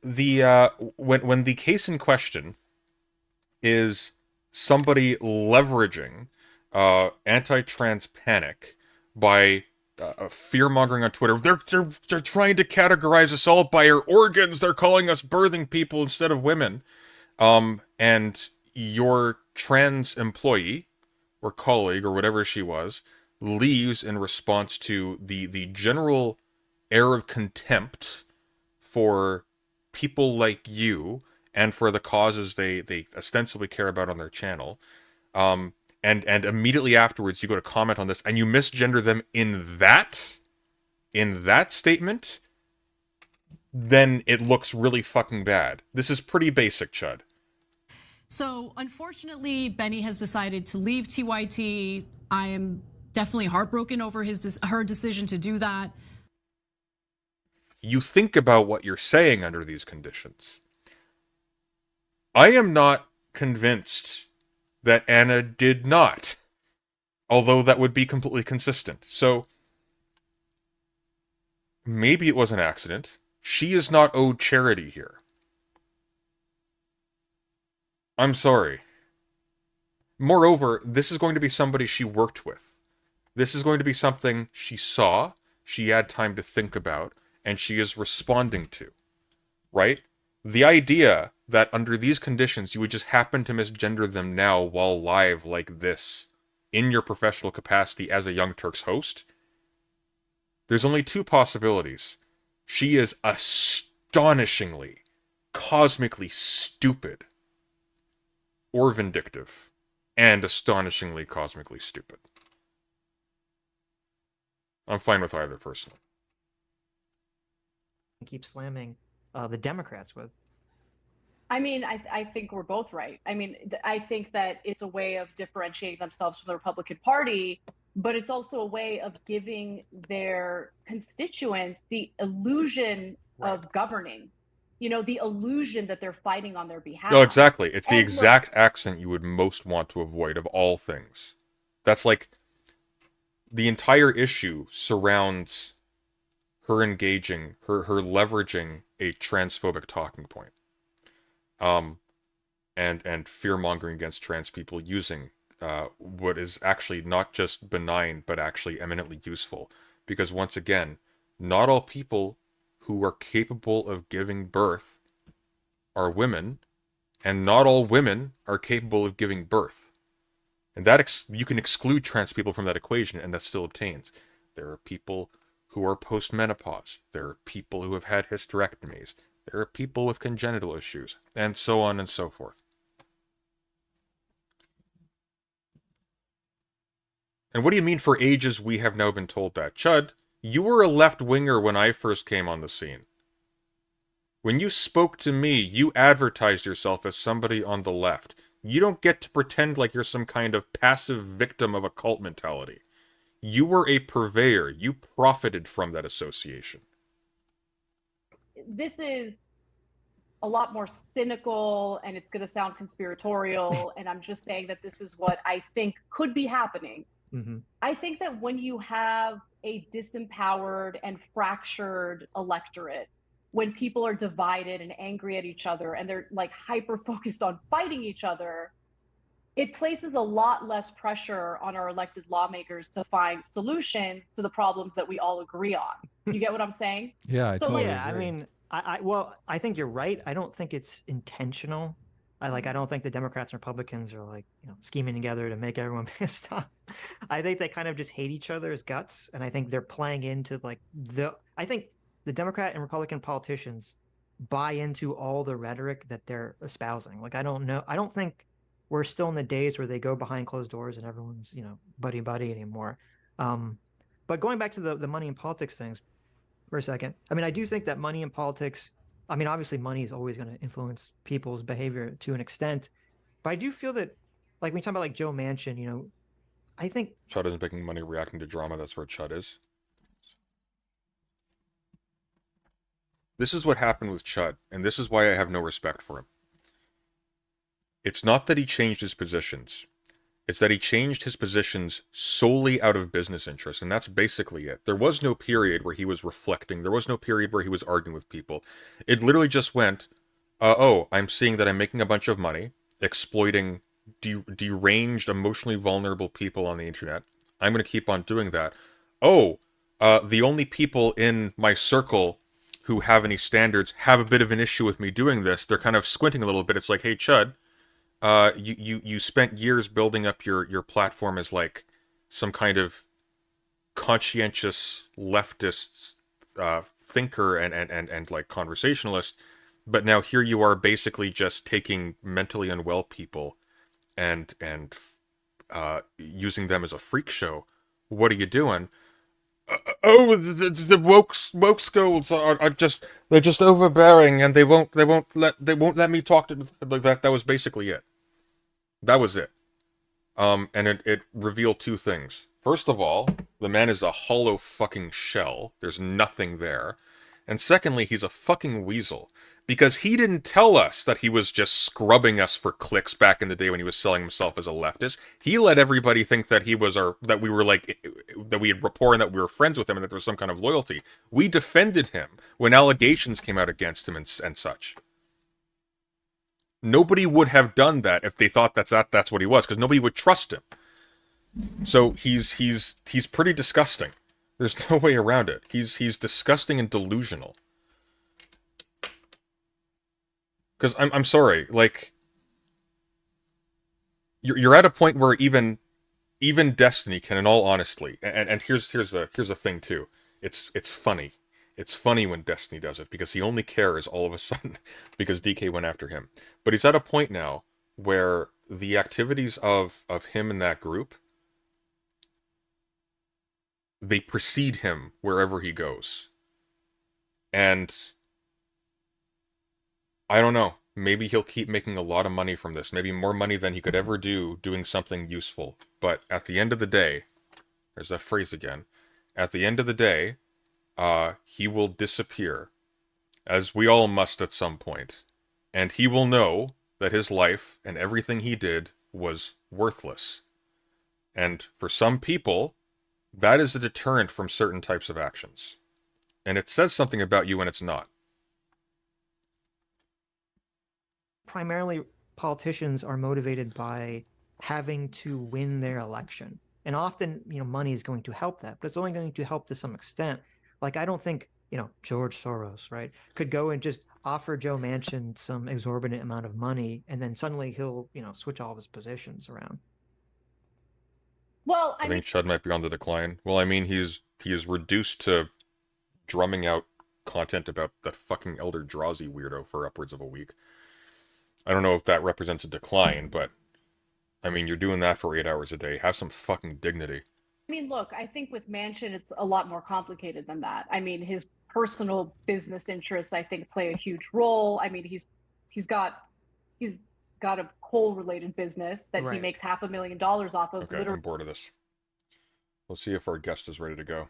the case in question is somebody leveraging anti-trans panic by fear-mongering on Twitter. They're trying to categorize us all by our organs. They're calling us birthing people instead of women. And your trans employee or colleague or whatever she was leaves in response to the general air of contempt for people like you and for the causes they ostensibly care about on their channel. And immediately afterwards you go to comment on this and you misgender them in that statement, then it looks really fucking bad. This is pretty basic, Chud. So unfortunately, Benny has decided to leave TYT. I am definitely heartbroken over her decision to do that. You think about what you're saying under these conditions. I am not convinced that Anna did not, although that would be completely consistent. So maybe it was an accident. She is not owed charity here. I'm sorry. Moreover, this is going to be somebody she worked with. This is going to be something she saw, she had time to think about, and she is responding to. Right? The idea that under these conditions you would just happen to misgender them now while live like this, in your professional capacity as a Young Turks host, there's only two possibilities. She is astonishingly, cosmically stupid, or vindictive, and astonishingly, cosmically stupid. I'm fine with either, personally. Keep slamming the Democrats with. I mean, I think we're both right. I mean, I think that it's a way of differentiating themselves from the Republican Party, but it's also a way of giving their constituents the illusion of governing. You know, the illusion that they're fighting on their behalf. No, exactly. It's the And exact accent you would most want to avoid of all things. That's like, the entire issue surrounds her engaging, her leveraging a transphobic talking point. And fear-mongering against trans people using what is actually not just benign, but actually eminently useful. Because once again, not all people who are capable of giving birth are women, and not all women are capable of giving birth. And that you can exclude trans people from that equation, and that still obtains. There are people who are post-menopause. There are people who have had hysterectomies. There are people with congenital issues, and so on and so forth. And what do you mean for ages we have now been told that? Chud, you were a left-winger when I first came on the scene. When you spoke to me, you advertised yourself as somebody on the left. You don't get to pretend like you're some kind of passive victim of a cult mentality. You were a purveyor. You profited from that association. this is a lot more cynical, and it's going to sound conspiratorial. And I'm just saying that this is what I think could be happening. Mm-hmm. I think that when you have a disempowered and fractured electorate, when people are divided and angry at each other and they're like hyper focused on fighting each other, it places a lot less pressure on our elected lawmakers to find solutions to the problems that we all agree on. You get what I'm saying? Yeah, I totally yeah, agree. I mean, I think you're right. I don't think it's intentional. I don't think the Democrats and Republicans are like, scheming together to make everyone pissed off. I think they kind of just hate each other's guts, and I think they're playing into I think the Democrat and Republican politicians buy into all the rhetoric that they're espousing. Like, I don't think we're still in the days where they go behind closed doors and everyone's, buddy anymore. But going back to the money and politics things for a second, I mean, I do think that money and politics, I mean, obviously money is always going to influence people's behavior to an extent, but I do feel that, like, when you talk about like Joe Manchin, I think Chud isn't making money reacting to drama. That's where Chud is. This is what happened with Chud, and this is why I have no respect for him. It's not that he changed his positions. It's that he changed his positions solely out of business interest, and that's basically it. There was no period where he was reflecting. There was no period where he was arguing with people. It literally just went, oh, I'm seeing that I'm making a bunch of money, exploiting deranged, emotionally vulnerable people on the internet. I'm going to keep on doing that. Oh, the only people in my circle who have any standards have a bit of an issue with me doing this. They're kind of squinting a little bit. It's like, hey, Chud, you spent years building up your platform as like some kind of conscientious leftist thinker and like conversationalist, but now here you are basically just taking mentally unwell people and using them as a freak show. What are you doing? The woke schools are just, they're just overbearing, and they won't let me talk to like that. That was basically it. That was it. And it revealed two things. First of all, the man is a hollow fucking shell. There's nothing there. And secondly, he's a fucking weasel. Because he didn't tell us that he was just scrubbing us for clicks back in the day when he was selling himself as a leftist. He let everybody think that he was that we were like, that we had rapport and that we were friends with him and that there was some kind of loyalty. We defended him when allegations came out against him and such. Nobody would have done that if they thought that's what he was, because nobody would trust him. So he's pretty disgusting. There's no way around it. He's disgusting and delusional. Because I'm sorry, like, you're at a point where even Destiny can, in all honesty, and here's a thing too. It's funny. It's funny when Destiny does it, because he only cares all of a sudden because DK went after him. But he's at a point now where the activities of him and that group, they precede him wherever he goes. And I don't know. Maybe he'll keep making a lot of money from this. Maybe more money than he could ever do doing something useful. But at the end of the day, there's that phrase again. At the end of the day, he will disappear, as we all must at some point. And he will know that his life and everything he did was worthless. And for some people, that is a deterrent from certain types of actions. And it says something about you when it's not. primarily politicians are motivated by having to win their election. And often, money is going to help that, but it's only going to help to some extent. Like, I don't think, George Soros, right, could go and just offer Joe Manchin some exorbitant amount of money, and then suddenly he'll, switch all of his positions around. Well, I think Chud might be on the decline. Well, I mean, he is reduced to drumming out content about that fucking Elder Drazi weirdo for upwards of a week. I don't know if that represents a decline, but I mean, you're doing that for 8 hours a day. Have some fucking dignity. I mean, look, I think with Manchin, it's a lot more complicated than that. I mean, his personal business interests, I think, play a huge role. I mean, he's got a coal-related business that he makes $500,000 off of. Okay, I'm bored of this. Let's see if our guest is ready to go.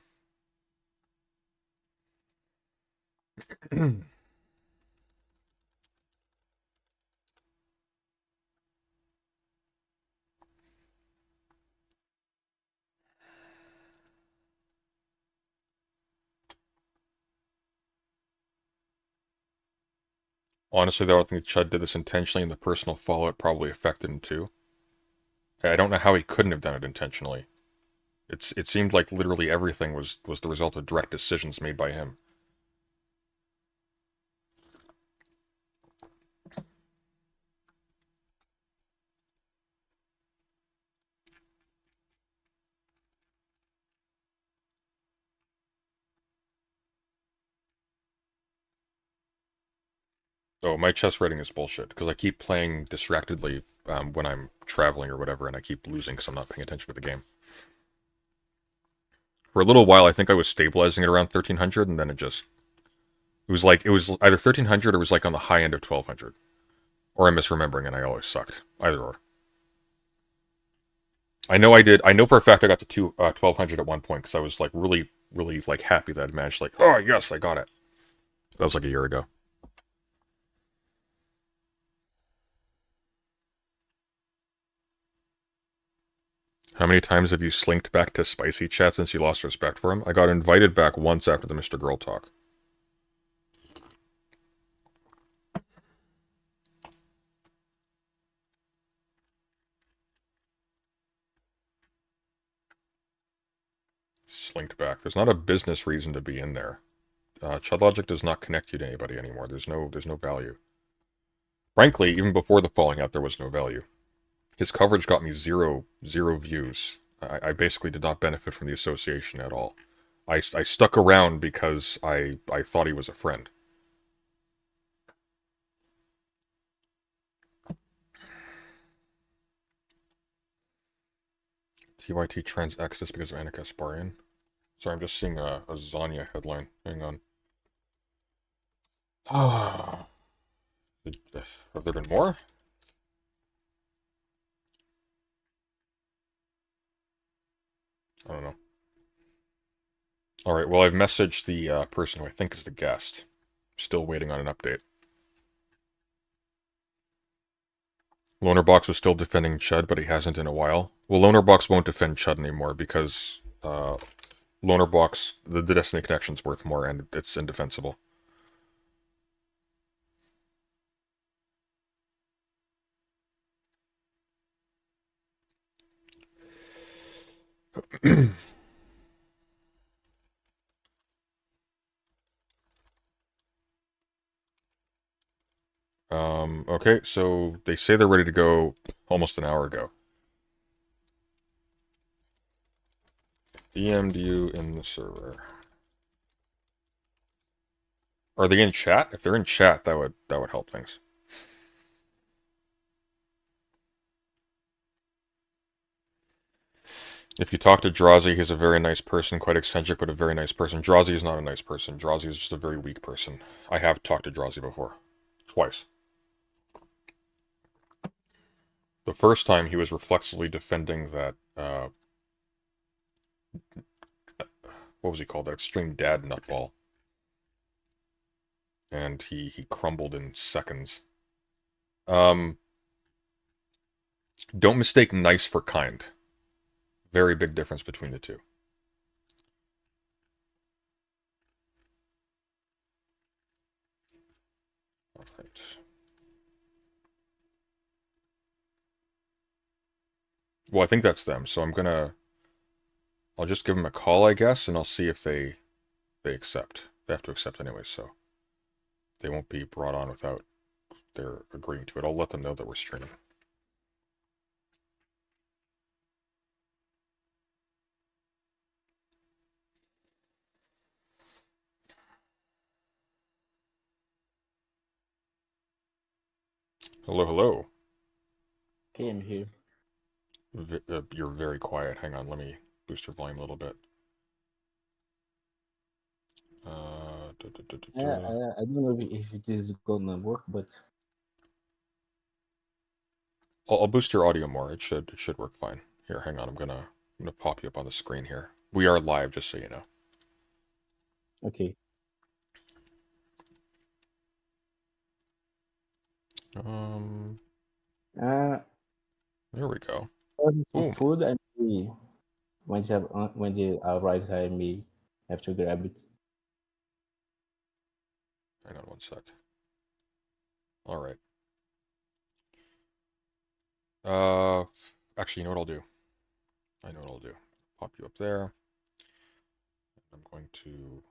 Honestly, though, I don't think Chud did this intentionally, and the personal fallout probably affected him too. I don't know how he couldn't have done it intentionally. It seemed like literally everything was the result of direct decisions made by him. Oh, my chess rating is bullshit, because I keep playing distractedly when I'm traveling or whatever, and I keep losing because I'm not paying attention to the game. For a little while, I think I was stabilizing at around 1300, and then it was either 1300 or it was like on the high end of 1200. Or I'm misremembering and I always sucked. Either or. I know I did. I know for a fact I got to 1200 at one point because I was like really like happy that I'd managed. Like, oh yes, I got it. That was like a year ago. How many times have you slinked back to Spicy Chat since you lost respect for him? I got invited back once after the Mr. Girl talk. Slinked back. There's not a business reason to be in there. Chud Logic does not connect you to anybody anymore. There's no value. Frankly, even before the falling out, there was no value. His coverage got me zero views. I basically did not benefit from the association at all. I stuck around because I thought he was a friend. TYT trans exes because of Anna Kasparian. Sorry, I'm just seeing a Zanya headline. Hang on. Have there been more? I don't know. Alright, well, I've messaged the person who I think is the guest. Still waiting on an update. Lonerbox was still defending Chud, but he hasn't in a while. Well, Lonerbox won't defend Chud anymore because Lonerbox, the Destiny connection's worth more and it's indefensible. Okay, so they say they're ready to go almost an hour ago. DM'd you in the server. Are they in chat? If they're in chat, that would help things. If you talk to Drazi, he's a very nice person, quite eccentric, but a very nice person. Drazi is not a nice person. Drazi is just a very weak person. I have talked to Drazi before. Twice. The first time he was reflexively defending that, what was he called? That extreme dad nutball. And he crumbled in seconds. Don't mistake nice for kind. Very big difference between the two. All right. Well, I think that's them, so I'll just give them a call, I guess, and I'll see if they accept. They have to accept anyway, so they won't be brought on without their agreeing to it. I'll let them know that we're streaming. Hello, hello. Okay, I'm here. You're very quiet. Hang on, let me boost your volume a little bit. I don't know if it is gonna work, but I'll boost your audio more. It should work fine. Here, hang on. I'm gonna pop you up on the screen here. We are live, just so you know. Okay. There we go. Some food and when it arrives, I may have to grab it. Hang on one sec. All right. Actually, you know what I'll do? I know what I'll do. Pop you up there. I'm going to...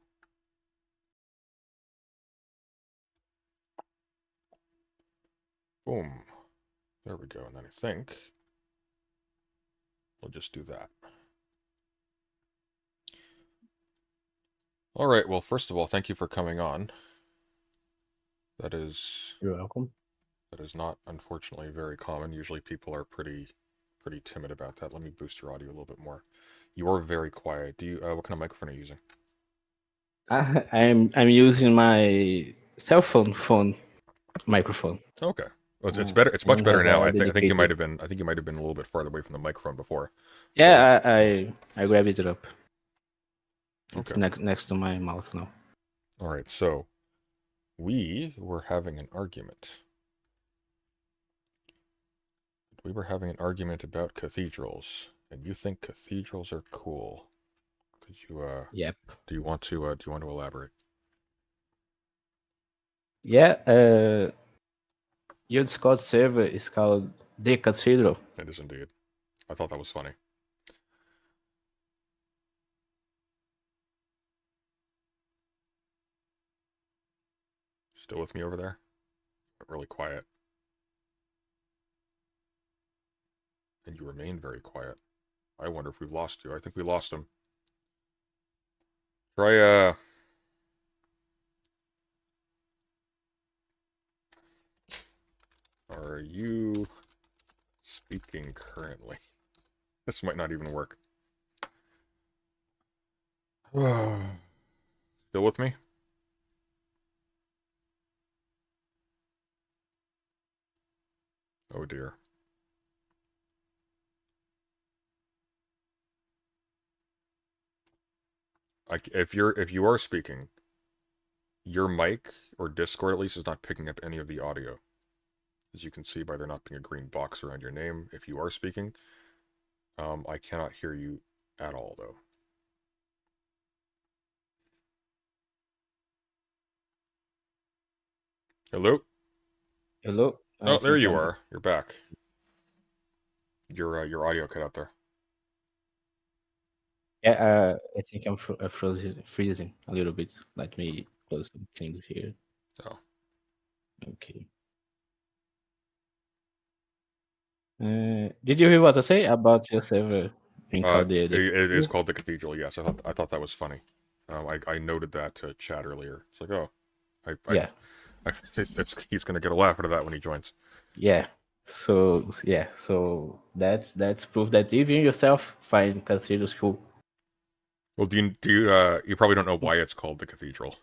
Boom. There we go. And then I think we'll just do that. All right. Well, first of all, thank you for coming on. That is... You're welcome. That is not, unfortunately, very common. Usually people are pretty timid about that. Let me boost your audio a little bit more. You are very quiet. Do you? What kind of microphone are you using? I'm using my cell phone microphone. Okay. Well, it's better. It's much and better have now. a I think you dedicated- might have been. I think you might have been a little bit farther away from the microphone before. Yeah, I grabbed it up. It's Okay. next to my mouth now. All right. So we were having an argument. We were having an argument about cathedrals, and you think cathedrals are cool. Could you Yep. Do you want to elaborate? Yeah, your Discord server is called the Cathedral. It is indeed. I thought that was funny. Still with me over there? Really quiet. And you remain very quiet. I wonder if we've lost you. I think we lost him. Try, Are you speaking currently? This might not even work. Still with me? Oh dear. If you are speaking, your mic or Discord at least is not picking up any of the audio. As you can see by there not being a green box around your name, if you are speaking, I cannot hear you at all though. Hello? Hello? Oh, there you are. You're back. Your audio cut out there. Yeah, I think I'm freezing a little bit. Let me close some things here. Oh. Okay. Did you hear what I say about your server being called the It is called the Cathedral. Yes, I thought that was funny. I noted that to chat earlier. It's like, oh, Yeah. He's gonna get a laugh out of that when he joins. Yeah. So that's proof that even yourself find cathedrals cool. Well, you probably don't know why it's called the Cathedral.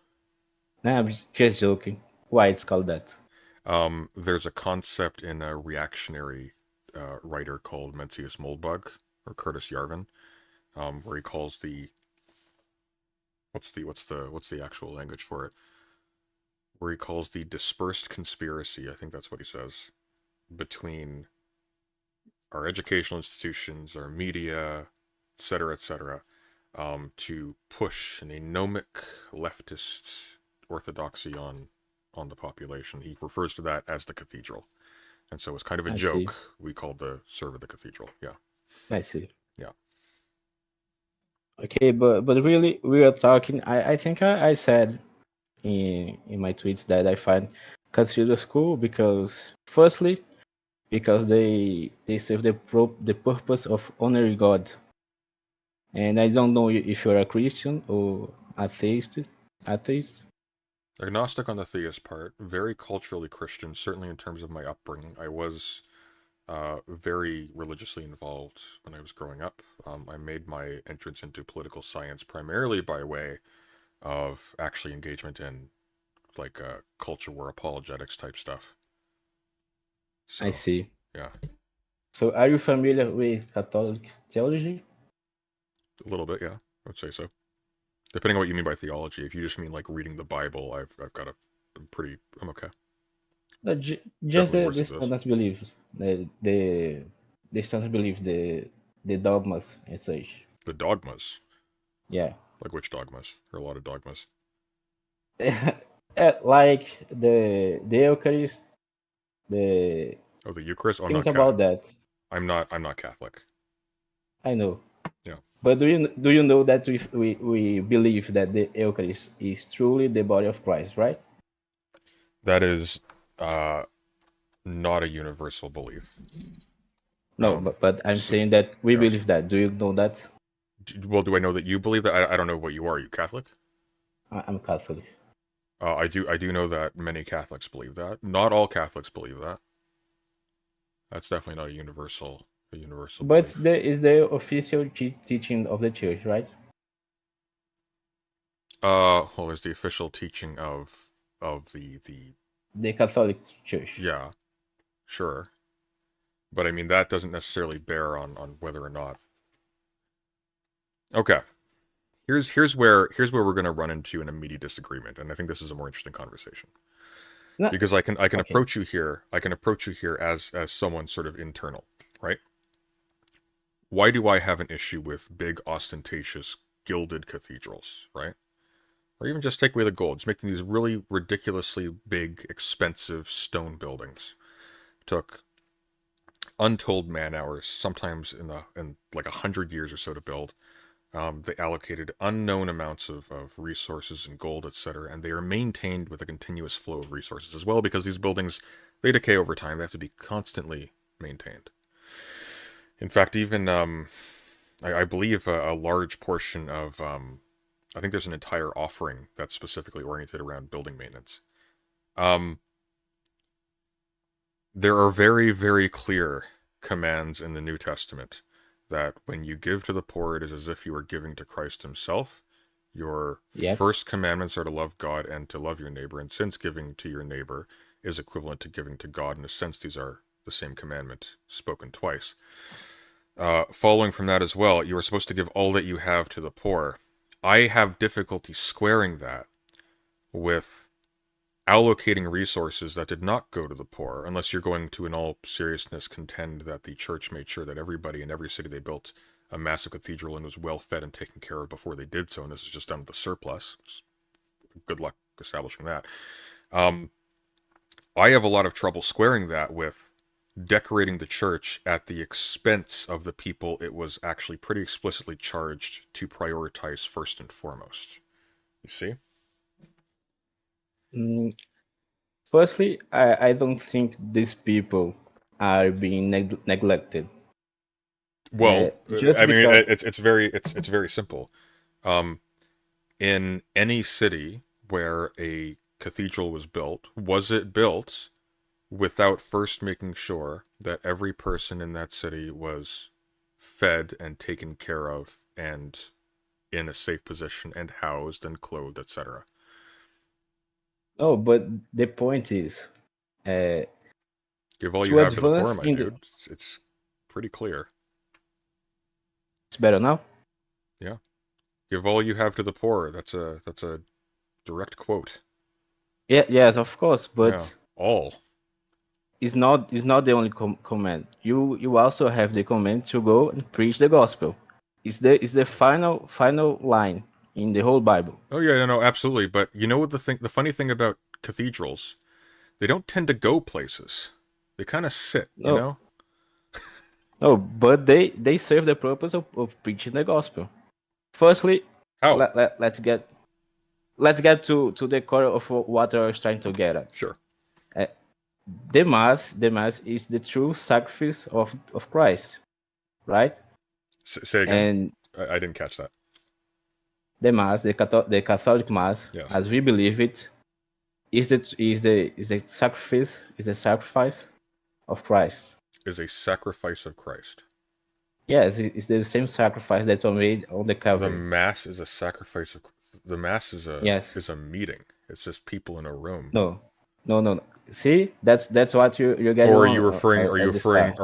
Nah, I'm just joking. Why it's called that? There's a concept in a reactionary writer called Mencius Moldbug or Curtis Yarvin, where he calls the what's the actual language for it? Where he calls the dispersed conspiracy, I think that's what he says, between our educational institutions, our media, etc., to push an anomic leftist orthodoxy on the population. He refers to that as the cathedral. And so it's kind of a joke. We called the server the Cathedral. Yeah. I see. Yeah. Okay, but really, we are talking. I think I said in my tweets that I find cathedrals cool because, firstly, because they serve the purpose of honoring God. And I don't know if you're a Christian or atheist. Agnostic on the theist part, very culturally Christian, certainly in terms of my upbringing. I was very religiously involved when I was growing up. I made my entrance into political science primarily by way of actually engagement in like culture war apologetics type stuff. So, I see. Yeah. So are you familiar with Catholic theology? A little bit, yeah. I would say so. Depending on what you mean by theology. If you just mean like reading the Bible, I'm okay. No, just the standard beliefs, the standard belief, the dogmas and such. The dogmas. Yeah. Like which dogmas? There are a lot of dogmas. Like the Eucharist, the Eucharist. Oh, things about that. I'm not Catholic. I know. Yeah. But do you know that we believe that the Eucharist is truly the body of Christ, right? That is not a universal belief. No, but I'm saying that we believe that. Do you know that? Well, do I know that you believe that? I don't know what you are. Are you Catholic? I'm Catholic. I do know that many Catholics believe that. Not all Catholics believe that. That's definitely not a universal But belief. is the official teaching of the church, right? Well, it's the official teaching of the Catholic Church. Yeah. sure. But I mean, that doesn't necessarily bear on whether or not. Okay. Here's where we're going to run into an immediate disagreement, and I think this is a more interesting conversation. Because I can approach you here. I can approach you here as someone sort of internal, right? Why do I have an issue with big, ostentatious, gilded cathedrals, right? Or even just take away the gold. Just making these really ridiculously big, expensive stone buildings. Took untold man hours, sometimes in like 100 years or so to build. They allocated unknown amounts of resources and gold, etc., and they are maintained with a continuous flow of resources as well, because these buildings, they decay over time. They have to be constantly maintained. In fact, even I believe a large portion of I think there's an entire offering that's specifically oriented around building maintenance. There are very, very clear commands in the New Testament that when you give to the poor, it is as if you are giving to Christ himself. Your first commandments are to love God and to love your neighbor, and since giving to your neighbor is equivalent to giving to God, in a sense, these are the same commandment spoken twice. Following from that as well, you are supposed to give all that you have to the poor. I have difficulty squaring that with allocating resources that did not go to the poor, unless you're going to, in all seriousness, contend that the church made sure that everybody in every city they built a massive cathedral and was well fed and taken care of before they did so, and this is just done with the surplus. Good luck establishing that. I have a lot of trouble squaring that with decorating the church at the expense of the people it was actually pretty explicitly charged to prioritize first and foremost. You see? Firstly, I don't think these people are being neglected. Well, just I mean, because... it's very simple. In any city where a cathedral was it built without first making sure that every person in that city was fed and taken care of and in a safe position and housed and clothed, etc.? Oh, but the point is, give all you have to the poor, my dude. It's pretty clear. It's better now? Yeah. Give all you have to the poor. That's a direct quote. Yeah, yes, of course, but yeah, all. It's not the only command. You also have the command to go and preach the gospel. It's the final line in the whole Bible. Oh yeah, no, absolutely. But you know what the funny thing about cathedrals, they don't tend to go places. They kind of sit, you know? No, but they serve the purpose of preaching the gospel. Firstly, let's get to the core of what I was trying to get at. Sure. The mass is the true sacrifice of Christ, right? Say again. And I didn't catch that. The mass, the Catholic mass, yes, as we believe it, is the sacrifice of Christ. Is a sacrifice of Christ. Yes, it's the same sacrifice that was made on the Calvary. The mass is a sacrifice of. The mass is a meeting. It's just people in a room. No. See, that's what you're getting. Or are you referring? Are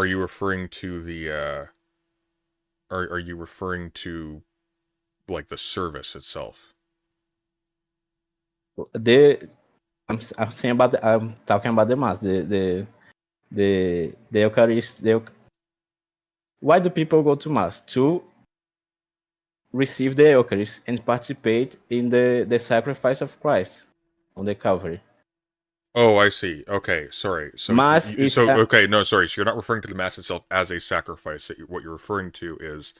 you referring to the? Are you referring to, like, the service itself? I'm talking about the mass. The Eucharist. Why do people go to mass? To receive the Eucharist and participate in the sacrifice of Christ on the Calvary. Oh, I see. Okay, sorry. So mass okay, no, sorry. So you're not referring to the mass itself as a sacrifice. What you're referring to is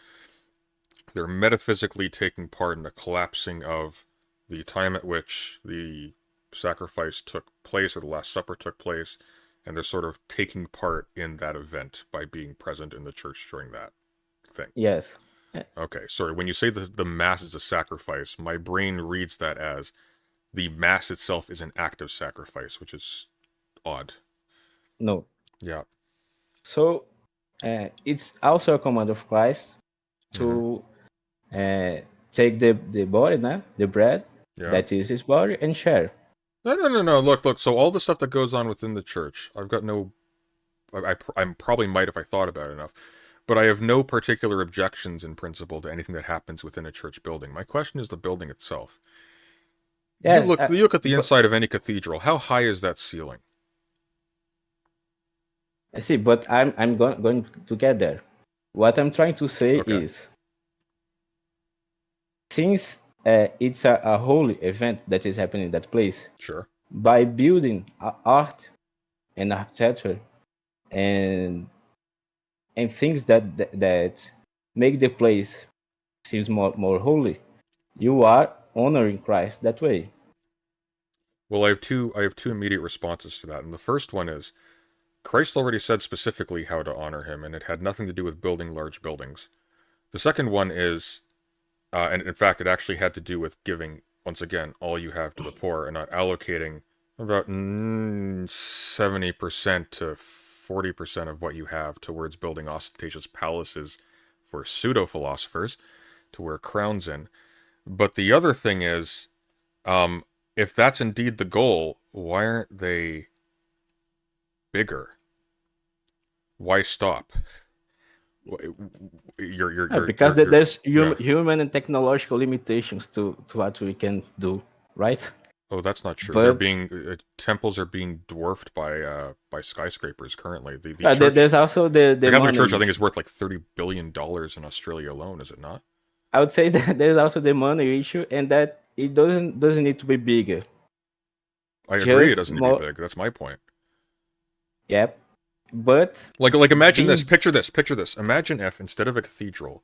they're metaphysically taking part in the collapsing of the time at which the sacrifice took place, or the Last Supper took place, and they're sort of taking part in that event by being present in the church during that thing. Yes. Okay, sorry. When you say the mass is a sacrifice, my brain reads that as the mass itself is an act of sacrifice, which is odd. No. Yeah. So it's also a command of Christ to take the body, the bread, that is his body, and share. No. Look. So all the stuff that goes on within the church, I've got no I probably might if I thought about it enough. But I have no particular objections in principle to anything that happens within a church building. My question is the building itself. Yes, you look at the inside of any cathedral. How high is that ceiling? I see, but I'm going to get there. What I'm trying to say is, since it's a holy event that is happening in that place, sure, by building art and architecture and things that make the place seems more holy, you are honoring Christ that way. Well, I have two immediate responses to that, and the first one is Christ already said specifically how to honor him, and it had nothing to do with building large buildings. The second one is, and in fact, it actually had to do with giving, once again, all you have to the poor and not allocating about 70% to 40% of what you have towards building ostentatious palaces for pseudo-philosophers to wear crowns in. But the other thing is, if that's indeed the goal, why aren't they bigger? Why stop? Because there's human and technological limitations to what we can do, right? Oh, that's not true. But, they're being temples are being dwarfed by skyscrapers currently. The church, there's also the Catholic Church. I think is worth like $30 billion in Australia alone. Is it not? I would say that there's also the money issue, and that it doesn't need to be bigger. I agree. It doesn't need to be big. That's my point. Yep. But like imagine this. Picture this. Imagine if instead of a cathedral,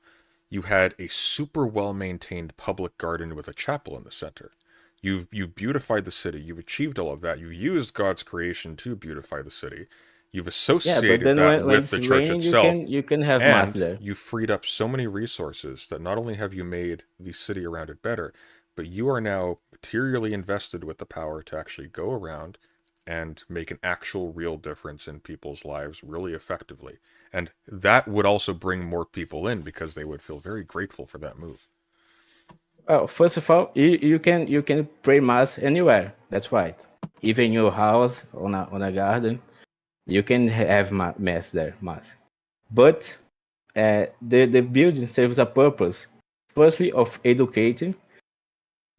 you had a super well maintained public garden with a chapel in the center. You've beautified the city. You've achieved all of that. You used God's creation to beautify the city. You've associated that with the church itself. You can have and mass there. You freed up so many resources that not only have you made the city around it better, but you are now materially invested with the power to actually go around and make an actual real difference in people's lives really effectively. And that would also bring more people in because they would feel very grateful for that move. Well, first of all, you can pray mass anywhere. That's right. Even in your house, on a garden, you can have mass there, mass. But the building serves a purpose. Firstly, of educating.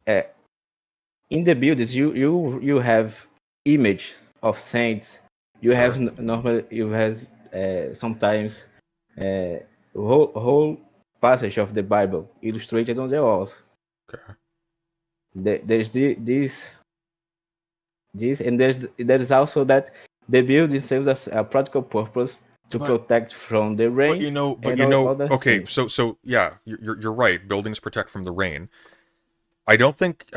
In the buildings, you have images of saints. You have normally sometimes whole passage of the Bible illustrated on the walls. Okay. There's this, and there's also that the building serves as a practical purpose to protect from the rain. Okay, things. so yeah, you're right. Buildings protect from the rain. I think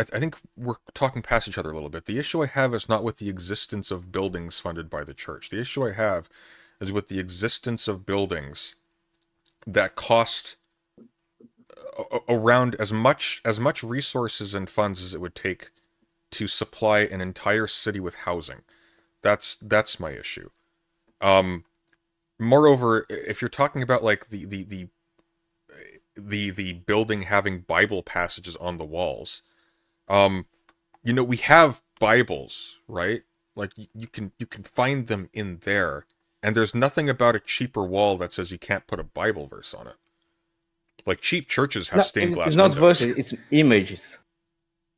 we're talking past each other a little bit. The issue I have is not with the existence of buildings funded by the church. The issue I have is with the existence of buildings that cost around as much resources and funds as it would take to supply an entire city with housing. That's my issue. Moreover, if you're talking about like the building having Bible passages on the walls, we have Bibles, right? Like you can find them in there, and there's nothing about a cheaper wall that says you can't put a Bible verse on it. Like cheap churches have stained glass windows. It's not verses, it's images.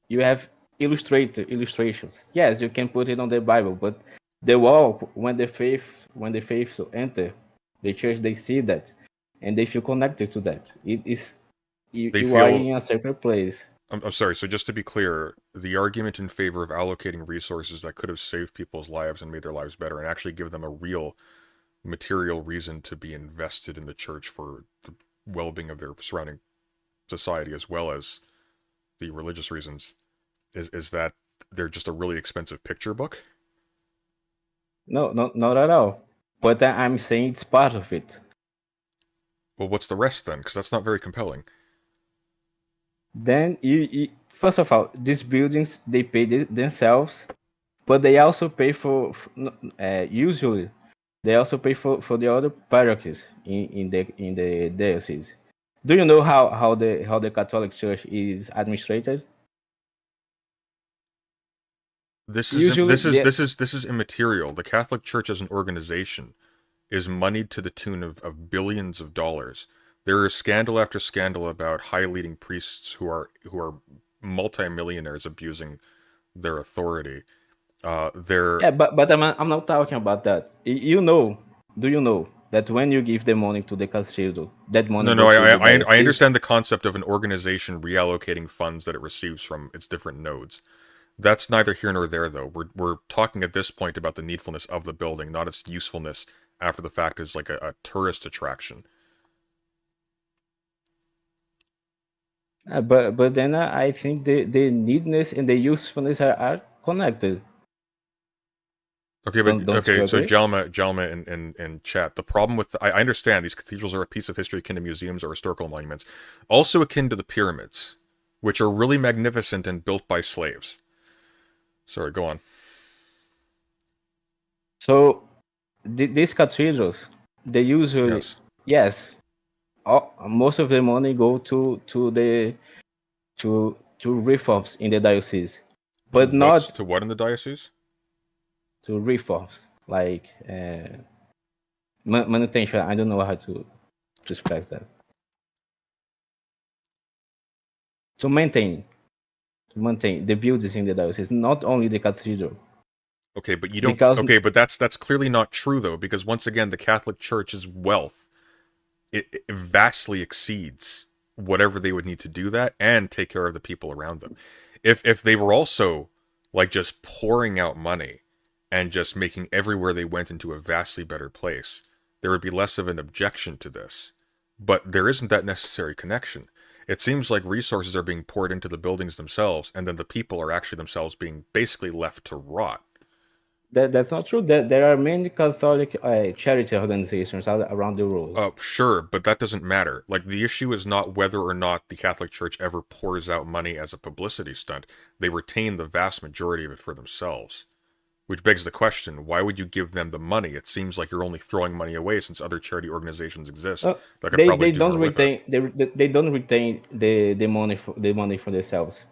You have illustrations. Yes, you can put it on the Bible, but the wall, when the faithful enter the church, they see that, and they feel connected to that. You are in a separate place. I'm sorry. So just to be clear, the argument in favor of allocating resources that could have saved people's lives and made their lives better, and actually give them a real material reason to be invested in the church for the well-being of their surrounding society, as well as the religious reasons, is that they're just a really expensive picture book? No, not at all. But I'm saying it's part of it. Well, what's the rest then? Because that's not very compelling. Then you first of all, these buildings, they pay themselves, but they also pay for usually they also pay for the other parochies in the diocese. Do you know how the Catholic Church is administrated? This is immaterial. The Catholic Church as an organization is moneyed to the tune of billions of dollars. There is scandal after scandal about high leading priests who are multimillionaires abusing their authority. Yeah, but I'm not talking about that. You know, do you know that when you give the money to the cathedral, that money No, goes to the I diocese? understand the concept of an organization reallocating funds that it receives from its different nodes. That's neither here nor there, though. We're talking at this point about the needfulness of the building, not its usefulness after the fact as like a tourist attraction. But then I think the needness and the usefulness are connected. Okay, but Don't you so agree? Jalma in chat. The problem with I understand these cathedrals are a piece of history akin to museums or historical monuments, also akin to the pyramids, which are really magnificent and built by slaves. Sorry, go on. So these cathedrals, they usually yes, most of the money go to reforms in the diocese, but not To what in the diocese? to reforms like manutention. I don't know how to express that. To maintain the buildings in the diocese, not only the cathedral. Okay, but you don't. Because but that's clearly not true though, because once again, the Catholic Church's wealth it vastly exceeds whatever they would need to do that and take care of the people around them. If they were also like just pouring out money and just making everywhere they went into a vastly better place, there would be less of an objection to this. But there isn't that necessary connection. It seems like resources are being poured into the buildings themselves, and then the people are actually themselves being basically left to rot. That's not true. There are many Catholic charity organizations around the world. Sure, but that doesn't matter. Like, the issue is not whether or not the Catholic Church ever pours out money as a publicity stunt. They retain the vast majority of it for themselves. Which begs the question, why would you give them the money? It seems like you're only throwing money away since other charity organizations exist. That could probably They don't retain they don't retain the money for themselves.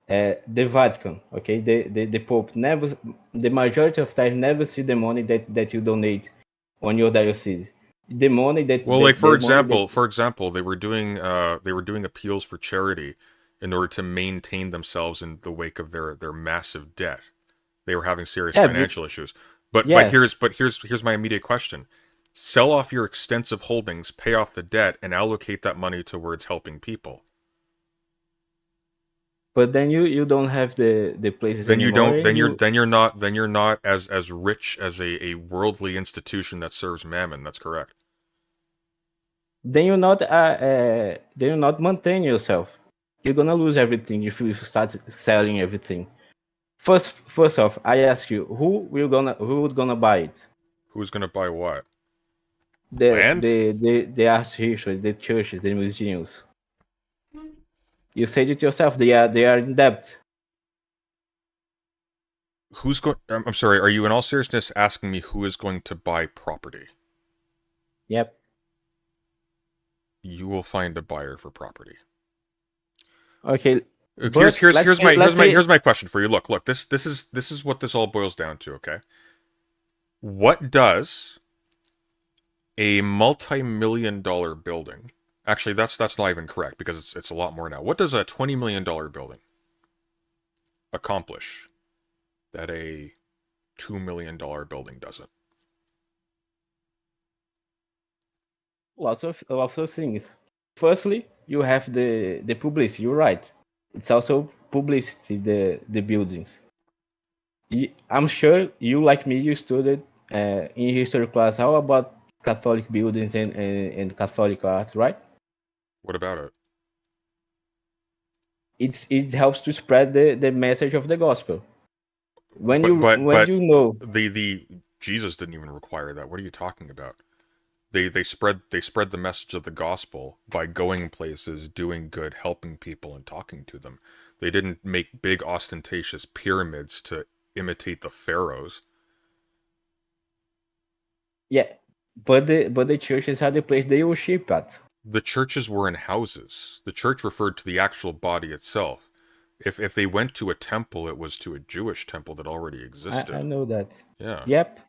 The Vatican, okay, the Pope never, the majority of time never see the money that you donate on your diocese. The money that for example, they were doing appeals for charity in order to maintain themselves in the wake of their massive debt. They were having serious financial issues. But here's my immediate question: sell off your extensive holdings, pay off the debt, and allocate that money towards helping people. But then you don't have the places anymore. Then you're not as rich as a worldly institution that serves mammon. That's correct. Then you're not maintain yourself. You're gonna lose everything if you start selling everything. First off, I ask you, who would gonna buy it? Who's gonna buy what? Land? The architectures, the churches, the museums. You said it yourself. They are in debt. Who's going? I'm sorry. Are you in all seriousness asking me who is going to buy property? Yep. You will find a buyer for property. Okay. Here's my question for you. Look. This is what this all boils down to. Okay. What does a multi-million-dollar building? Actually, that's not even correct because it's a lot more now. What does a $20 million building accomplish that a $2 million building doesn't? Lots of things. Firstly, you have the publicity. You're right. It's also publicity, the buildings. I'm sure you, like me, you studied in history class how about Catholic buildings and Catholic arts, right? What about it? It helps to spread the message of the gospel. When you know the Jesus didn't even require that. What are you talking about? They spread the message of the gospel by going places, doing good, helping people, and talking to them. They didn't make big ostentatious pyramids to imitate the pharaohs. Yeah, but the churches are the place they worship at. The churches were in houses. The church referred to the actual body itself. If they went to a temple, it was to a Jewish temple that already existed. I know that. Yeah. Yep.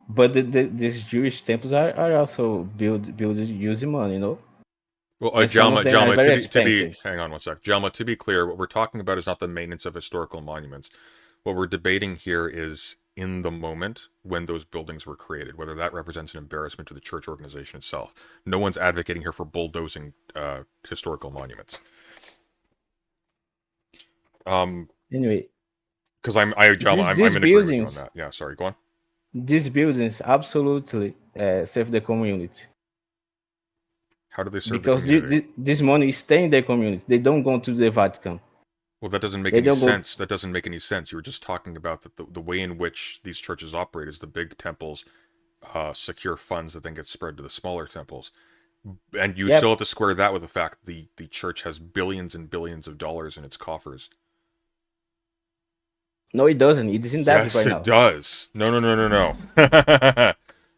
But these Jewish temples are also built using money, you know. Well, And some of them are Jalma, very to be expensive. hang on one sec. Jalma, to be clear, what we're talking about is not the maintenance of historical monuments. What we're debating here is in the moment when those buildings were created, whether that represents an embarrassment to the church organization itself. No one's advocating here for bulldozing historical monuments. Anyway, because Jalma, I'm these in agreement with you on buildings, that. Yeah, sorry, go on. these buildings absolutely serve the community. How do they serve Because the community? this money stay in the community. They don't go to the Vatican. Well, that doesn't make They any don't go. sense. That doesn't make any sense. You were just talking about that the way in which these churches operate is the big temples secure funds that then get spread to the smaller temples. And you Yep. still have to square that with the fact the church has billions and billions of dollars in its coffers. No, it doesn't. It's in debt Yes, right it now. does. No.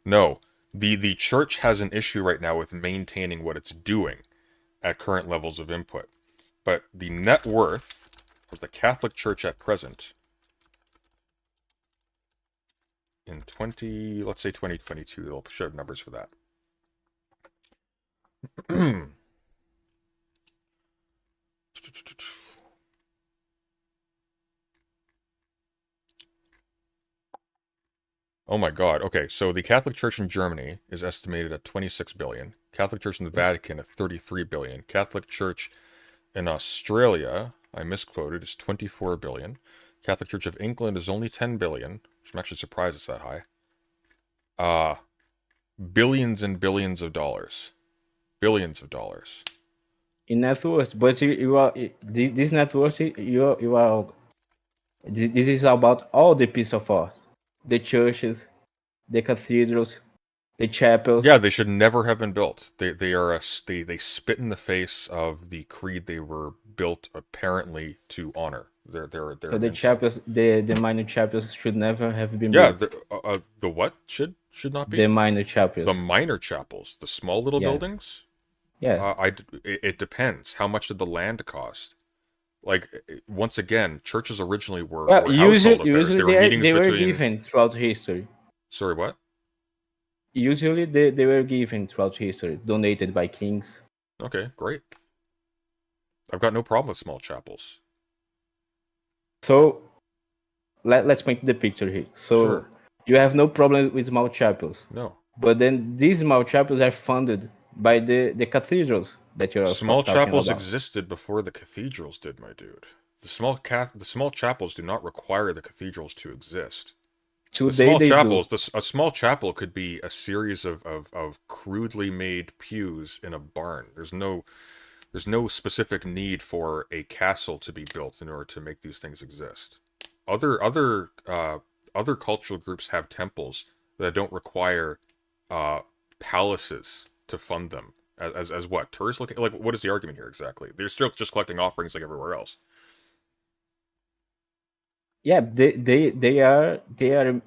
No. The church has an issue right now with maintaining what it's doing at current levels of input. But the net worth of the Catholic Church at present in let's say 2022, they'll show numbers for that. Oh my God. Okay, so the Catholic Church in Germany is estimated at 26 billion. Catholic Church in the Vatican at 33 billion. Catholic Church in Australia, I misquoted, is 24 billion. Catholic Church of England is only 10 billion, which I'm actually surprised it's that high. Billions and billions of dollars. Billions of dollars. In net worth, but you are this net worth. You are. This is about all the piece of art, the churches, the cathedrals, the chapels. Yeah, they should never have been built. They are they spit in the face of the creed they were built apparently to honor. They're So the chapels, the minor chapels should never have been yeah. built. The what should not be The minor chapels. The minor chapels, the small little Yeah. buildings. Yeah. It depends. How much did the land cost? Like once again, churches originally were household affairs. Usually There were meetings they were between. given throughout history. Sorry, what? Usually they were given throughout history, donated by kings. Okay, great. I've got no problem with small chapels. So let's paint the picture here. So Sure. you have no problem with small chapels. No. But then these small chapels are funded by the cathedrals that you're also Small talking chapels about. existed before the cathedrals did, my dude. The small chapels do not require the cathedrals to exist. Today The small they chapels, do. a small chapel could be a series of crudely made pews in a barn. There's no specific need for a castle to be built in order to make these things exist. Other cultural groups have temples that don't require palaces to fund them. As what? Tourist location? Like, what is the argument here exactly? They're still just collecting offerings like everywhere else. Yeah, they are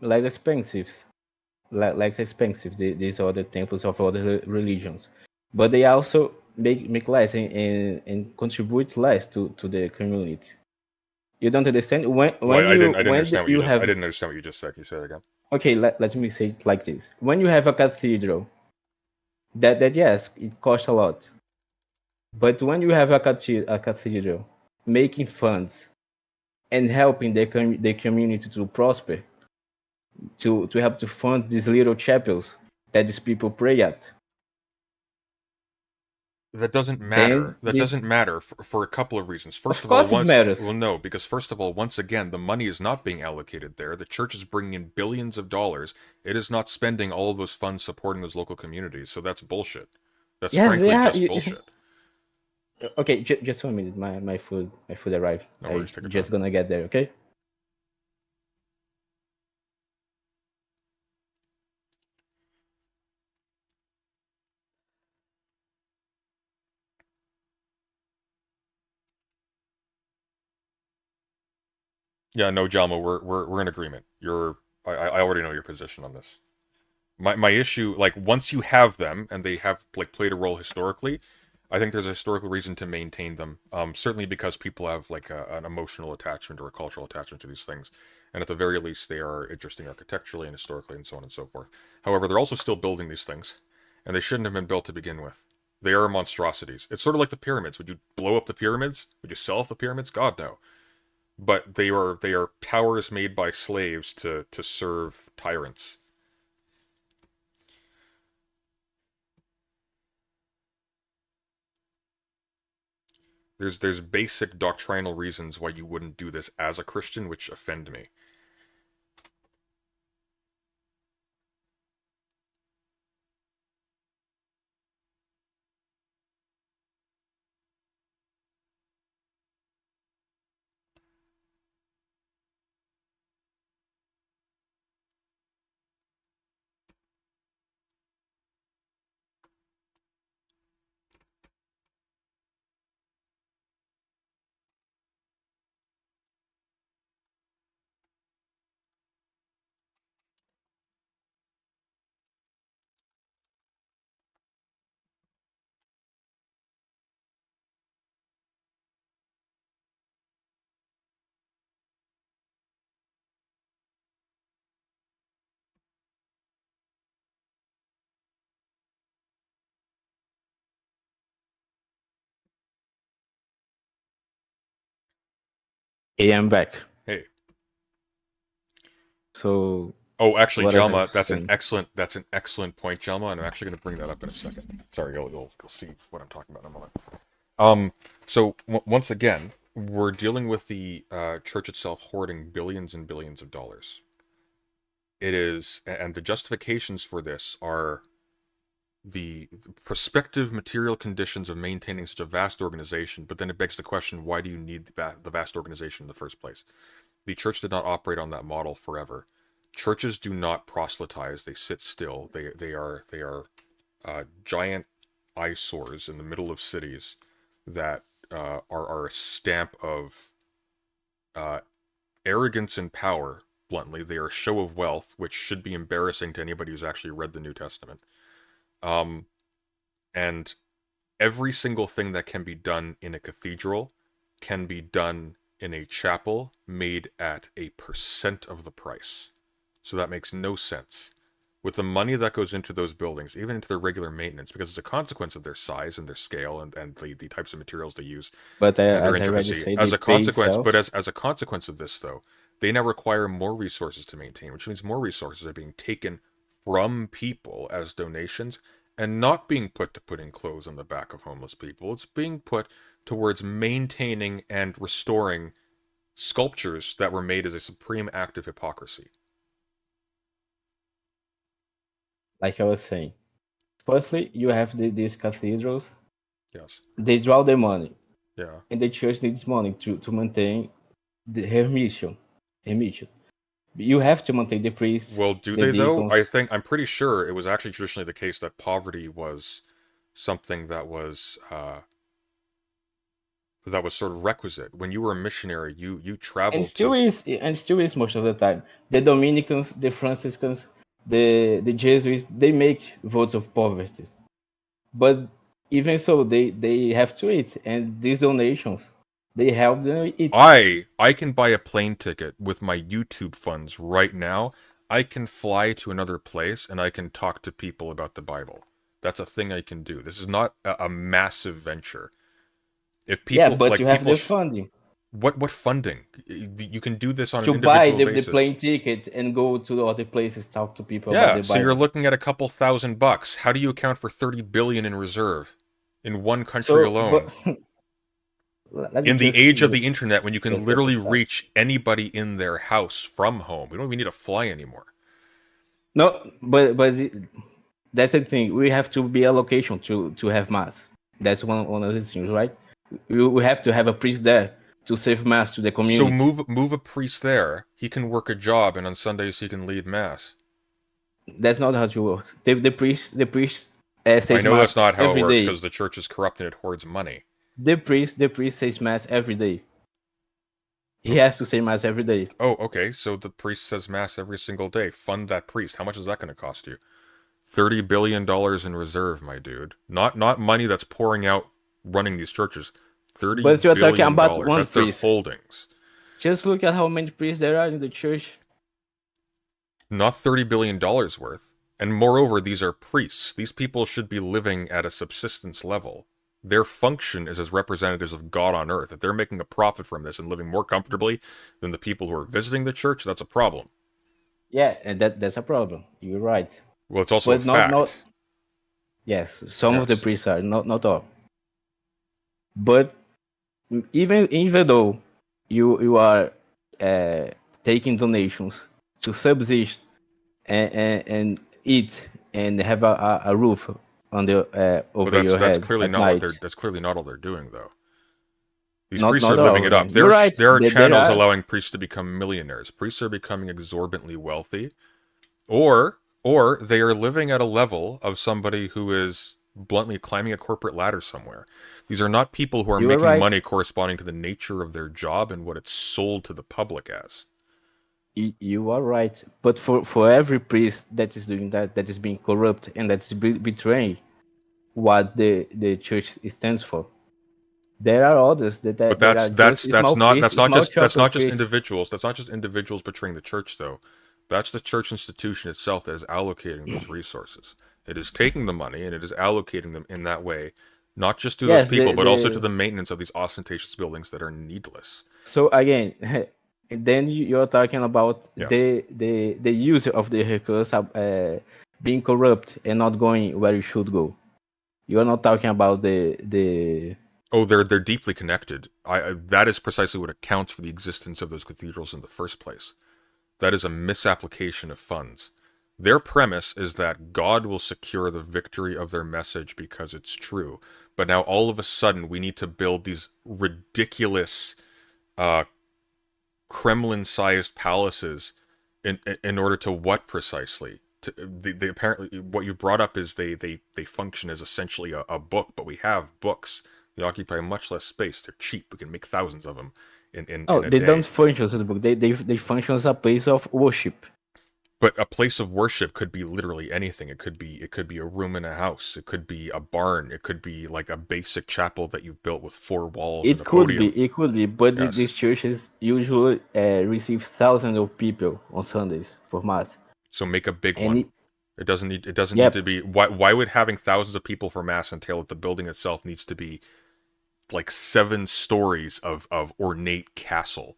less expensive, less expensive. These other temples of other religions, but they also make less and contribute less to the community. You don't understand when I didn't understand what you have. I didn't understand what you just said. Can you say that again? Okay, let me say it like this: when you have a cathedral, that yes, it costs a lot. But when you have a cathedral making funds and helping the community to prosper, to help to fund these little chapels that these people pray at. That doesn't matter. That doesn't matter for a couple of reasons. First of all, course it matters. Well, no, because first of all, once again, the money is not being allocated there. The church is bringing in billions of dollars. It is not spending all of those funds supporting those local communities. So that's bullshit. That's frankly just bullshit. Okay, just 1 minute. My food arrived. No worries, take I'm your just gonna get there. Okay. Yeah, no, Jalma, we're in agreement. I already know your position on this. My issue, like, once you have them and they have like played a role historically, I think there's a historical reason to maintain them. Certainly because people have like an emotional attachment or a cultural attachment to these things. and at the very least they are interesting architecturally and historically and so on and so forth. However, they're also still building these things, and they shouldn't have been built to begin with. They are monstrosities. It's sort of like the pyramids. Would you blow up the pyramids? Would you sell off the pyramids? God, no. But they are towers made by slaves to serve tyrants. There's basic doctrinal reasons why you wouldn't do this as a Christian, which offend me. Hey, I'm back. Hey. So. Oh, actually, what was I Jelma, that's saying? an excellent point, Jelma, and I'm actually going to bring that up in a second. Sorry, you'll see what I'm talking about in a moment. So once again, we're dealing with the church itself hoarding billions and billions of dollars. It is, and the justifications for this are the prospective material conditions of maintaining such a vast organization, but then it begs the question, why do you need the vast organization in the first place? The church did not operate on that model forever. Churches do not proselytize; they sit still. They are giant eyesores in the middle of cities that are a stamp of arrogance and power. Bluntly, they are a show of wealth, which should be embarrassing to anybody who's actually read the New Testament. And every single thing that can be done in a cathedral can be done in a chapel made at 1% of the price. So that makes no sense. With the money that goes into those buildings, even into their regular maintenance, because it's a consequence of their size and their scale and the types of materials they use. But and their as I already said, as they a pay consequence, itself. but as a consequence of this, though, they now require more resources to maintain, which means more resources are being taken from people as donations and not being put to putting clothes on the back of homeless people. It's being put towards maintaining and restoring sculptures that were made as a supreme act of hypocrisy. Like I was saying, firstly, you have these cathedrals. Yes. They draw the money. Yeah. And the church needs money to maintain her mission. You have to maintain the priests. Well, do the they though? deacons. I'm pretty sure it was actually traditionally the case that poverty was something that was sort of requisite. When you were a missionary, you traveled And still is most of the time. The Dominicans, the Franciscans, the Jesuits, they make votes of poverty. But even so, they have to eat, and these donations, they help them eat. I can buy a plane ticket with my YouTube funds right now. I can fly to another place and I can talk to people about the Bible. That's a thing I can do. This is not a massive venture. If people, yeah, but you have the funding. What funding? You can do this on to an individual buy basis. the plane ticket and go to the other places, talk to people Yeah, about the Bible. so you're looking at a couple $1,000. How do you account for 30 billion in reserve in one country alone? In the age of the internet, when you can literally reach anybody in their house from home, we don't even need to fly anymore. No, but that's the thing. We have to be a location to have mass. That's one of the things, right? We have to have a priest there to serve mass to the community. So move a priest there. He can work a job, and on Sundays he can lead mass. That's not how it works. The priest says I know mass that's not how it works day. because the church is corrupt and it hoards money. The priest says mass every day. He has to say mass every day. Oh, okay. So the priest says mass every single day. Fund that priest. How much is that going to cost you? $30 billion in reserve, my dude. Not money that's pouring out running these churches. $30 but you're billion. Talking about one that's priest. Their holdings. Just look at how many priests there are in the church. Not $30 billion worth. And moreover, these are priests. These people should be living at a subsistence level. Their function is as representatives of God on earth. If they're making a profit from this and living more comfortably than the people who are visiting the church, that's a problem. Yeah, and that's a problem. You're right. Well, it's also But a fact. not. Yes, some of the priests are, not all. But even though you are taking donations to subsist and eat and have a roof on the over your head That's clearly at not night. that's clearly not all they're doing, though. These Not- priests not are living all it up. of them. You're right. There are There channels are- allowing priests to become millionaires. Priests are becoming exorbitantly wealthy, or they are living at a level of somebody who is bluntly climbing a corporate ladder somewhere. These are not people who are You are making right. money corresponding to the nature of their job and what it's sold to the public as. You are right, but for every priest that is doing that is being corrupt and that's betraying what the church stands for, there are others that But that are just small priests, small that's chapel not just priests. individuals. That's not just individuals betraying the church, though. That's the church institution itself that is allocating those resources. It is taking the money and it is allocating them in that way, not just to Yes, those people, but also the- to the maintenance of these ostentatious buildings that are needless. So again, then you're talking about Yes. the use of the recurse being corrupt and not going where it should go. You're not talking about the Oh, they're deeply connected. That is precisely what accounts for the existence of those cathedrals in the first place. That is a misapplication of funds. Their premise is that God will secure the victory of their message because it's true. But now all of a sudden we need to build these ridiculous Kremlin-sized palaces in order to what precisely? They apparently, what you brought up is they function as essentially a book, but we have books. They occupy much less space. They're cheap. We can make thousands of them in a they day. don't function as a book. They function as a place of worship. But a place of worship could be literally anything. It could be a room in a house. It could be a barn. It could be like a basic chapel that you've built with 4 walls and a podium. It could be, but Yes. these churches usually receive thousands of people on Sundays for mass. So make a big And one. It doesn't need Yep. to be. Why would having thousands of people for mass entail that the building itself needs to be like 7 stories of ornate castle?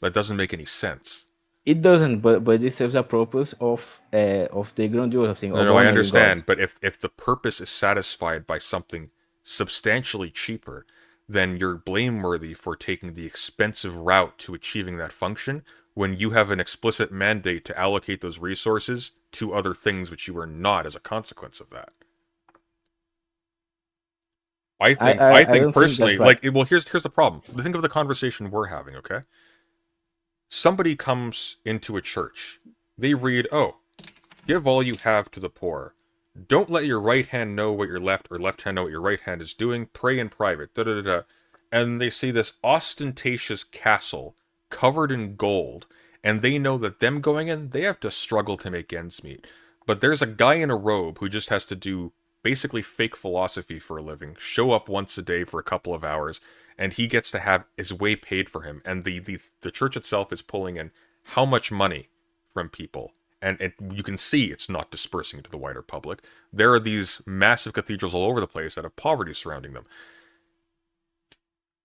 That doesn't make any sense. It doesn't, but it serves a purpose of the grandiose thing. of No, I honoring understand. God. But if the purpose is satisfied by something substantially cheaper, then you're blameworthy for taking the expensive route to achieving that function when you have an explicit mandate to allocate those resources to other things which you are not as a consequence of that. I think I think don't personally, think that's right. well, here's the problem. Think of the conversation we're having, okay? Somebody comes into a church. They read, "Oh, give all you have to the poor. Don't let your right hand know what your left hand know what your right hand is doing. Pray in private." Da da da da. And they see this ostentatious castle covered in gold, and they know that them going in, they have to struggle to make ends meet. But there's a guy in a robe who just has to do basically fake philosophy for a living, show up once a day for a couple of hours, and he gets to have his way paid for him. And the church itself is pulling in how much money from people. And you can see it's not dispersing into the wider public. There are these massive cathedrals all over the place that have poverty surrounding them.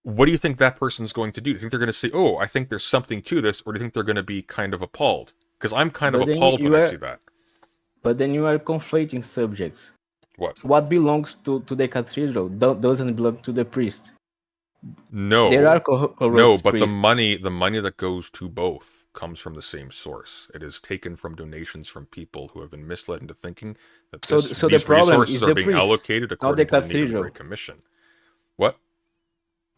What do you think that person's going to do? Do you think they're going to say, "Oh, I think there's something to this," or do you think they're going to be kind of appalled? Because I'm kind of But then appalled you when I are- see that. But then you are conflating subjects. What belongs to the cathedral doesn't belong to the priest. No, There are corrupt no, but priests. the money that goes to both comes from the same source. It is taken from donations from people who have been misled into thinking that So the these problem resources is are the being priest, allocated not according the to the need of the cathedral. Great Commission. What?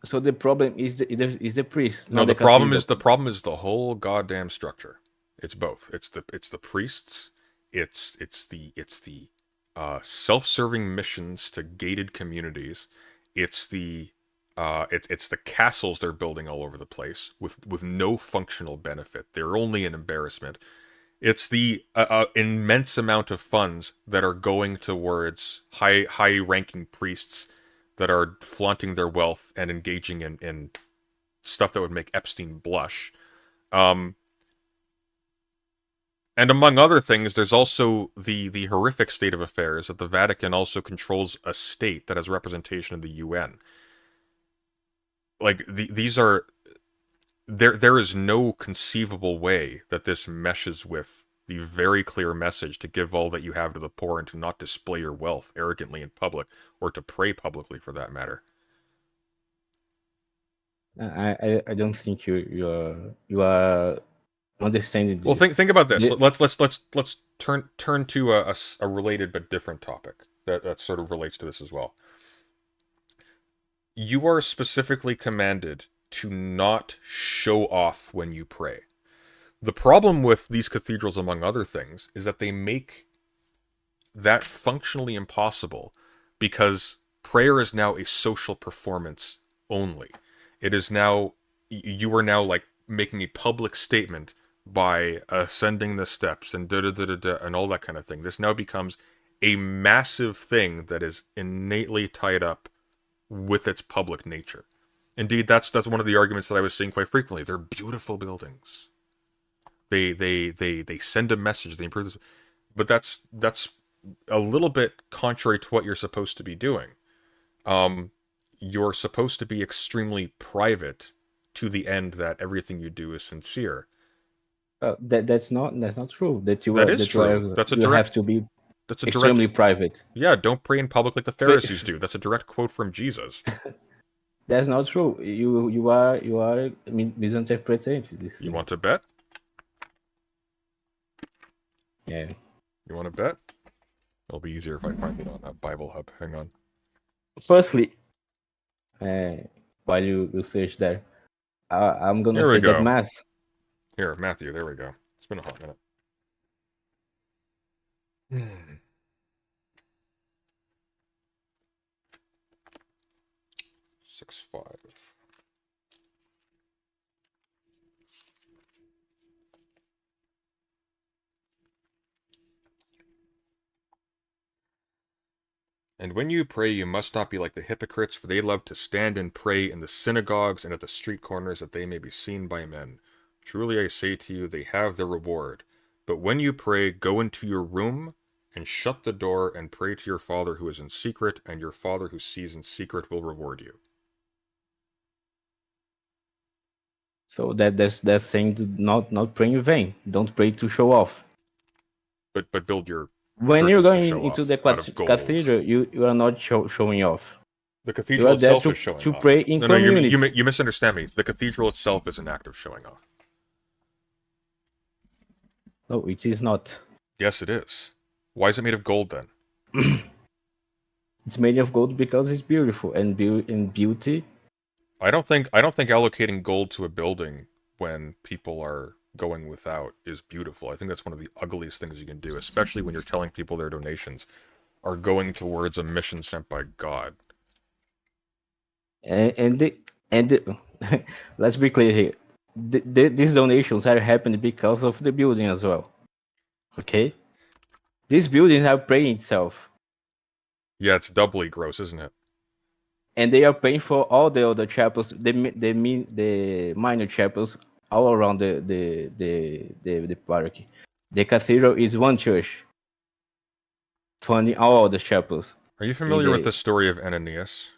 So the problem is the priest. No, not the problem cathedral. is the whole goddamn structure. It's both. It's the priests. It's the self-serving missions to gated communities. It's the castles they're building all over the place with no functional benefit. They're only an embarrassment. It's the immense amount of funds that are going towards high-ranking priests that are flaunting their wealth and engaging in stuff that would make Epstein blush. And among other things, there's also the horrific state of affairs that the Vatican also controls a state that has representation in the UN. Like, these are... There is no conceivable way that this meshes with the very clear message to give all that you have to the poor and to not display your wealth arrogantly in public, or to pray publicly for that matter. I don't think you are understanding this. Well, think about this. Let's turn to a related but different topic that sort of relates to this as well. You are specifically commanded to not show off when you pray. The problem with these cathedrals, among other things, is that they make that functionally impossible, because prayer is now a social performance only. It is now, you are now like making a public statement by ascending the steps and and all that kind of thing. This now becomes a massive thing that is innately tied up with its public nature. Indeed, that's one of the arguments that I was seeing quite frequently. They're beautiful buildings. They send a message. They improve this, but that's a little bit contrary to what you're supposed to be doing. You're supposed to be extremely private to the end that everything you do is sincere. That's not true. That is true. You have to be extremely private. Yeah, don't pray in public like the Pharisees do. That's a direct quote from Jesus. That's not true. You are misinterpreting this. You want to bet? Yeah. You want to bet? It'll be easier if I find it on that Bible Hub. Hang on. Firstly, while you search there, I'm gonna say that Mass. Here, Matthew. There we go. It's been a hot minute. 6:5. And when you pray, you must not be like the hypocrites, for they love to stand and pray in the synagogues and at the street corners, that they may be seen by men. Truly I say to you, they have their reward. But when you pray, go into your room and shut the door and pray to your Father who is in secret, and your Father who sees in secret will reward you. So that's saying to not pray in vain. Don't pray to show off. But build your... When you're going into the cathedral, you are not showing off. The cathedral itself is showing off. To pray in community. You misunderstand me. The cathedral itself is an act of showing off. No, it is not. Yes, it is. Why is it made of gold then? It's made of gold because it's beautiful, and beauty. I don't think allocating gold to a building when people are going without is beautiful. I think that's one of the ugliest things you can do, especially when you're telling people their donations are going towards a mission sent by God. And let's be clear here. These donations are happening because of the building as well. Okay? These buildings are praying itself. Yeah, it's doubly gross, isn't it? And they are paying for all the other chapels, the minor chapels all around the park. The cathedral is one church, funding all the chapels. Are you familiar with the story of Ananias?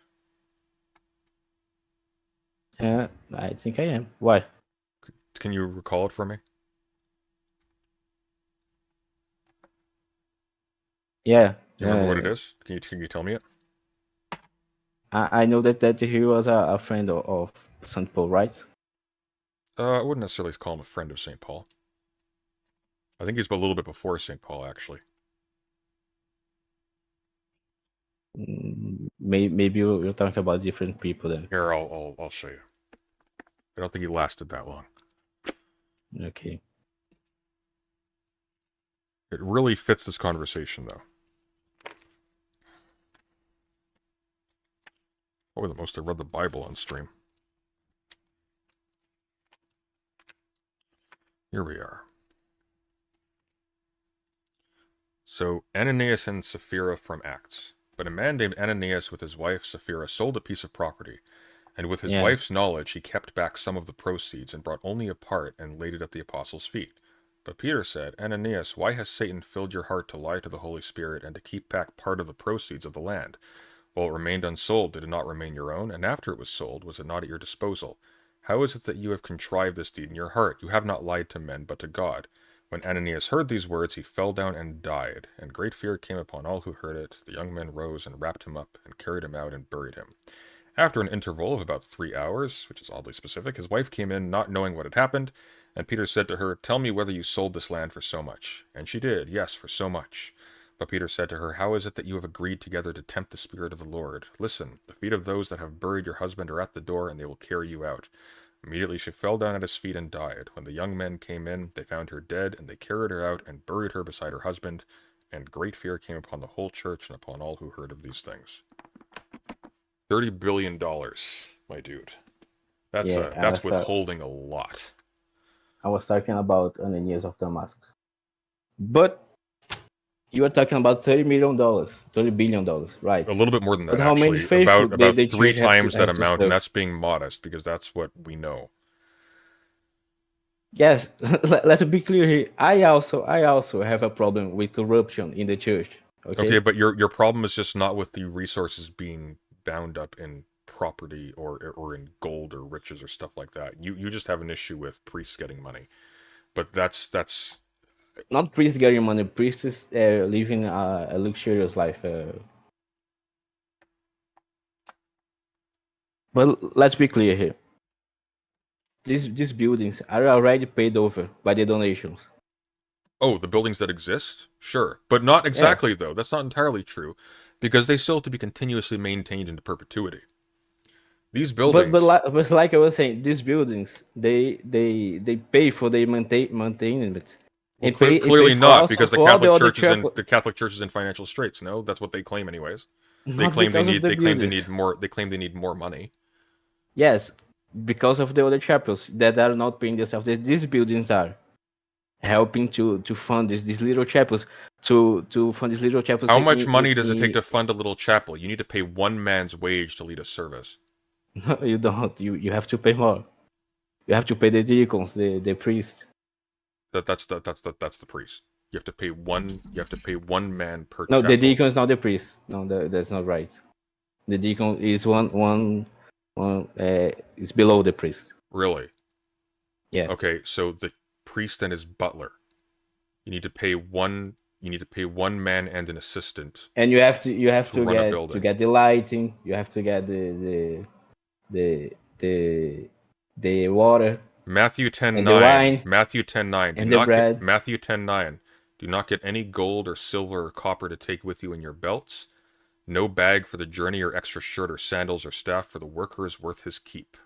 I think I am. Why? Can you recall it for me? Yeah. Do you remember what it is? Can you tell me it? I know that he was a friend of St. Paul, right? I wouldn't necessarily call him a friend of St. Paul. I think he's a little bit before St. Paul, actually. Maybe you're talking about different people then. Here, I'll show you. I don't think he lasted that long. Okay. It really fits this conversation, though. Probably the most I read the Bible on stream. Here we are. So, Ananias and Sapphira from Acts. But a man named Ananias with his wife Sapphira sold a piece of property, And with his Yeah. wife's knowledge, he kept back some of the proceeds and brought only a part and laid it at the apostles' feet. But Peter said, Ananias, why has Satan filled your heart to lie to the Holy Spirit and to keep back part of the proceeds of the land? While it remained unsold, did it not remain your own? And after it was sold, was it not at your disposal? How is it that you have contrived this deed in your heart? You have not lied to men, but to God. When Ananias heard these words, he fell down and died, and great fear came upon all who heard it. The young men rose and wrapped him up and carried him out and buried him. After an interval of about 3 hours, which is oddly specific, his wife came in, not knowing what had happened, and Peter said to her, Tell me whether you sold this land for so much. And she did, yes, for so much. But Peter said to her, How is it that you have agreed together to tempt the Spirit of the Lord? Listen, the feet of those that have buried your husband are at the door, and they will carry you out. Immediately she fell down at his feet and died. When the young men came in, they found her dead, and they carried her out and buried her beside her husband. And great fear came upon the whole church and upon all who heard of these things. $30 billion, my dude. That's withholding a lot. I was talking about Ananias of Damascus. But you are talking about $30 million, $30 billion, right? A little bit more than that, but how actually. Many faithful about they 3 times that has to amount, serve? and that's being modest, because that's what we know. Yes, let's be clear here. I also have a problem with corruption in the church. Okay, but your problem is just not with the resources being bound up in property or in gold or riches or stuff like that. You just have an issue with priests getting money. But that's not priests getting money. Priests living a luxurious life. But let's be clear here. These buildings are already paid over by the donations. Oh, the buildings that exist? Sure. But not exactly, though. That's not entirely true. Because they still have to be continuously maintained into perpetuity. These buildings... But like I was saying, these buildings, they pay for their maintenance. Well, clearly not, because the Catholic Church is in financial straits. No, that's what they claim, anyways. They claim they need more money. Yes, because of the other chapels that are not paying themselves. These buildings are helping to fund these little chapels. To fund these little chapels. How much money does it take to fund a little chapel? You need to pay one man's wage to lead a service. No, you don't. You have to pay more. You have to pay the deacons, the priest. That's the priest. You have to pay one. You have to pay one man per. No, chapel. the deacon is not the priest. No, that's not right. The deacon is one is below the priest. Really? Yeah. Okay, so the priest and his butler. You need to pay one. You need to pay one man and an assistant. And you have to get the lighting. You have to get the water. Matthew 10:9. Matthew 10:9. Matthew 10:9. Do not get any gold or silver or copper to take with you in your belts. No bag for the journey or extra shirt or sandals or staff, for the worker is worth his keep.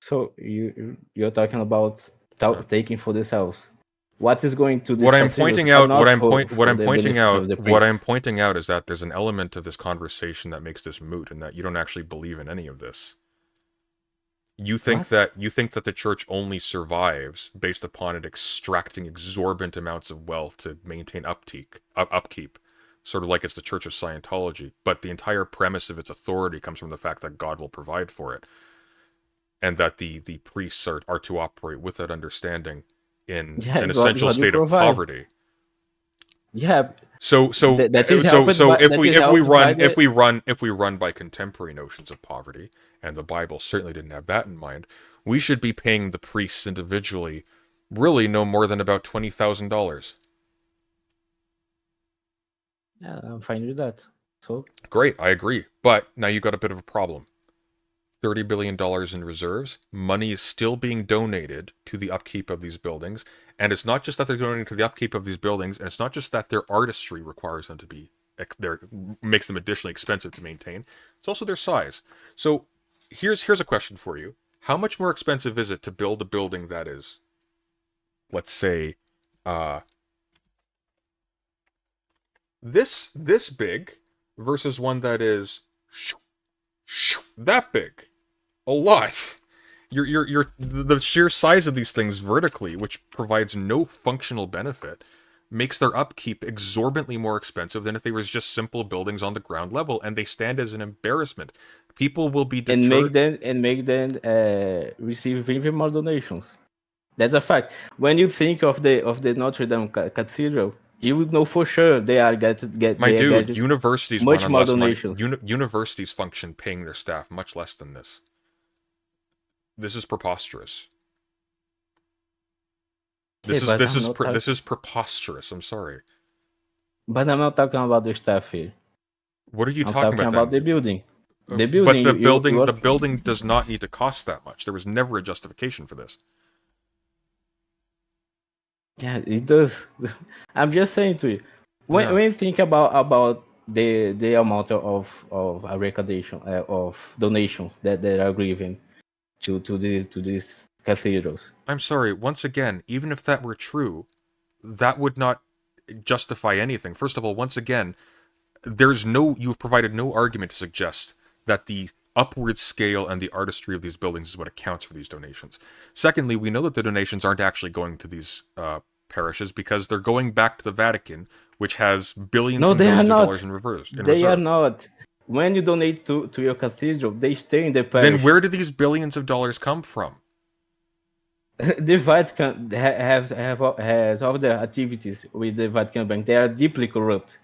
So you're talking about taking for themselves. What is going to this? What I'm pointing out is that there's an element of this conversation that makes this moot, and that you don't actually believe in any of this. You think that the church only survives based upon it extracting exorbitant amounts of wealth to maintain upkeep, sort of like it's the Church of Scientology. But the entire premise of its authority comes from the fact that God will provide for it, and that the priests are to operate with that understanding in an essential state of poverty. Yeah. So if we run by contemporary notions of poverty, and the Bible certainly didn't have that in mind, we should be paying the priests individually really no more than about $20,000. Yeah, I'm fine with that. So great, I agree. But now you got a bit of a problem. $30 billion in reserves. Money is still being donated to the upkeep of these buildings. And it's not just that they're donating to the upkeep of these buildings, and it's not just that their artistry requires them to be, makes them additionally expensive to maintain. It's also their size. So here's a question for you. How much more expensive is it to build a building that is, let's say, this big versus one that is that big? A lot. The sheer size of these things vertically, which provides no functional benefit, makes their upkeep exorbitantly more expensive than if they was just simple buildings on the ground level, and they stand as an embarrassment. People will be deterred. And make them receive even more donations. That's a fact. When you think of the Notre Dame Cathedral, you would know for sure they are My dude, universities much run on more less money. donations. Universities function paying their staff much less than this. This is preposterous. This is preposterous. I'm sorry. But I'm not talking about the staff here. What are you I'm talking about then? the building. The But building. the building does not need to cost that much. There was never a justification for this. Yeah, it does. I'm just saying to you, when you think about the amount of recognition of donations that are given to these cathedrals. I'm sorry. Once again, even if that were true, that would not justify anything. First of all, once again, you've provided no argument to suggest that the upward scale and the artistry of these buildings is what accounts for these donations. Secondly, we know that the donations aren't actually going to these parishes because they're going back to the Vatican, which has billions and billions of dollars in reserves. They are not. When you donate to your cathedral, they stay in the parish. Then where do these billions of dollars come from? The Vatican has all the activities with the Vatican Bank. They are deeply corrupt,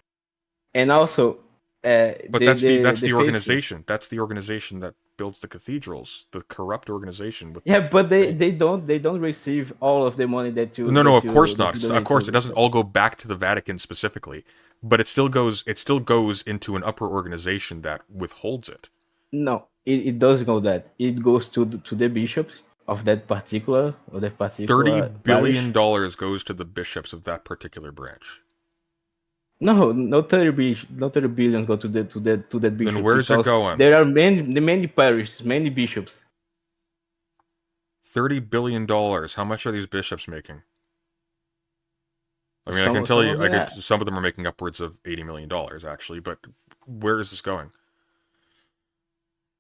and also. But that's the organization. That's the organization that builds the cathedrals. The corrupt organization. But they don't receive all of the money that you. No, of course not. Of course, it doesn't all go back to the Vatican specifically, but it still goes into an upper organization that withholds it. No, it doesn't go that. It goes to the bishops of that particular $30 billion goes to the bishops of that particular branch. No, not 30 billion go to that bishop. Then where's it going? There are many parishes, many bishops. $30 billion. How much are these bishops making? I mean, I can tell you, some of them are making upwards of $80 million, actually. But where is this going?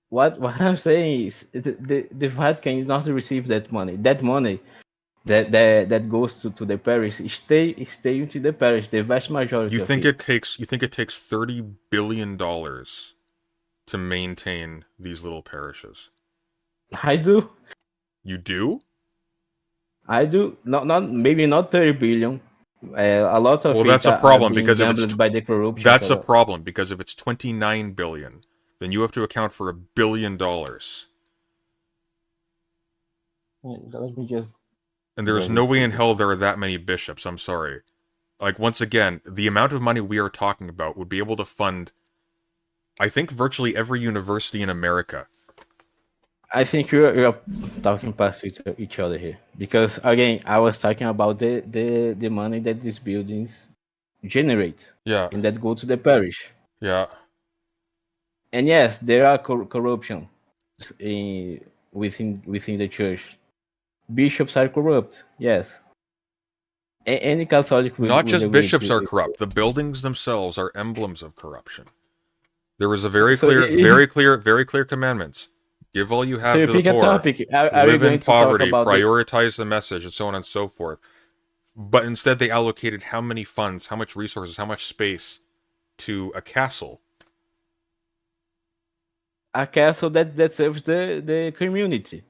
What I'm saying is, the Vatican not receive that money. That money that goes to the parish stay into the parish. The vast majority. You think it takes $30 billion to maintain these little parishes? I do. You do? I do. Maybe not 30 billion. A lot of that's a problem because if it's by the corruption. That's a problem because if it's 29 billion, then you have to account for $1 billion. Let me just. And there's no way in hell there are that many bishops. I'm sorry. Like, once again, the amount of money we are talking about would be able to fund, I think, virtually every university in America. I think you're talking past each other here. Because, again, I was talking about the money that these buildings generate. Yeah. And that go to the parish. Yeah. And yes, there are corruption within the church. Bishops are corrupt, yes. Any Catholic not just bishops are corrupt. The buildings themselves are emblems of corruption. There is a very clear commandments. Give all you have to the poor. Live in poverty. Prioritize the message, and so on and so forth. But instead, they allocated how many funds, how much resources, how much space to a castle. A castle that serves the community.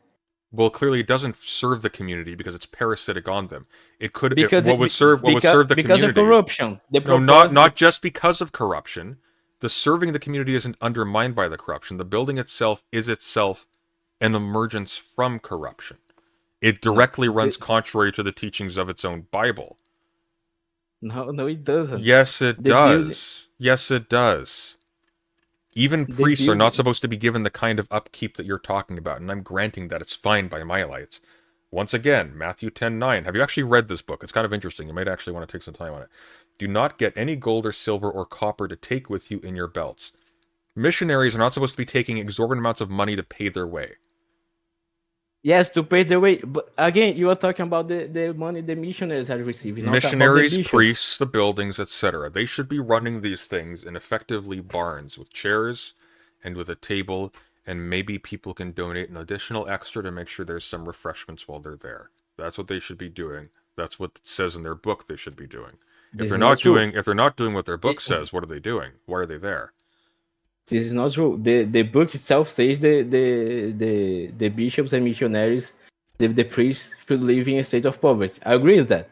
Well, clearly it doesn't serve the community because it's parasitic on them. It could what would serve the community because of corruption. No, not just because of corruption. The serving the community isn't undermined by the corruption. The building itself is itself an emergence from corruption. It directly runs contrary to the teachings of its own Bible. No, it doesn't. Yes, it does. Yes, it does. Even priests are not supposed to be given the kind of upkeep that you're talking about, and I'm granting that it's fine by my lights. Once again, Matthew 10:9. Have you actually read this book? It's kind of interesting. You might actually want to take some time on it. Do not get any gold or silver or copper to take with you in your belts. Missionaries are not supposed to be taking exorbitant amounts of money to pay their way. Yes, to pay their way. But again, you are talking about the money the missionaries are receiving. Missionaries, priests, the buildings, etc. They should be running these things in effectively barns with chairs and with a table, and maybe people can donate an additional extra to make sure there's some refreshments while they're there. That's what they should be doing. That's what it says in their book they should be doing. This If is not true. they're not doing what their book says, what are they doing? Why are they there? This is not true. The book itself says the bishops and missionaries, the priests should live in a state of poverty. I agree with that.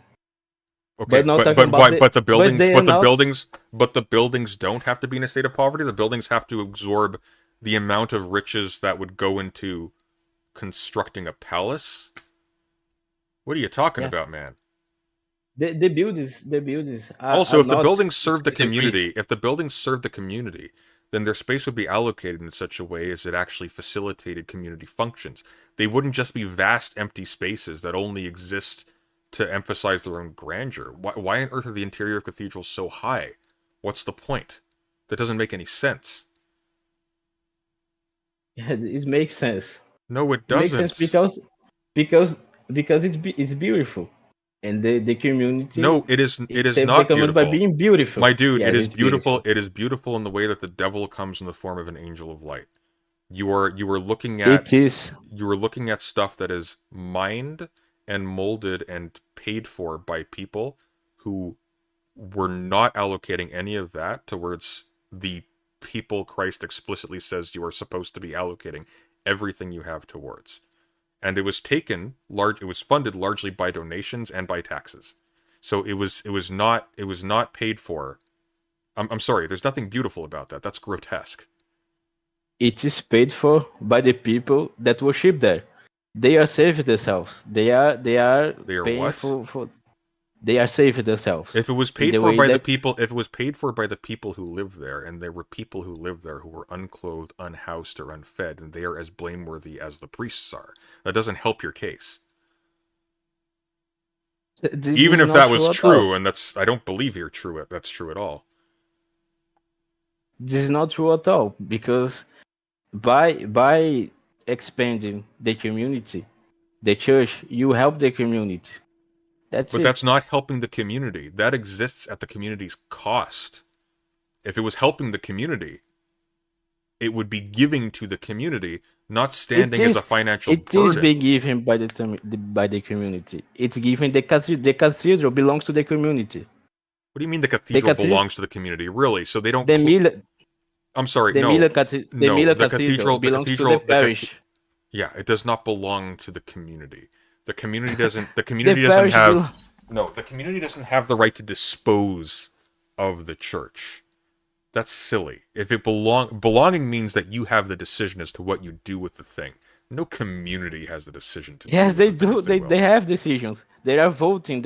Okay, not talking but about why? the- But the buildings, they but the announce- buildings, but the buildings don't have to be in a state of poverty. The buildings have to absorb the amount of riches that would go into constructing a palace. What are you talking Yeah. about, man? The buildings. Also, are if the not buildings serve the specifically community, priests. if the buildings serve the community, then their space would be allocated in such a way as it actually facilitated community functions. They wouldn't just be vast empty spaces that only exist to emphasize their own grandeur. Why on earth are the interior of cathedrals so high? What's the point? That doesn't make any sense. Yeah, it makes sense. No, it It makes doesn't. sense because it's beautiful, and the community. No, it is. It is saves not the community beautiful. by being beautiful. My dude, Yeah, it is it's beautiful. It is beautiful in the way that the devil comes in the form of an angel of light. You are looking at. It is. You are looking at stuff that is mined and molded and paid for by people who were not allocating any of that towards the people Christ explicitly says you are supposed to be allocating everything you have towards. And it was funded largely by donations and by taxes. So it was not paid for. I'm sorry, there's nothing beautiful about that. That's grotesque. It is paid for by the people that worship there. They are saving themselves. They are paying what? for they are saving themselves. If it was In paid the for way by the that- people, if it was paid for by the people who live there, and there were people who lived there who were unclothed, unhoused, or unfed, then they are as blameworthy as the priests are. That doesn't help your case. Even if that was true, and I don't believe that's true at all. This is not true at all, because by expanding the community, the church, you help the community. But That's not helping the community. That exists at the community's cost. If it was helping the community, it would be giving to the community, not standing as a financial burden. It is being given by the community. It's given the cathedral belongs to the community. What do you mean the cathedral belongs to the community? Really? So they don't. I'm sorry. The No. Mila The Cathedral belongs to the parish. Yeah, it does not belong to the community. The community doesn't. The community doesn't parish have. No, the community doesn't have the right to dispose of the church. That's silly. If it belonging means that you have the decision as to what you do with the thing. No community has the decision to. Yes, do they with the do. things They have decisions. They are voting.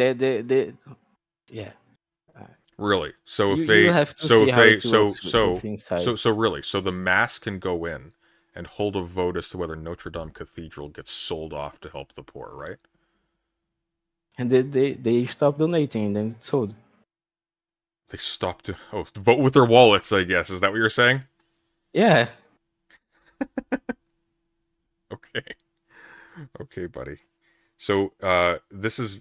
Yeah. Really? So if You they, have to so see if how they, it so works so with inside. so really, so the mass can go in and hold a vote as to whether Notre Dame Cathedral gets sold off to help the poor, right? And they stop donating and then it's sold. They stopped. Vote with their wallets, I guess. Is that what you're saying? Yeah. Okay. Okay, buddy. So this is.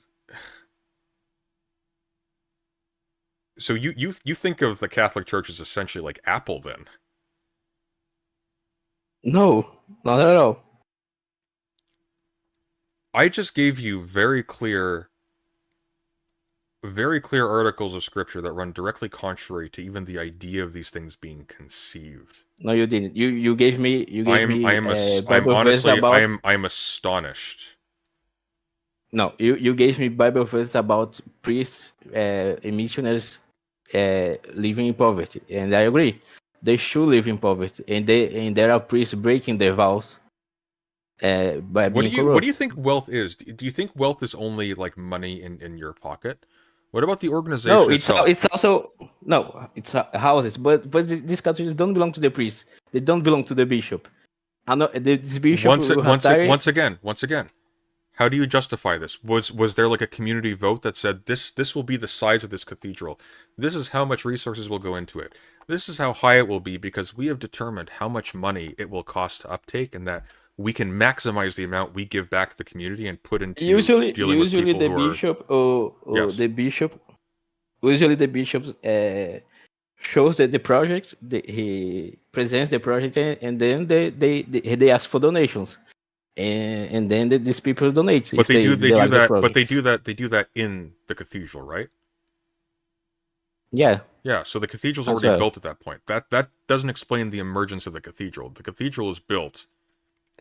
So you think of the Catholic Church as essentially like Apple, then? No, not at all. I just gave you very clear articles of scripture that run directly contrary to even the idea of these things being conceived. No, you didn't. You gave me. I'm astonished. No, you gave me Bible verse about priests and missionaries living in poverty, and I agree. They should live in poverty, and there are priests breaking their vows. By being corrupt. What do you think wealth is? Do you think wealth is only like money in your pocket? What about the organization? No, itself? it's also it's houses, but these cathedrals don't belong to the priest. They don't belong to the bishop. I know this bishop. Once again, how do you justify this? Was there like a community vote that said this will be the size of this cathedral? This is how much resources will go into it. This is how high it will be because we have determined how much money it will cost to uptake, and that we can maximize the amount we give back to the community and put into usually dealing with people the who bishop are... or the bishop. Usually the bishop shows the project. He presents the project, and then they ask for donations. and then these people donate. But If they do they like the that. But project. they do that in the cathedral, right? Yeah. Yeah. So the cathedral's As already well. built at that point. That doesn't explain the emergence of the cathedral. The cathedral is built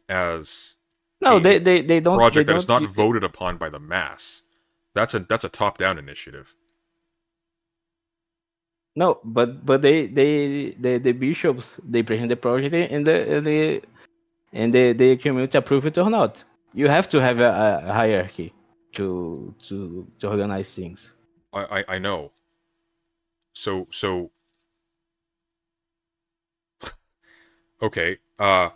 as No, a they don't. project They that is don't. not voted upon by the mass. That's a top-down initiative. No, but the bishops they present the project and the community approve it or not. You have to have a hierarchy to organize things. I know. So okay. I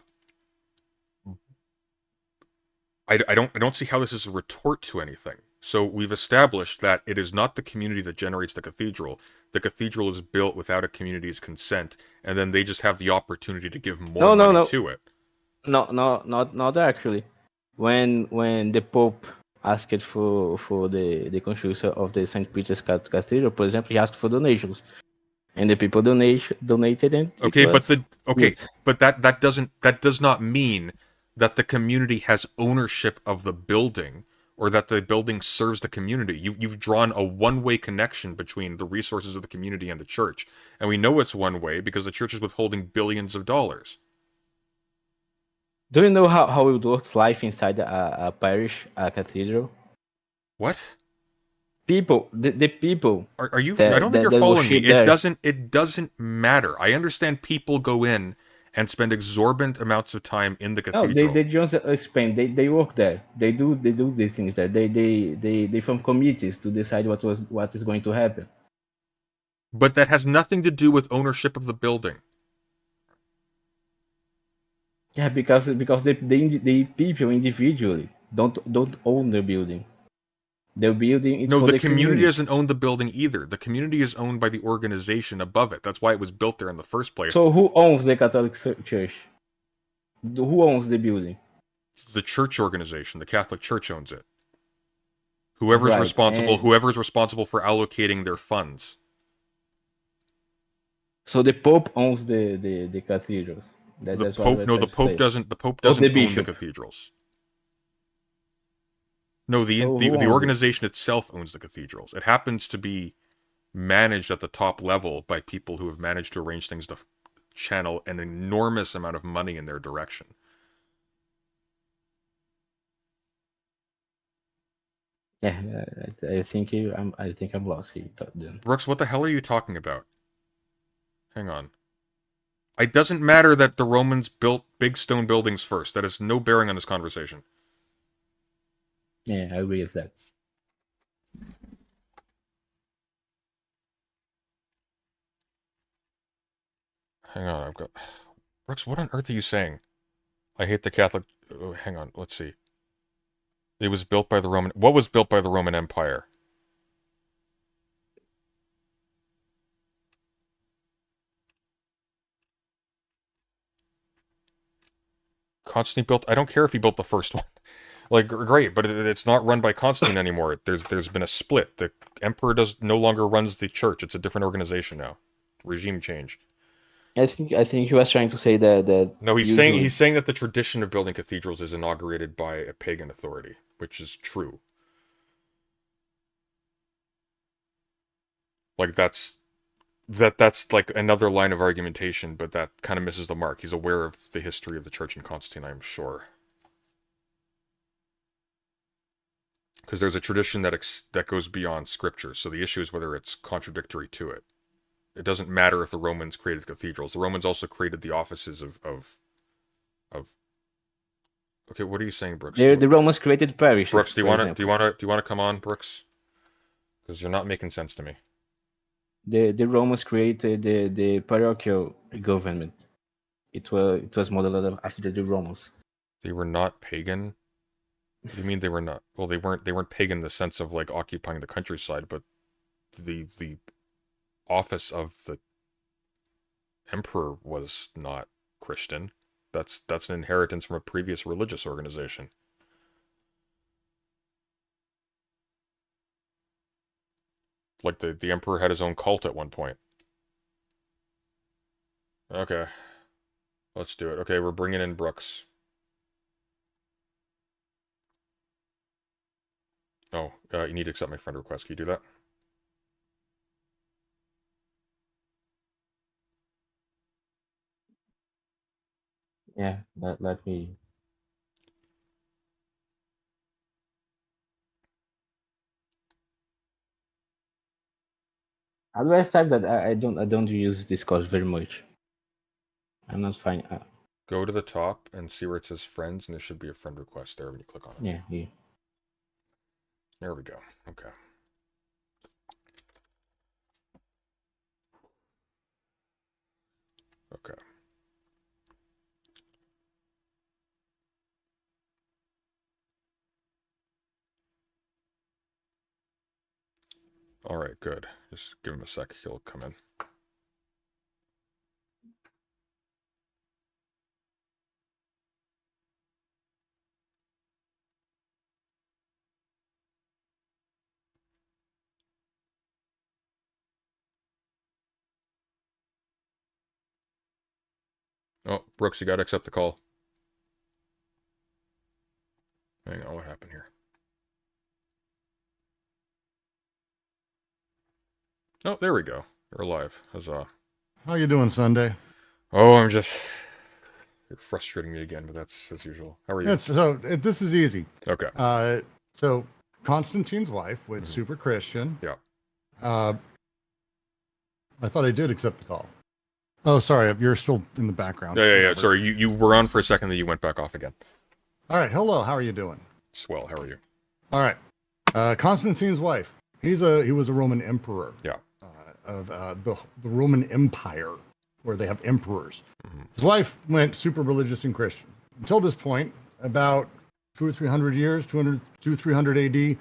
don't see how this is a retort to anything. So we've established that it is not the community that generates the cathedral. The cathedral is built without a community's consent, and then they just have the opportunity to give more money to it. No, not actually. When the Pope asked for the construction of the St. Peter's Cathedral, for example, he asked for donations, and the people donated, and Okay, but built. that does not mean that the community has ownership of the building or that the building serves the community. You've drawn a one-way connection between the resources of the community and the church, and we know it's one way because the church is withholding billions of dollars. Do you know how it works life inside a parish, a cathedral? What? People, the people. Are you? I don't think you're following me. It doesn't matter. I understand people go in and spend exorbitant amounts of time in the No, cathedral. they just spend. They work there. They do these things there. They form committees to decide what is going to happen. But that has nothing to do with ownership of the building. Yeah, because the people individually don't own the building. The building is No, for the the community doesn't own the building either. The community is owned by the organization above it. That's why it was built there in the first place. So who owns the Catholic Church? Who owns the building? The church organization, the Catholic Church owns it. Whoever's Right, responsible for allocating their funds. So the Pope owns the cathedrals. That's what I'm the Pope saying. doesn't. The Pope Of doesn't the own the bishop. cathedrals. No, the So who owns organization itself owns the cathedrals. It happens to be managed at the top level by people who have managed to arrange things to channel an enormous amount of money in their direction. Yeah, I think I'm lost here. Brooks, what the hell are you talking about? Hang on. It doesn't matter that the Romans built big stone buildings first. That has no bearing on this conversation. Yeah, I agree with that. Hang on, I've got... Brooks, what on earth are you saying? I hate the Catholic... Oh, hang on, let's see. It was built by the Roman... What was built by the Roman Empire? Constantine built... I don't care if he built the first one. Like, great, but it's not run by Constantine anymore. There's been a split. The emperor no longer runs the church. It's a different organization now. Regime change. I think he was trying to say that. No, he's saying that the tradition of building cathedrals is inaugurated by a pagan authority, which is true. Like that's like another line of argumentation, but that kind of misses the mark. He's aware of the history of the church in Constantine, I'm sure. Because there's a tradition that goes beyond scripture, so the issue is whether it's contradictory to it. It doesn't matter if the Romans created cathedrals. The Romans also created the offices of... Okay, what are you saying, Brooks? The Romans created parishes. Brooks, do you want to come on, Brooks? Because you're not making sense to me. The Romans created the parochial government. It was modeled after the Romans. They were not pagan. You mean they were not? Well, they weren't pagan in the sense of like occupying the countryside, but the office of the emperor was not Christian. That's an inheritance from a previous religious organization. Like the emperor had his own cult at one point. Okay. Let's do it. Okay, we're bringing in Brooks. Oh, you need to accept my friend request. Can you do that? Yeah, let me. How do I type that? I don't use Discord very much. I'm not fine. Go to the top and see where it says friends, and there should be a friend request there when you click on it. Yeah, here. There we go. Okay. Okay. All right, good. Just give him a sec. He'll come in. Oh, Brooks, you got to accept the call. Hang on, what happened here? Oh, there we go. We're live. Huzzah. How you doing, Sunday? Oh, I'm just... You're frustrating me again, but that's as usual. How are you? This is easy. Okay. So Constantine's wife went super Christian. Yeah. I thought I did accept the call. Oh, sorry, you're still in the background. Yeah. Sorry, you were on for a second, then you went back off again. All right, hello. How are you doing? Swell. How are you? All right. Constantine's wife. He was a Roman emperor. Yeah. Of the Roman Empire, where they have emperors. His wife went super religious and Christian. Until this point, about 200 or 300 years, 300 AD,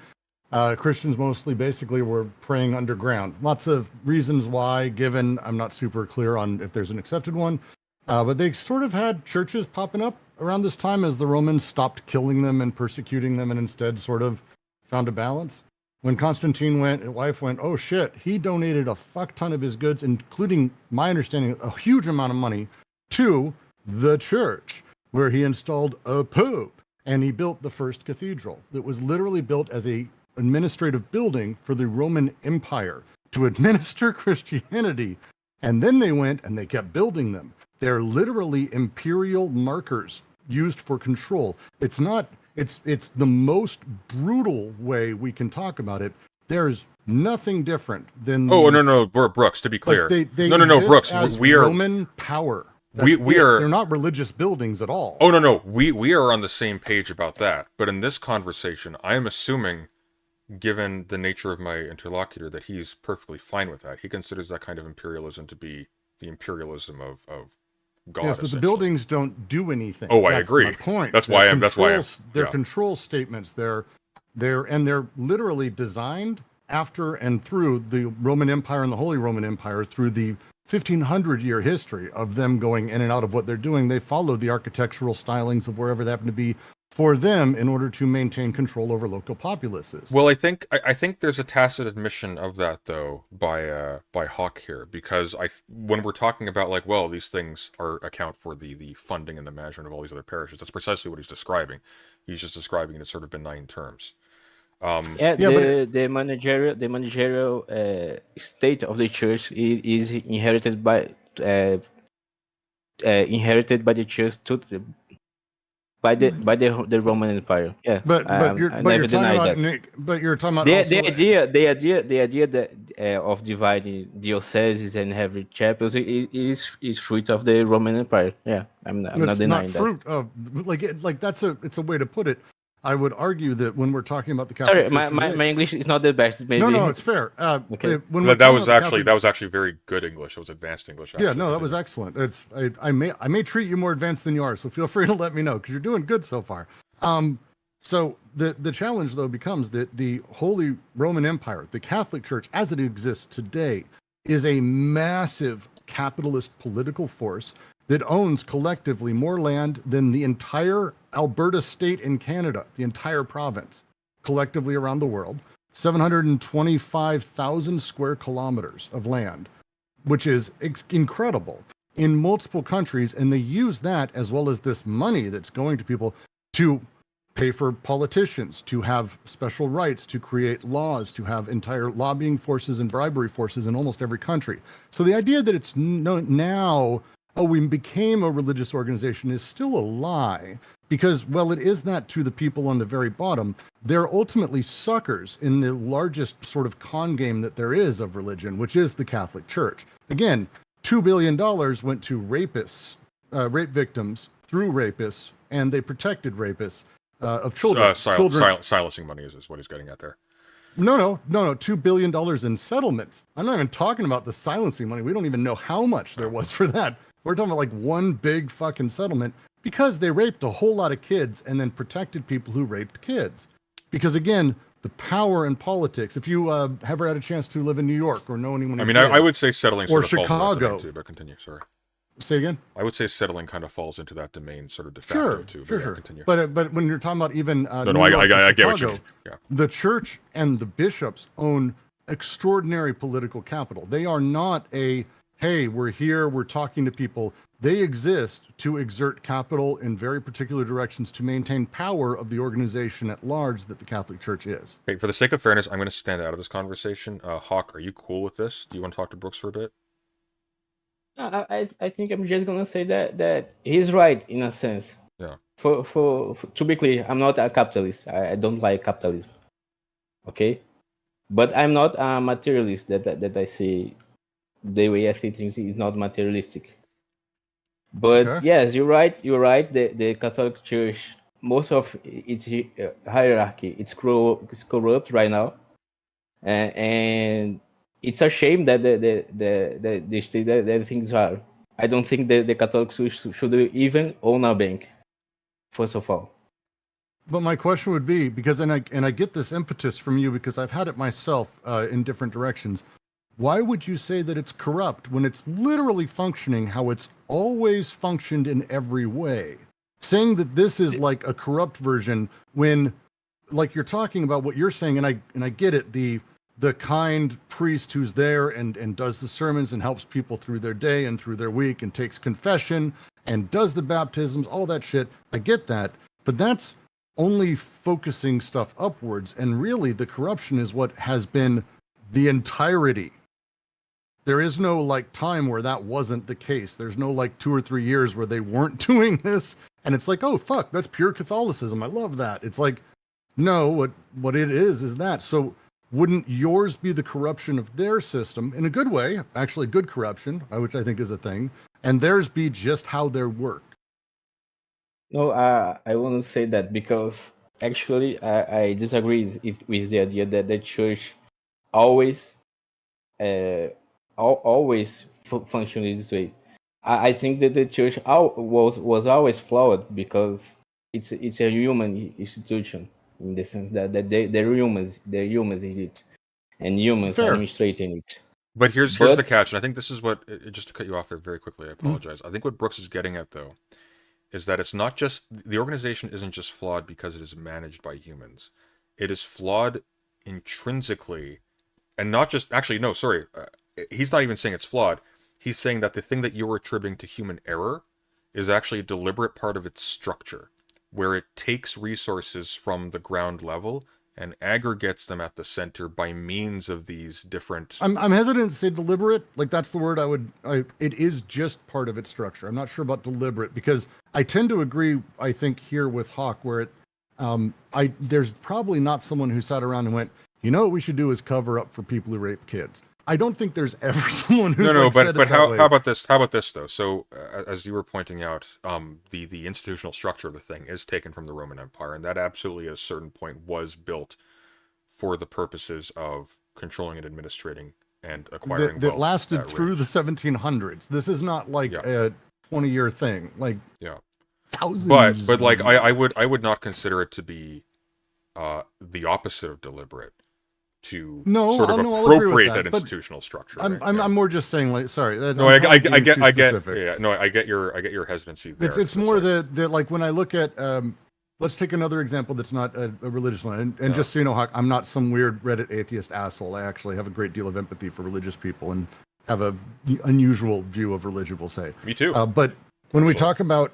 Christians mostly basically were praying underground. Lots of reasons why, given I'm not super clear on if there's an accepted one, but they sort of had churches popping up around this time as the Romans stopped killing them and persecuting them and instead sort of found a balance. When Constantine went, his wife went, oh shit, he donated a fuck ton of his goods, including, my understanding, a huge amount of money to the church, where he installed a pope. And he built the first cathedral that was literally built as a administrative building for the Roman Empire to administer Christianity. And then they went and they kept building them. They're literally imperial markers used for control. It's the most brutal way we can talk about it. There's nothing different than No, Brooks, to be clear. No, Brooks, we are Roman power. We are. They're not religious buildings at all. Oh no, we are on the same page about that. But in this conversation, I am assuming, given the nature of my interlocutor, that he's perfectly fine with that. He considers that kind of imperialism to be the imperialism of God. Yes, but the buildings don't do anything. Oh, I agree. My point. That's why I'm. They're control statements. They're literally designed after and through the Roman Empire and the Holy Roman Empire through the 1500-year history of them going in and out of what they're doing. They followed the architectural stylings of wherever they happen to be for them in order to maintain control over local populaces. Well, I think there's a tacit admission of that though by Hawk here, because when we're talking about like, well, these things account for the funding and the management of all these other parishes, that's precisely what he's describing. He's just describing it in sort of benign terms. The managerial state of the church is inherited by the church by the Roman Empire. Yeah, but you're talking about the idea that of dividing dioceses and having chapels is fruit of the Roman Empire. Yeah, I'm not denying that. Fruit of it's a way to put it. I would argue that when we're talking about the Catholic Church, my English is not the best. Maybe. No, it's fair. Okay. That was actually very good English. It was advanced English. Actually. Yeah, no, that was excellent. I may treat you more advanced than you are, so feel free to let me know because you're doing good so far. So the challenge though becomes that the Holy Roman Empire, the Catholic Church as it exists today, is a massive capitalist political force that owns collectively more land than the entire Alberta state in Canada, the entire province, collectively around the world, 725,000 square kilometers of land, which is incredible in multiple countries. And they use that as well as this money that's going to people to pay for politicians to have special rights, to create laws, to have entire lobbying forces and bribery forces in almost every country. So the idea that it's now, oh, we became a religious organization is still a lie, because, well, it is that to the people on the very bottom. They're ultimately suckers in the largest sort of con game that there is of religion, which is the Catholic Church. Again, $2 billion went to rapists, rape victims through rapists, and they protected rapists of children. Silencing money is what he's getting at there. No, $2 billion in settlements. I'm not even talking about the silencing money. We don't even know how much there was for that. We're talking about like one big fucking settlement because they raped a whole lot of kids and then protected people who raped kids. Because again, the power in politics. If you ever had a chance to live in New York or know anyone, I mean, I would say settling or sort of falls into that Chicago. domain too, but continue. Sorry. Say again. I would say settling kind of falls into that domain, sort of de facto too. Sure. Continue. But when you're talking about even I Chicago, get what you mean. Yeah. The church and the bishops own extraordinary political capital. They are not a, hey, we're here, we're talking to people. They exist to exert capital in very particular directions to maintain power of the organization at large that the Catholic Church is. Okay, for the sake of fairness, I'm going to stand out of this conversation. Hawk, are you cool with this? Do you want to talk to Brooks for a bit? I think I'm just gonna say that he's right in a sense. Yeah. For to be clear, I'm not a capitalist. I don't like capitalism. Okay, but I'm not a materialist. That I see the way I see things is not materialistic. But yes, you're right. You're right. The Catholic Church, most of its hierarchy, it's corrupt right now, and it's a shame that the state that things are. I don't think the Catholics should even own a bank, first of all. But my question would be, because and I get this impetus from you because I've had it myself in different directions. Why would you say that it's corrupt when it's literally functioning how it's always functioned in every way? Saying that this is like a corrupt version when, like you're talking about what you're saying, and I get it, the kind priest who's there and does the sermons and helps people through their day and through their week and takes confession and does the baptisms, all that shit. I get that, but that's only focusing stuff upwards, and really the corruption is what has been the entirety. There is no like time where that wasn't the case. There's no like 2 or 3 years where they weren't doing this and it's like, oh fuck, that's pure Catholicism. I love that. It's like, no, what it is that. So wouldn't yours be the corruption of their system in a good way, actually good corruption, which I think is a thing, and theirs be just how they work? No, I wouldn't say that because actually I disagree with the idea that the church always function this way. I think that the church was always flawed because it's a human institution in the sense that they're humans in it, and humans are administrating it. But here's the catch, and I think this is what, just to cut you off there very quickly, I apologize. I think what Brooks is getting at, though, is that it's not just, the organization isn't just flawed because it is managed by humans. It is flawed intrinsically, and not just, actually, no, sorry, he's not even saying it's flawed. He's saying that the thing that you're attributing to human error is actually a deliberate part of its structure, where it takes resources from the ground level and aggregates them at the center by means of these different... I'm hesitant to say deliberate. Like, that's the word it is just part of its structure. I'm not sure about deliberate, because I tend to agree, I think, here with Hawk, where it, there's probably not someone who sat around and went, you know what we should do is cover up for people who rape kids. I don't think there's ever someone who's but how about this? How about this though? So as you were pointing out, the institutional structure of the thing is taken from the Roman Empire, and that absolutely at a certain point was built for the purposes of controlling and administrating and acquiring that wealth lasted through the 1700s. This is not like a 20-year thing. Like thousands. But like I would not consider it to be the opposite of deliberate. To sort of appropriate that institutional structure. I'm more just saying, like, sorry. No, I get your hesitancy there. It's more that like when I look at, let's take another example that's not a religious one, and just so you know, Hawk, I'm not some weird Reddit atheist asshole. I actually have a great deal of empathy for religious people and have a unusual view of religion, we'll say. Me too. But when we talk about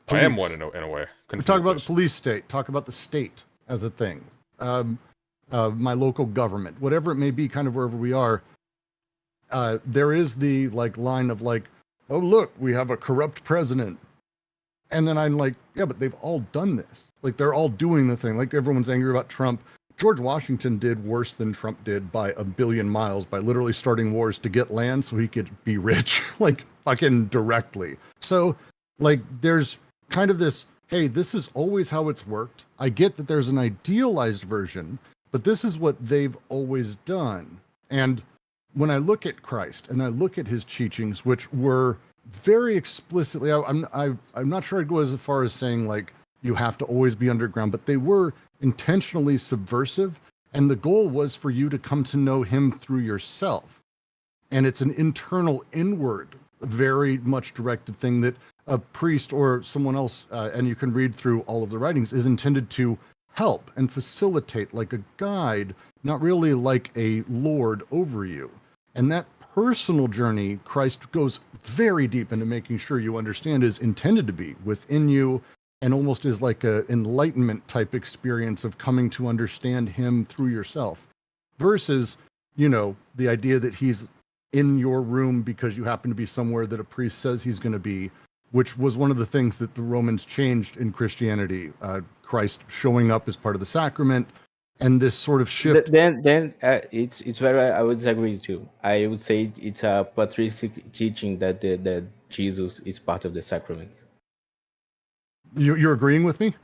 I am police. one in a way. We talk about the police state. Talk about the state as a thing. My local government, whatever it may be, kind of wherever we are. There is the like line of like, oh look, we have a corrupt president, and then I'm like, yeah, but they've all done this. Like they're all doing the thing. Like everyone's angry about Trump. George Washington did worse than Trump did by a billion miles by literally starting wars to get land so he could be rich, like fucking directly. So like there's kind of this, hey, this is always how it's worked. I get that there's an idealized version, but this is what they've always done. And when I look at Christ and I look at his teachings, which were very explicitly, I'm not sure I'd go as far as saying like you have to always be underground, but they were intentionally subversive, and the goal was for you to come to know him through yourself. And it's an internal, inward, very much directed thing that a priest or someone else, and you can read through all of the writings, is intended to help and facilitate, like a guide, not really like a lord over you. And that personal journey, Christ goes very deep into making sure you understand, is intended to be within you, and almost is like a enlightenment type experience of coming to understand him through yourself, versus, you know, the idea that he's in your room because you happen to be somewhere that a priest says he's going to be, which was one of the things that the Romans changed in Christianity. Christ showing up as part of the sacrament, and this sort of shift. Then it's very, I would disagree with you. I would say it's a patristic teaching that that Jesus is part of the sacrament. You're agreeing with me?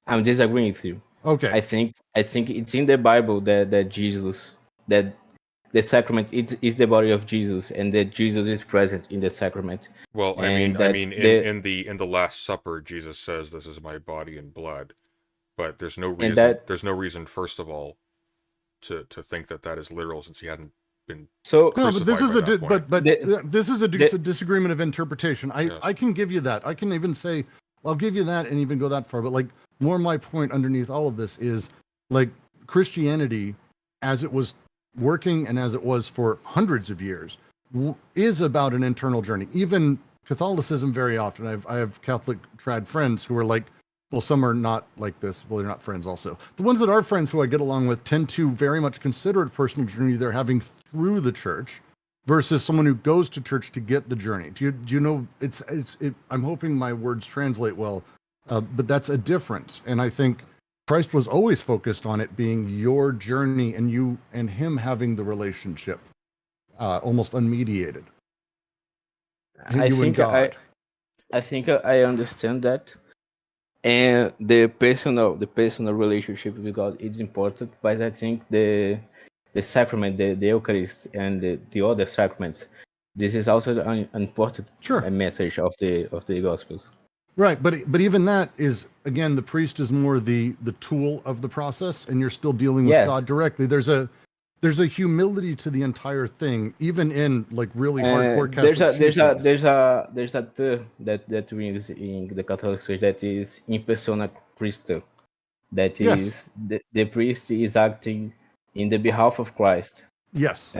I'm disagreeing with you. Okay. I think it's in the Bible that Jesus, that the sacrament is the body of Jesus, and that Jesus is present in the sacrament. Well, in the Last Supper, Jesus says, "This is my body and blood," but there's no reason. There's no reason, first of all, to think that is literal, since he hadn't been. So no, but this is this is a disagreement of interpretation. I can give you that. I can even say, I'll give you that, and even go that far. But like, more my point underneath all of this is like Christianity, as it was working and as it was for hundreds of years, is about an internal journey. Even Catholicism, very often, I have Catholic trad friends who are like, well, some are not like this. Well, they're not friends also. The ones that are friends who I get along with tend to very much consider it a personal journey they're having through the church, versus someone who goes to church to get the journey. Do you know, I'm hoping my words translate well, but that's a difference. And I think Christ was always focused on it being your journey, and you and him having the relationship, almost unmediated. I think I understand that, and the personal relationship with God is important. But I think the sacrament, the Eucharist, and the other sacraments, this is also an important message of the Gospels. Right, but even that is, again, the priest is more the tool of the process, and you're still dealing with God directly. There's a humility to the entire thing, even in like really hardcore Catholic teachings. There's a term that we use in the Catholic Church that is in persona Christi. That is the priest is acting in the behalf of Christ. Yes.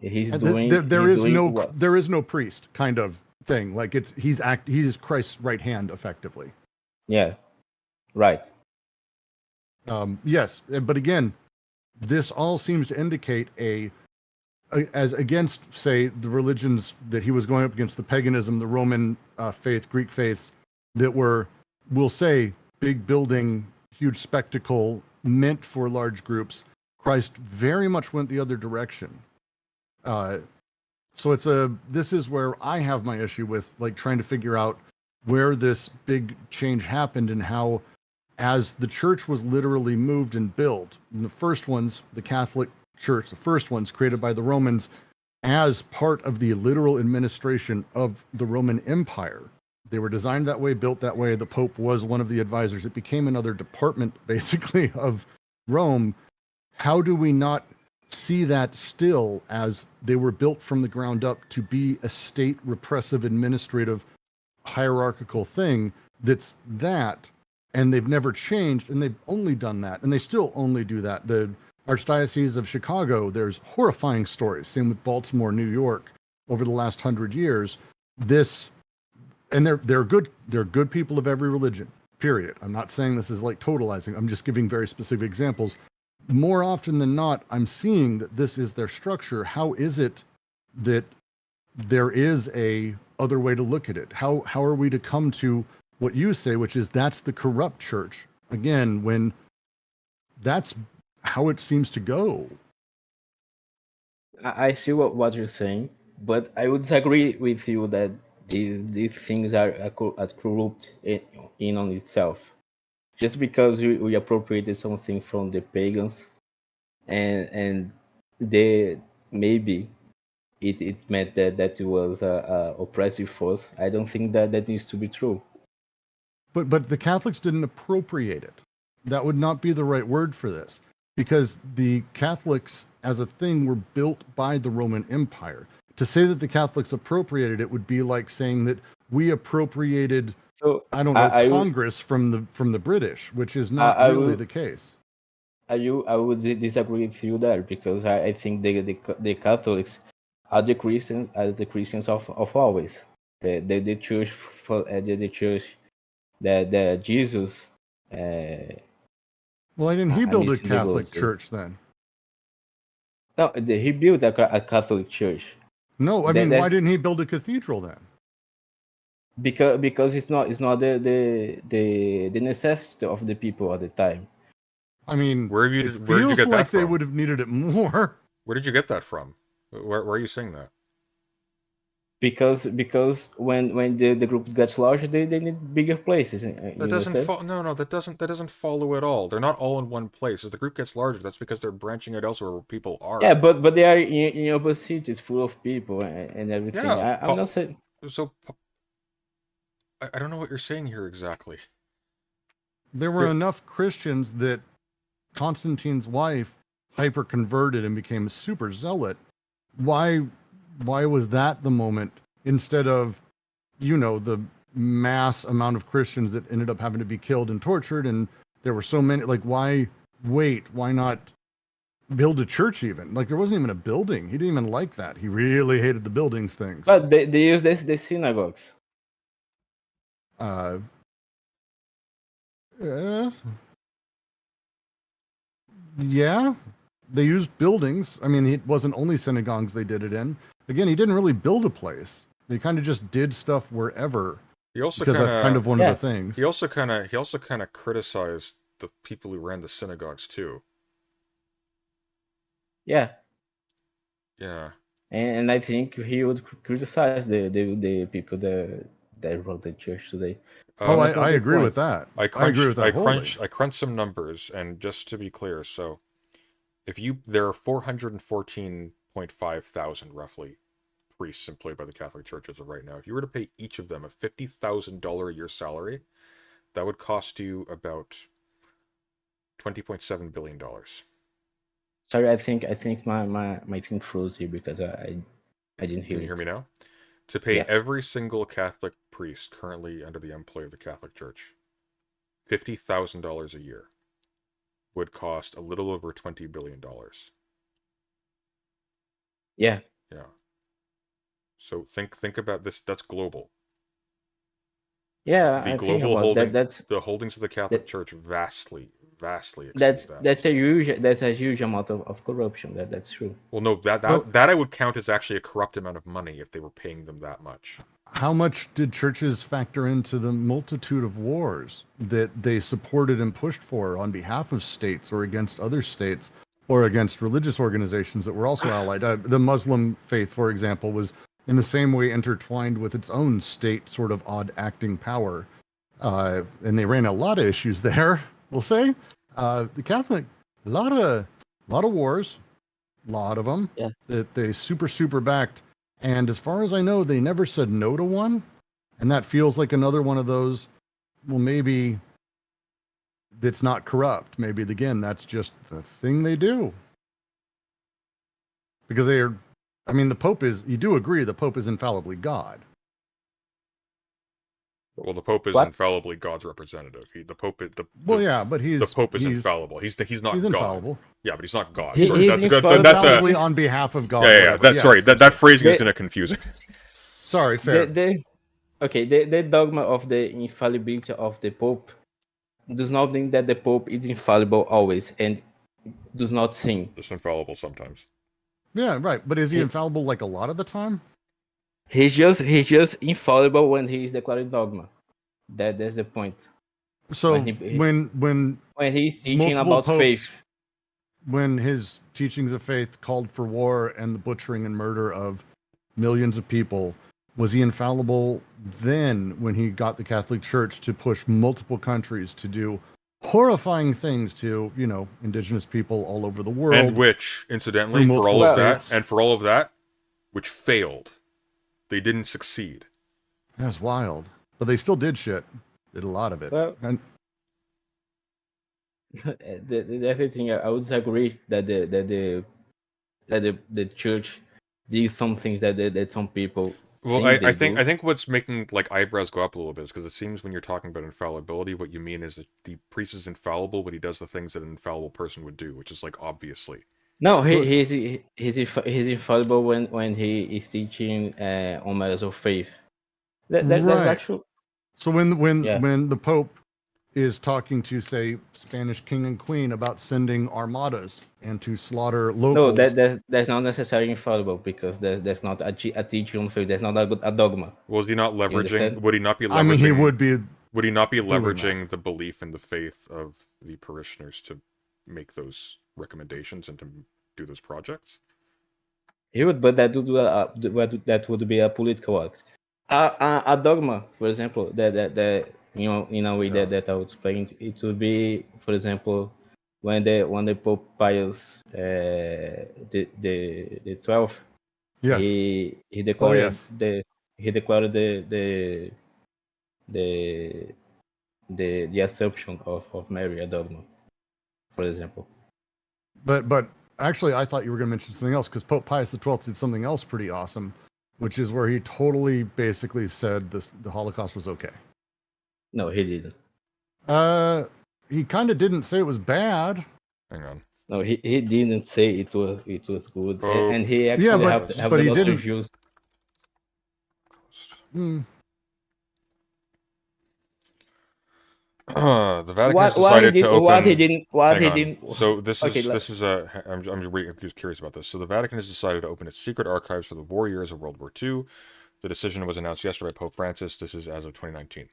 He's and doing. There is no priest kind of thing. Like he's Christ's right hand, effectively. Yeah. Right. Yes, but again, this all seems to indicate as against, say, the religions that he was going up against, the paganism, the Roman faith, Greek faiths, that were, we'll say, big building, huge spectacle, meant for large groups. Christ very much went the other direction. So this is where I have my issue with like trying to figure out where this big change happened, and how, as the church was literally moved and built, and the first ones, the Catholic Church, the first ones created by the Romans as part of the literal administration of the Roman Empire. They were designed that way, built that way. The Pope was one of the advisors. It became another department, basically, of Rome. How do we not see that still, as they were built from the ground up to be a state repressive, administrative, hierarchical thing that's that, and they've never changed, and they've only done that, and they still only do that. The Archdiocese of Chicago, there's horrifying stories, same with Baltimore, New York, over the last 100 years. This and they're good people of every religion. Period. I'm not saying this is like totalizing. I'm just giving very specific examples. More often than not, I'm seeing that this is their structure. How is it that there is a other way to look at it? How are we to come to what you say, which is that's the corrupt church? Again, when that's how it seems to go. I see what you're saying, but I would disagree with you that these things are corrupt in on itself. Just because we appropriated something from the pagans, and they maybe it meant that it was a oppressive force. I don't think that needs to be true. But the Catholics didn't appropriate it. That would not be the right word for this, because the Catholics as a thing were built by the Roman Empire. To say that the Catholics appropriated it would be like saying that we appropriated, I don't know, Congress from the British, which is not really the case. I would disagree with you there, because I think the Catholics are the Christians of always. The church for the church that Jesus. Why didn't he build a Catholic church then? No, he built a Catholic church. No, I mean, why didn't he build a cathedral then? Because it's not the necessity of the people at the time. I mean, where did you feels get like that from? They would have needed it more. Where did you get that from? Where are you saying that? Because when the group gets larger, they need bigger places. That doesn't that doesn't follow at all. They're not all in one place. As the group gets larger, that's because they're branching out elsewhere where people are. Yeah, but they are in urban cities full of people and everything. Yeah, I'm not saying. So I don't know what you're saying here exactly. There were enough Christians that Constantine's wife hyper converted and became a super zealot. Why was that the moment instead of, the mass amount of Christians that ended up having to be killed and tortured? And there were so many, like, why not build a church even? Like, there wasn't even a building. He didn't even like that. He really hated the buildings things. But they use the synagogues. Yeah, they used buildings. I mean, it wasn't only synagogues they did it in. Again, he didn't really build a place. They kind of just did stuff wherever. He also because that's kind of one of the things. He also kind of criticized the people who ran the synagogues too. Yeah. Yeah. And I think he would criticize the people that wrote the church today. I agree with that. I crunched some numbers, and just to be clear, so there are 414.5 thousand roughly priests employed by the Catholic Church as of right now. If you were to pay each of them a $50,000 a year salary, that would cost you about $20.7 billion. Sorry, I think my thing froze here because I didn't hear. Can you hear me now? To pay every single Catholic priest currently under the employ of the Catholic Church $50,000 a year would cost a little over $20 billion. Yeah. Yeah. So think about this. That's global. Yeah, the I global think holding, that's the holdings of the Catholic Church vastly exceed that. That's a huge amount of corruption. That's true. Well, no, that I would count as actually a corrupt amount of money if they were paying them that much. How much did churches factor into the multitude of wars that they supported and pushed for on behalf of states or against other states or against religious organizations that were also allied? The Muslim faith, for example, was in the same way intertwined with its own state sort of odd acting power. And they ran a lot of issues there, we'll say. The Catholic, a lot of wars, a lot of them that they super backed. And as far as I know, they never said no to one. And that feels like another one of those, well, maybe that's not corrupt. Maybe, again, that's just the thing they do. Because the Pope is, you do agree, the Pope is infallibly God. Well, the Pope is infallibly God's representative. The Pope is infallible. He's not God. Infallible. Yeah, but he's not God. He's infallibly on behalf of God. Yeah. That's right. That phrasing is going to confuse it. Sorry, fair. Okay, the dogma of the infallibility of the Pope does not mean that the Pope is infallible always and does not sin. Just infallible sometimes. Yeah, right. But is he infallible like a lot of the time? He's just infallible when he is declaring dogma. That's the point. So when he's teaching multiple about popes, faith, when his teachings of faith called for war and the butchering and murder of millions of people, was he infallible then when he got the Catholic Church to push multiple countries to do horrifying things to, you know, indigenous people all over the world? And which, incidentally, through for all multiple of states? that, and for all of that, which failed. They didn't succeed. That's wild. But they still did shit. Did a lot of it. Well, and the other thing I would disagree that the church did some things that some people. Well, I think what's making like eyebrows go up a little bit is because it seems when you're talking about infallibility, what you mean is that the priest is infallible, but he does the things that an infallible person would do, which is like obviously. No, he's infallible when he is teaching on matters of faith. That's right. actual. So when the Pope is talking to, say, Spanish king and queen about sending armadas and to slaughter locals. No, that's not necessarily infallible because that's not a teaching on faith. That's not a dogma. Was he not leveraging? Would he not be leveraging? I mean, he would be. Would he not be leveraging the belief in the faith of the parishioners to make those recommendations and to do those projects? He would, but that would be a political act. A dogma, for example, that you know, in a way that I would explain, it would be, for example, when the Pope Pius the 12th, yes, he declared the assumption of Mary a dogma, for example. But actually, I thought you were going to mention something else because Pope Pius XII did something else pretty awesome, which is where he totally basically said the Holocaust was okay. No, he didn't. He kind of didn't say it was bad. Hang on. No, he didn't say it was good, Oh. and he actually have a lot of reviews. The Vatican has decided to open. What he didn't. So this okay, is a. I'm just curious about this. So the Vatican has decided to open its secret archives for the war years of World War II. The decision was announced yesterday by Pope Francis. This is as of 2019.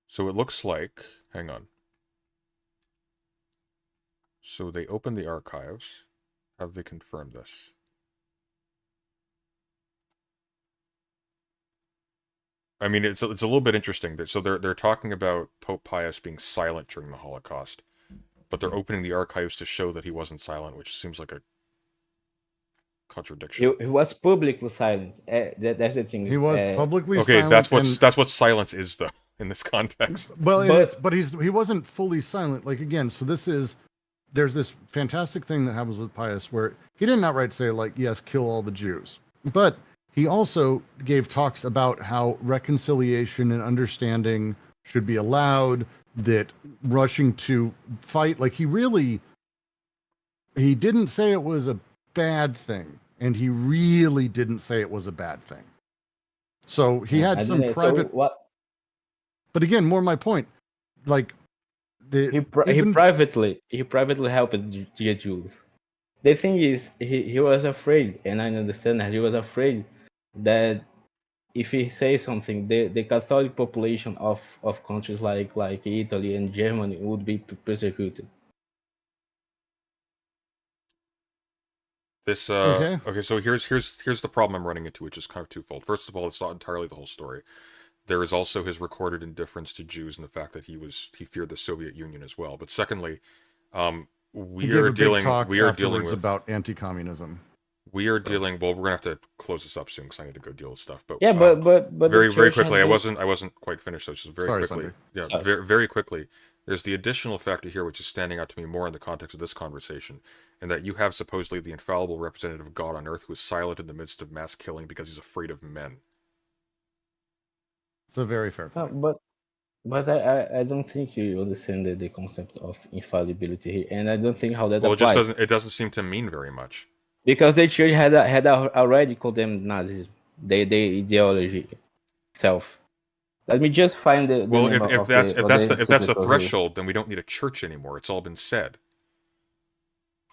So it looks like. Hang on. So they opened the archives. Have they confirmed this? I mean, it's a little bit interesting. So they're talking about Pope Pius being silent during the Holocaust, but they're opening the archives to show that he wasn't silent, which seems like a contradiction. He was publicly silent. That's the thing. He was publicly okay, silent. that's what silence is, though, in this context. Well, but he wasn't fully silent. Like again, so there's this fantastic thing that happens with Pius where he didn't outright say like, yes, kill all the Jews, but he also gave talks about how reconciliation and understanding should be allowed, that rushing to fight, like he didn't say it was a bad thing, and he really didn't say it was a bad thing. So he had some private. But again, more my point, like he privately helped the Jews. The thing is, he was afraid, and I understand that he was afraid that if he says something, the Catholic population of countries like Italy and Germany would be persecuted. This okay, so here's the problem I'm running into, which is kind of twofold. First of all, it's not entirely the whole story. There is also his recorded indifference to Jews and the fact that he feared the Soviet Union as well. But secondly, we are dealing with about anti-communism. We are dealing. Well, we're gonna have to close this up soon because I need to go deal with stuff. But yeah, but very quickly, I wasn't quite finished. So just very quickly, very quickly. There's the additional factor here, which is standing out to me more in the context of this conversation, and that you have supposedly the infallible representative of God on earth who is silent in the midst of mass killing because he's afraid of men. It's a very fair point. But I don't think you understand the concept of infallibility here, and I don't think how that Well, applies. it doesn't seem to mean very much. Because the church had already condemned Nazism, the ideology itself. Let me just find the Well, name if of the that's the encyclical here. threshold, then we don't need a church anymore. It's all been said.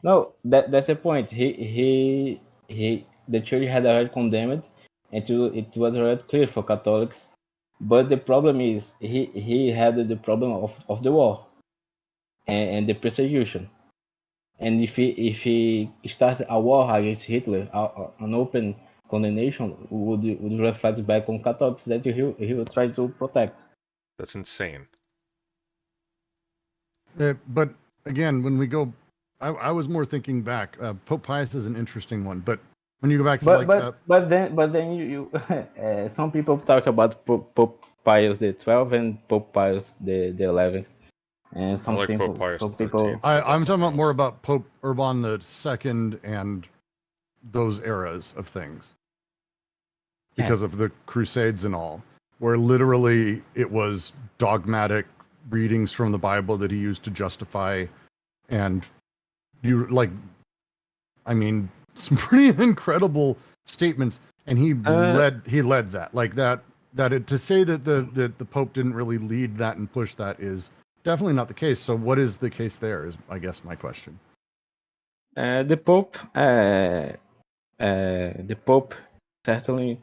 No, that's the point. The church had already condemned, and it was already clear for Catholics. But the problem is, he had the problem of the war and the persecution. And if he started a war against Hitler, an open condemnation would reflect back on Catholics that he would try to protect. That's insane. But again, when we go, I was more thinking back. Pope Pius is an interesting one, but when you go back to but then you some people talk about Pope Pius the 12th and Pope Pius the 11th, and some I like people Pope Pius some the people 13th. I'm talking about more about Pope Urban II and those eras of things because of the Crusades and all, where literally it was dogmatic readings from the Bible that he used to justify, and you like, I mean, some pretty incredible statements, and he led that like that. To say that the Pope didn't really lead that and push that is definitely not the case. So what is the case there is, I guess, my question. The Pope certainly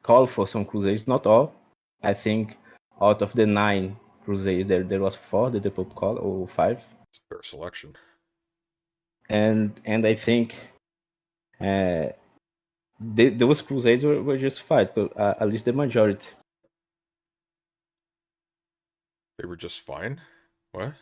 called for some crusades, not all. I think out of the 9 crusades, there was 4 that the Pope called, or 5. It's a fair selection. And I think those crusades were justified, but at least the majority. They were just fine. What?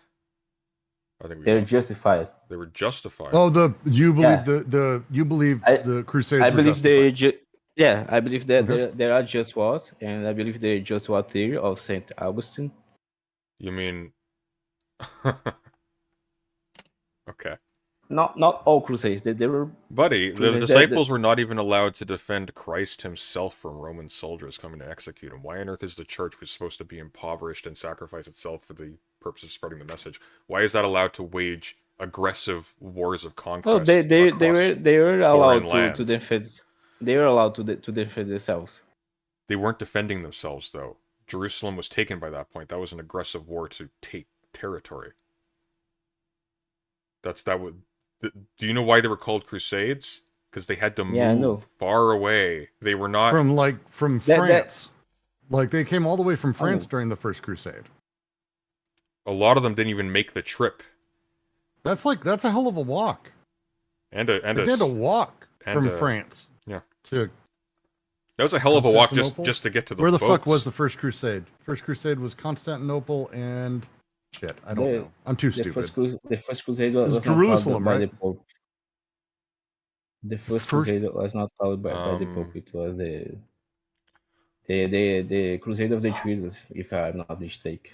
I think they're justified. They were justified. Oh, you believe the Crusades I were believe justified. I believe that there are just wars, and I believe the just war theory of Saint Augustine. You mean? Okay. Not all crusades. They were. Buddy, the disciples were not even allowed to defend Christ himself from Roman soldiers coming to execute him. Why on earth is the church, was supposed to be impoverished and sacrifice itself for the purpose of spreading the message, why is that allowed to wage aggressive wars of conquest? Oh, they were allowed to defend. They were allowed to defend themselves. They weren't defending themselves, though. Jerusalem was taken by that point. That was an aggressive war to take territory. Do you know why they were called Crusades? Because they had to move far away. They were not from France. Like they came all the way from France during the First Crusade. A lot of them didn't even make the trip. That's a hell of a walk. They had to walk from France. Yeah. That was a hell of a walk just to get to the Where the boats. fuck was the First Crusade? First Crusade was Constantinople and shit. I don't know. I'm too stupid. The first crusade was Jerusalem, by right? the Pope. The first crusade was not called by the Pope. It was the Crusade of the Jesus, if I'm not mistaken.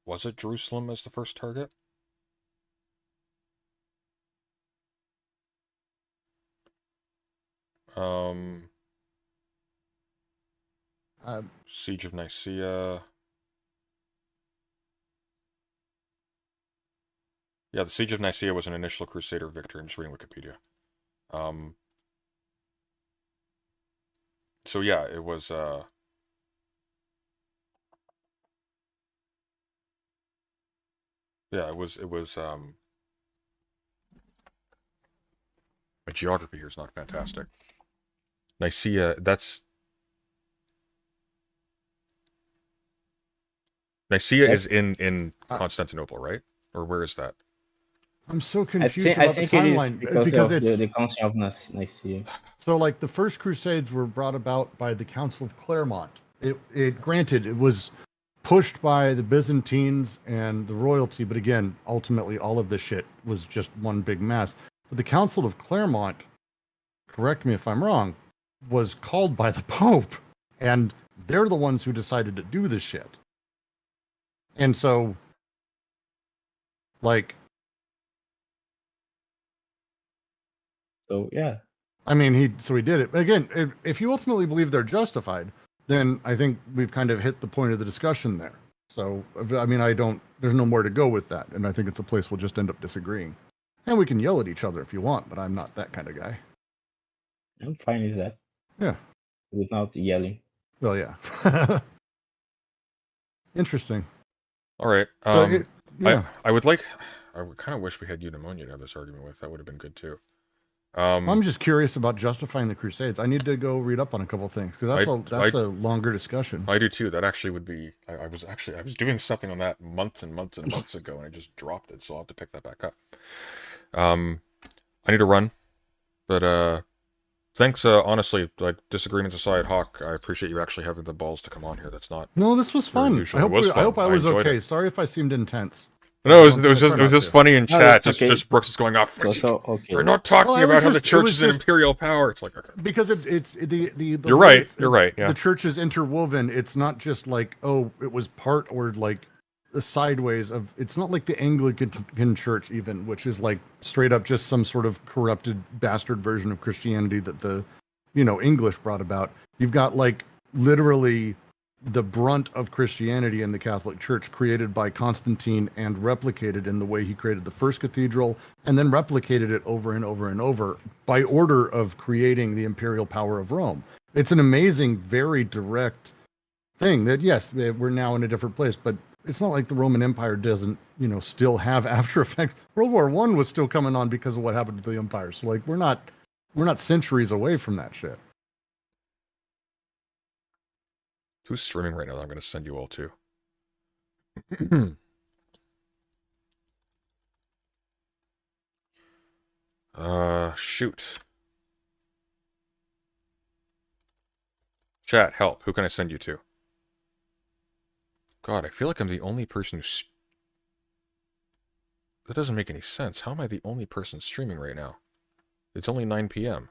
Was it Jerusalem as the first target? Siege of Nicaea. Yeah, the Siege of Nicaea was an initial Crusader victory. I'm just reading Wikipedia. So yeah, it was. Yeah, it was. My geography here is not fantastic. Nicaea. Nicaea is in Constantinople, right? Or where is that? I'm so confused about the timeline because it's the Council of Nicaea. So, like, the First Crusades were brought about by the Council of Clermont. It was pushed by the Byzantines and the royalty, but again, ultimately, all of this shit was just one big mess. But the Council of Clermont, correct me if I'm wrong, was called by the Pope, and they're the ones who decided to do this shit. And so, like, So yeah. I mean, he did it. But again, if you ultimately believe they're justified, then I think we've kind of hit the point of the discussion there. So, I mean, there's no more to go with that. And I think it's a place we'll just end up disagreeing. And we can yell at each other if you want, but I'm not that kind of guy. I'm fine with that. Yeah. Without yelling. Well, yeah. Interesting. All right. Yeah. I would kind of wish we had Eudaimonia to have this argument with. That would have been good too. I'm just curious about justifying the Crusades. I need to go read up on a couple things because that's a longer discussion. I do too. That actually would be. I was doing something on that months and months and months ago, and I just dropped it. So I'll have to pick that back up. I need to run, but thanks. Honestly, like disagreements aside, Hawk, I appreciate you actually having the balls to come on here. That's not. No, this was fun. I hope I was okay. It. Sorry if I seemed intense. No, it was just funny in chat. Okay. Just Brooks is going off. Okay. We're not talking about how the church is an imperial power. It's like okay. Because it's the You're right. You're right. Yeah. The church is interwoven. It's not just like it was part or like the sideways of. It's not like the Anglican Church even, which is like straight up just some sort of corrupted bastard version of Christianity that the English brought about. You've got like literally the brunt of Christianity in the Catholic Church created by Constantine and replicated in the way he created the first cathedral and then replicated it over and over and over by order of creating the imperial power of Rome. It's an amazing, very direct thing that, yes, we're now in a different place, but it's not like the Roman Empire doesn't, still have after effects. World War I was still coming on because of what happened to the empire. So like, we're not centuries away from that shit. Who's streaming right now that I'm going to send you all to? Shoot. Chat, help. Who can I send you to? God, I feel like I'm the only person who's... That doesn't make any sense. How am I the only person streaming right now? It's only 9 p.m.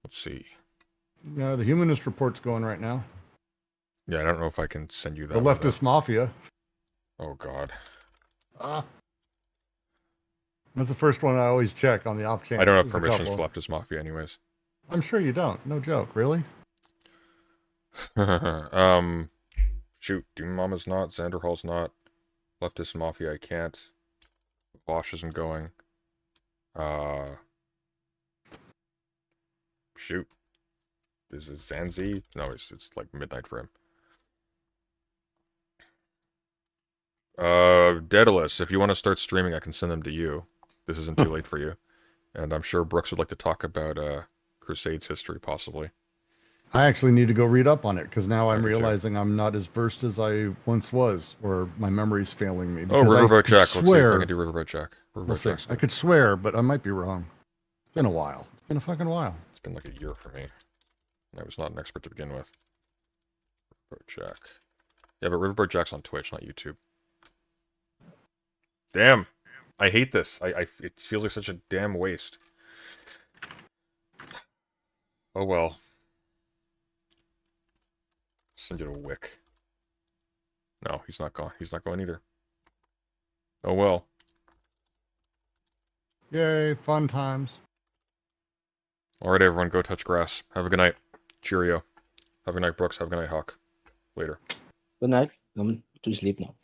Let's see. Yeah, the Humanist Report's going right now. Yeah, I don't know if I can send you that. The Leftist Mafia. Oh, God. That's the first one I always check on the off chance. I don't have permissions for Leftist Mafia anyways. I'm sure you don't. No joke. Really? Shoot. Doom Mama's not. Xander Hall's not. Leftist Mafia, I can't. Bosch isn't going. Shoot. Is it Zanzi? No, it's like midnight for him. Daedalus, if you want to start streaming, I can send them to you. This isn't too late for you. And I'm sure Brooks would like to talk about Crusades history, possibly. I actually need to go read up on it, because now I'm realizing I'm not as versed as I once was, or my memory's failing me. Oh, Riverboat Jack. Let's see if I can do Riverboat Jack. I could swear, but I might be wrong. It's been a while. It's been a fucking while. It's been like a year for me. And I was not an expert to begin with. Riverboat Jack. Yeah, but Riverboat Jack's on Twitch, not YouTube. Damn. I hate this. It feels like such a damn waste. Oh well. Send you to Wick. No, he's not gone. He's not going either. Oh well. Yay, fun times. Alright, everyone, go touch grass. Have a good night. Cheerio. Have a good night, Brooks. Have a good night, Hawk. Later. Good night. I'm to sleep now.